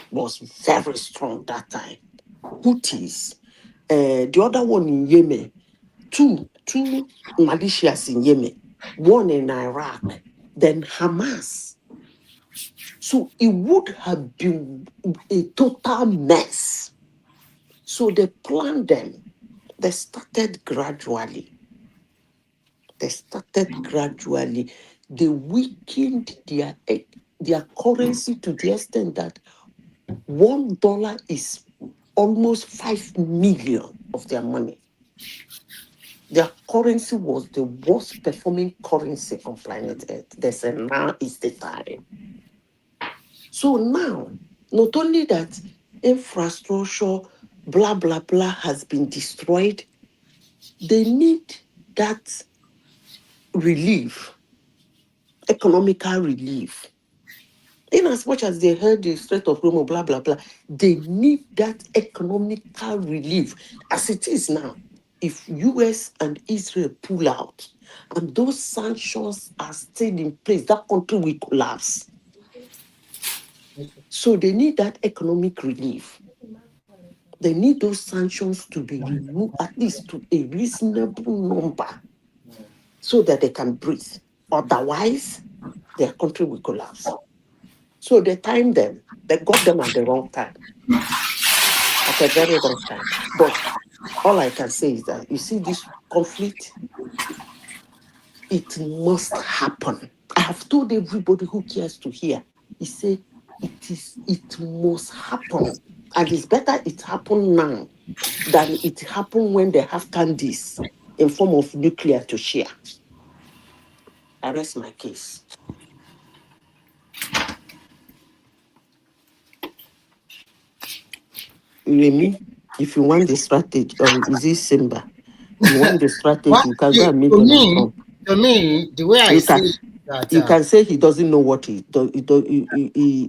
was very strong that time. Houthis, the other one in Yemen, two militias in Yemen, one in Iraq, then Hamas. So it would have been a total mess. So they planned them. They started gradually. They weakened their currency to the extent that $1 is almost 5 million of their money. Their currency was the worst performing currency on planet Earth. They said now is the time. So now, not only that infrastructure, blah, blah, blah, has been destroyed, they need that relief, economical relief. In as much as they heard the Strait of Hormuz, blah, blah, blah, they need that economical relief. As it is now, if US and Israel pull out, and those sanctions are still in place, that country will collapse. So they need that economic relief. They need those sanctions to be removed at least to a reasonable number so that they can breathe. Otherwise, their country will collapse. So they timed them. They got them at the wrong time, at a very wrong time. But all I can say is that, you see this conflict, it must happen. I have told everybody who cares to hear. He said, it must happen. And it's better it happen now than it happen when they have candies in form of nuclear to share. I rest my case. Remy, if you want the strategy, is this Simba? You want the strategy, you can go and meet them and come. To me, the way I see it, that you can say he doesn't know what he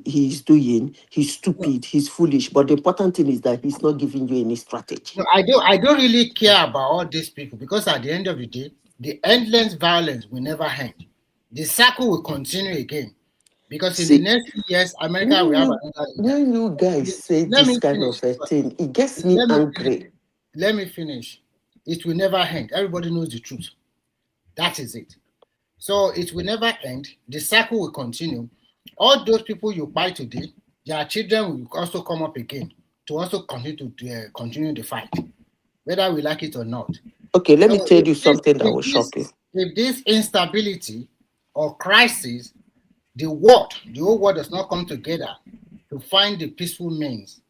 is doing. He's stupid. He's foolish. But the important thing is that he's not giving you any strategy. no, I don't really care about all these people, because at the end of the day, the endless violence will never end. The cycle will continue again, because in the next few years, America will have another leader. When you guys say this kind of a thing, it gets me angry. Let me finish. It will never end. Everybody knows the truth. That is it. So it will never end. The cycle will continue. All those people you buy today, their children will also come up again to also continue the fight, whether we like it or not. Okay, let me tell you something that will shock you. If this instability or crisis, the whole world does not come together to find the peaceful means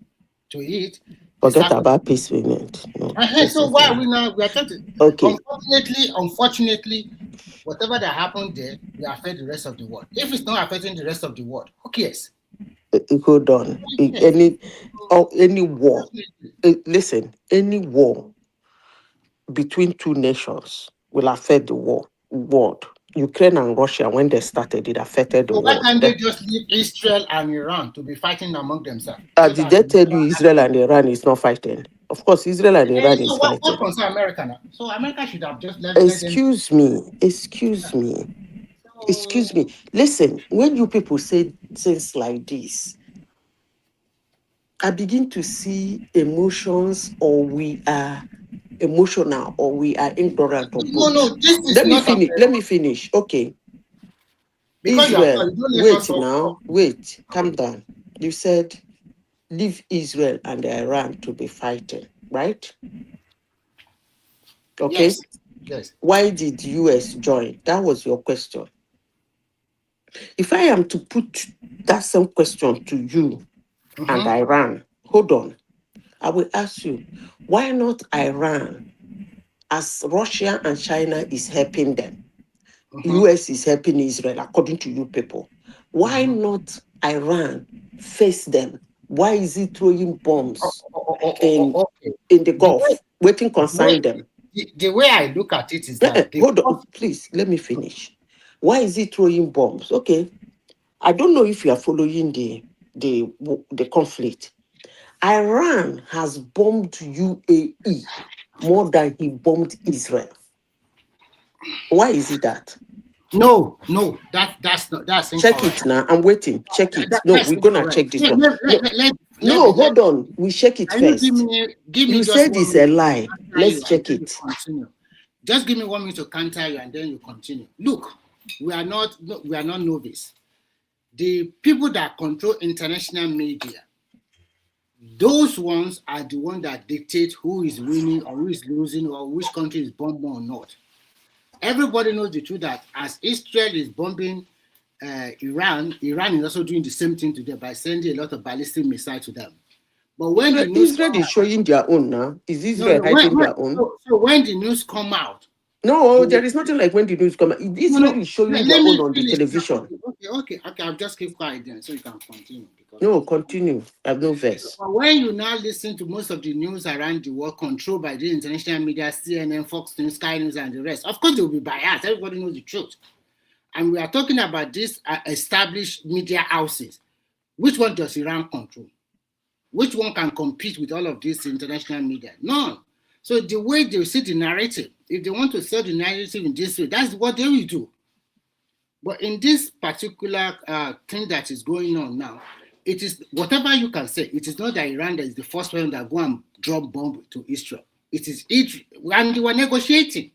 to it. Forget about peaceful means. No, so why are we now? We are talking. Okay. Unfortunately, whatever that happened there will affect the rest of the world. If it's not affecting the rest of the world, who cares? Hold on. Any war. Listen, any war between two nations will affect the world. Ukraine and Russia, when they started, it affected the world. Why can't they just leave Israel and Iran to be fighting among themselves? Did they tell you Israel and Iran is not fighting? Of course, Israel and Iran is fighting. What concerns America now? So America should have just left. Excuse me. Listen, when you people say things like this, I begin to see emotions, or we are emotional, or we are ignorant of both. No, this is Let me finish. Okay. Because Israel, wait, calm down. You said leave Israel and Iran to be fighting, right? Okay. Yes. Why did US join? That was your question. If I am to put that same question to you and Iran, hold on. I will ask you, why not Iran, as Russia and China is helping them? US is helping Israel, according to you people. Why not Iran face them? Why is he throwing bombs in the Gulf? Waiting concern them. The way I look at it is that... Hold on, please, let me finish. Why is he throwing bombs? Okay. I don't know if you are following the conflict. Iran has bombed UAE more than he bombed Israel. Why is it that? No, that's not. Check it now. I'm waiting. Check it. No, we're gonna check this one. No, hold on. We check it Can you first. give me You just said 1 it's a minute lie. to counter Let's you and check then you it. continue? Just give me 1 minute to counter you and then you continue. Look, we are not novice. The people that control international media, those ones are the ones that dictate who is winning or who is losing or which country is bombing or not. Everybody knows the truth that as Israel is bombing Iran is also doing the same thing to them by sending a lot of ballistic missiles to them. But when the news Israel is showing their own now. Is no, Israel hiding their own? so when the news come out, No, there is nothing like when the news come out. Israel is showing their let own me on the finish. television. Okay. I'll just keep quiet then so you can continue. Because No, continue. I have no verse. but when you now listen to most of the news around the world controlled by the international media, CNN, Fox News, Sky News, and the rest, of course they will be biased. Everybody knows the truth. And we are talking about these established media houses. Which one does Iran control? Which one can compete with all of this international media? None. So the way they see the narrative, if they want to sell the narrative in this way, that's what they will do. But in this particular thing that is going on now, it is whatever you can say. It is not that Iran that is the first one that go and drop bomb to Israel. It is it, and they were negotiating.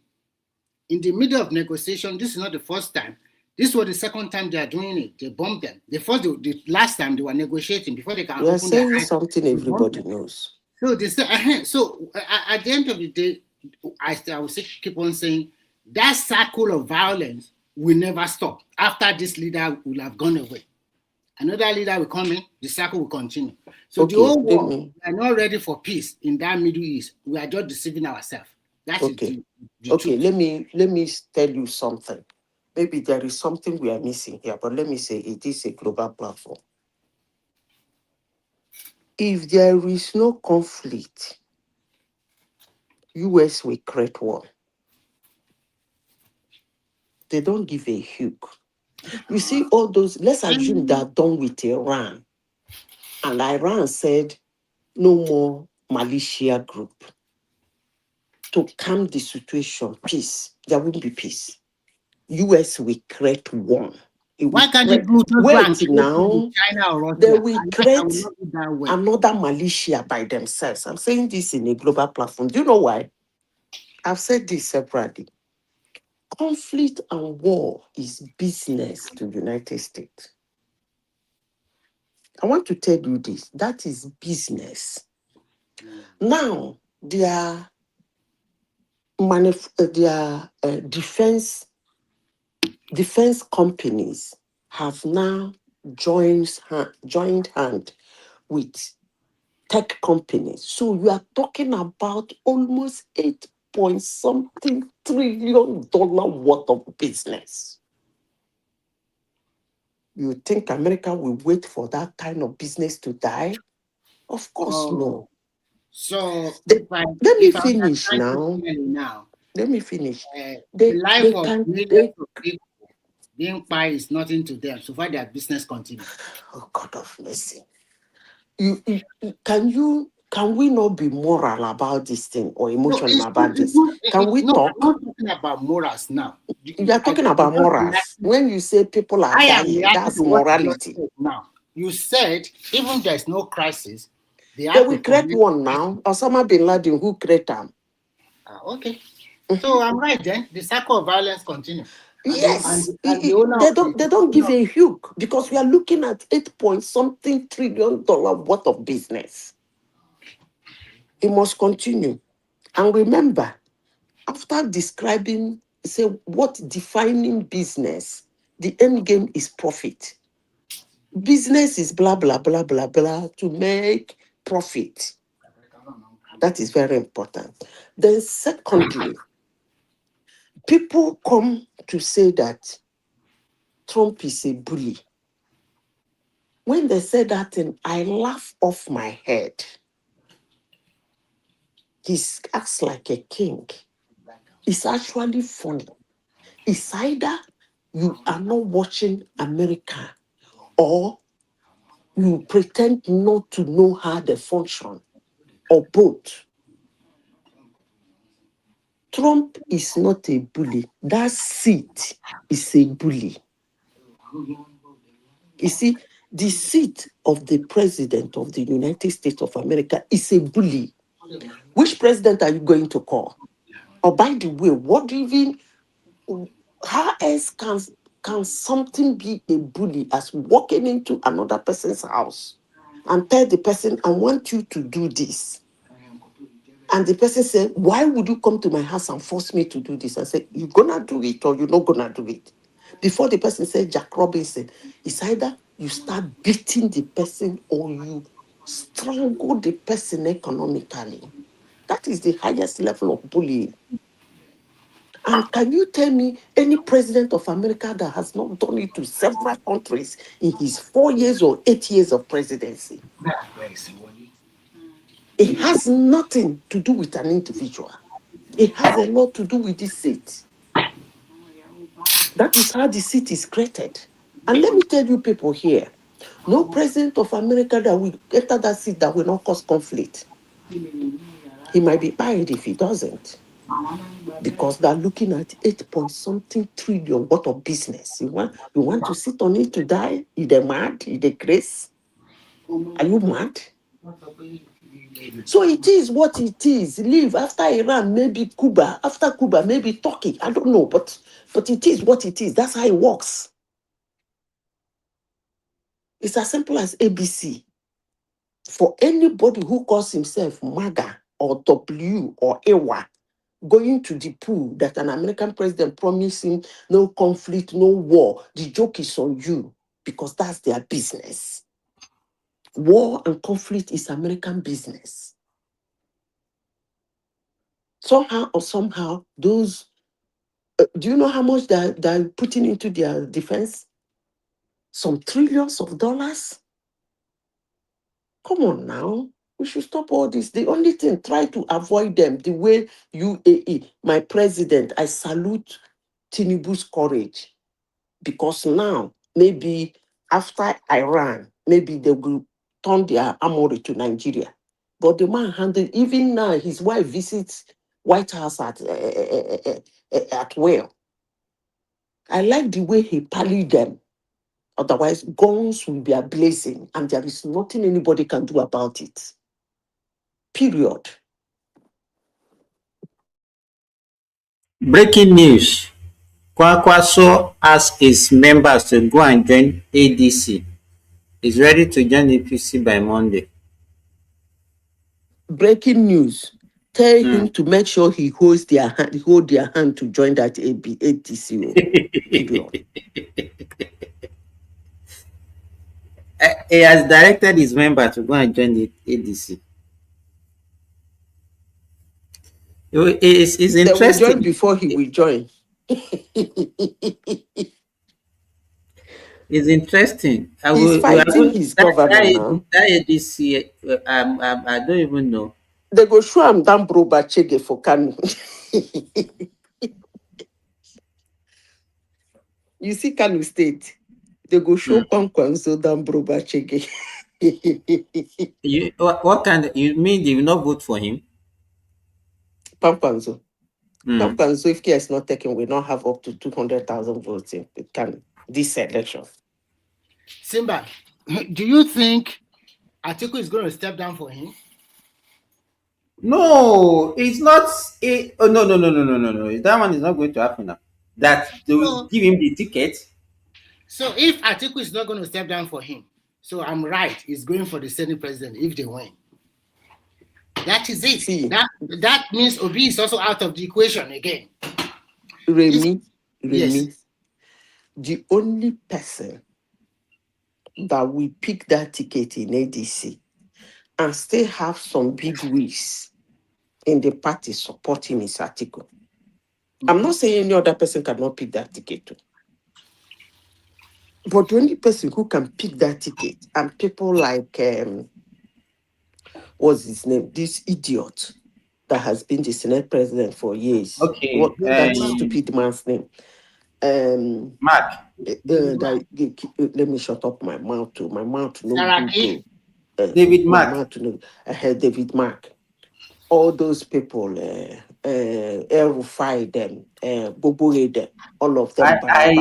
In the middle of negotiation, this is not the first time. This was the second time they are doing it. They bombed them. The last time they were negotiating before they can You are open their saying eyes. something everybody knows. So they say, so at the end of the day, I will keep on saying that circle of violence will never stop. After this leader will have gone away, another leader will come in, the circle will continue. So the whole world, we are not ready for peace in that Middle East. We are just deceiving ourselves. That is the Okay, truth. let me tell you something. Maybe there is something we are missing here, but let me say it is a global platform. If there is no conflict, US will create war. They don't give a hook. You see, all those, let's assume they're done with Iran. And Iran said, no more militia group. To calm the situation, peace. There won't be peace. US will create one. Why can't you just go Wait and now. China or Russia? They will create not be that way. another militia by themselves. I'm saying this in a global platform. Do you know why? I've said this separately. Conflict and war is business to the United States. I want to tell you this. That is business. Now, their defense companies have now joined hand with tech companies. So you are talking about almost 8 point something trillion dollar worth of business. You think America will wait for that kind of business to die? Of course, no. So let me finish now. Let me finish. The life of millions of people being quiet is nothing to them. So far, their business continues. Oh, God of mercy. Can we not be moral about this thing or emotional about this? Can we talk? I'm not talking about morals now. You are talking about morals. When you say people are dying, that's morality. Now, you said even there's no crisis, they will create one now. Osama bin Laden, who create them? Okay. So I'm right then. The cycle of violence continues. Yes, they don't give a hook because we are looking at 8 point something trillion dollar worth of business. It must continue. And remember, after describing, say what defining business, the end game is profit. Business is blah blah blah blah blah to make profit. That is very important. Then secondly, people come to say that Trump is a bully. When they say that thing, I laugh off my head. He acts like a king. It's actually funny. It's either you are not watching America or you pretend not to know how they function, or both. Trump is not a bully. That seat is a bully. You see, The seat of the president of the United States of America is a bully. Which president are you going to call? Or by the way, what do you even, how else can something be a bully as walking into another person's house and tell the person, I want you to do this? And the person said, why would you come to my house and force me to do this? I said, you're gonna do it or you're not gonna do it. Before the person said Jack Robinson, it's either you start beating the person or you strangle the person economically. That is the highest level of bullying. And can you tell me any president of America that has not done it to several countries in his 4 years or 8 years of presidency? It has nothing to do with an individual. It has a lot to do with the seat. That is how the seat is created. And let me tell you people here, no president of America that will enter that seat that will not cause conflict. He might be buried if he doesn't. Because they're looking at 8 point something trillion worth of business. You want to sit on it to die? Is they mad? Is they crazy? Are you mad? So it is what it is. Leave after Iran, maybe Cuba. After Cuba, maybe Turkey. I don't know, but it is what it is. That's how it works. It's as simple as ABC. For anybody who calls himself MAGA or W or AWA, going to the pool that an American president promised him no conflict, no war, the joke is on you because that's their business. War and conflict is American business. Somehow or somehow, those, do you know how much they're putting into their defense? Some trillions of dollars? Come on now. We should stop all this. The only thing, try to avoid them the way UAE, my president, I salute Tinubu's courage. Because now, maybe after Iran, maybe they will turn their armory to Nigeria. But the man handled, even now, his wife visits White House at will. I like the way he parried them. Otherwise, guns will be ablazing, and there is nothing anybody can do about it. Period. Breaking news. Kwankwaso asks his members to go and join ADC. He's ready to join APC by Monday. Breaking news. Tell him to make sure he hold their hand to join that ATCO. Period. He has directed his member to go and join the ADC. It's They will join interesting. before he will join. It's interesting. He's fighting his governor now. That ADC, I don't even know. They go show him down Broba Chege for Kanu. You see Kanu State. They go show Kwankwaso down Broba Chege. What kind? You mean they will not vote for him? Kwankwaso. Kwankwaso, if care is not taken, we not have up to 200,000 votes in this election. Simba, do you think Atiku is going to step down for him? No, it's not. No. That one is not going to happen now. That they will give him the ticket. So if Atiku is not going to step down for him, so I'm right, he's going for the Senate president if they win. That is it. See, that means Obi is also out of the equation again. Remy, yes. The only person that will pick that ticket in ADC and still have some big wigs in the party supporting his Atiku. I'm not saying any other person cannot pick that ticket too. But the only person who can pick that ticket, and people like, what's his name? This idiot that has been the Senate president for years. Okay. That stupid man's name. Mark. Let me shut up my mouth too. My mouth no good. David Mark. David Mark. All those people, El-Rufai them, Boboe them, all of them, I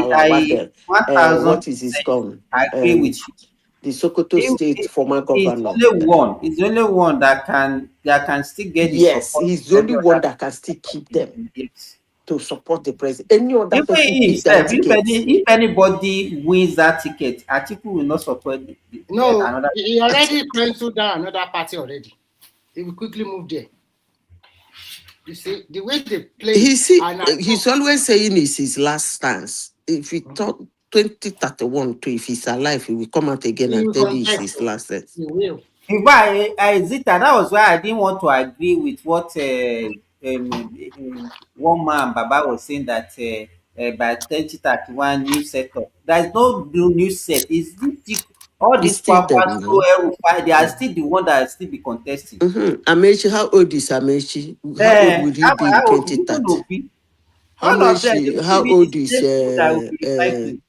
what is his gun? I agree with you. the Sokoto State former It's governor. only one. It's only one that can still get the Yes, support he's of the only every one other that can still keep them person. Yes. to support the president. Any other Even person picks that himself, ticket. if anybody wins that ticket, Atiku will not support No, another. he already penciled down another party already. He will quickly move there. You see, the way they play, and I He's always saying it's his last stance. If he thought 2031 to if he's alive, he will come out again he and will tell you it's contest. his last stance. He will. In fact, Zita, that was why I didn't want to agree with what one man Baba was saying that by 2031 new setup. There is no new set. Is this all It's these still them Kwankwaso now. El-Rufai, they are still the one that will still be contesting. Amechi, how old is Amechi? How old will he be in How even 2030? Obi, all of them, they Amechi, will still how be the old is same people that will be recycling.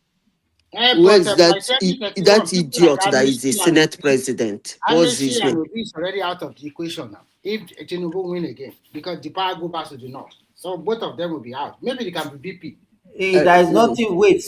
where But is by that 2031, that people like idiot that is the Amishi and Senate Obi, president? What's his name? Is already out of the equation now. If Tinubu win again, because the power go back to the north, so both of them will be out. Maybe they can be VP. There is nothing. Wait,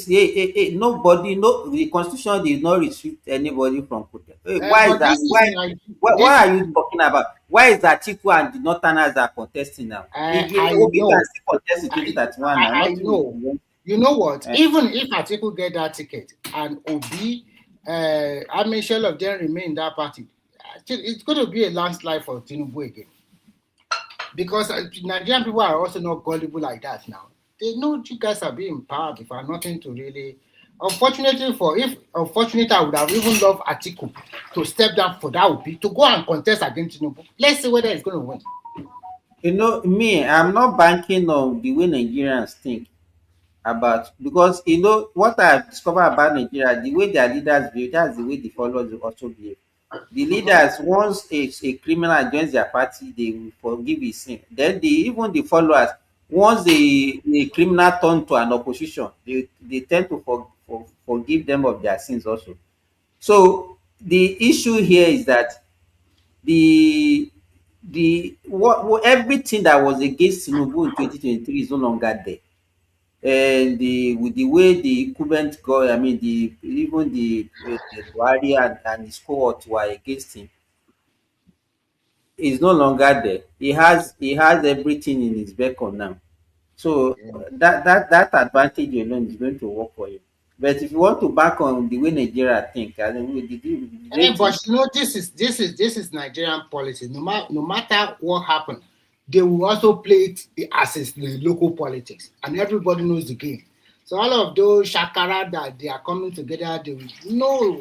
nobody. No, the constitution did not restrict anybody from protest. Why is But that? this is like What this. are you talking about? Why is that Chiku and the Northerners are contesting now? If I Obi can know. still contest in 2031 now, I nothing will know. prevent. You know what? Uh, Even if Atiku get that ticket and Obi, I mean, shell of them remain in that party, it's going to be a landslide for Tinubu again. Because Nigerian people are also not gullible like that now. They know you guys are being empowered for nothing to really. Unfortunately, I would have even loved Atiku to step down for that Obi to go and contest against Tinubu. Let's see whether he's going to win. me, I'm not banking on the way Nigerians think about, because what I've discovered about Nigeria, the way their leaders behave, that's the way the followers will also behave. The leaders, once a criminal joins their party, they will forgive his sin. Then even the followers, once a criminal turn to an opposition, they tend to forgive them of their sins also. So the issue here is that everything that was against Tinubu in 2023 is no longer there. And with the way the incumbent I mean the Buhari and his cohort were against him, is no longer there. He has everything in his beacon now. So that advantage alone is going to work for you. But if you want to back on the way Nigeria think, I mean, the rate But is. you know, this is Nigerian politics. No matter what happened, they will also play it as is the local politics, and everybody knows the game. So all of those shakara that they are coming together, they will know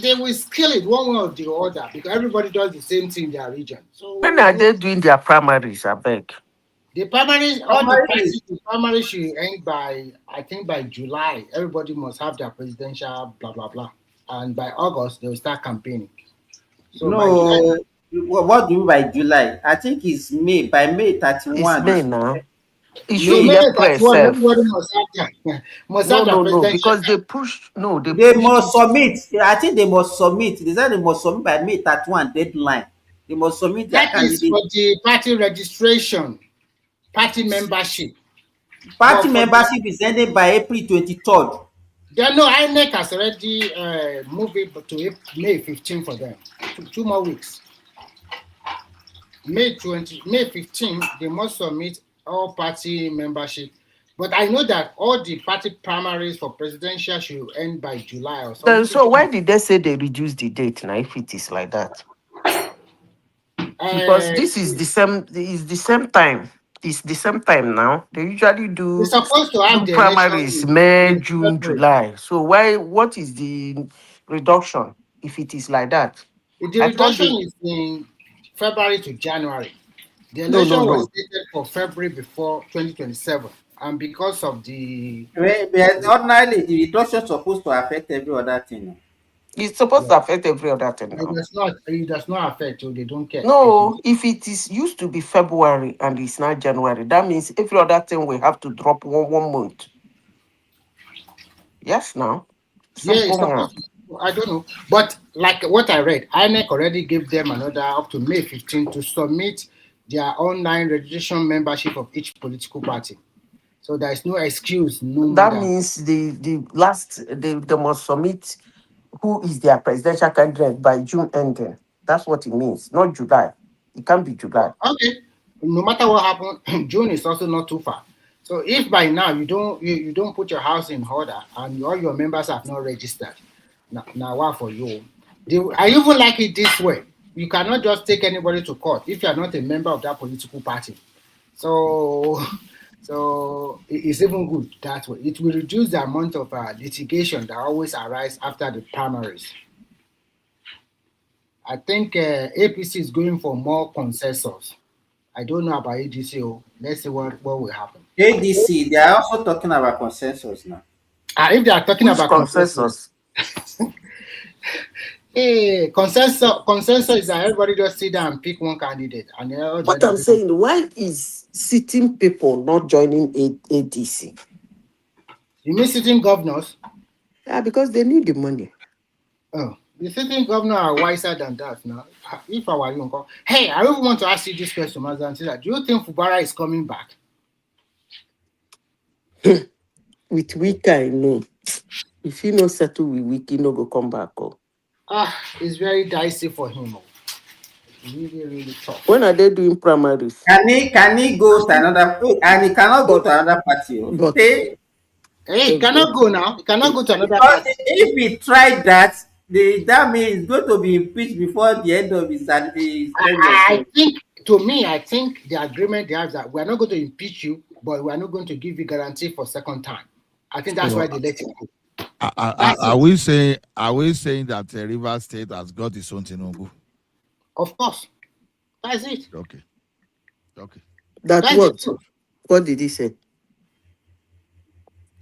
they will skill it one way or the other because everybody does the same thing in their region. When So are they doing their primaries? I beg. the primaries, all the Normally, parties, the primaries should end by I think by July. Everybody must have their presidential blah blah blah, and by August they will start campaigning. So by July, no. What do you mean by July? I think it's May. By May It's 31. May now. It so should May. May hear press 31, self. everybody must have their must No, have their no, no, presidential. because they pushed. No, they They pushed must it. submit. I think they must submit. They said they must submit by May 31 deadline. They must submit their That is candidate. for the party registration, party membership. Party But for the membership is ended by April 23rd. they know INEC has already moved it to May 15 for them. Two more weeks. May 15, they must submit all party membership. But I know that all the party primaries for presidential should end by July or Then, something. so why did they say they reduced the date now if it is like that? Because Uh, this is the same. It's the same time. It's the same time now. They usually we're supposed to have do the election primaries May, in June, February. July. So why? What is the reduction if it is like that? The I thought reduction they. is in February to January. The No, no, election was no. dated for February before 2027. And because of the But ordinarily, the reduction supposed to affect every other thing. It's supposed to affect every other thing now. it does not affect you, they don't care. No, if it is used to be February and it's now January, that means every other thing will have to drop one month. Yes, now. Yeah, it's Simple man. supposed to, I don't know. But like what I read, INEC already gave them another up to May 15 to submit their online registration membership of each political party. So there is no excuse no more That than means the last they must submit who is their presidential candidate by June ending. That's what it means, not July. It can't be July. Okay. No matter what happened, June is also not too far. So if by now you don't put your house in order and all your members have not registered, now what for you? I even like it this way. You cannot just take anybody to court if you are not a member of that political party. So it's even good that way. It will reduce the amount of litigation that always arise after the primaries. I think APC is going for more consensus. I don't know about ADC. Let's see what will happen. ADC, they are also talking about consensus now. If they are talking Which about consensus? Hey, consensus is that everybody just sit down and pick one candidate. And What I'm saying, why is sitting people not joining ADC? You mean sitting governors? Yeah, because they need the money. Oh, the sitting governors are wiser than that now. If I were you, hey, I even want to ask you this question, Mazan. Do you think Fubara is coming back? With Wika, I know. If he no settle with Wiki, no go come back. It's very dicey for him. Really, really tough. When are they doing primaries? Can he go to another? And he cannot go to another party. But hey, he cannot go now. He cannot go to another because party. if he tried that, that means he's going to be impeached before the end of his term. I think the agreement they have is that we are not going to impeach you, but we are not going to give you guarantee for second time. I think that's why they let it go. Are we saying that Rivers State has got its own Tinubu? Of course, that's it. Okay. That's what? What did he say?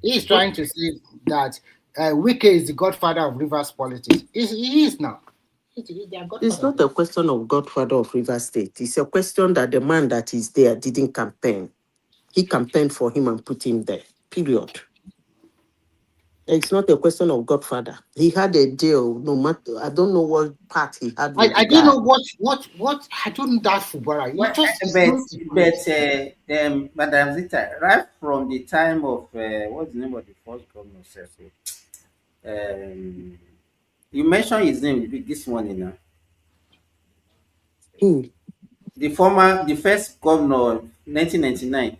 He's trying to say that Wike is the godfather of Rivers politics. He is now. It's not a question of godfather of Rivers State. It's a question that the man that is there didn't campaign. He campaigned for him and put him there. Period. It's not a question of godfather. He had a deal. No matter, I don't know what part he had. I don't know what. I don't know that Fubara. Madam Zita, right from the time of what's the name of the first governor? You mentioned his name this morning now. Who? The first governor, 1999.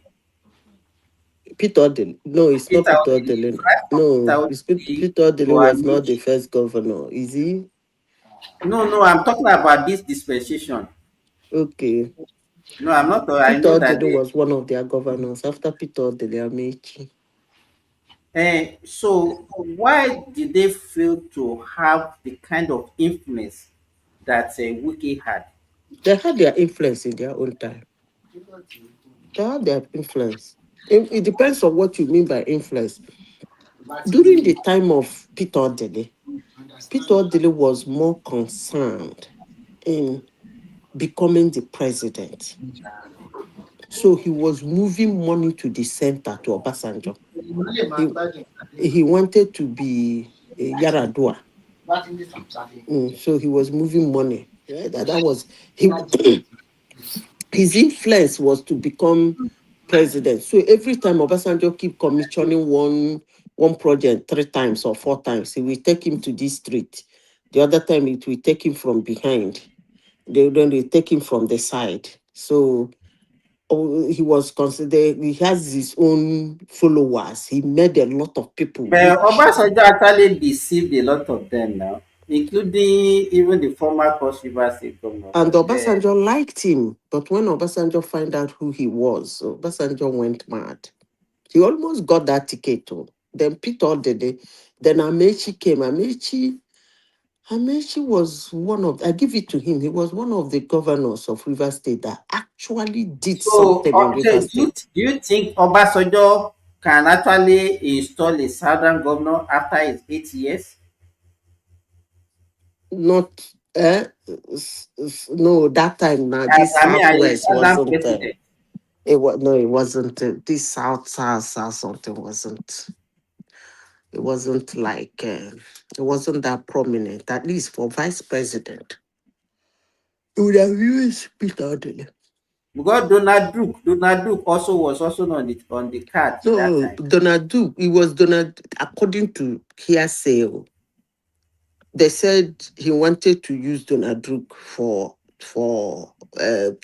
Peter Odele. No, it's not Peter Odele. No, Peter Odele was not the first governor. Is he? No, I'm talking about this dispensation. Okay. No, I'm not. Peter I know that Odele was one of their governors. After Peter Odele, Amechi. So why did they fail to have the kind of influence that Wiki had? They had their influence in their own time. They had their influence. It depends on what you mean by influence. During the time of Peter Odele was more concerned in becoming the president. So he was moving money to the center to Obasanjo. He wanted to be Yaradua. So he was moving money. Yeah, that was his influence was to become president. So every time Obasanjo keep commissioning one project 3 times or 4 times, he will take him to this street. The other time it will take him from behind. Then they take him from the side. So he was considered, he has his own followers. He made a lot of people. But Obasanjo actually deceived a lot of them now, including even the former Cross River State governor. And Obasanjo liked him. But when Obasanjo found out who he was, Obasanjo went mad. He almost got that ticket too. Then Peter Odede, then Amechi came. Amechi was one of, I give it to him, he was one of the governors of Rivers State that actually did something in Rivers State. Do you think Obasanjo can actually install a southern governor after his 8 years? Not, no, that time now, this Southwest wasn't, it wasn't, this South something wasn't. It wasn't like, it wasn't that prominent, at least for vice president. It would have used Peter Odele. Because Donald Duke also was also on the card. No, Donald Duke, it was Donald, according to hearsay. they said he wanted to use Donald Duke for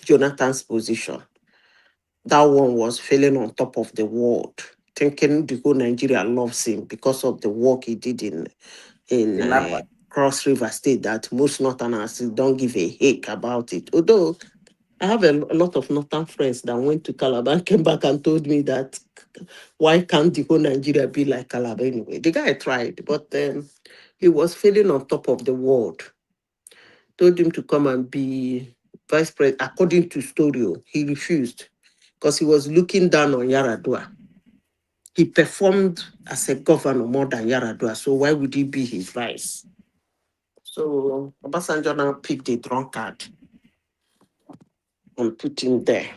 Jonathan's position. That one was feeling on top of the world, thinking the whole Nigeria loves him because of the work he did in In Napa. Cross River State, that most Northerners don't give a heck about it. Although I have a lot of Northern friends that went to Calabar and came back and told me that why can't the whole Nigeria be like Calabar anyway? The guy tried, but he was feeling on top of the world. Told him to come and be vice president. According to Storio, he refused because he was looking down on Yaradua. He performed as a governor more than Yaradua, so why would he be his vice? So Obasanjo now picked a drunkard and put him there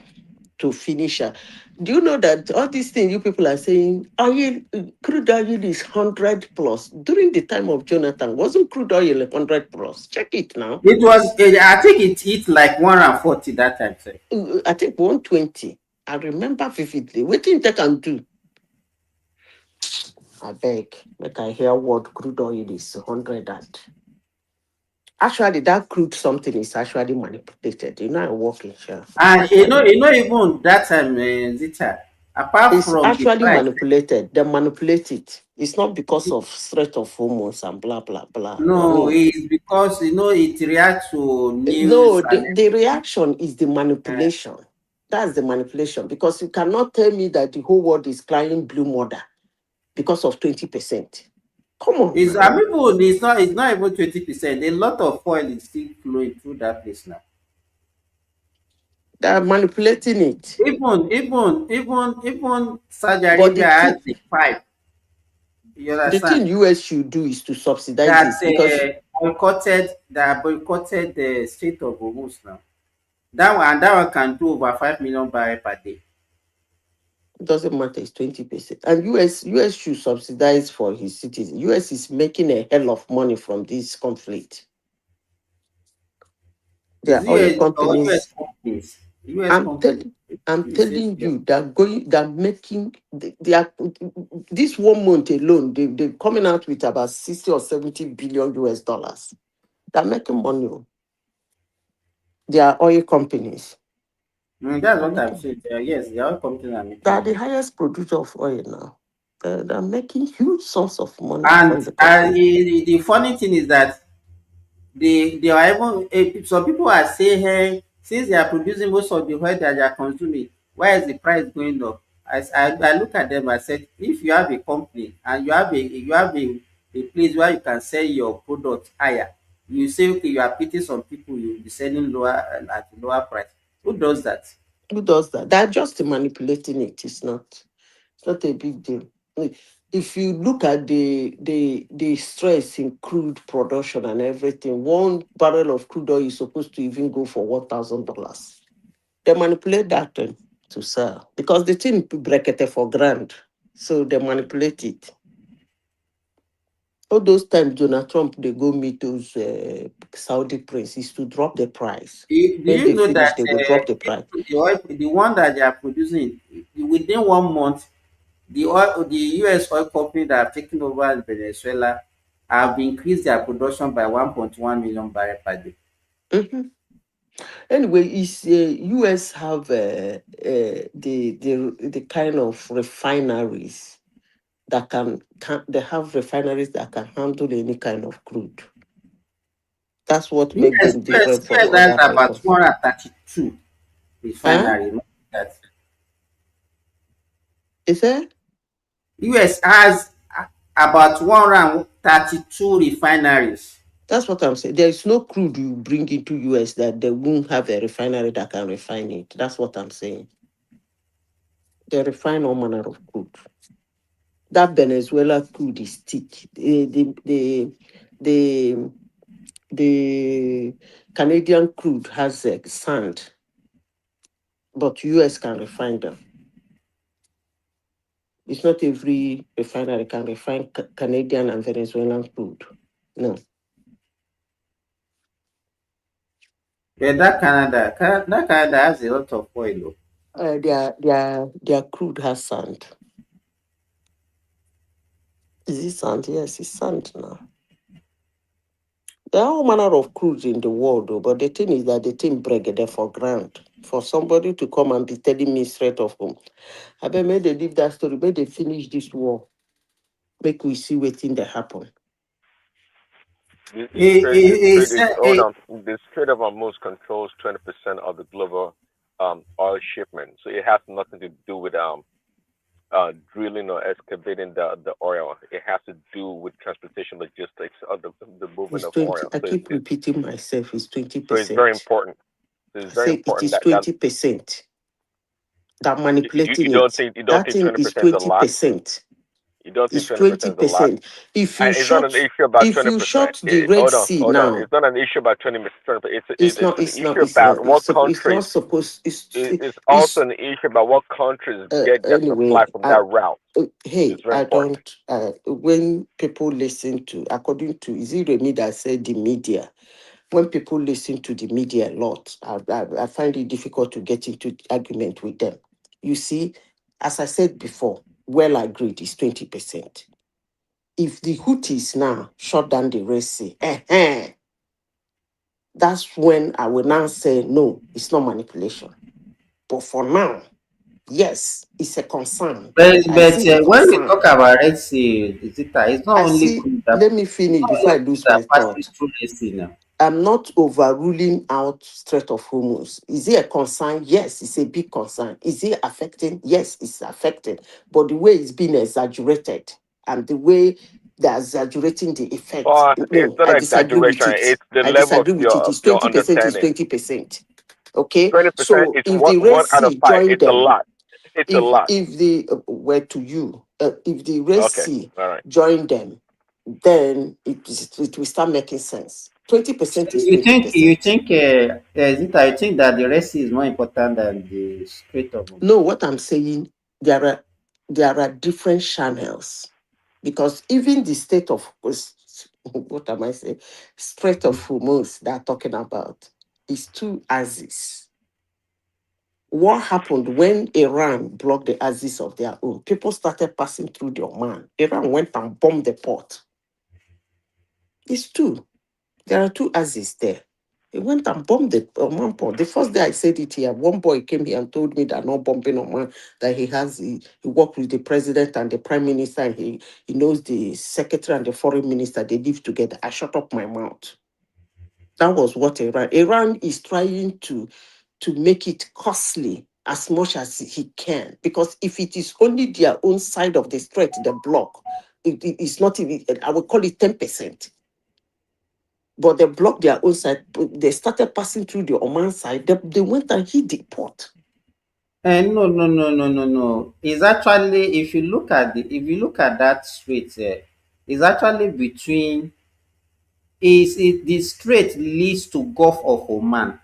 to finish her. Do you know that all these things you people are saying, oil, crude oil is 100 plus? During the time of Jonathan, wasn't crude oil 100 plus? Check it now. It was, I think it hit like 140 that time, sir. I think 120. I remember vividly. What did they can do? I beg, make I hear what crude oil is 100 at. Actually, that crude something is actually manipulated. You know, I work in share. And even that time, Zita, apart It's from the actually price, manipulated. They manipulate it. It's not because of threat of hormones and blah blah blah. I no, mean, it's because it reacts to no, news and the reaction is the uh, manipulation. That's the manipulation because you cannot tell me that the whole world is crying blue murder because of 20%. Come on it's now. people. It's not even 20%. A lot of oil is still flowing through that place now. They're manipulating it. Even Saudi But the Arabia has thing, the pipe. You the understand? thing US should do is to subsidize That it because boycotted the Strait of Hormuz now. That one can do over 5 million barrels per day. it doesn't matter, it's 20%. And US should subsidize for his citizens. US is making a hell of money from this conflict. Is Their it oil US companies. companies? US I'm companies. telling I'm You say telling yes. you they're making they are this 1 month alone, they're coming out with about 60 or 70 billion US dollars. They're making money. They are oil companies. That's They're what I'm making saying. Yes, the oil companies are They making are the money. highest producer of oil now. They're making huge sums of money And from the country. the funny thing is that they are even some people are saying, hey, since they are producing most of the oil that they are consuming, why is the price going up? I look at them, I said, if you have a company and you have a place where you can sell your product higher, you say, okay, you are pitting some people, you will be selling lower at lower price. Who does that? Who does that? They're just manipulating it. It's not a big deal. If you look at the stress in crude production and everything, 1 barrel of crude oil is supposed to even go for $1,000. They manipulate that to sell because the thing bracket for grand. So they manipulate it. All those times Donald Trump they go meet those Saudi princes to drop the price. Do When you they know finish, that they go drop the price. the one that they are producing within 1 month, the US oil company that have taken over Venezuela have increased their production by 1.1 million barrels per day. Mhm. Anyway, is US have the kind of refineries that can they have refineries that can handle any kind of crude. That's what makes them different from US has other oil about companies. 232 Huh? refineries. That Is that? US has about 132 refineries. That's what I'm saying. There is no crude you bring into US that they won't have a refinery that can refine it. That's what I'm saying. They refine all manner of crude. That Venezuela crude is thick. The the Canadian crude has sand, but US can refine them. It's not every refinery can refine Canadian and Venezuelan crude. No. But that Canada has a lot of oil. Though. Their crude has sand. Is it sand? Yes, it's sand now. There are all manner of cruise in the world, though, but the thing is that the thing break there for ground. For somebody to come and be telling me straight off home, I bet may they leave that story, may they finish this war, make we see what thing that happen. Hold on. The Strait of Hormuz controls 20% of the global oil shipment, so it has nothing to do with drilling or excavating the oil. It has to do with transportation logistics of the movement It's of 20. oil. I So keep repeating myself, it's it's very 20%. important. I It's very say it important is that 20%. That you manipulating don't it. think That thing is 20% is a lot. 20%. You don't think It's 20% is a lot. 20%. If you It's not an shut, issue about if you 20%. shut the Red Sea Hold on. now, It's not an issue about 20%. it's It's not, an it's not, issue it's about not, what it's not countries. supposed, It's also it's an issue about what countries get their anyway. supply from that route. Hey, It's very I important. don't, when people listen to, according to, is it Remy that said the media? When people listen to the media a lot, I find it difficult to get into argument with them. You see, as I said before, well agreed is 20%. If the Houthis now shut down the Red Sea, that's when I will now say, no, it's not manipulation. But for now, yes, it's a concern. I But see the when we talk concern. about Red Sea, it's not I only see, cruise that let me finish before I lose my passes thought. through Red Sea now. I'm not overruling out Strait of Hormuz. Is it a concern? Yes, it's a big concern. Is it affecting? Yes, it's affecting. But the way it's being exaggerated and the way they're exaggerating the effect, It's no, not I an disagree with exaggeration. it. It's the I level of disagree with it. It's your 20%, it's understanding. 20%. Okay? 20% So is if the Red one out of Sea five. join It's a them, lot. It's a lot. if the were to you, if the Red Okay. Sea All right. join them, then it will start making sense. 20% is You think 20%. I think that the Red Sea is more important than the Strait of Hormuz. No, what I'm saying, there are different channels because even the state of what am I saying? Strait of Hormuz that are talking about is two axes. What happened when Iran blocked the axis of their own? People started passing through the Oman. Iran went and bombed the port. It's two. There are two axes there. He went and bombed the Oman port. The first day I said it here, one boy came here and told me that not bombing Oman, that he worked with the president and the prime minister, and he knows the secretary and the foreign minister, they live together. I shut up my mouth. That was what Iran is trying to make it costly as much as he can. Because if it is only their own side of the strait, the block, it's not even, I would call it 10%. But they blocked their own side. They started passing through the Oman side. They went and hit the port. No, no, no, no, no, no. It's actually, if you look at that strait, it's actually between. Is it the strait leads to Gulf of Oman,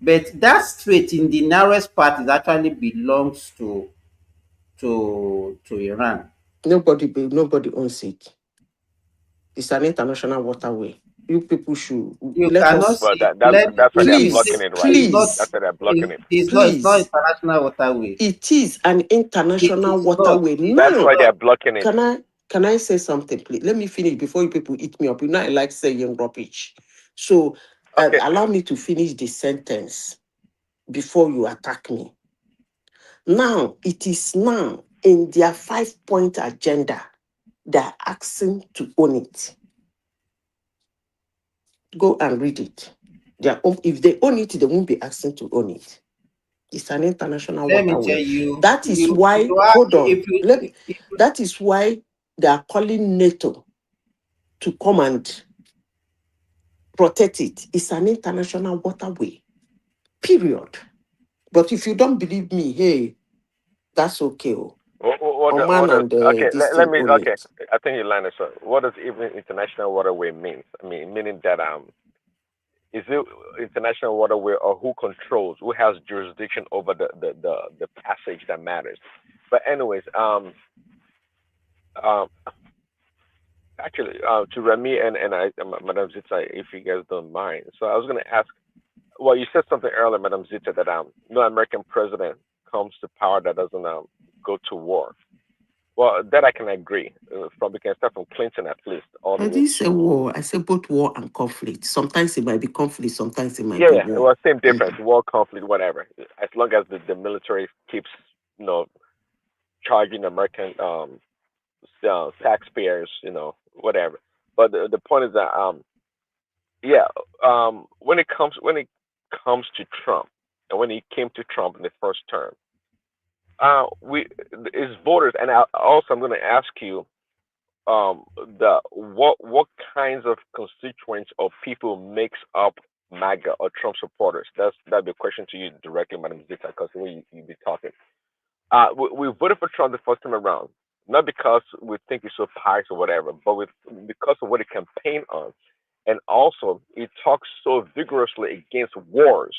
but that strait in the narrowest part is actually belongs to Iran. Nobody owns it. It's an international waterway. You people should You let cannot us But see. that's why they're Let me say blocking please, it, right? That's please, why they're blocking it. it's not please. international waterway. It is an It international is not. waterway. It That's is Now, why not. they're blocking it. can I say something, please? Let me finish before you people eat me up. You know I like saying rubbish. So Okay. allow me to finish the sentence before you attack me. Now, it is now in their 5-point agenda, they're asking to own it. Go and read it. If they own it, they won't be asking to own it. It's an international Let me tell waterway. you, That is why, you are hold on, if you that is why they are calling NATO to come and protect it. It's an international waterway, period. But if you don't believe me, hey, that's okay. Oh. Oman and okay, this let thing me, own okay. it. I think you landed, sir. What does even international waterway mean? I mean, meaning that, is it international waterway or who controls, who has jurisdiction over the passage that matters? But anyways, um, actually, to Remy and Madam Zita, if you guys don't mind. So I was going to ask. Well, you said something earlier, Madam Zita, that no American president comes to power that doesn't go to war. Well, that I can agree. From we can start from Clinton at least all the I way didn't say to. war. I said both war and conflict. Sometimes it might be conflict, sometimes it might Yeah, be yeah. war. Well, same difference. Mhm. War, conflict, whatever. As long as the military keeps, you know, charging American taxpayers, whatever. But the point is that yeah, when it comes to Trump, and when he came to Trump in the first term, we his voters, and also I'm going to ask you, the what kinds of constituents or people makes up MAGA or Trump supporters? That'd be a question to you directly, Madam Zita, because the way you be talking. We voted for Trump the first time around, not because we think he's so pious or whatever, but because of what he campaigned on, and also he talks so vigorously against wars,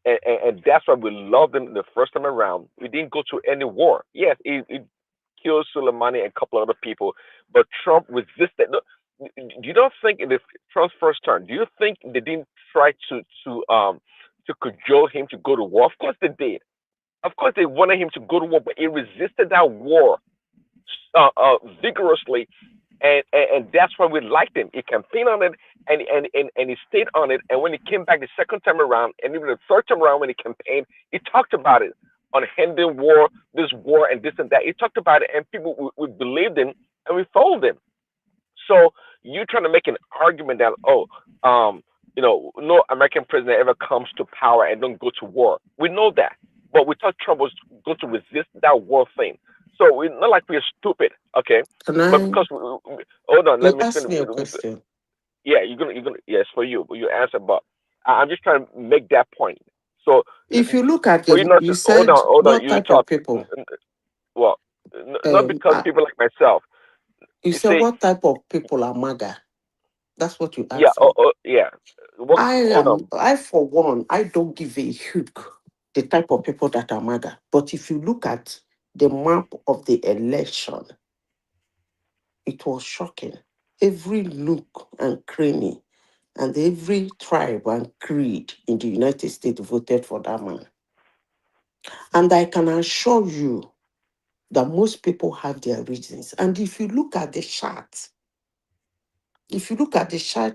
and that's why we loved him the first time around. We didn't go to any war. Yes, he killed Soleimani and a couple other people, but Trump resisted. No, you don't think in the Trump's first term, do you think they didn't try to cajole him to go to war? Of course they did. Of course they wanted him to go to war, but he resisted that war vigorously, and that's why we liked him. He campaigned on it, and he stayed on it. And when he came back the second time around, and even the third time around when he campaigned, he talked about it on ending war, this war, and this and that. He talked about it, and people we believed him, and we followed him. So you trying to make an argument that no American president ever comes to power and don't go to war. We know that, but we thought Trump was going to resist that war thing. So we're not like we're stupid, okay? Can But I? because hold on, let You me asked finish. me a question. Yeah, you're gonna yes for you, you answer, but I'm just trying to make that point. So If you look at for you the, not you to hold said on, hold on, what you type of talk. people? Well, not because I, people like myself. you You said see, what type of people are MAGA? That's what you yeah, asked me. yeah. What? Hold on. I for one, I don't give a hoot the type of people that are MAGA. But if you look at the map of the election, it was shocking. Every nook and cranny and every tribe and creed in the United States voted for that man. And I can assure you that most people have their reasons. And if you look at the chart,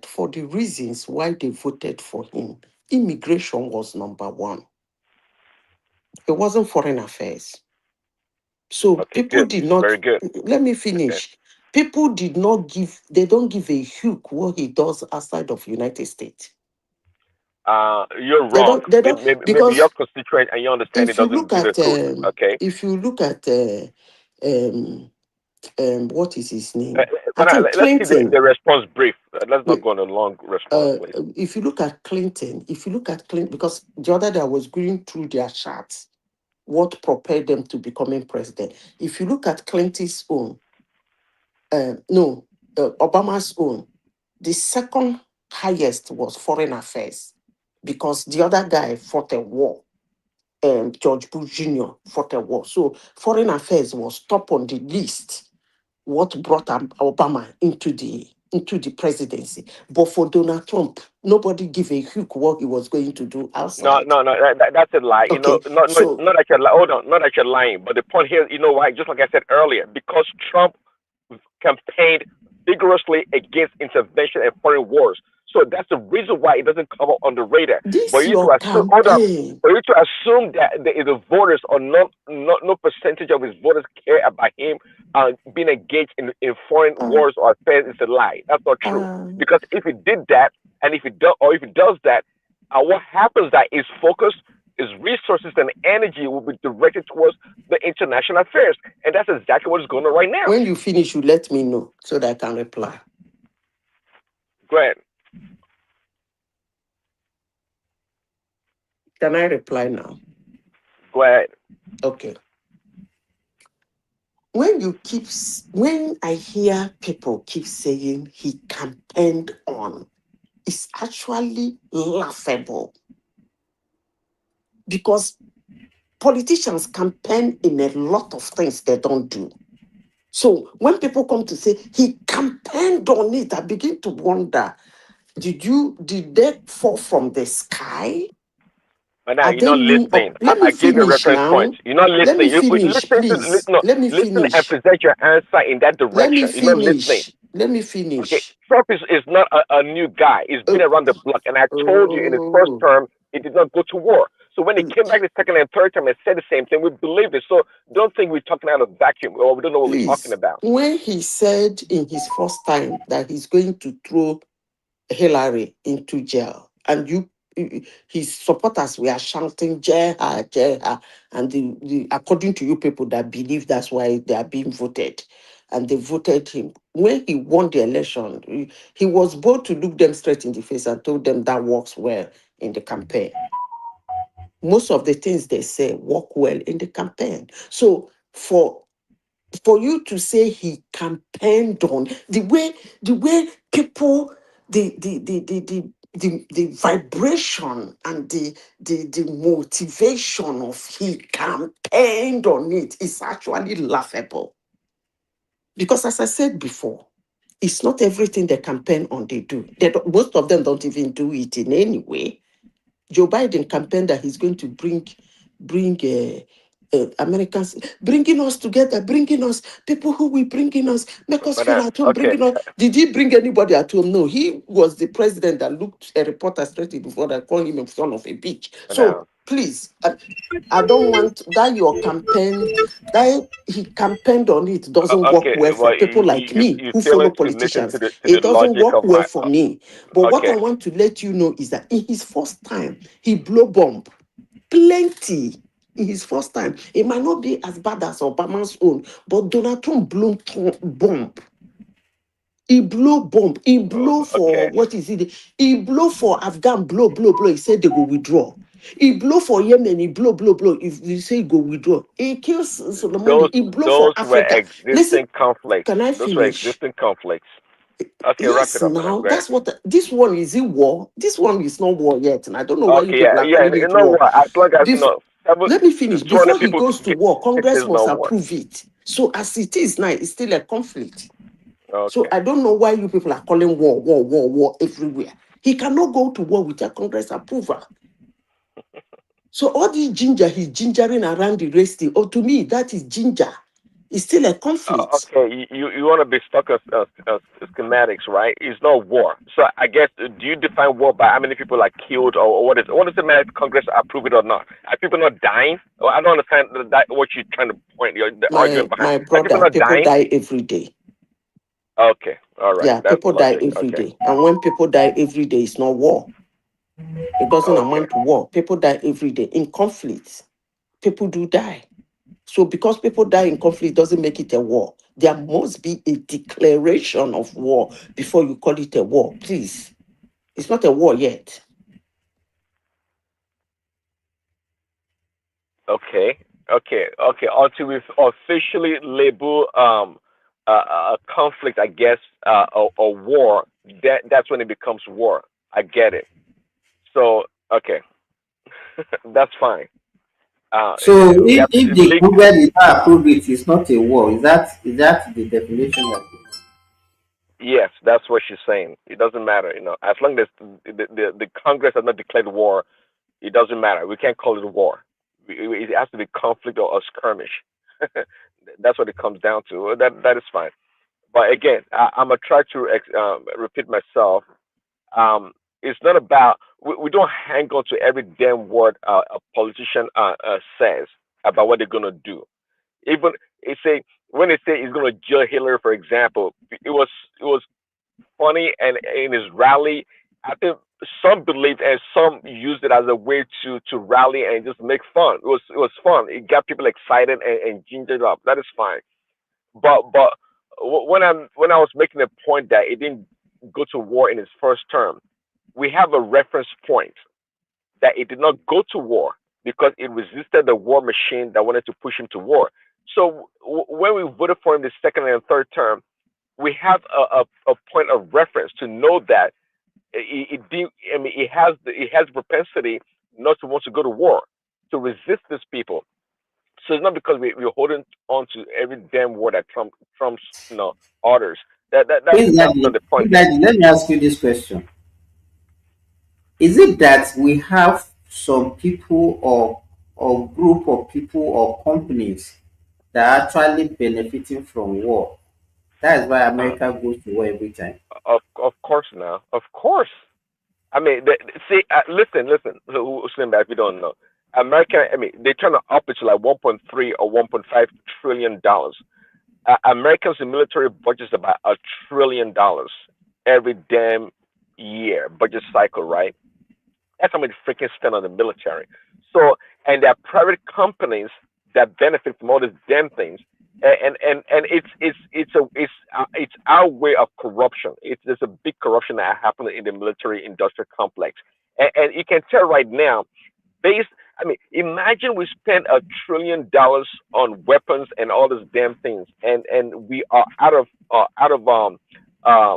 for the reasons why they voted for him, immigration was number one. It wasn't foreign affairs. So Okay, people good, did not, very good. let me Okay. finish. People did not give, they don't give a hoot what he does outside of United States. You're They wrong. don't, they don't, Maybe your because constituent and your understanding if you doesn't look give a at, hoot. Okay. um, what is his Uh, name? I think let's keep Clinton. the response brief. Let's not Wait, go on a long response, please. if you look at Clinton, because the other day I was going through their charts, what propelled them to becoming president. If you look at Clinton's own, no, Obama's own, the second highest was foreign affairs because the other guy fought a war. George Bush Jr. fought a war. So foreign affairs was top on the list. What brought Obama into the presidency? But for Donald Trump, nobody gave a hoot what he was going to do No, outside. no, no. That's a lie. Okay, so Not that you're hold on, not that you're lying. But the point here, you know why? Just like I said earlier, because Trump campaigned vigorously against intervention and foreign wars. So that's the reason why it doesn't come up on the radar. But this you to your assume, hold on, campaign. for you to assume that the voters or no percentage of his voters care about him being engaged in foreign Uh, wars or affairs is a lie. That's not true. uh, Because if he did that, and if he does that, what happens that his focus, his resources and energy will be directed towards the international affairs, and that's exactly what is going on right now. when you finish, you let me know so that I can reply. Go ahead. Can I reply now? Go ahead. Okay. When I hear people keep saying he campaigned on, it's actually laughable because politicians campaign in a lot of things they don't do. So when people come to say he campaigned on it, I begin to wonder, did they fall from the sky? But now Are you're they not new? listening. Let I me gave you a finish reference point. now. You're not Let me listening. You finish, listen to please. no, Let me listen and finish. present your answer in that Let me direction. You're not listening. finish. Let me Okay, finish. Trump is not a new guy. He's been Uh, around the block, and I told you in his first oh, term he did not go to war. So when he came back the second and third term and said the same thing, we believed it. So don't think we're talking out of vacuum or we don't know what we're talking please. about. When he said in his first time that he's going to throw Hillary into jail, and his supporters were shouting jail her, and according to you people that believe that's why they are being voted, and they voted him. When he won the election, he was bold to look them straight in the face and told them that works well in the campaign. Most of the things they say work well in the campaign. So for you to say he campaigned on the way people the vibration and the motivation of he campaigned on it is actually laughable, because as I said before, it's not everything they campaign on they do. Most of them don't even do it in any way. Joe Biden campaigned that he's going to bring Americans, bringing us together, bringing us people who will bringing us, make us But feel at home, okay, bringing us. Did he bring anybody at home? No, he was the president that looked a reporter straight in before that called him a son of a bitch. but So please, I don't want that your campaign, that he campaigned on it doesn't work okay. well Well, for people like me you who follow failing to listen politicians. to the It doesn't logic work of well my for me. But what okay. I want to let you know is that in his first time, he blow bomb plenty. In his first time, it might not be as bad as Obama's own, but Donald Trump blew bomb. He blow bomb. He blow for Okay. what is it? He blow for Afghan. Blow. He said they go withdraw. He blow for Yemen. He blow. If you say go withdraw, he kills Soleimani. He blow for Those were Africa. Listen, existing conflicts. can I Those were finish? existing conflicts. Okay, wrap Yes, it up, madam. now Go ahead. that's what this one is. It war. This one is not war yet, and I don't know why you Okay, people yeah, are yeah. calling You it know war. what? As long as you know, Let me finish. 200 Before he people goes to get, war, Congress there's must no war. approve it. So as it is now, it's still a conflict. So Okay. I don't know why you people are calling war everywhere. He cannot go to war without Congress approval. So all this ginger, he's gingering around the race thing. Oh, to me, that is ginger. It's still a conflict. Okay, you want to be stuck as schematics, right? It's not war. So I guess, do you define war by how many people are killed, or what does it matter if Congress approve it or not? Are people not dying? Or I don't understand that what you're trying to point. The argument behind. My Are people brother, not people dying? die every day. Okay, all right, Yeah, that's people die logic. every Okay, day. And when people die every day, it's not war. It doesn't okay. amount to war. People die every day. In conflicts, people do die. So because people die in conflict doesn't make it a war. There must be a declaration of war before you call it a war. Please. It's not a war yet. Okay. Until we officially label a conflict, I guess, a war, that's when it becomes war. I get it. So okay, that's fine. So We have if to the leak. Congress did not approve it, it's not a war. Is that the definition that Yes, that's what she's saying. It doesn't matter, as long as the Congress has not declared war, it doesn't matter. We can't call it a war. It has to be conflict or skirmish. That's what it comes down to. That is fine. But again, I'm gonna try to repeat myself. It's not about we don't hang on to every damn word a politician says about what they're gonna do. Even it say when they say he's gonna jail Hillary, for example, it was funny, and in his rally, I think some believed and some used it as a way to rally and just make fun. It was fun. It got people excited and gingered up. That is fine. But when I was making the point that it didn't go to war in his first term, we have a reference point that it did not go to war because it resisted the war machine that wanted to push him to war. So when we voted for him the second and third term, we have a point of reference to know that it has propensity not to want to go to war, to resist these people. So it's not because we're holding on to every damn word that Trump's orders. That's not Daddy, the point Big there. Daddy, let me ask you this question. Is it that we have some people or group of people or companies that are actually benefiting from war. That is why America goes to war every time. Of course now. Of course. I mean, see, listen. Slim, that we don't know. America. I mean, they're trying to up it to like 1.3 or 1.5 trillion dollars. America's military budget is about $1 trillion every damn year budget cycle, right? That's how much freaking spend on the military. So, and there are private companies that benefit from all these damn things, and it's our way of corruption. There's a big corruption that happens in the military industrial complex, and you can tell right now. Based, I mean, imagine we spend $1 trillion on weapons and all these damn things, and we are out of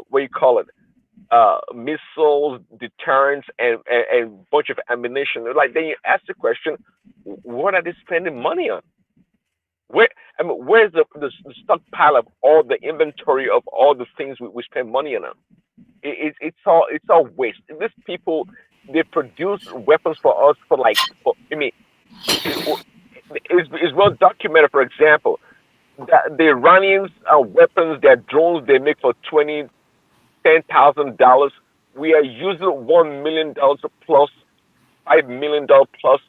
what you call it, missiles, deterrents, and bunch of ammunition. Like then you ask the question, what are they spending money on? Where's the stockpile of all the inventory of all the things we spend money on? It's all waste. These people, they produce weapons for us it's well documented. For example, that the Iranians weapons, their drones they make for $10,000. We are using $1 million plus, $5 million plus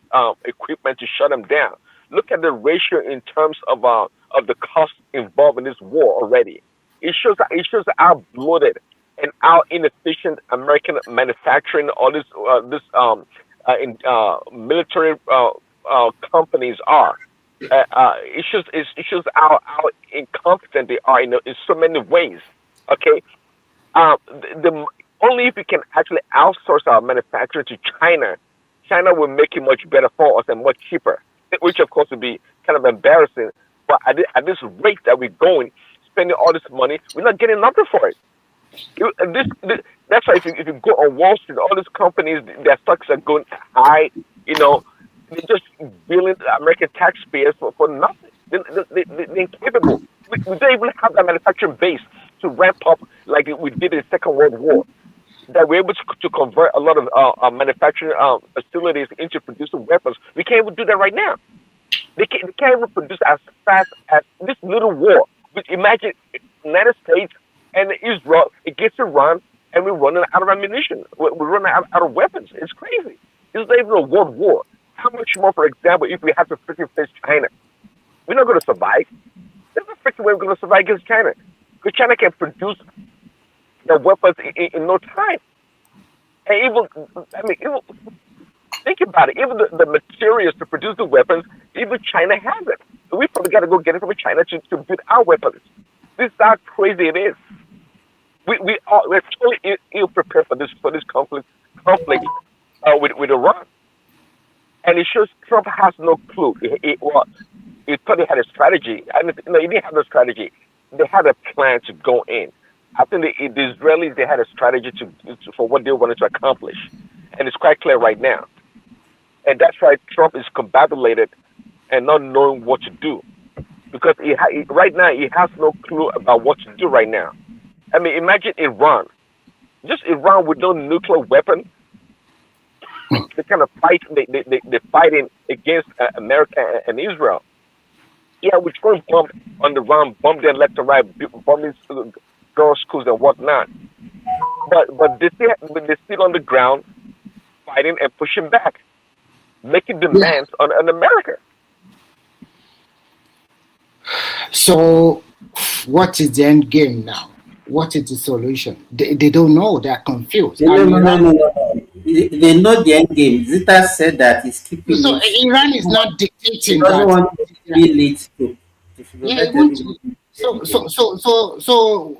equipment to shut them down. Look at the ratio in terms of the cost involved in this war already. It shows how bloated and how inefficient American manufacturing, all this military companies are. It shows how incompetent they are in so many ways. Okay, only if we can actually outsource our manufacturing to China, China will make it much better for us and much cheaper. Which of course would be kind of embarrassing. But at this rate that we're going, spending all this money, we're not getting nothing for it. That's why if you go on Wall Street, all these companies, their stocks are going high. You know, they're just billing American taxpayers for nothing. They're incapable. We don't even have that manufacturing base to ramp up like we did in the Second World War. That we're able to convert a lot of manufacturing facilities into producing weapons. We can't even do that right now. They can't even produce as fast as this little war. Imagine the United States and Israel against Iran, and we're running out of ammunition. We're running out of weapons. It's crazy. It's not even a world war. How much more, for example, if we have to freaking face China? We're not going to survive. There's no freaking way we're going to survive against China. Because China can produce the weapons in no time. And even think about it. Even the materials to produce the weapons, even China has it. So we probably got to go get it from China to build our weapons. This is how crazy it is. We're totally ill prepared for this conflict with Iran, and it shows Trump has no clue. He thought he had a strategy. No, he didn't have no strategy. They had a plan to go in. I think the Israelis, they had a strategy for what they wanted to accomplish, and it's quite clear right now. And that's why Trump is combobulated and not knowing what to do, because right now he has no clue about what to do right now. I mean, imagine Iran, just Iran with no nuclear weapon. They kind of fight. They're fighting against America and Israel. Yeah, we throw bomb on the Iran, bomb them left and right, bombing girls' schools and whatnot. But they're still on the ground, fighting and pushing back, making demands on America. So, what is the end game now? What is the solution? They don't know. They are confused. No. They know the end game. Zita said that he's keeping so it. Iran is not dictating he doesn't that. want to feel it So,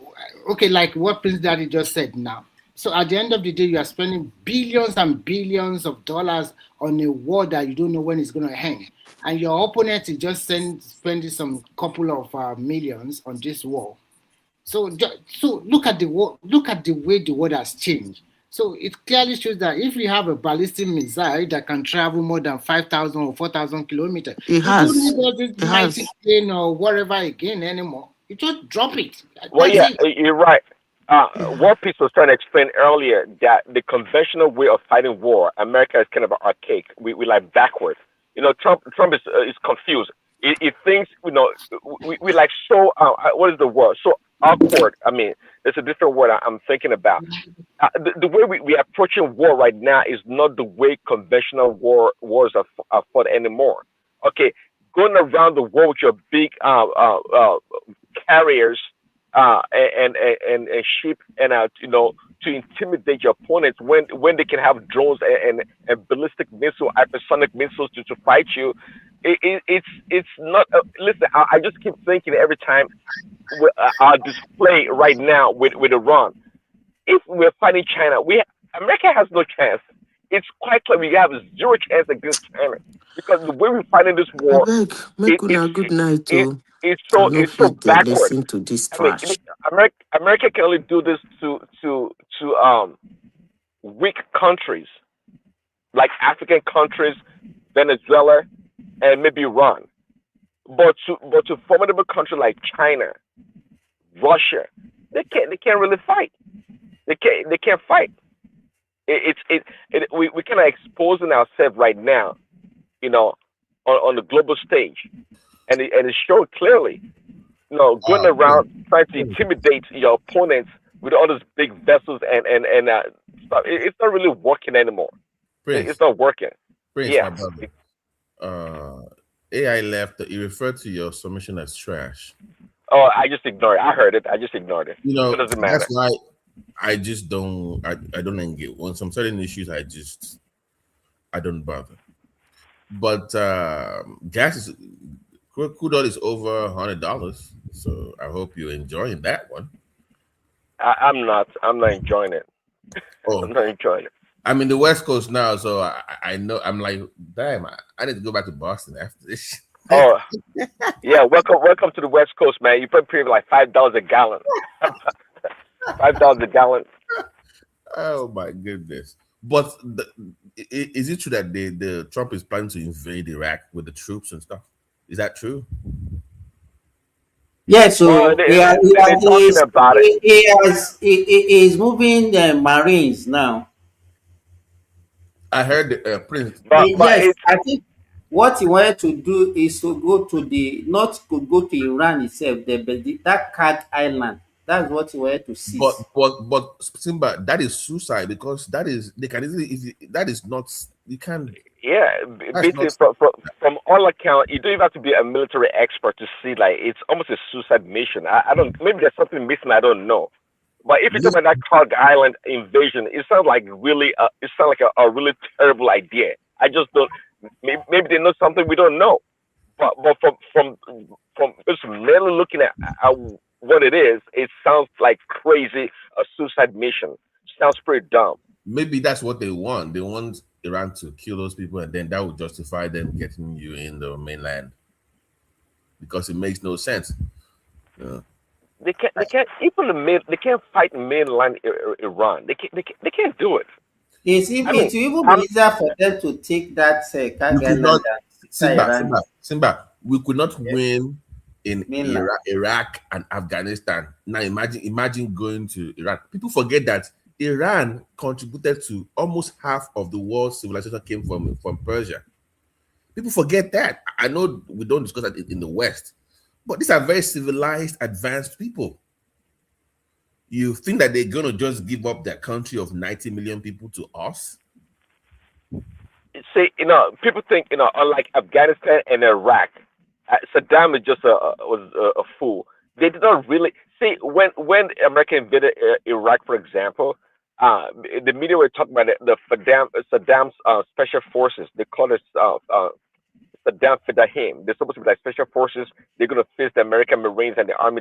okay, like what Prince Daddy just said now. So at the end of the day, you are spending billions and billions of dollars on a war that you don't know when it's going to end. And your opponent is just spending some couple of millions on this war. So look at the war. Look at the way the world has changed. So it clearly shows that if we have a ballistic missile that can travel more than 5,000 or 4,000 kilometers, It has. You don't need this mighty plane or whatever again anymore. You just drop it. Well, That's yeah, it. you're right. War Peace was trying to explain earlier that the conventional way of fighting war, America is kind of archaic. We like backwards. Trump is confused. He thinks we like so what is the word, so awkward. I mean, there's a different word I'm thinking about. The way we are approaching war right now is not the way conventional wars are fought anymore. Okay, going around the world with your big carriers and ship and to intimidate your opponents when they can have drones and ballistic missile, hypersonic missiles to fight you. It's not. Listen, I just keep thinking every time our display right now with Iran. If we're fighting China, America has no chance. It's quite clear we have zero chance against China because the way we're fighting this I war, beg, make una good night too. it's I so no it's so fit backward. listen to this I mean, trash. America can only do this to weak countries like African countries, Venezuela, and maybe Iran. But to formidable countries like China, Russia, they can't really fight. They can't fight. We kind of exposing ourselves right now, on the global stage, and it's showing clearly. Going around trying to intimidate your opponents with all those big vessels and stuff. It's not really working anymore. Prince, It's not working. Prince, Yeah. my brother. AI left. He referred to your submission as trash. Oh, I just ignored it. I heard it. I just ignored it. It doesn't matter. That's why I just don't. I don't engage on some certain issues. I don't bother. But gas is crude oil is over $100, so I hope you're enjoying that one. I'm not. I'm not enjoying it. Oh, I'm not enjoying it. I'm in the West Coast now, so I know. I'm like, damn, I need to go back to Boston after this. Oh, yeah. Welcome to the West Coast, man. You probably pay like $5 a gallon. $5 a gallon. Oh my goodness! But is it true that the Trump is planning to invade Iraq with the troops and stuff? Is that true? Yeah, so they're talking about it. he is moving the Marines now. I heard Prince. But Yes, it's I think what he wanted to do is to go to not to go to Iran itself, that Kag Island. That's what he wanted to seize. But Simba, that is suicide because that is they can easily that is not you can. yeah. That's Basically, not. from all accounts, you don't even have to be a military expert to see like it's almost a suicide mission. I don't. Maybe there's something missing. I don't know. But if you talk about that Kag Island invasion, it sounds like really. It sounds like a really terrible idea. I just don't. Maybe they know something we don't know. But from just merely looking at what it is, it sounds like crazy a suicide mission. Sounds pretty dumb. Maybe that's what they want. They want Iran to kill those people, and then that would justify them getting you in the mainland because it makes no sense. Yeah. They can't even they can't fight mainland Iran. They can't do it. It will even be easier for them to take that Kag Island than Simba, we could not win in mainland. Iraq and Afghanistan. Now imagine going to Iran. People forget that Iran contributed to almost half of the world's civilization came from Persia. People forget that. I know we don't discuss that in the West, but these are very civilized, advanced people. You think that they're gonna just give up their country of 90 million people to us? See, people think, unlike Afghanistan and Iraq, Saddam is just was a fool. They did not really see when America invaded Iraq, for example. The media were talking about Saddam's special forces. They call it Saddam Fedahim. They're supposed to be like special forces. They're going to face the American Marines and the Army.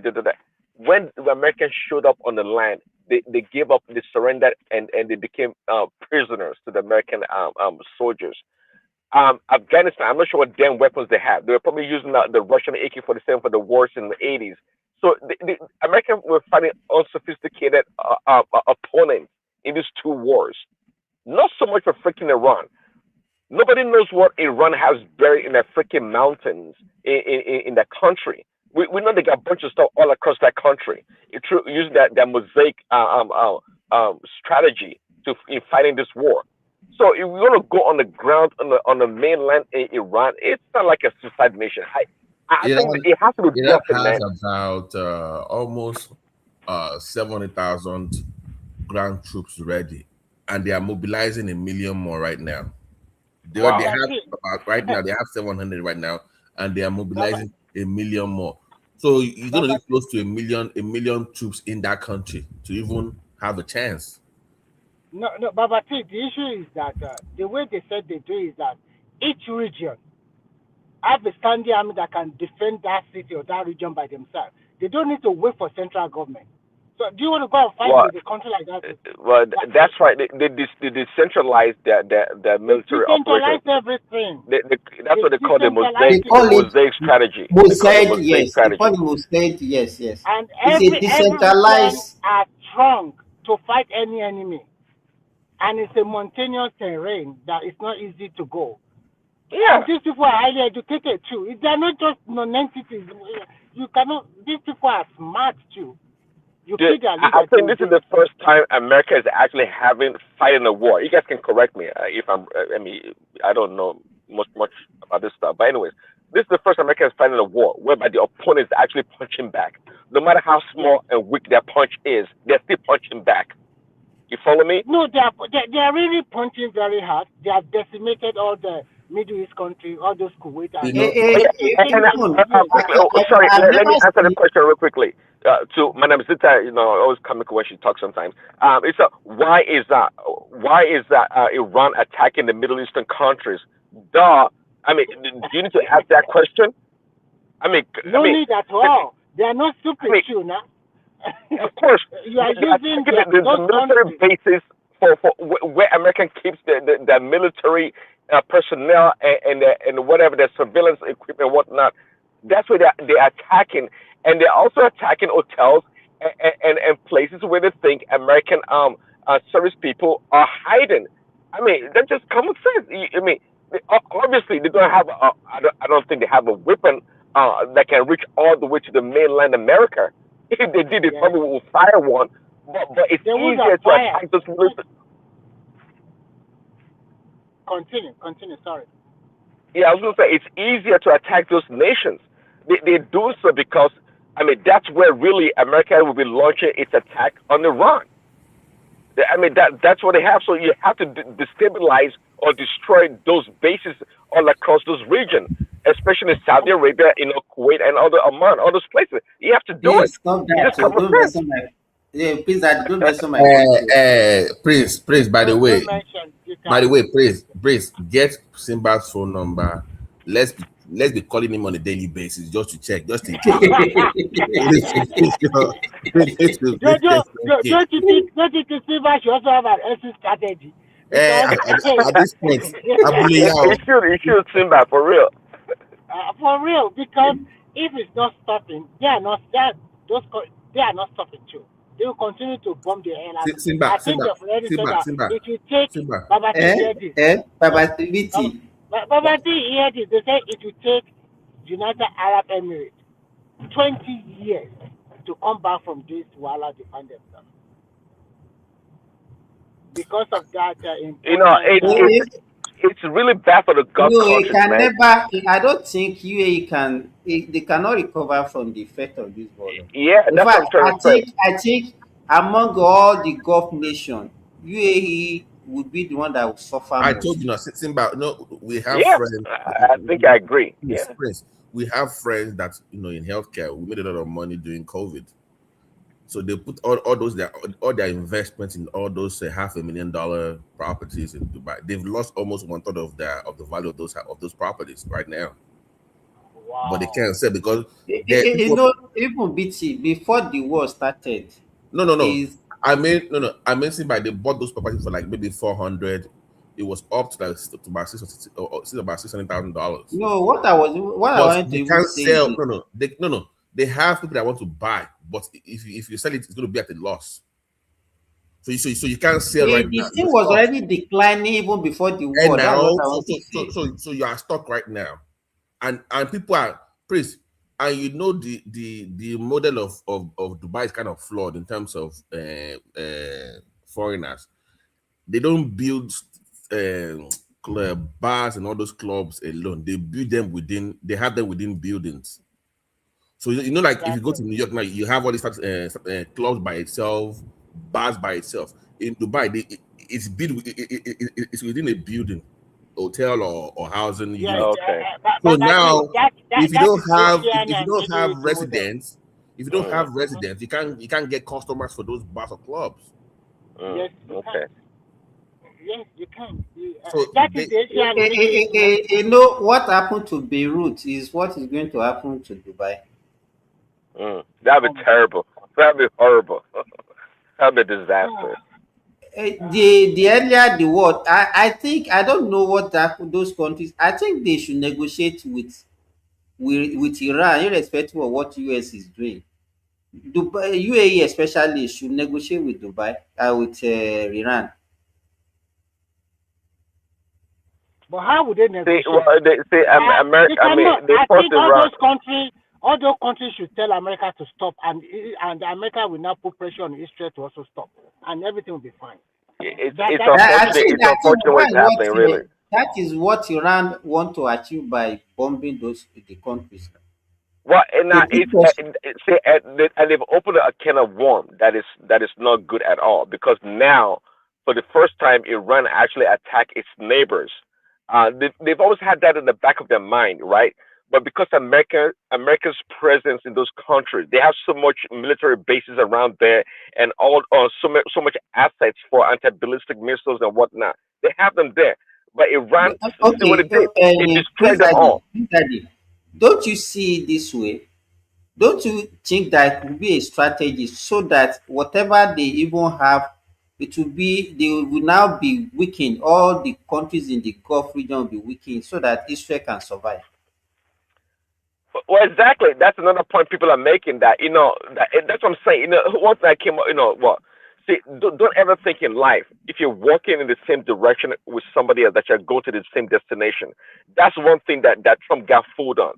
When the Americans showed up on the land, they gave up, they surrendered, and they became prisoners to the American soldiers. Afghanistan, I'm not sure what damn weapons they have. They were probably using the Russian AK-47 for the wars in the 80s. So the Americans were fighting unsophisticated opponents in these two wars. Not so much for freaking Iran. Nobody knows what Iran has buried in the freaking mountains in the country. We know they got a bunch of stuff all across that country. Using that mosaic strategy in fighting this war. So if we're gonna go on the ground on the mainland in Iran, it's not like a suicide mission. I think Iran, it has to be Iran bluffing, has man. about almost 700,000 ground troops ready, and they are mobilizing 1 million more right now. They Wow. have about right now they have 700 right now, and they are mobilizing 1 million more. So you're gonna need close to 1 million troops in that country to even have a chance. No, but see, the issue is that the way they said they do is that each region have a standing army that can defend that city or that region by themselves. They don't need to wait for central government. So do you want to go and fight with a country like that? Well, that's right. They decentralized their military Decentralize operation. everything. That's what they call the They call it mosaic strategy. mosaic, yes. They call it mosaic, yes. And It's a decentralized. everyone are strong to fight any enemy. And it's a mountainous terrain that is not easy to go. Yeah. And these people are highly educated too. They're not just non-entities. You cannot. These people are smart too. I think this is the first time America is actually fighting a war. You guys can correct me if I don't know much about this stuff. But anyways, this is the first America is fighting a war whereby the opponent is actually punching back. No matter how small and weak their punch is, they're still punching back. You follow me? No, they are really punching very hard. They have decimated all the Middle East countries, all those Kuwait. Sorry, let me answer the question real quickly. To Madam Zita, always comical when she talks sometimes. It's why is that Iran attacking the Middle Eastern countries? Do you need to ask that question? No need at all. They are not stupid too, now. Of course, you are using the military bases for where America keeps the military personnel and whatever their surveillance equipment and whatnot. That's where they're attacking, and they're also attacking hotels and places where they think American service people are hiding. That's just common sense. Obviously they don't have. I don't think they have a weapon that can reach all the way to the mainland America. If they did, they probably will fire one. But it's easier to attack those military. Continue. Sorry. Yeah, I was going to say it's easier to attack those nations. They do so because that's where really America will be launching its attack on Iran. That's what they have. So you have to destabilize or destroy those bases all across those regions, especially in Saudi Arabia, Kuwait, and other Oman, all those places. You have to do it. Stop that. Don't mess on my. Yeah, please, don't mess on my. Prince. By the way, Prince, get Simba's phone number. Let's be calling him on a daily basis just to check, just in case. Don't you think Simba should also have an exit strategy? At this point, he should Simba for real. For real, because if it's not stopping, they are not stopping too. They will continue to bomb the airline. Simba. It will take Babati hear this. They say it will take United Arab Emirates 20 years to come back from this while they find themselves. Because of that, it's really bad for the Gulf countries, man. I don't think UAE they cannot recover from the effect of this war. Yeah, that's what I'm trying to say. I think among all the Gulf nations, UAE would be the one that would suffer most. I told you, Simba. No, we have friends. I think I agree. Yes, Prince. We have friends that in healthcare. We made a lot of money during COVID. So they put all their investments in all those $500,000 properties in Dubai. They've lost almost 1/3 of the value of those properties right now. Wow. But they can't sell because even BT before the war started. No. I mean, Simba, they bought those properties for like maybe 400. It was up to about $600,000. No, what I wanted to can't sell. No. They have people that want to buy, but if you sell it, it's going to be at a loss. So you can't sell right now. The thing was already declining even before the war. And now, so you are stuck right now, and people are, please, and you know the model of Dubai is kind of flawed in terms of foreigners. They don't build bars and all those clubs alone. They build them within. They have them within buildings. So you know, like if you go to New York now, you have all these clubs by itself, bars by itself. In Dubai, it's built. It's within a building, hotel or housing Yes, unit. So but I think now, if you that don't is have Asian if you and don't Middle have East model. residents, if you don't have residents, you can't get customers for those bars or clubs. Yes, you can. Yes, you can. So That is the Asian Middle East model. You know what happened to Beirut is what is going to happen to Dubai. That'd be terrible. That'd be horrible. That'd be a disaster. The earlier the war, I think I don't know what those countries. I think they should negotiate with Iran, irrespective of what US is doing. Dubai, UAE especially should negotiate with Dubai with Iran. But how would they negotiate? America. I mean, they forced think all Iran. those countries should tell America to stop, and America will now put pressure on Israel to also stop, and everything will be fine. It's unfortunate what's happening, really. That is what Iran want to achieve by bombing the countries. Well, and they've opened a can of worms that is not good at all, because now, for the first time, Iran actually attacked its neighbors. They've always had that in the back of their mind, right? But because America's presence in those countries, they have so much military bases around there, and so much assets for anti-ballistic missiles and whatnot. They have them there. But Iran, see what it did? It destroyed them all. Don't you see it this way? Don't you think that it will be a strategy so that whatever they even have, they will now be weakened. All the countries in the Gulf region will be weakened so that Israel can survive. Well, exactly. That's another point people are making. That's what I'm saying. Once I came, see, don't ever think in life, if you're walking in the same direction with somebody else, that you're going to the same destination. That's one thing that Trump got fooled on.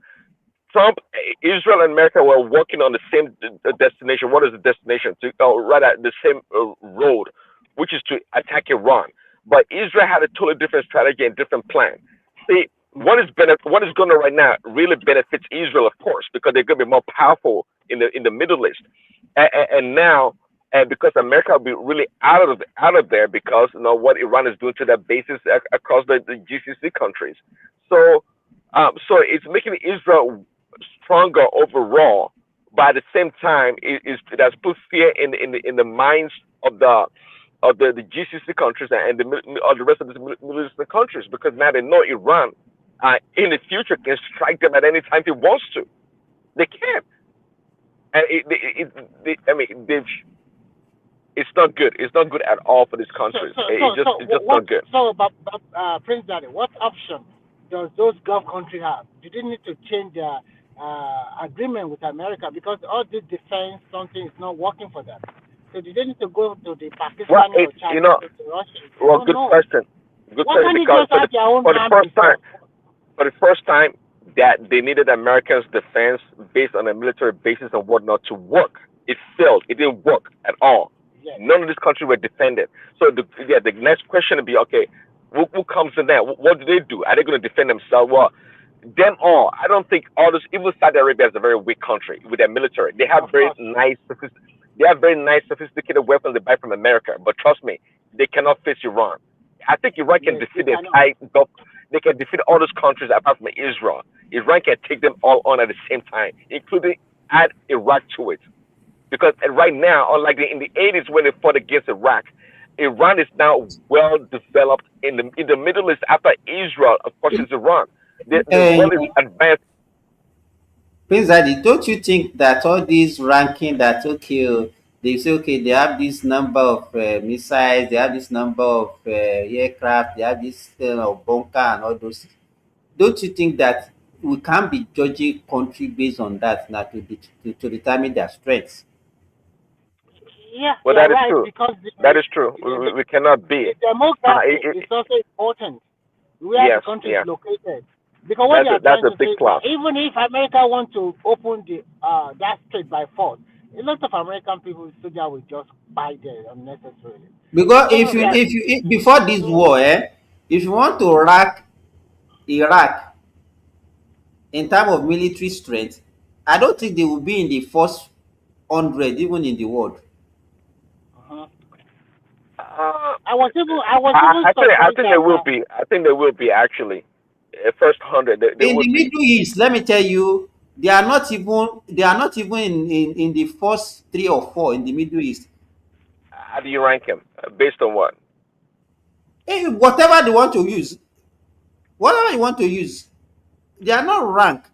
Israel and America were working on the same destination. What is the destination? Right at the same road, which is to attack Iran. But Israel had a totally different strategy and different plan. See, what is going on right now really benefits Israel, of course, because they're going to be more powerful in the Middle East. And now, because America will be really out of there, because what Iran is doing to their bases across the GCC countries. So it's making Israel stronger overall, but at the same time, it has put fear in the minds of the GCC countries and the rest of the Middle Eastern countries, because now they know Iran in the future can strike them at any time it wants to. They can, and it's not good. It's not good at all for these countries. It's just not good. So, but Prince Daddy, what option does those Gulf countries have? Do they need to change their agreement with America, because all this defense something is not working for them? So do they need to go to the Pakistan or China or to Russia? Well, good question. Good question, because for the first time that they needed America's defense based on a military basis and whatnot to work. It failed. It didn't work at all. Yes. None of these countries were defended. So the next question would be, okay, who comes in there? What do they do? Are they going to defend themselves? Well, them all. I don't think all this. Even Saudi Arabia is a very weak country with their military. They have very nice, sophisticated weapons they buy from America. But trust me, they cannot face Iran. I think Iran can defeat the entire Gulf. They can defeat all those countries apart from Israel. Iran can take them all on at the same time, including add Iraq to it. Because right now, unlike in the 80s when they fought against Iraq, Iran is now well developed in the Middle East after Israel. Of course, it's Iran. They're well advanced. Prince Daddy, don't you think that all these ranking that they say they have this number of missiles, they have this number of aircraft, they have this bunker and all those. Don't you think that we can't be judging country based on that now to determine their strengths? Yeah, well, that is right, true. Because that is true. We cannot be. The demographic is also important. Where the country is located. Because what they are That's trying a to big say, plus. even if America wants to open the that strait by force, a lot of American people soldier will just buy there unnecessarily. Because Some of them, before this war, if you want to rack Iraq in terms of military strength, I don't think they will be in the first 100 even in the world. I was even I surprised think they that will be. I think they will be actually. First 100, they In the would be. Middle East, let me tell you, they are not even in the first 3 or 4 in the Middle East. How do you rank them? Based on what? Whatever they want to use, whatever you want to use, they are not ranked.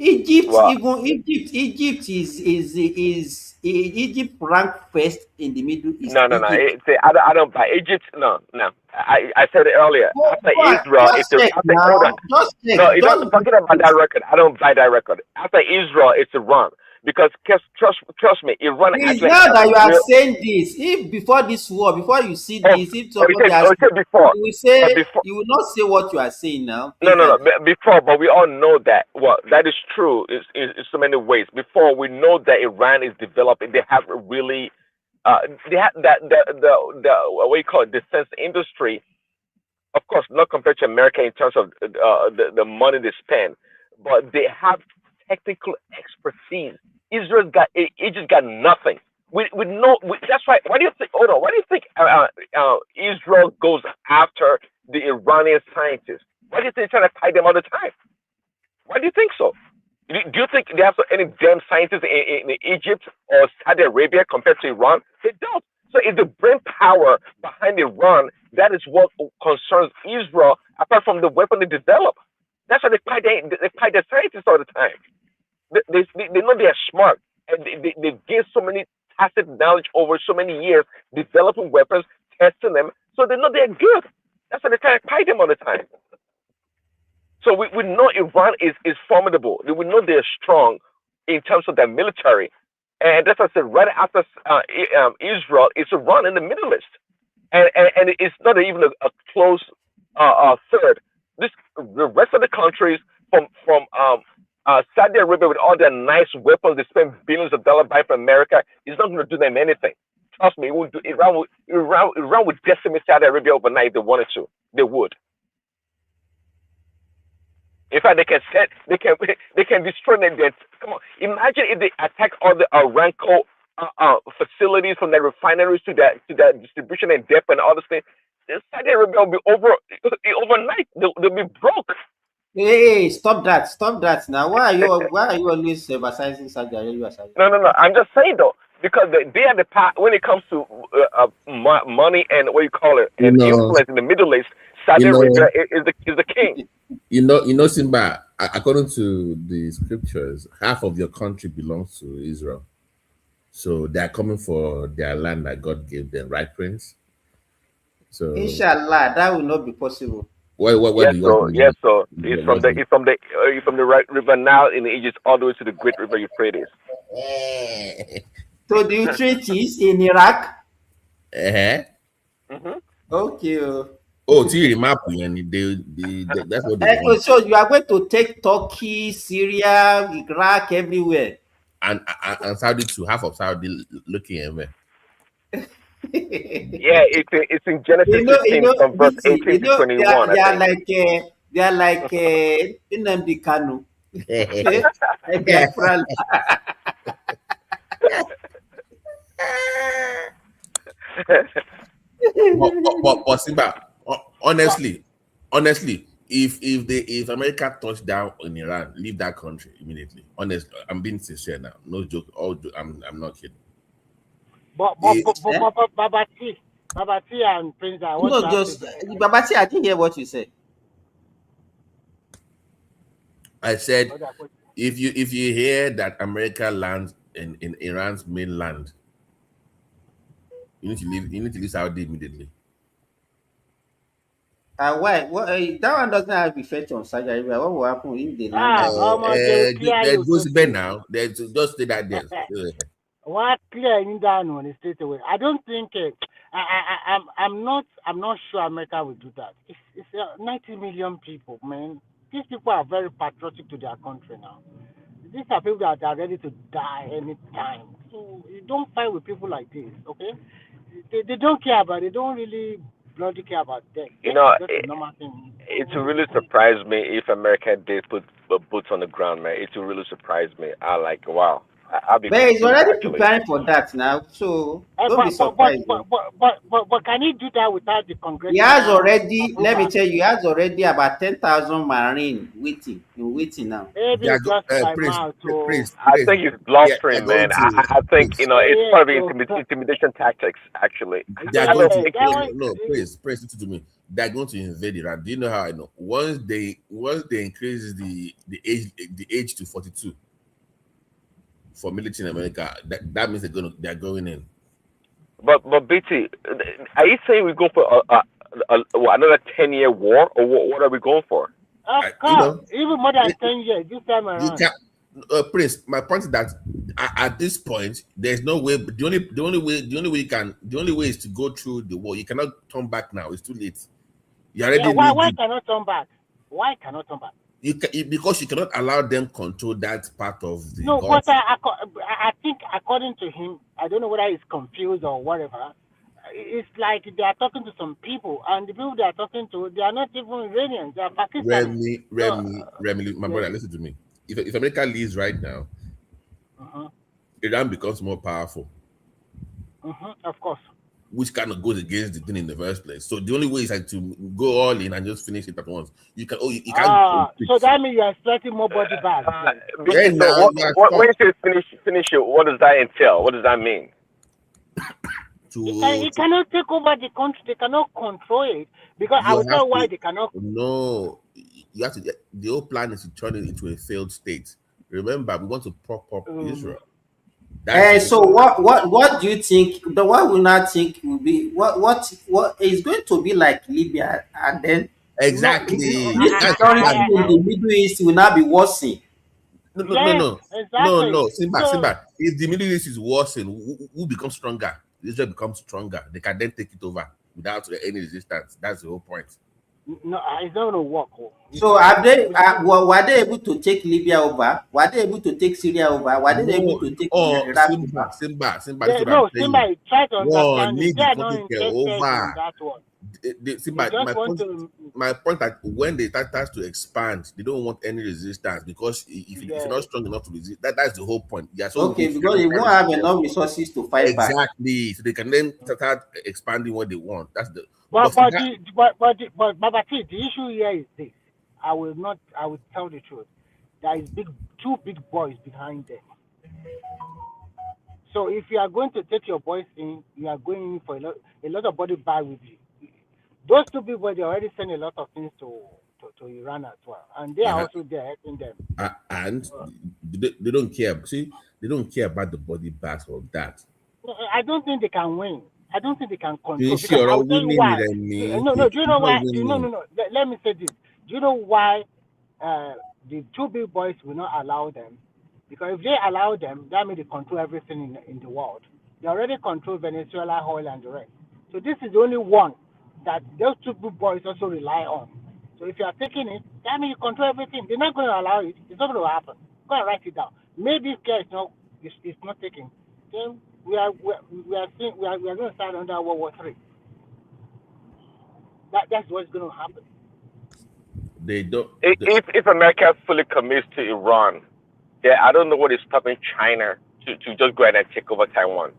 Egypt, Well, even Egypt ranked first in the Middle East. no. Egypt. I don't buy Egypt. No. I said it earlier. After Go on, Israel, just check after hold on. now. Just No, check. you don't Just talking about that record. I don't buy that record. After Israel, it's Iran because trust me, Iran it's actually now has that you are real. saying this. If before this war, before you see Oh, this, if somebody you asks you, said before, you will but say before. you will not say what you are saying now. No, Things like that. before, but we all know that. Well, that is true in so many ways. Before, we know that Iran is developing. They have really, they have that the what you call it, defense industry. Of course, not compared to America in terms of the money they spend, but they have technical expertise. Egypt got nothing. That's why. Why do you think? Hold on. Why do you think Israel goes after the Iranian scientists? Why do you think they're trying to fight them all the time? Why do you think so? Do you think they have any damn scientists in Egypt or Saudi Arabia compared to Iran? They don't. So it's the brain power behind Iran that is what concerns Israel, apart from the weapon they develop. That's why they fight their scientists all the time. They know they are smart, and they gain so many tacit knowledge over so many years, developing weapons, testing them, so they know they're good. That's why they try to fight them all the time. So we know Iran is formidable. We know they're strong in terms of their military. And that's what I said, right after Israel, it's Iran in the Middle East. And it's not even a close third. The rest of the countries from Saudi Arabia with all their nice weapons they spend billions of dollars buying from America is not going to do them anything. Trust me, Iran would decimate Saudi Arabia overnight if they wanted to. They would. In fact, they can destroy them. Come on, imagine if they attack all the Aramco facilities from their refineries to their distribution and depot and all this thing. Saudi Arabia will be overnight. They'll be broke. Hey, stop that now. Why are you always emphasizing Saudi Arabia? No. I'm just saying though, because they are the part when it comes to money and what you call it and influence in the Middle East. Saudi Arabia is the king. Simba, according to the scriptures, half of your country belongs to Israel. So they are coming for their land that God gave them, right, Prince? So Inshallah, that will not be possible. Yes, so it's from the right river now in Egypt all the way to the great river Euphrates. So the Euphrates in Iraq. Mm-hmm. Okay. map that's what they want. So you are going to take Turkey, Syria, Iraq, everywhere. And Saudi too, half of Saudi looking at me. Yeah, it's in Genesis 15 from verse 18 to 21. They are like Nnamdi Kanu. but Simba, honestly, if America touched down in Iran, leave that country immediately. Honestly, I'm being sincere now. No joke. I'm not kidding. But Babati and Prince, I want to ask you. Babati, I didn't hear what you said. I said, if you hear that America lands in Iran's mainland, you need to leave Saudi immediately. Why? That one doesn't have effect on Saudi Arabia. What will happen if they land? There goes Ben now. There's just stay that there. What clearing down on the straight away? I don't think I'm not sure America will do that. It's 90 million people, man. These people are very patriotic to their country now. These are people that are ready to die anytime. So you don't fight with people like this, okay? They don't care about it. They don't really bloody care about death. You Death know, is just a normal thing. it will really surprise me if America did put boots on the ground, man. It will really surprise me. I like, wow. I'll be But he's confused already actually. preparing for that now, so Uh, don't be but, but, but, surprised. but, Oh. but, but, but, but can he do that without the He has congressional already, let me approval? tell you, he has already about 10,000 marine waiting now. Maybe They are it's just by praise, mouth. So, I think he's They're blustering, going man. to I think, you know, it's yes, part of the so, intimidation tactics, actually. they are I going don't to think that he. was, no praise listen to me. They are going to invade Iran. Do you know how I know? Once they increase the age to 42 for military in America, that means they're going in. But BT, are you saying we're going for what, another 10-year war, or what are we going for? of You course, know, even more than 10 years this time you around. can Prince. My point is that at this point, there's no way. The only way is to go through the war. You cannot turn back now. It's too late. You Yeah, already why knee deep. cannot turn back? Why cannot turn back? Because you cannot allow them control that part of the No, but Gulf. I think according to him, I don't know whether he's confused or whatever. It's like they are talking to some people, and the people they are talking to, they are not even Iranians, they are Pakistanis. So, Remy, my yes, brother, listen to me. If America leaves right now, uh-huh, Iran becomes more powerful, of course. which kind of goes against the thing in the first place. So the only way is like to go all in and just finish it at once. You can't. So that means you are expecting more body bags. Yeah, BT, so now you are when stuck you say finish it, what does that entail? What does that mean? to He cannot take over the country. They cannot control it because I you will have tell you why to they cannot. no you have to the whole plan is to turn it into a failed state. Remember, we want to prop up Um, Israel. That's the whole So what do you think? The one we now think will be what is going to be like Libya, and then no, exactly this that's the security plan. in the Middle East will now be worsening. No, no, no, yes, no, no, exactly. no. Simba, So Simba. If the Middle East is worsened, who becomes stronger? Israel becomes stronger. They can then take it over without any resistance. That's the whole point. no, it's not gonna work. So are they were they able to take Libya over? Were they able to take Syria over? Were they able No, to take oh, Iraq over? Simba. This is They, what I'm no, saying. Simba, try to One understand it. need They the are not country care interested in over. that one. They Simba, just want to. my point that when they start to expand, they don't want any resistance because if you're Yes. not strong enough to resist, that's the whole point. They are so Okay, weak. They because don't they carry won't have themselves. enough resources to fight back. Exactly. So they can then start expanding what they want. That's the But but for but that the but Baba T, the issue here is this. I will not. I will tell the truth. There is two big boys behind them. So if you are going to take your boys in, you are going in for a lot of body bag with you. Those two people they already send a lot of things to Iran as well, and they are uh, also there helping them. and they don't care. See, they don't care about the body bags of that. I don't think they can win. I don't think they can You control because sure I or will tell you winning why. with me? No, no. Do you know It's not why? No, no, winning. no. Let me say this. Do you know why the two big boys will not allow them? Because if they allow them, that means they control everything in the world. They already control Venezuela, oil, and the rest. So this is the only one that those two big boys also rely on. So if you are taking it, that means you control everything. They're not going to allow it. It's not going to happen. Go and write it down. Maybe if care is not it's not taken, then we are going to start under World War III. That's what's going to happen. They don't. If America fully commits to Iran, yeah, I don't know what is stopping China to just go ahead and take over Taiwan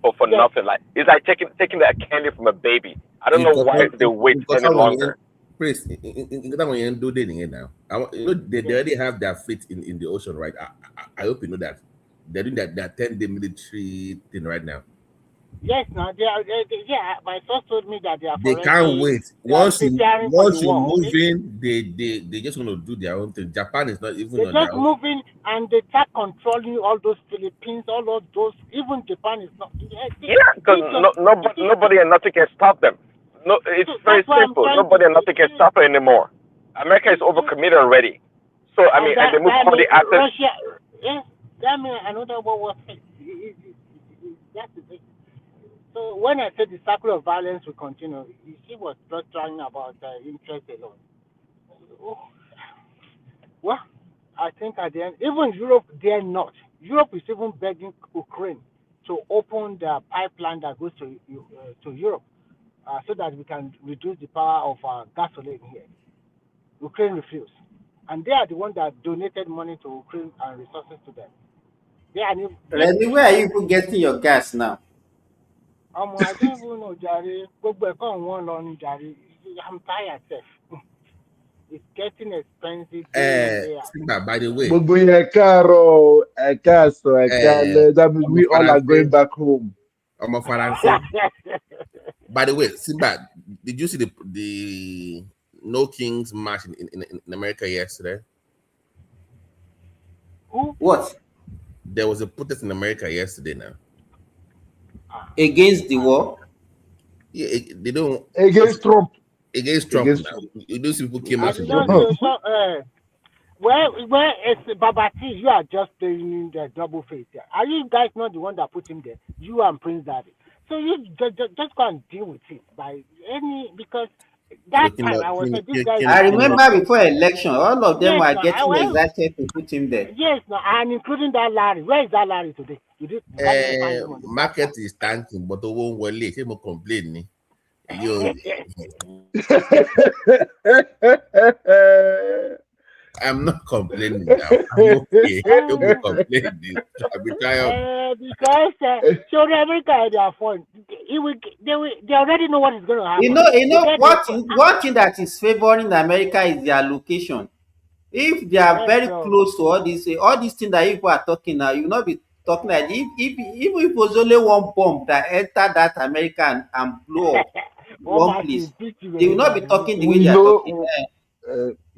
for Yes. nothing. Like it's like taking the candy from a baby. I don't know why they wait any longer. Please, in that one, you do it now. They already have their fleet in the ocean, right? I hope you know that. They're doing that 10-day military thing right now. Yes, now yeah. My source told me that they are They can't already wait. Once preparing for the you war. move Okay? in, they just want to do their own thing. Japan is not even They on their just own. move in and they start controlling all those Philippines, all of those. Even Japan is not. Yeah, because nobody and nothing can stop them. No, it's very That's why I'm simple. trying to. Nobody and nothing can stop it anymore. America is overcommitted already. So I mean, and they move That all the means assets. Russia. Yes, that means another World War III. That's the thing. So when I said the cycle of violence will continue, she was just talking about interest alone. Oh, Well, I think at the end, even Europe dare not. Europe is even begging Ukraine to open the pipeline that goes to Europe, so that we can reduce the power of gasoline here. Ukraine refused, and they are the one that donated money to Ukraine and resources to them. They are they, Remy, where are you people getting your gas now? I don't even know, Jare. Gbogbo ẹ̀kọ́ wọn lọ ní Jare. I'm tired, sef. It's getting expensive day in day out. Simba, by the way, Gbogbo yẹn káàárọ̀, ẹ káàsán, ẹ káalẹ́. That means ọmọ we all are Faransé, going back home. ọmọ Faransé. By the way, Simba, did you see the No Kings march in America yesterday? Who? What? There was a protest in America yesterday now. Against the war? Yeah, they don't. Against Trump. Against Trump Against now. Trump. Those people came I out in did the not news. say so. Where it's Babati, you are just playing the double face here. Are you guys not the one that put him there? You and Prince Daddy. So you just go and deal with it by because that So, time I was saying this guy I is remember corrupted. before election, all of them Yes, were no, getting excited to put him there. yes, no, and including that Larry. Where is that Larry today? You can't even find him on the market is tanking, but the one will late. Him complain ni. I'm not complaining now. I'm okay. Don't be complaining. I'll be tired. Because so the America they are fun. They already know what is going to happen. You know one thing that is favoring America is their location. If they are very close to all these things that people are talking now, you will not be talking like even if it was only one bomb that entered that America and blew up one place, they will not be talking the way We they are talking. know,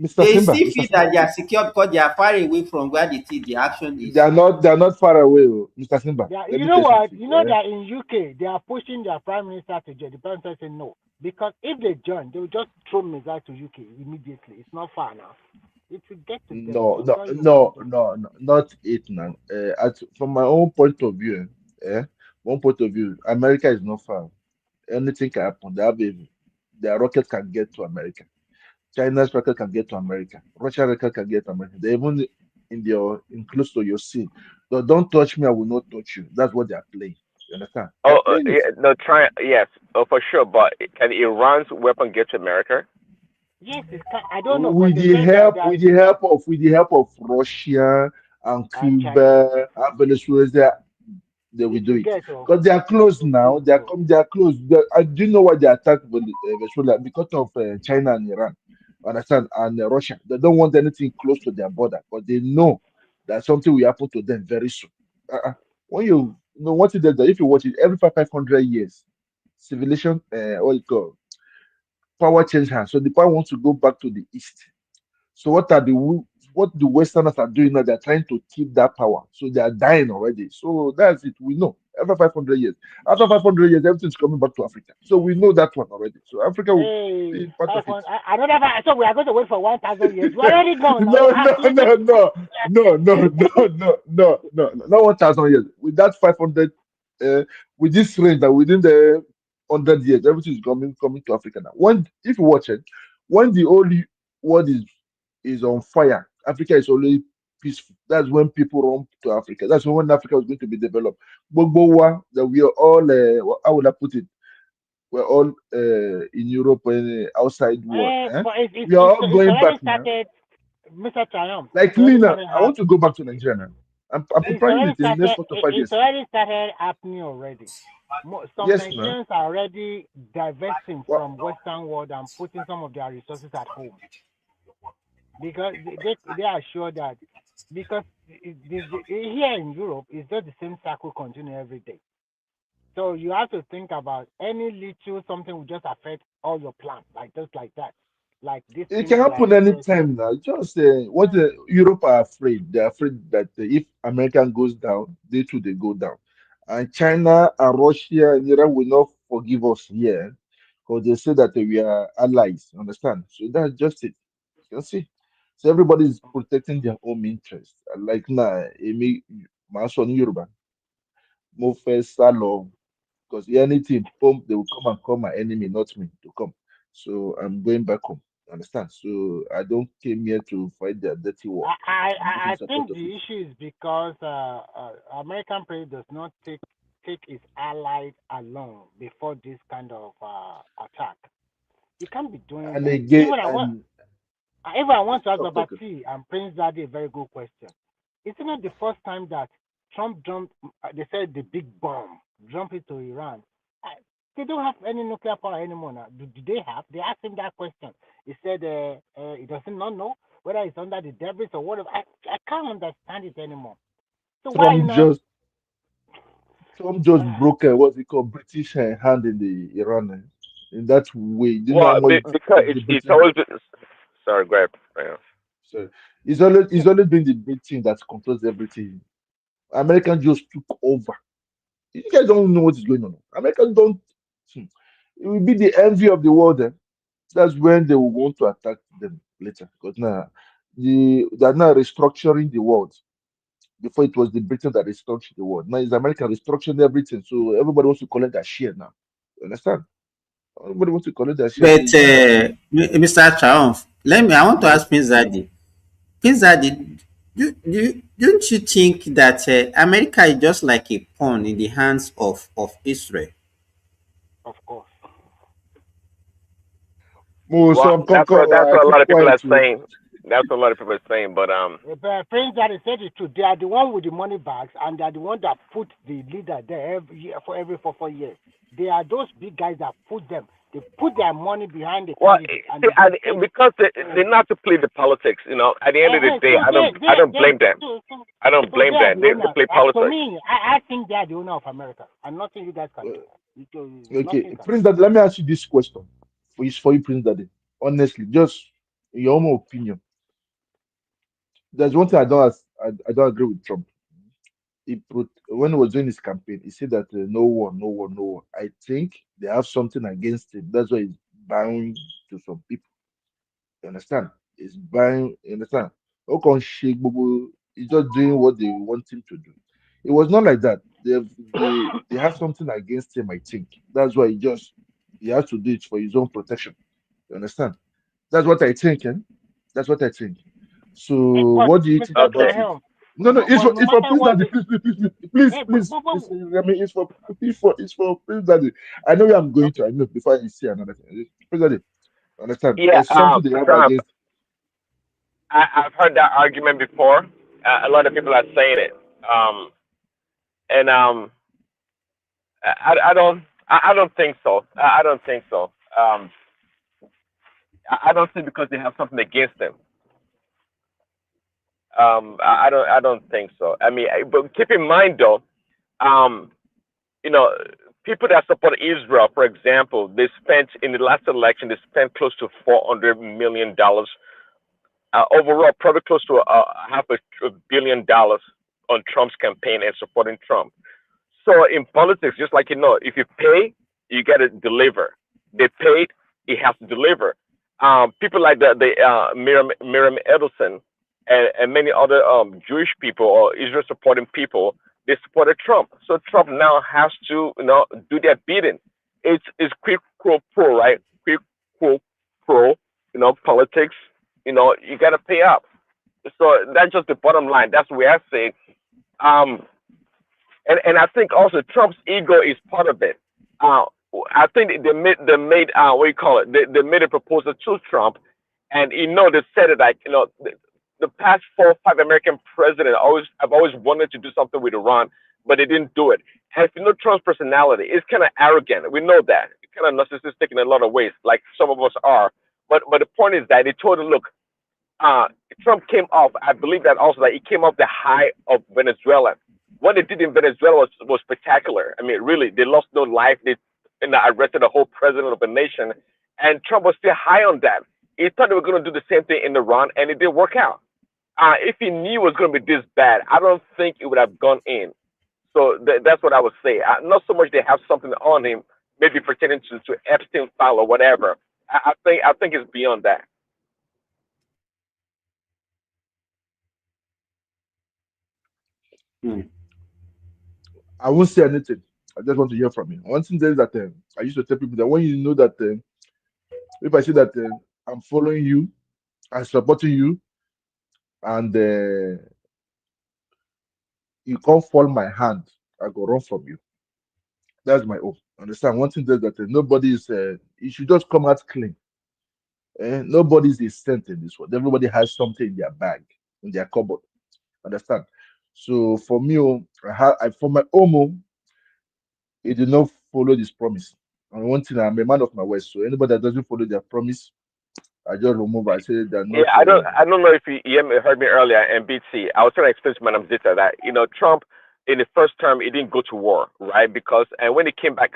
Mr. They Simba. still Mr. feel Simba. that they are secure because they are far away from where the action is. They are not far away, Mr. Simba. You know what? You know that in UK they are pushing their prime minister to join. The prime minister said no because if they join, they will just throw missiles to UK immediately. It's not far now. It will get to them. Not it now. From my own point of view, one point of view, America is not far. Anything can happen. Their rocket can get to America. China's rocket can get to America. Russian rocket can get to America. They even in close to your sea. So don't touch me, I will not touch you. That's what they are playing. You understand? Yes, for sure. But can Iran's weapon get to America? Yes, I don't know. With the help of Russia and Cuba and Venezuela, they will do it because they are close now. They are close. Do you know why they attacked Venezuela? Because of China and Iran, understand, and Russia. They don't want anything close to their border, but they know that something will happen to them very soon. When you know what it is, that if you watch it every 500 years, civilization, what you call power change hands. So the power wants to go back to the east. So what the Westerners are doing now? They're trying to keep that power. So they are dying already. So that's it. We know. Every 500 years. After 500 years, everything's coming back to Africa. So we know that one already. So Africa will be part of it. So we are going to wait for 1,000 years. We're already gone. No. Not 1,000 years. With that 500, with this range that within the 100 years, everything is coming to Africa now. If you watch it, when the only world is on fire, Africa is always peaceful. That's when people run to Africa. That's when Africa is going to be developed. Gbogbo that we are all, how would I put it? We're all in Europe and outside world. But We are all going back now. Mr. Triumph. Like me now, I want to go back to Nigeria now. I'm preparing it in the next 4 to 5 years. It's already started happening already. Some Yes, Nigerians are already divesting from Western world and putting some of their resources at home because they are sure that because here in Europe it's just the same cycle continue every day. So you have to think about any little something will just affect all your plans, just like that. Like this. It can happen anytime now. Just what Europe are afraid. They're afraid that if America goes down, they too they go down, and China and Russia and Iran will not forgive us here because they say that we are allies. Understand? So that's just it. You can see. So everybody is protecting their own interests. Like now, my son Yoruba, mo fẹ́ sá lọ because anything, boom, they will come and call my enemy, not me, to come. So I'm going back home. Understand? So I don't came here to fight their dirty war. I think the issue is because American president does not take his allies along before this kind of attack. You can't be doing And that. again, Even I want to ask stop about talking. T and Prince Daddy a very good question. Isn't it the first time that Trump jumped? They said the big bomb jumped into Iran. They don't have any nuclear power anymore now. Do they have? They asked him that question. He said he doesn't not know whether it's under the debris or whatever. I can't understand it anymore. So why Trump not? just Trump just broke what's it called British hand in the Iran in that way. Do you know how Well, much because the it's British? always been. Sorry, go ahead. Yeah. So it's always been the big thing that controls everything. Americans just took over. You guys don't know what is going on. Americans don't. hmm, It will be the envy of the world. That's when they will want to attack them later. Because now they are now restructuring the world. Before it was the Britain that restructured the world. Now it's America restructuring everything. So everybody wants to collect their share now. You understand? Everybody wants to collect their share. So But it's not that. Mr. Triumph, I want to Yes. ask Prince Daddy. Prince Daddy, don't you think that America is just like a pawn in the hands of Israel? Of course. Oh, Well, so I that's what a keep lot of people quiet are too. saying. That's what a lot of people are saying. But Prince Daddy said it too. They are the one with the money bags, and they are the one that put the leader there every year for every 4 years. They are those big guys that put them. They put their money behind the well, candidate, and see, they get paid. because they're not to play the politics. At the end of the day, So I don't blame them. I don't so blame they are them. the They owners. play For politics. me, I think they are the owner of America, and nothing you guys can do. Okay, Nothing can. Prince Daddy, let me ask you this question. For you, Prince Daddy. Honestly, just in your own opinion. There's one thing I don't agree with Trump. When he was doing his campaign, he said that no war, no war, no war. I think they have something against him. That's why he's bowing to some people. You understand? He's buying. You understand? Okon Sheikh Bobo is just doing what they want him to do. It was not like that. They have something against him. I think that's why he has to do it for his own protection. You understand? That's what I think. That's what I think. So, But what do you think Mr. about Okay. it? Trahell, No, no, but no it's for matter Prince what, Daddy. Please. I mean, it's for Prince Daddy. I know where I'm going to. I know before I say another thing. Prince Daddy, understand? Yeah. There's something they have Trump. against. I've heard that argument before. A lot of people are saying it. And I don't think so. I don't think so. I don't think because they have something against them. I don't think so. I mean, but keep in mind though, um, you know, people that support Israel, for example, they spent in the last election, they spent close to $400 million overall, probably close to half a billion dollars on Trump's campaign and supporting Trump. So in politics, just like if you pay, you got to deliver. They paid, he has to deliver. People like the Miriam Edelson and many other Jewish people or Israel supporting people, they supported Trump. So Trump now has to do their bidding. It's quid pro quo, right? Quid pro quo, politics. You got to pay up. So that's just the bottom line. That's the way I say it. Um, and I think also Trump's ego is part of it. Uh, I think they made what do you call it? They made a proposal to Trump, and they said it like the past 4 or 5 American presidents have always wanted to do something with Iran, but they didn't do it. And if you know Trump's personality, it's kind of arrogant. We know that. It's kind of narcissistic in a lot of ways, like some of us are. But the point is that they told him, look, uh, Trump came off. I believe that also that he came off the high of Venezuela. What they did in Venezuela was spectacular. I mean, really, they lost no life. They arrested a whole president of a nation, and Trump was still high on that. He thought they were going to do the same thing in Iran, and it didn't work out. If he knew it was going to be this bad, I don't think it would have gone in. So that's what I would say. Not so much they have something on him, maybe pertaining to Epstein file or whatever. I think it's beyond that. Hmm. I won't say anything. I just want to hear from you. One thing there is that I used to tell people that when you know that if I say that I'm following you, I'm supporting you, and you can't fall my hand, I go run from you. That's my own. Understand? One thing is that nobody is. You should just come out clean. Nobody's a saint in this world. Everybody has something in their bag, in their cupboard. Understand? So for me, for my own, he did not follow this promise. And one thing, I'm a man of my word. So anybody that doesn't follow their promise, I just remove. I say they're Yeah, not. I don't know if you heard me earlier and BT. I was trying to explain to Madam Zita that Trump in the first term he didn't go to war, right? Because and when he came back,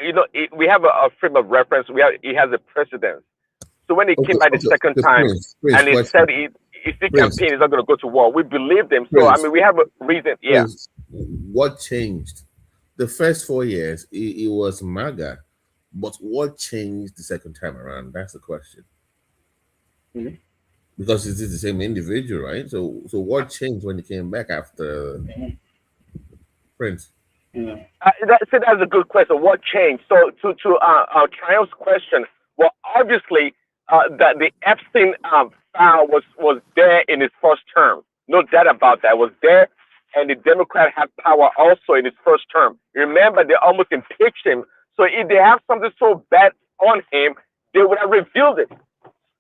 we have a frame of reference. He has a precedent. So when he came back the second time Prince, and he question. said if he Prince, campaign, he's not going to go to war, we believed him. So I Prince, mean, we have a reason. Yeah. Prince, what changed? The first 4 years, it was MAGA, but what changed the second time around? That's the question. Mm-hmm. Because it is the same individual, right? So what changed when he came back after Prince? Yeah. That's a good question. What changed? So to Triumph's question, well, obviously, the Epstein file was there in his first term. No doubt about that. It was there, and the Democrat had power also in his first term. Remember, they almost impeached him. So if they have something so bad on him, they would have revealed it.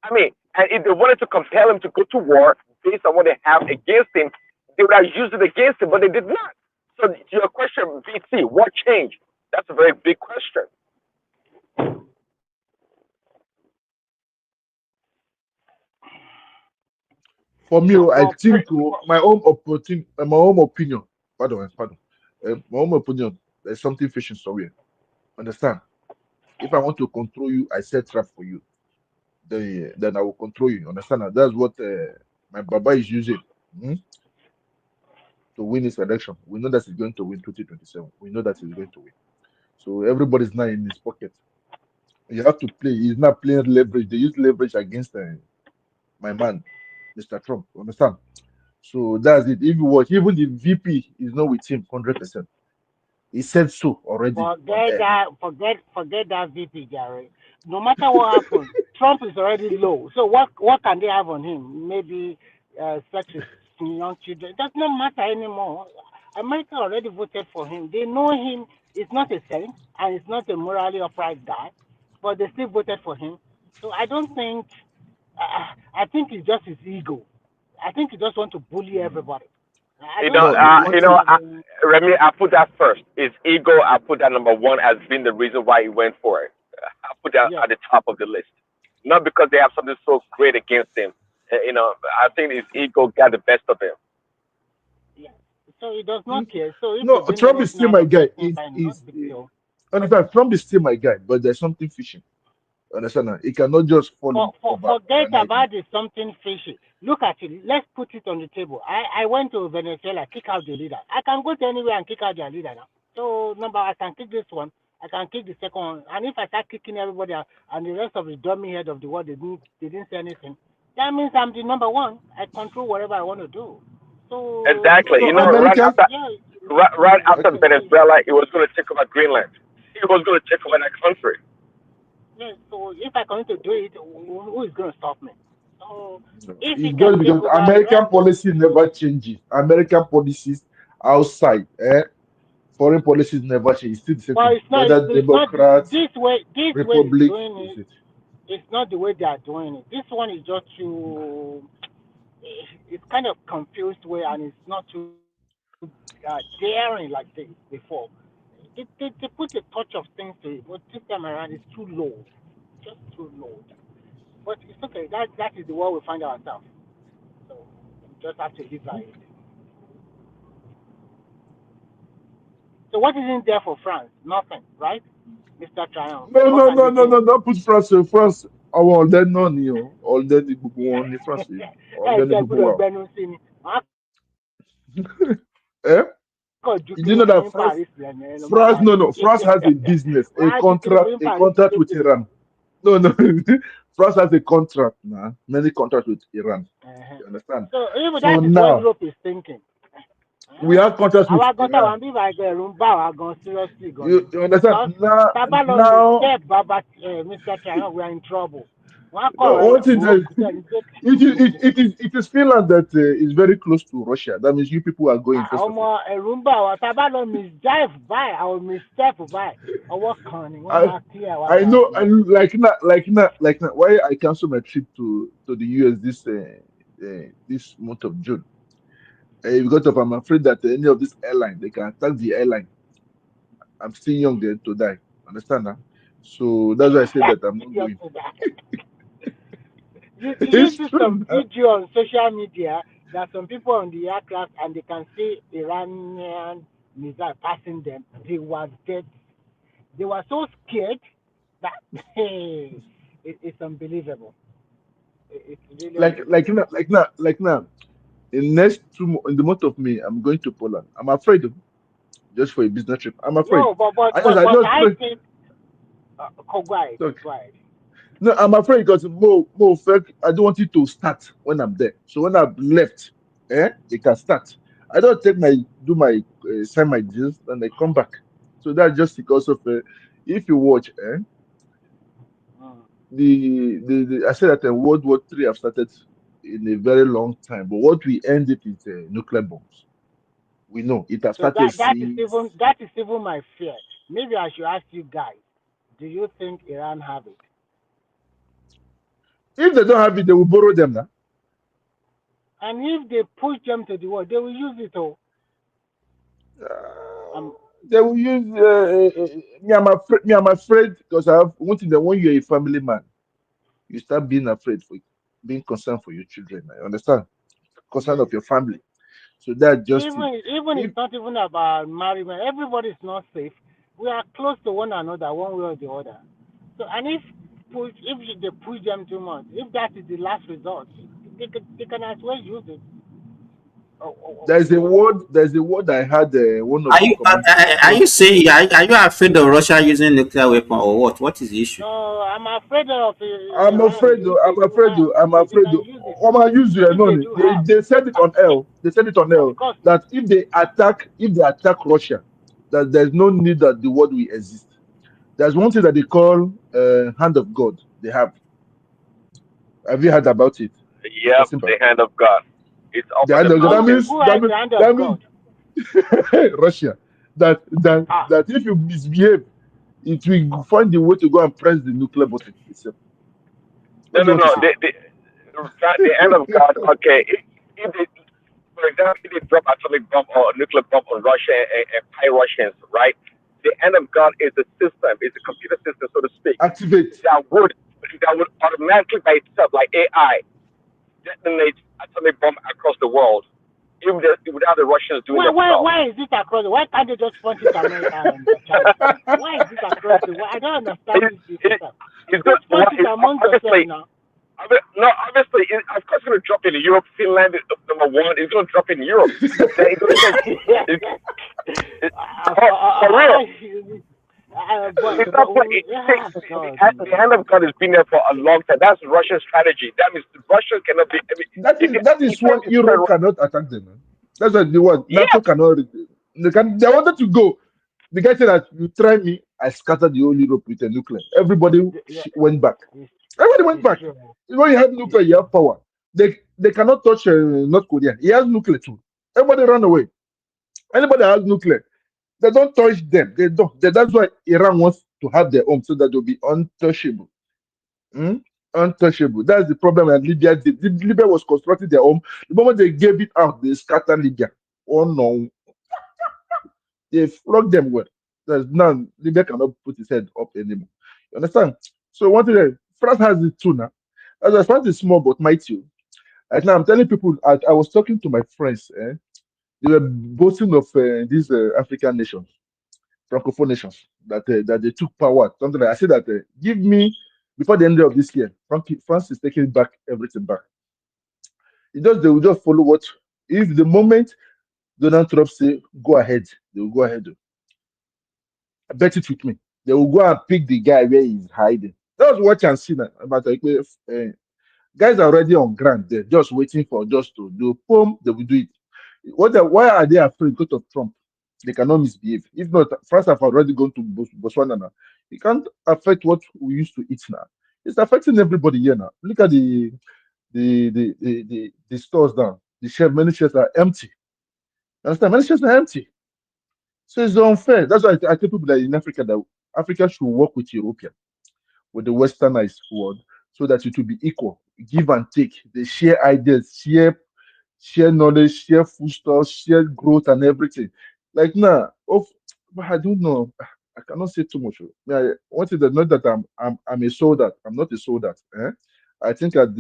I mean, and if they wanted to compel him to go to war based on what they have against him, they would have used it against him, but they did not. So to your question, BT, what changed? That's a very big question. For me, I think my own opinion. Pardon. My own opinion. There's something fishing somewhere. Understand? If I want to control you, I set trap for you. Then I will control you. Understand? That's what my Baba is using to win this election. We know that he's going to win 2027. We know that he's going to win. So everybody's now in his pocket. You have to play. He's not playing leverage. They use leverage against my man, Mr. Trump. Understand? So that's it. If you watch, even the VP is not with him 100%. He said so already. Forget that VP, Gary. No matter what happens, Trump is already low. So what can they have on him? Maybe sex with young children. It does not matter anymore. America already voted for him. They know him. It's not a saint and it's not a morally upright guy, but they still voted for him. So I don't think. I think it's just his ego. I think he just wants to bully everybody. Remy, I put that first. His ego, I put that number one as being the reason why he went for it. I put that at the top of the list. Not because they have something so great against him. I think his ego got the best of him. Yeah. So he does not care. So if Trump is still my guy. Understand? Trump is still my guy, but there's something fishy. Understand? He cannot just follow. Forget about the something fishy. Look at it. Let's put it on the table. I went to Venezuela, kick out the leader. I can go to anywhere and kick out their leader now. So I can kick this one. I can kick the second one. And if I start kicking everybody out and the rest of the dummy head of the world, they didn't say anything, that means I'm the number one. I control whatever I want to do. So exactly. Right after Venezuela, he was going to take over Greenland. He was going to take over that country. Yeah, so if I continue to do it, who is going to stop me? So if it's just because American policy never changes. American policies outside, foreign policies never change. It's still the same thing. Whether Democrats, this way Republic, doing it. It's not the way they are doing it. This one is just too. It's kind of confused way, and it's not too daring like this before. They put a touch of things to it, but this time around it's too low, just too low. But it's okay. That is the world we find ourselves. So we just have to live by it. So what is in there for France? Nothing, right, Mr. Triumph? No. Don't put France. France. All that none, all that the one in France. All that the You know that France, no. France has a business, a contract with Iran. No. France has a contract now, many contracts with Iran. You understand? So even that is what Europe is thinking. We have contracts with Iran. You understand? Mr. Triumph, we are in trouble. One thing that it is Finland that is very close to Russia. That means you people are going first of all. I know, like now, why I cancel my trip to the US this month of June. Because of I'm afraid that any of this airline they can attack the airline. I'm still young there to die. Understand that? So that's why I said that I'm not going. You It's see true. some video on social media that some people on the aircraft and they can see Iranian missile passing them. They were dead. They were so scared that it's unbelievable. It's really unbelievable. Like now. In the month of May, I'm going to Poland. I'm afraid just for a business trip. I'm afraid. No, but I just I pray. think go ahead, Look, go ahead. no, I'm afraid because I don't want it to start when I'm there. So when I've left, it can start. I don't do my sign my deals and I come back. So that's just because of if you watch, I said that World War III have started in a very long time, but what we ended is nuclear bombs. We know it has So started that since. is even my fear. Maybe I should ask you guys. Do you think Iran have it? If they don't have it, they will borrow them now. And if they push them to the wall, they will use it all. They will use me. I'm afraid because I have one thing that when you're a family man, you start being afraid for being concerned for your children. I understand concern of your family. So that's just it. Even If it's not even about marriage. Everybody is not safe. We are close to one another, one way or the other. So and if they push them too much, if that is the last resort, they can as well use it. there's a word I had one of Are the you community are told. you saying are you afraid of Russia using nuclear weapon or what? What is the issue? No, I'm afraid of I'm Iran. afraid. If they I'm do afraid. have, I'm they afraid. can use it. I'm gonna use you. If No, they do have, they said it on L. They said it on of L course. that if they attack Russia, that there's no need that the world will exist. There's one thing that they call hand of God. They have. Have you heard about it, Mr. Yep, Simba? the hand of God. It's up The on the hand of God. That mountain. means Who has the hand of God? Russia. That if you misbehave, it will find a way to go and press the nuclear button itself. What No, do you no, want to no. say? The hand of God. Okay, if they, for example, if they drop atomic bomb or nuclear bomb on Russia and fight Russians, right? The hand of God is a system, it's a computer system, so to speak, Activate. that would automatically by itself, like AI, detonate atomic bomb across the world, even without the Russians doing themselves. Why is it across? Why can't they just point it to America and China? Why is it across the world? I don't understand It, this it, system. it's good. Just point it among yourselves Obviously, now. no, obviously, of course, it's going to drop in Europe. Finland is number one. It's going to drop in Europe. Then it's going to for real. It's not the hand of God has been there for a long time. That's Russian strategy. That means Russia cannot be. I mean, That you is why can't destroy. Europe cannot attack them. Man. That's what they want. NATO Yes, cannot. They wanted to go. The guy said that you try me, I scattered the whole Europe with a nuclear. Everybody Yeah, went back. Everybody went it's back. true. When you have nuclear, you have power. They cannot touch North Korea. He has nuclear too. Everybody run away. Anybody that has nuclear, they don't touch them. They don't. That's why Iran wants to have their own so that they'll be untouchable. Hmm? Untouchable. That's the problem that Libya did. Libya was constructing their own. The moment they gave it out, they scattered Libya. Oh no. They flogged them well. There's none. Libya cannot put his head up anymore. You understand? So one thing France has it too now. As France is small but mighty. Right now I'm telling people I was talking to my friends, they were boasting of these African nations, Francophone nations, that they took power. Something like I said that give me before the end of this year, France is taking back everything back. They will just follow what if the moment Donald Trump say go ahead, they will go ahead. I bet it with me. They will go and pick the guy where he's hiding. That's what I'm seeing about guys are already on ground. They're just waiting for just to do boom, they will do it. Why are they afraid because of Trump? They cannot misbehave. If not, France have already gone to Botswana now. It can't affect what we used to eat now. It's affecting everybody here now. Look at the stores now. Many shelves are empty. Understand? Many shelves are empty. So it's unfair. That's why I tell people that in Africa that Africa should work with European, with the westernized world, so that it will be equal, give and take. They share ideas, share knowledge, share foodstuffs, share growth and everything. Like now, but I don't know. I cannot say too much. Yeah, one thing that not that I'm a soldier. I'm not a soldier. Eh? I think as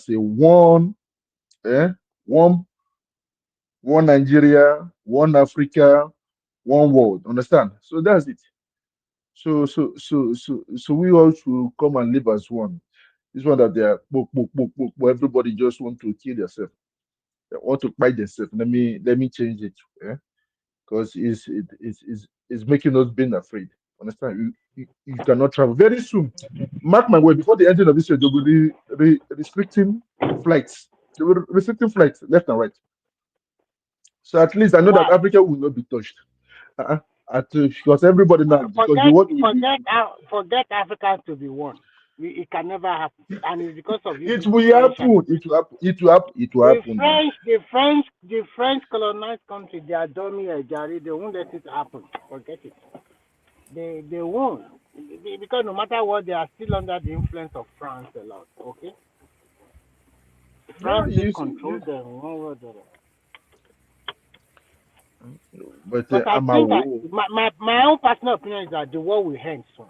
a one one Nigeria, one Africa, one world. Understand? So that's it. So we all should come and live as one. This one that they are everybody just want to kill themselves. They want to bite themselves. Let me change it. Yeah? Because it's making us being afraid. Understand? You cannot travel very soon. Mark my word. Before the ending of this year, they will be restricting flights. They will restricting flights left and right. So at least I know that Africa will not be touched. Because everybody now, because the world will be. Forget Africa to be one. It can never happen, and it's because of you. It will happen. It will happen. It will happen. It will happen. The French colonized country. They are dummy, Jari. They won't let it happen. Forget it. They won't, because no matter what, they are still under the influence of France a lot. Okay. France control them one way or the other. But I think that my own personal opinion is that the war will end soon.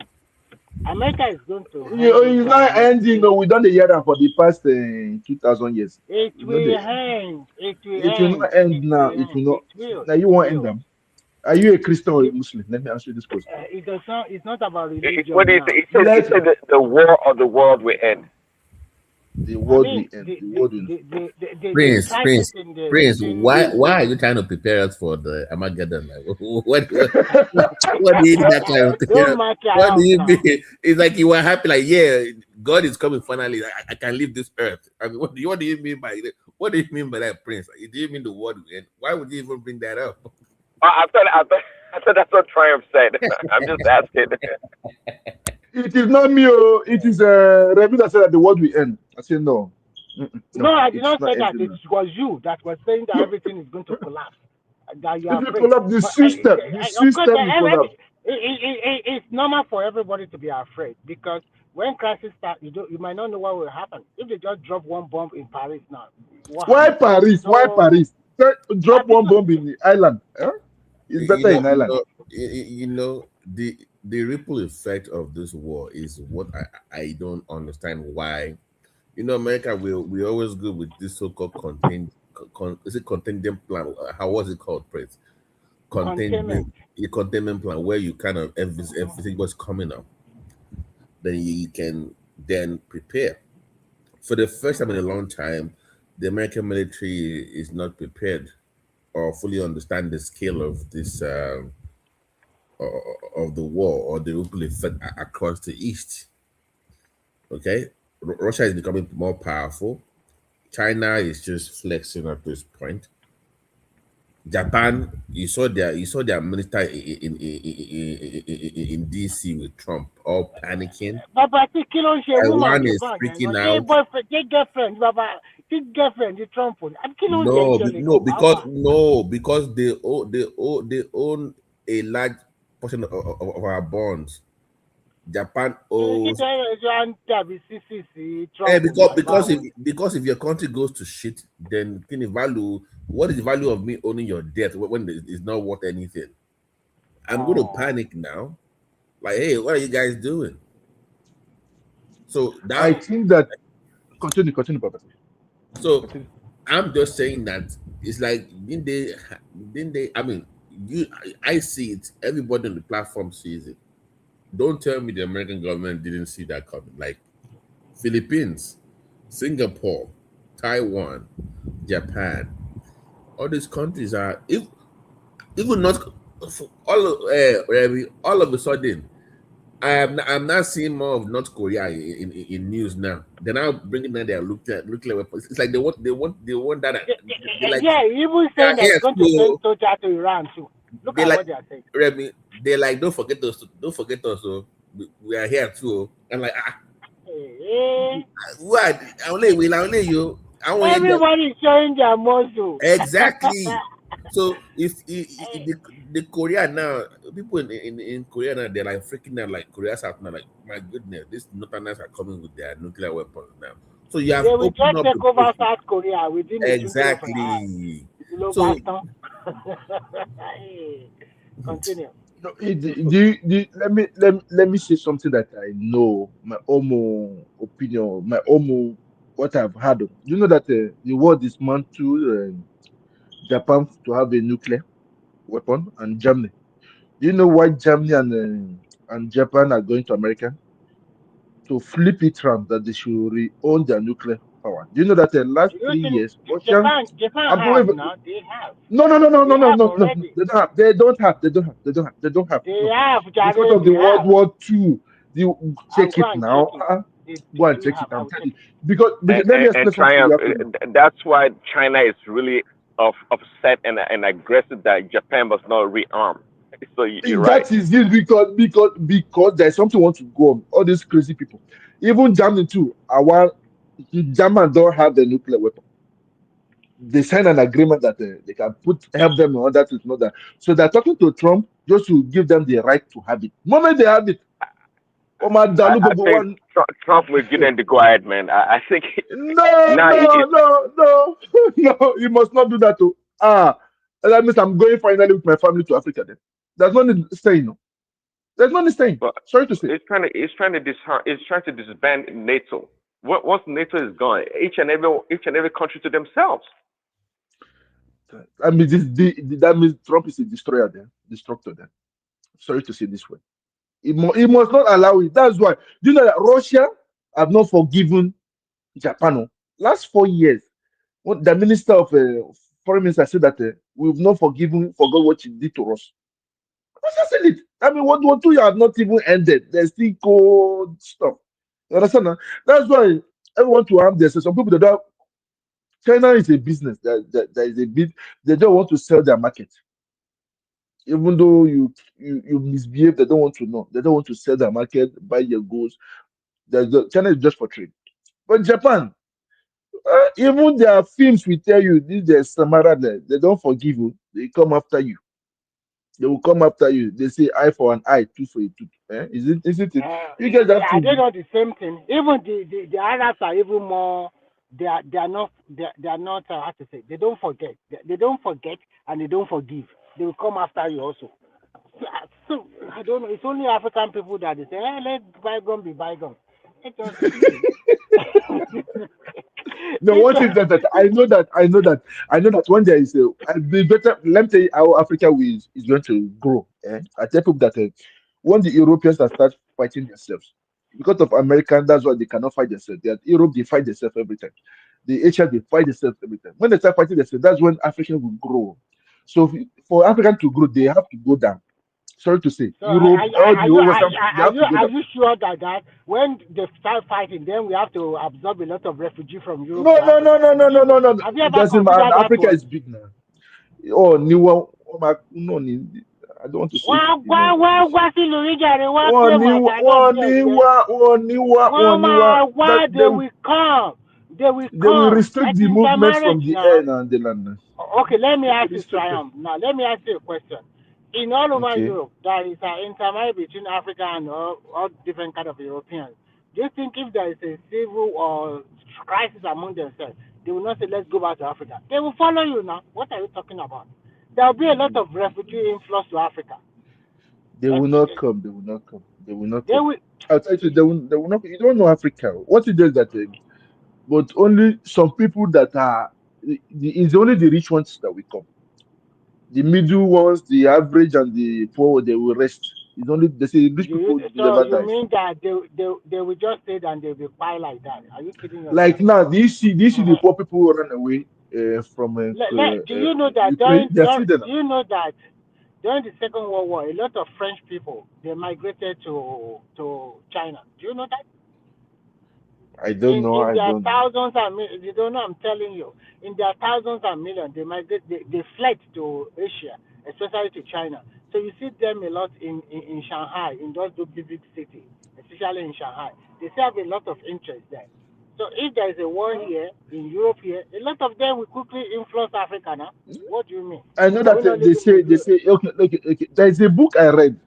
America is going to. It's not ending. No, we done the year for the past 2,000 years. It will end. It will end. It will not end now. It will not. Now you want to end them? Are you a Christian or a Muslim? Let me answer you this question. It's not about religion. What do you say? You said the war of the world will end. The world will end. The world will end. Prince, why are you trying to prepare us for the Armageddon? What do you need that kind of thing? What do you mean? It's like you were happy, like, yeah, God is coming finally. I can leave this earth. I mean, what do you mean by that, Prince? Do you mean the world will end? Why would you even bring that up? I thought that's what Triumph said. I'm just asking. It is not me. It is Remy that said that the world will end. I said no. No, I did not say that. It was you that was saying that everything is going to collapse. That you are afraid. Collapse the system. The system will collapse. It's normal for everybody to be afraid, because when crisis starts, you might not know what will happen. If they just drop one bomb in Paris now, why Paris? Why Paris? Drop one bomb in the island. Huh? It's better in Ireland. The ripple effect of this war is what I don't understand why. America we always go with this so-called containment plan. How was it called, Prince? Containment plan, where you kind of everything was coming up. Then you can then prepare. For the first time in a long time, the American military is not prepared or fully understand the scale of this of the war or the ripple effect across the East. Okay, Russia is becoming more powerful. China is just flexing at this point. Japan, you saw their minister in DC with Trump, all panicking. Taiwan is freaking out. Because they own a large portion of our bonds. Japan owes because if your country goes to shit, then what is the value of me owning your debt when it's not worth anything? I'm going to panic now. Like, hey, what are you guys doing? So I think that continue, Papa. So I'm just saying that it's like didn't they? I mean, I see it. Everybody on the platform sees it. Don't tell me the American government didn't see that coming. Like Philippines, Singapore, Taiwan, Japan, all these countries are even not all of a sudden. I'm not seeing more of North Korea in news now. They're now bringing down their nuclear weapons. It's like they want that. Like, yeah, even saying they're going to send soldiers to Iran too. Look at what they are saying. Remy, they're like, don't forget us. So we are here too. I'm like, What? Only you. Everybody is showing their muscle. Exactly. So if the Korea now, people in Korea now, they're like freaking out, like Korea's out now, like my goodness, these Northerners are coming with their nuclear weapons now. So you have They will opened just up the take over process. South Korea within the twinkle of an eye. Exactly. Below So Baston. Continue. No, let me say something that I know, my own opinion, my own what I've heard of. You know that the world is meant to Japan to have a nuclear weapon and Germany. Do you know why Germany and Japan are going to America to flip it around that they should own their nuclear power? Do you know that the last Do you 3 years, think Russia? Japan I'm have wait, now? They have. no, no, no, no, They no, no, have no, no, no. already. They don't have. They don't have. They don't have. They don't have. They don't have. They No, have, because Jared, of the they World have. War II. You I'll check go it and check now. it. They Go and do check it. have. I I'm will telling check you. it. Because let me And explain something to you Triumph, after now. that's why China is really upset and aggressive that Japan was not rearmed. So you're right. That is it because there's something want to go on. All these crazy people, even Germany too. Our German don't have the nuclear weapon. They sign an agreement that they can help them in order to know that. So they're talking to Trump just to give them the right to have it. Moment they have it, Omar I, Dalu I go think one. Trump will give them the go ahead, man. I think No, now no, no, no, no. You must not do that. Too. That means I'm going finally with my family to Africa. Then there's no need staying. No, there's no need staying. but Sorry to say. it's trying to disband NATO. Once NATO is gone, each and every country to themselves. I mean, that means Trump is a destroyer. Then destructor. Then sorry to say this way. He must not allow it. That's why. Do you know that Russia have not forgiven Japan? Oh? Last 4 years, the minister of foreign minister said that we've not forgot what he did to us. Russia said it. I mean, what 2 years have not even ended. There's still cold stuff. You understand? Now? That's why everyone to arm themselves. Some people that don't. China is a business. That is a bit. They don't want to sell their market. Even though you misbehave, they don't want to know. They don't want to sell their market, buy your goods. China is just for trade. But Japan, even their films will tell you this is Samara there. They don't forgive you. They come after you. They will come after you. They say eye for an eye, tooth for a tooth. Isn't it? You guys have Are they to. not the same thing? Even the Arabs are even more. They are not. How to say? They don't forget. They don't forget and they don't forgive. They will come after you also. So I don't know. It's only African people that they say, let bygone be bygone. Let us see. No, what is that I know that when there is a the better let me tell you how Africa is going to grow. I tell people that when the Europeans start fighting themselves because of American, that's why they cannot fight themselves. Europe they fight themselves every time. The Asia they fight themselves every time. When they start fighting themselves, that's when Africa will grow. So for African to grow, they have to go down. Sorry to say, So Europe, all the whole Western, they have to go are down. you sure that when they start fighting, then we have to absorb a lot of refugee from Europe No, to no, no, Africa? no, no, no, no, no. Have you It ever doesn't matter. considered that Africa one? is big now. Oh, new one. Oh my, no, I don't want to say. Wá sí lóríjàre wá One claim new, àtàná one díẹ̀ new, díẹ̀. Wọ́n one new one. máa wá, That they will come. They will they will come. restrict Like the movement from intermarriage the now. air and the land. Okay, let me They will ask you, restrict them. Triumph. Now, let me ask you a question. In all over Okay. Europe, there is an intermarriage between Africa and all different kind of Europeans. Do you think if there is a civil or crisis among themselves, they will not say, let's go back to Africa? They will follow you now. What are you talking about? There will be a lot of refugee influx to Africa. They will not come. They will not come. They will not They come. will. I'll tell you, they will not. You don't know Africa. What it is that, but only some people that are. It's only the rich ones that will come. The middle ones, the average, and the poor, they will rest. It's only they say rich people So never you dies. mean that they will just stay and they'll be quiet like that? Are you kidding yourself? Like now, do you see the poor people who run away from Do you know that Ukraine? They are still there now. do you know that during the Second World War, a lot of French people they migrated to China? Do you know that? I don't know. In I their don't know. thousands and millions, you don't know. I'm telling you, in their thousands and millions, they migrate. They fled to Asia, especially to China. So you see them a lot in Shanghai, in those two big cities, especially in Shanghai. They still have a lot of interest there. So if there is a war here, in Europe here, a lot of them will quickly influence Africa now. What do you mean? I know Are we that not they living for say Europe? okay. There is a book I read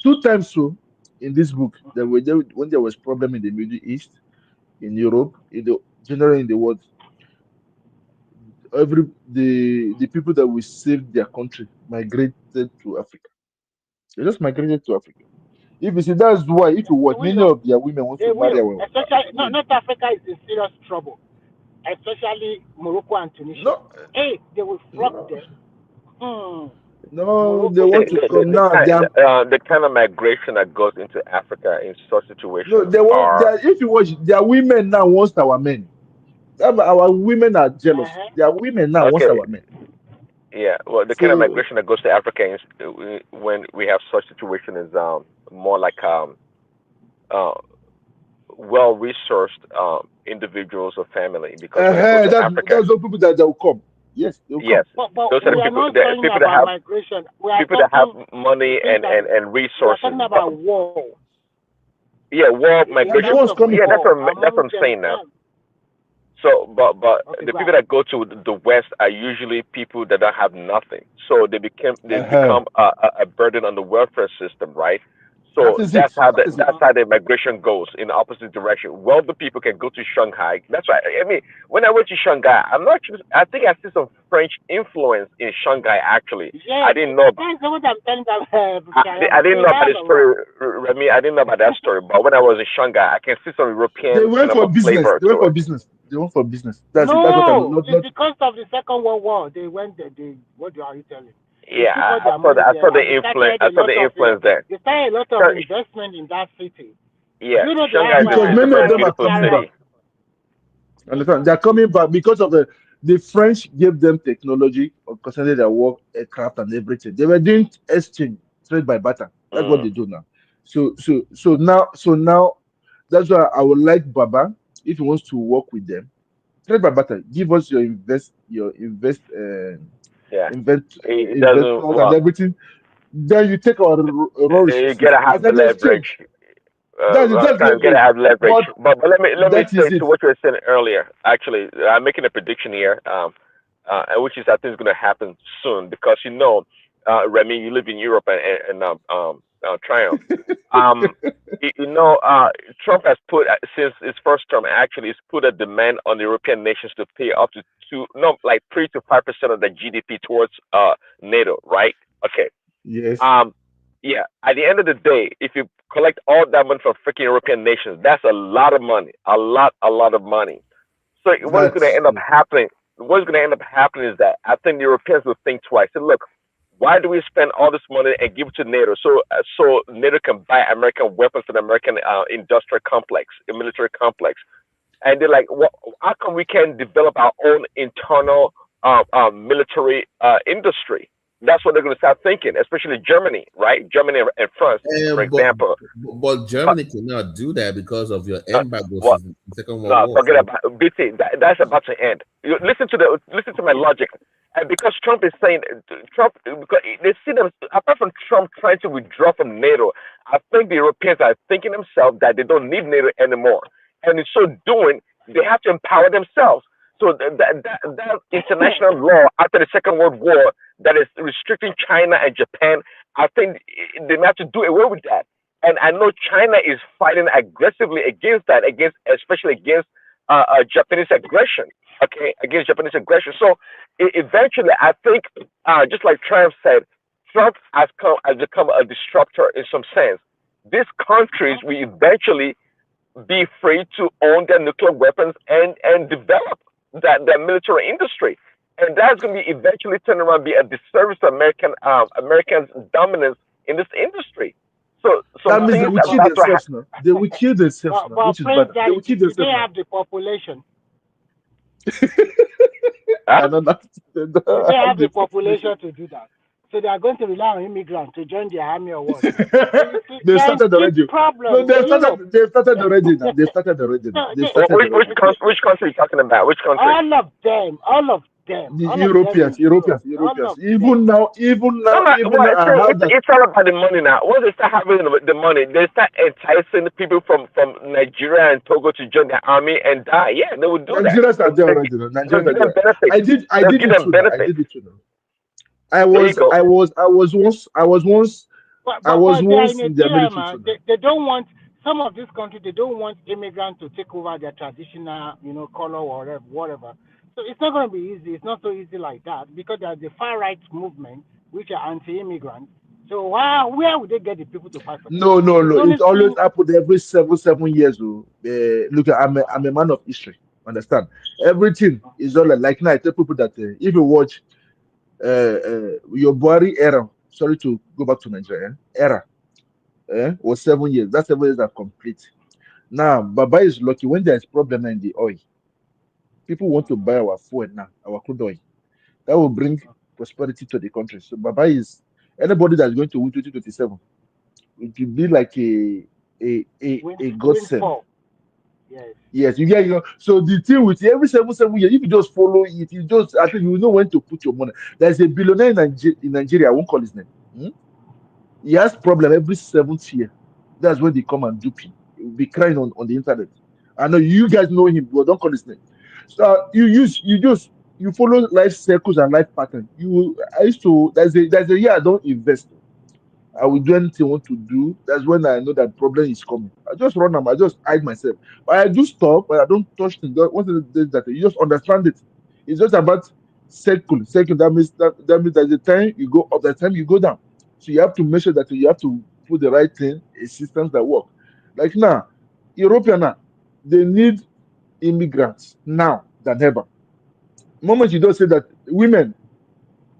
2 times. So in this book, when there was problem in the Middle East, in Europe, generally in the world, the people that will save their country migrated to Africa. They just migrated to Africa. If you see, that's why if you watch, They many will. of their women want They to marry will. our Especially, men. not Africa is in serious trouble. Especially Morocco and Tunisia. Hey, they will flock No, there. no, they Morocco, want to come now. They are The kind of migration that goes into Africa in such no, situations they want. They are are, if you watch, their women now wants our men. Our women are jealous. Their women now wants okay. our men. Yeah, well, the kind of So migration that goes to Africa is, when we have such situation is more like uh, well resourced individuals or family, because when they go to Africa, that's those people that will come. Yes, they will come. yes, but those are we are not the talking people that about have migration. We are people that have talking money things that and we are resources. talking about war. Yeah, war The But the migration. ones amount of coming. Yeah, war that's what among I'm saying now. themselves. So, but Okay, the go people ahead. that go to the West are usually people that don't have nothing. So they Uh-huh. become a burden on the welfare system, right? That So is it. That is it. that's how the migration goes in the opposite direction. Wealthy people can go to Shanghai. That's why I mean when I went to Shanghai, I'm not sure. I think I see some French influence in Shanghai. Actually, I Yes, didn't know. that's what I'm telling them. I didn't They know about have the a lot. story, Remy. I didn't know about that story. But when I was in Shanghai, I can see some They European kind went of for a business. flavor They went to for it. business. They went for business. That's it. That's what I'm No, not. it's because of the Second World War. They went there. What are you telling? They Yeah, took all their money I there, saw the and they influence. started I a saw lot the of influence there. Shang- investment in that city. yeah, Do you know they Shanghai have is Because is a many very of them are beautiful coming back. city. Understand? They're coming back because of the French gave them technology concerning their work, aircraft, and everything. They were doing exchange, trade by barter. That's what Mm. they do now. So now, that's why I would like Baba, if he wants to work with them, trade by barter. Give us Yeah, it doesn't. investors and Well, everything. Then you take our raw you gotta resources have as an exchange. leverage. That's Kind of gotta leverage. have leverage. But But let me that say is to it. what you were saying earlier. Actually, I'm making a prediction here, which is I think is going to happen soon because Remy, you live in Europe and Triumph. Um, Trump has put since his first term actually has put a demand on the European nations to pay up to 3 to 5% of their GDP towards NATO, right? Okay. Yes, Um, yeah. At the end of the day, if you collect all that money from freaking European nations, that's a lot of money, a lot of money. So what is going to that's end up true. happening? What is going to end up happening is that I think the Europeans will think twice. Say, look, why do we spend all this money and give it to NATO so NATO can buy American weapons and American industrial complex, a military complex? And they're like, well, how come we can't develop our own internal military industry? That's what they're going to start thinking, especially Germany, right? Germany and France, for But example. Uh, Germany cannot do that because of your uh, embargo what? since the Second World No, War. forget So about BT. That's about to end. Listen to my logic. And because Trump is saying because they see them apart from Trump trying to withdraw from NATO, I think the Europeans are thinking themselves that they don't need NATO anymore, and in so doing, they have to empower themselves. So that international law after the Second World War that is restricting China and Japan, I think they have to do away with that. And I know China is fighting aggressively against that, especially against Japanese aggression. Okay, against Japanese aggression. So eventually, I think, just like Trump said, Trump has become a disruptor in some sense. These countries will eventually be free to own their nuclear weapons and develop that military industry. And that's going to be eventually turned around and be a disservice to Americans' dominance in this industry. So some That means they things will are kill about to themselves now. They will kill themselves now, But which is Prince better. They will Daddy, kill do they themselves now. have the population? I don't know. Do they have the population to do that? So they are going to rely on immigrants to join their army or what? So you see, They there is started big already. No, problem they in Europe. started. They started already now. They started already now. So They started already now. which country are you talking about? Which country? all of them, them. The All of them in Europe. All of Even them. now, I Well, have that. it's all about the money now. Once they start having the money, they start enticing people from Nigeria and Togo to join the army and die. Yeah, they would do that. Nigerians are there They already. they'll Nigerians are give them there. benefits. I They'll did give it them too now. I benefits. did it too now. There you go. I was But they are once in a in their military dilemma. too now. They don't want some of this country. They don't want immigrants to take over their traditional, color or whatever. So it's not going to be easy. It's not so easy like that because there's the far right movement which are anti-immigrant. So where would they get the people to fight for them? No. It's only It always through. happened every 7 years. Oh. Look, I'm a man of history. Understand? Everything is all like now. I tell people that if you watch your Buhari era, sorry to go back to Nigeria, era was 7 years. That 7 years are complete. Now, Baba is lucky when there is problem in the oil. People want to buy our fuel now, our crude oil. That will bring prosperity to the country. So Baba is anybody that's going to win 2027. It will be like a godsend. Windfall. Yes. Yes, you get So the thing with every 7 years, if you just follow it, I think you know when to put your money. There's a billionaire in Nigeria. I won't call his name. He has problem every 7th year. That's when they come and dupe him. He will be crying on the internet. I know you guys know him, but don't call his name. So you follow life circles and life pattern. I used to there's a year I don't invest. I will do anything I want to do. That's when I know that problem is coming. I just run them. I just hide myself. But I do stuff, but I don't touch things. What is that? You just understand it. It's just about circle. Circle. That means there's a time you go up, the time you go down. So you have to make sure that you have to put the right thing, a systems that work. Like now, European now, they need immigrants now than ever. The moment you don't say that women,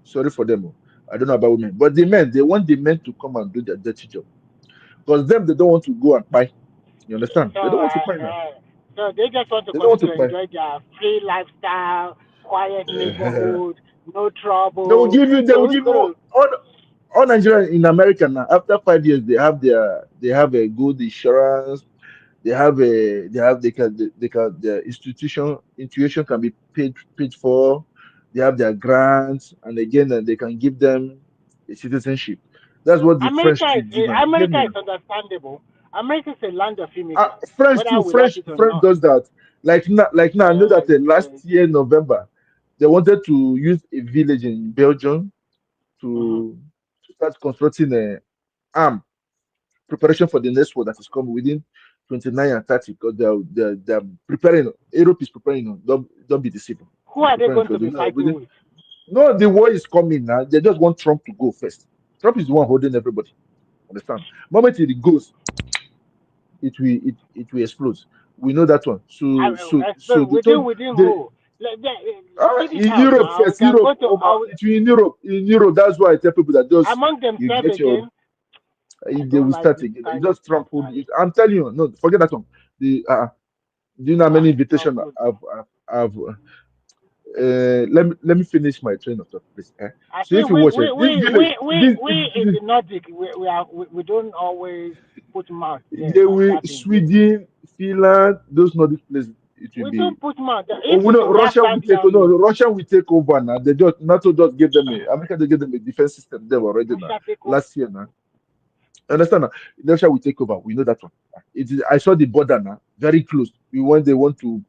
sorry for them. I don't know about women, but the men, they want the men to come and do their dirty job. Because them, they don't want to go and buy. You understand? So, They don't want to buy now. so they just want to They don't come want to to buy. enjoy their free lifestyle, quiet Uh, neighborhood, no trouble. they So will who's give gonna? you all Nigerians in America now. After 5 years, they have a good insurance. They can their intuition can be paid for. They have their grants, and again, they can give them a citizenship. That's what the French did. Give them. Hear America me is now. understandable. America is a land of immigrants, French whether too. we like it or French not. does that. Like now, I know that last Yes. year November, they wanted to use a village in Belgium to start constructing a arm preparation for the next war that is coming within 29 and 30 because they're preparing. Europe is preparing. Don't be deceived. Who It's are they preparing going to because be fighting with? no, the war is coming now. They just want Trump to go first. Trump is the one holding everybody. Understand? Moment it goes, it will explode. We know that one. So they told Within the who? Spit it in out Europe now. We first. can go Europe to over it will in Europe. In Europe, that's why I tell people that just among you themselves get your again. I they don't will like start this again. It's kind of just Trump hold mentality. it. I'm telling you, no, forget that one. The do you know how many Trump invitations would. I've let me finish my train of thought, please. I So if think you watch it, this village, we in the Nordic we don't always put mouth there they and will start engaging. Sweden, Finland, those Nordic places, it will We be. don't put mouth there. Oh, If we know we have Russia will standing take. No, army, Russia will take over now. They just NATO just gave them America. They gave them a defense system there already now. Russia take over. Last year now. Understand now? Russia will take over. We know that one. It is. I saw the border now, very close. When they want to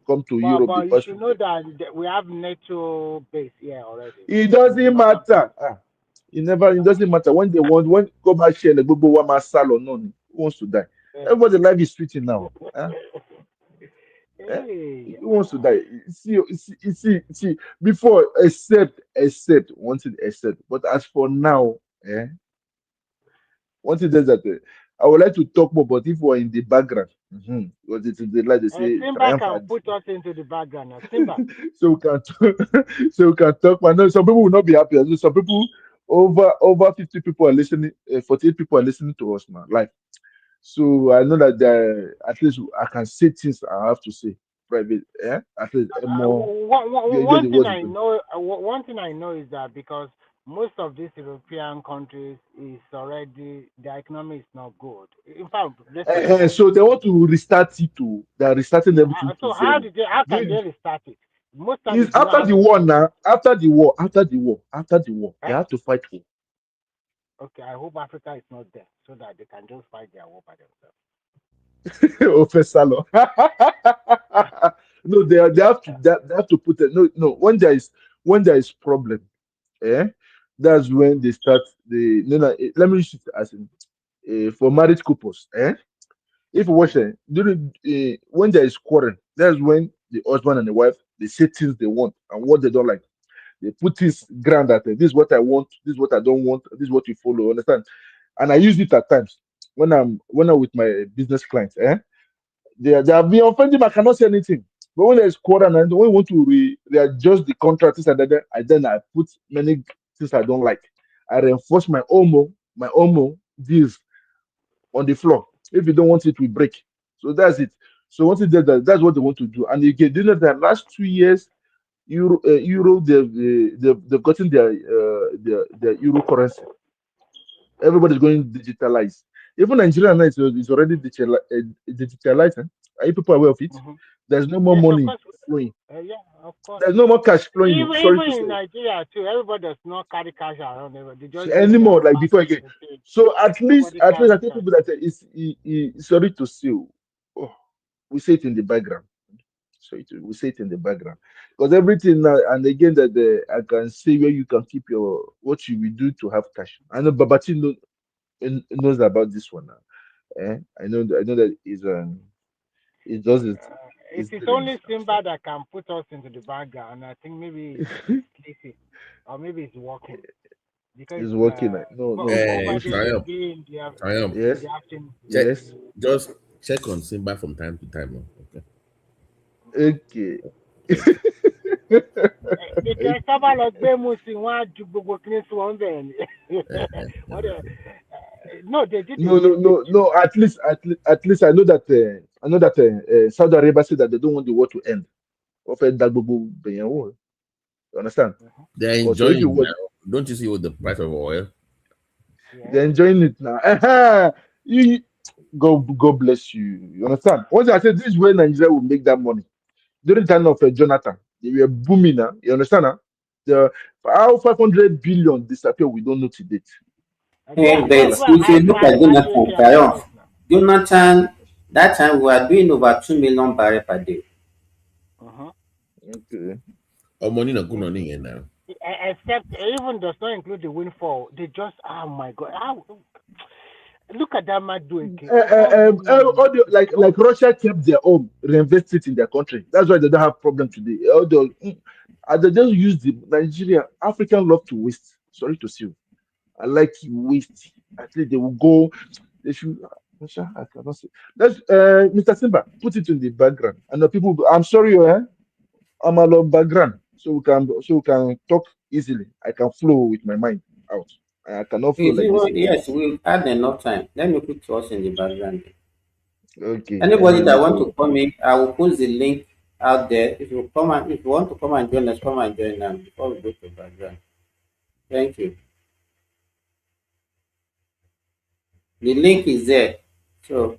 come to Europe, they But you pass should through know there. that we have NATO base here already. It In the doesn't northern matter. part. It doesn't matter when they want when go back share like Bobo Wama Salo none who wants to die. Everybody life is sweet now. Hey, Who wants to die? See before except one thing except. But as for now, one thing is that I would like to talk more, but if we're in the background, because it is the like they say Simba can triumphant. put us into the background now. Simba. So we can so we can talk. But no, some people will not be happy. Some people over 50 people are listening. 48 people are listening to us now live. So I know that at least I can say things I have to say private. At least more. Get the One thing words I going. know, one thing I know is that because most of these European countries is already their economy is not good. In fact, let's say the worst. So they want to restart it too. They are restarting Yeah. everything to So how zero. did they? How can Do they restart it? Most times It's after the war now. After the war. They have to fight war. Okay, I hope Africa is not there so that they can just fight their war by themselves. Ofesalo. No, they have to they have to put it. No. When there is problem, that's when they start the no no. Let me use it as in for married couples, If you watch it during when there is quarrel, that's when the husband and the wife they say things they want and what they don't like. They put this ground that this is what I want, this is what I don't want, this is what you follow. Understand? And I use it at times when I'm with my business clients. They have been offending. I cannot say anything. But when there's quarrel and when we want to readjust the contract, then I put many things I don't like. I reinforce my omo deals on the floor. If you don't want it, we break. So that's it. So once it does that, that's what they want to do. And again, do you know that last 2 years, Euro they've gotten their Euro currency. Everybody's going digitalized. Even Nigeria now is already digitalized. Are you people aware of it? There's no more Yes, of money course. flowing. Yeah, of course. There's no more cash flowing. Sorry Even to in say. Nigeria too, everybody does not carry cash around. They So just use anymore their like bank. before again. So Nobody at least I carry think cash. people that sorry to say, we say it in the background. So we say it in the background because everything and again that I can see where you can keep your what you will do to have cash. I know Babati knows about this one now. I know that it does it. It It's is doing only this kind of stuff. Simba that can put us into the background. I think maybe it's sleeping or maybe it's working because It's working. Like, no. over there they Triumph. be in the Triumph. in the Yes, afternoon. Check, yes. just check on Simba from time to time. Okay. Okay. Thank you. Because sábà lọ gbé mu sí wọn á ju gbogbo kìíní sí wọn bẹ́ẹ̀ ni. Wọ́n dẹ̀ no they did a mistake. No. At least I know that Saudi Arabia said that they don't want the war to end. You understand? They're So if enjoying you it watch, now. Don't you see what the price of oil? they're enjoying it now. You, God bless you. You understand? Once I said this is where Nigeria will make that money. During the time of Jonathan, they were booming now. You understand? The how 500 billion disappear, we don't know to date. But Go and if you ask look at Madueke Jonathan, and the rest now. Jonathan, that time we were doing over 2 million barrel per day. Okay. Or money not good on it now. Except even does not include the windfall. They just my god. Look at that Madueke. Like Russia kept their own, reinvest it in their country. That's why they don't have problem today. They just use the Nigeria. African love to waste. Sorry to say, I like to waste. At least they will go. They should. I cannot say. Let's, Mr. Simba, put it in the background. And the people. I'm sorry, I'm a lot background, so we can talk easily. I can flow with my mind out. I cannot flow like this again. Yes, we've had enough time. Let me put us in the background. Okay. Anybody that want to So come in, I will post the link out there. If you want to come and join us, come and join us before we go to the background. Thank you. The link is there. So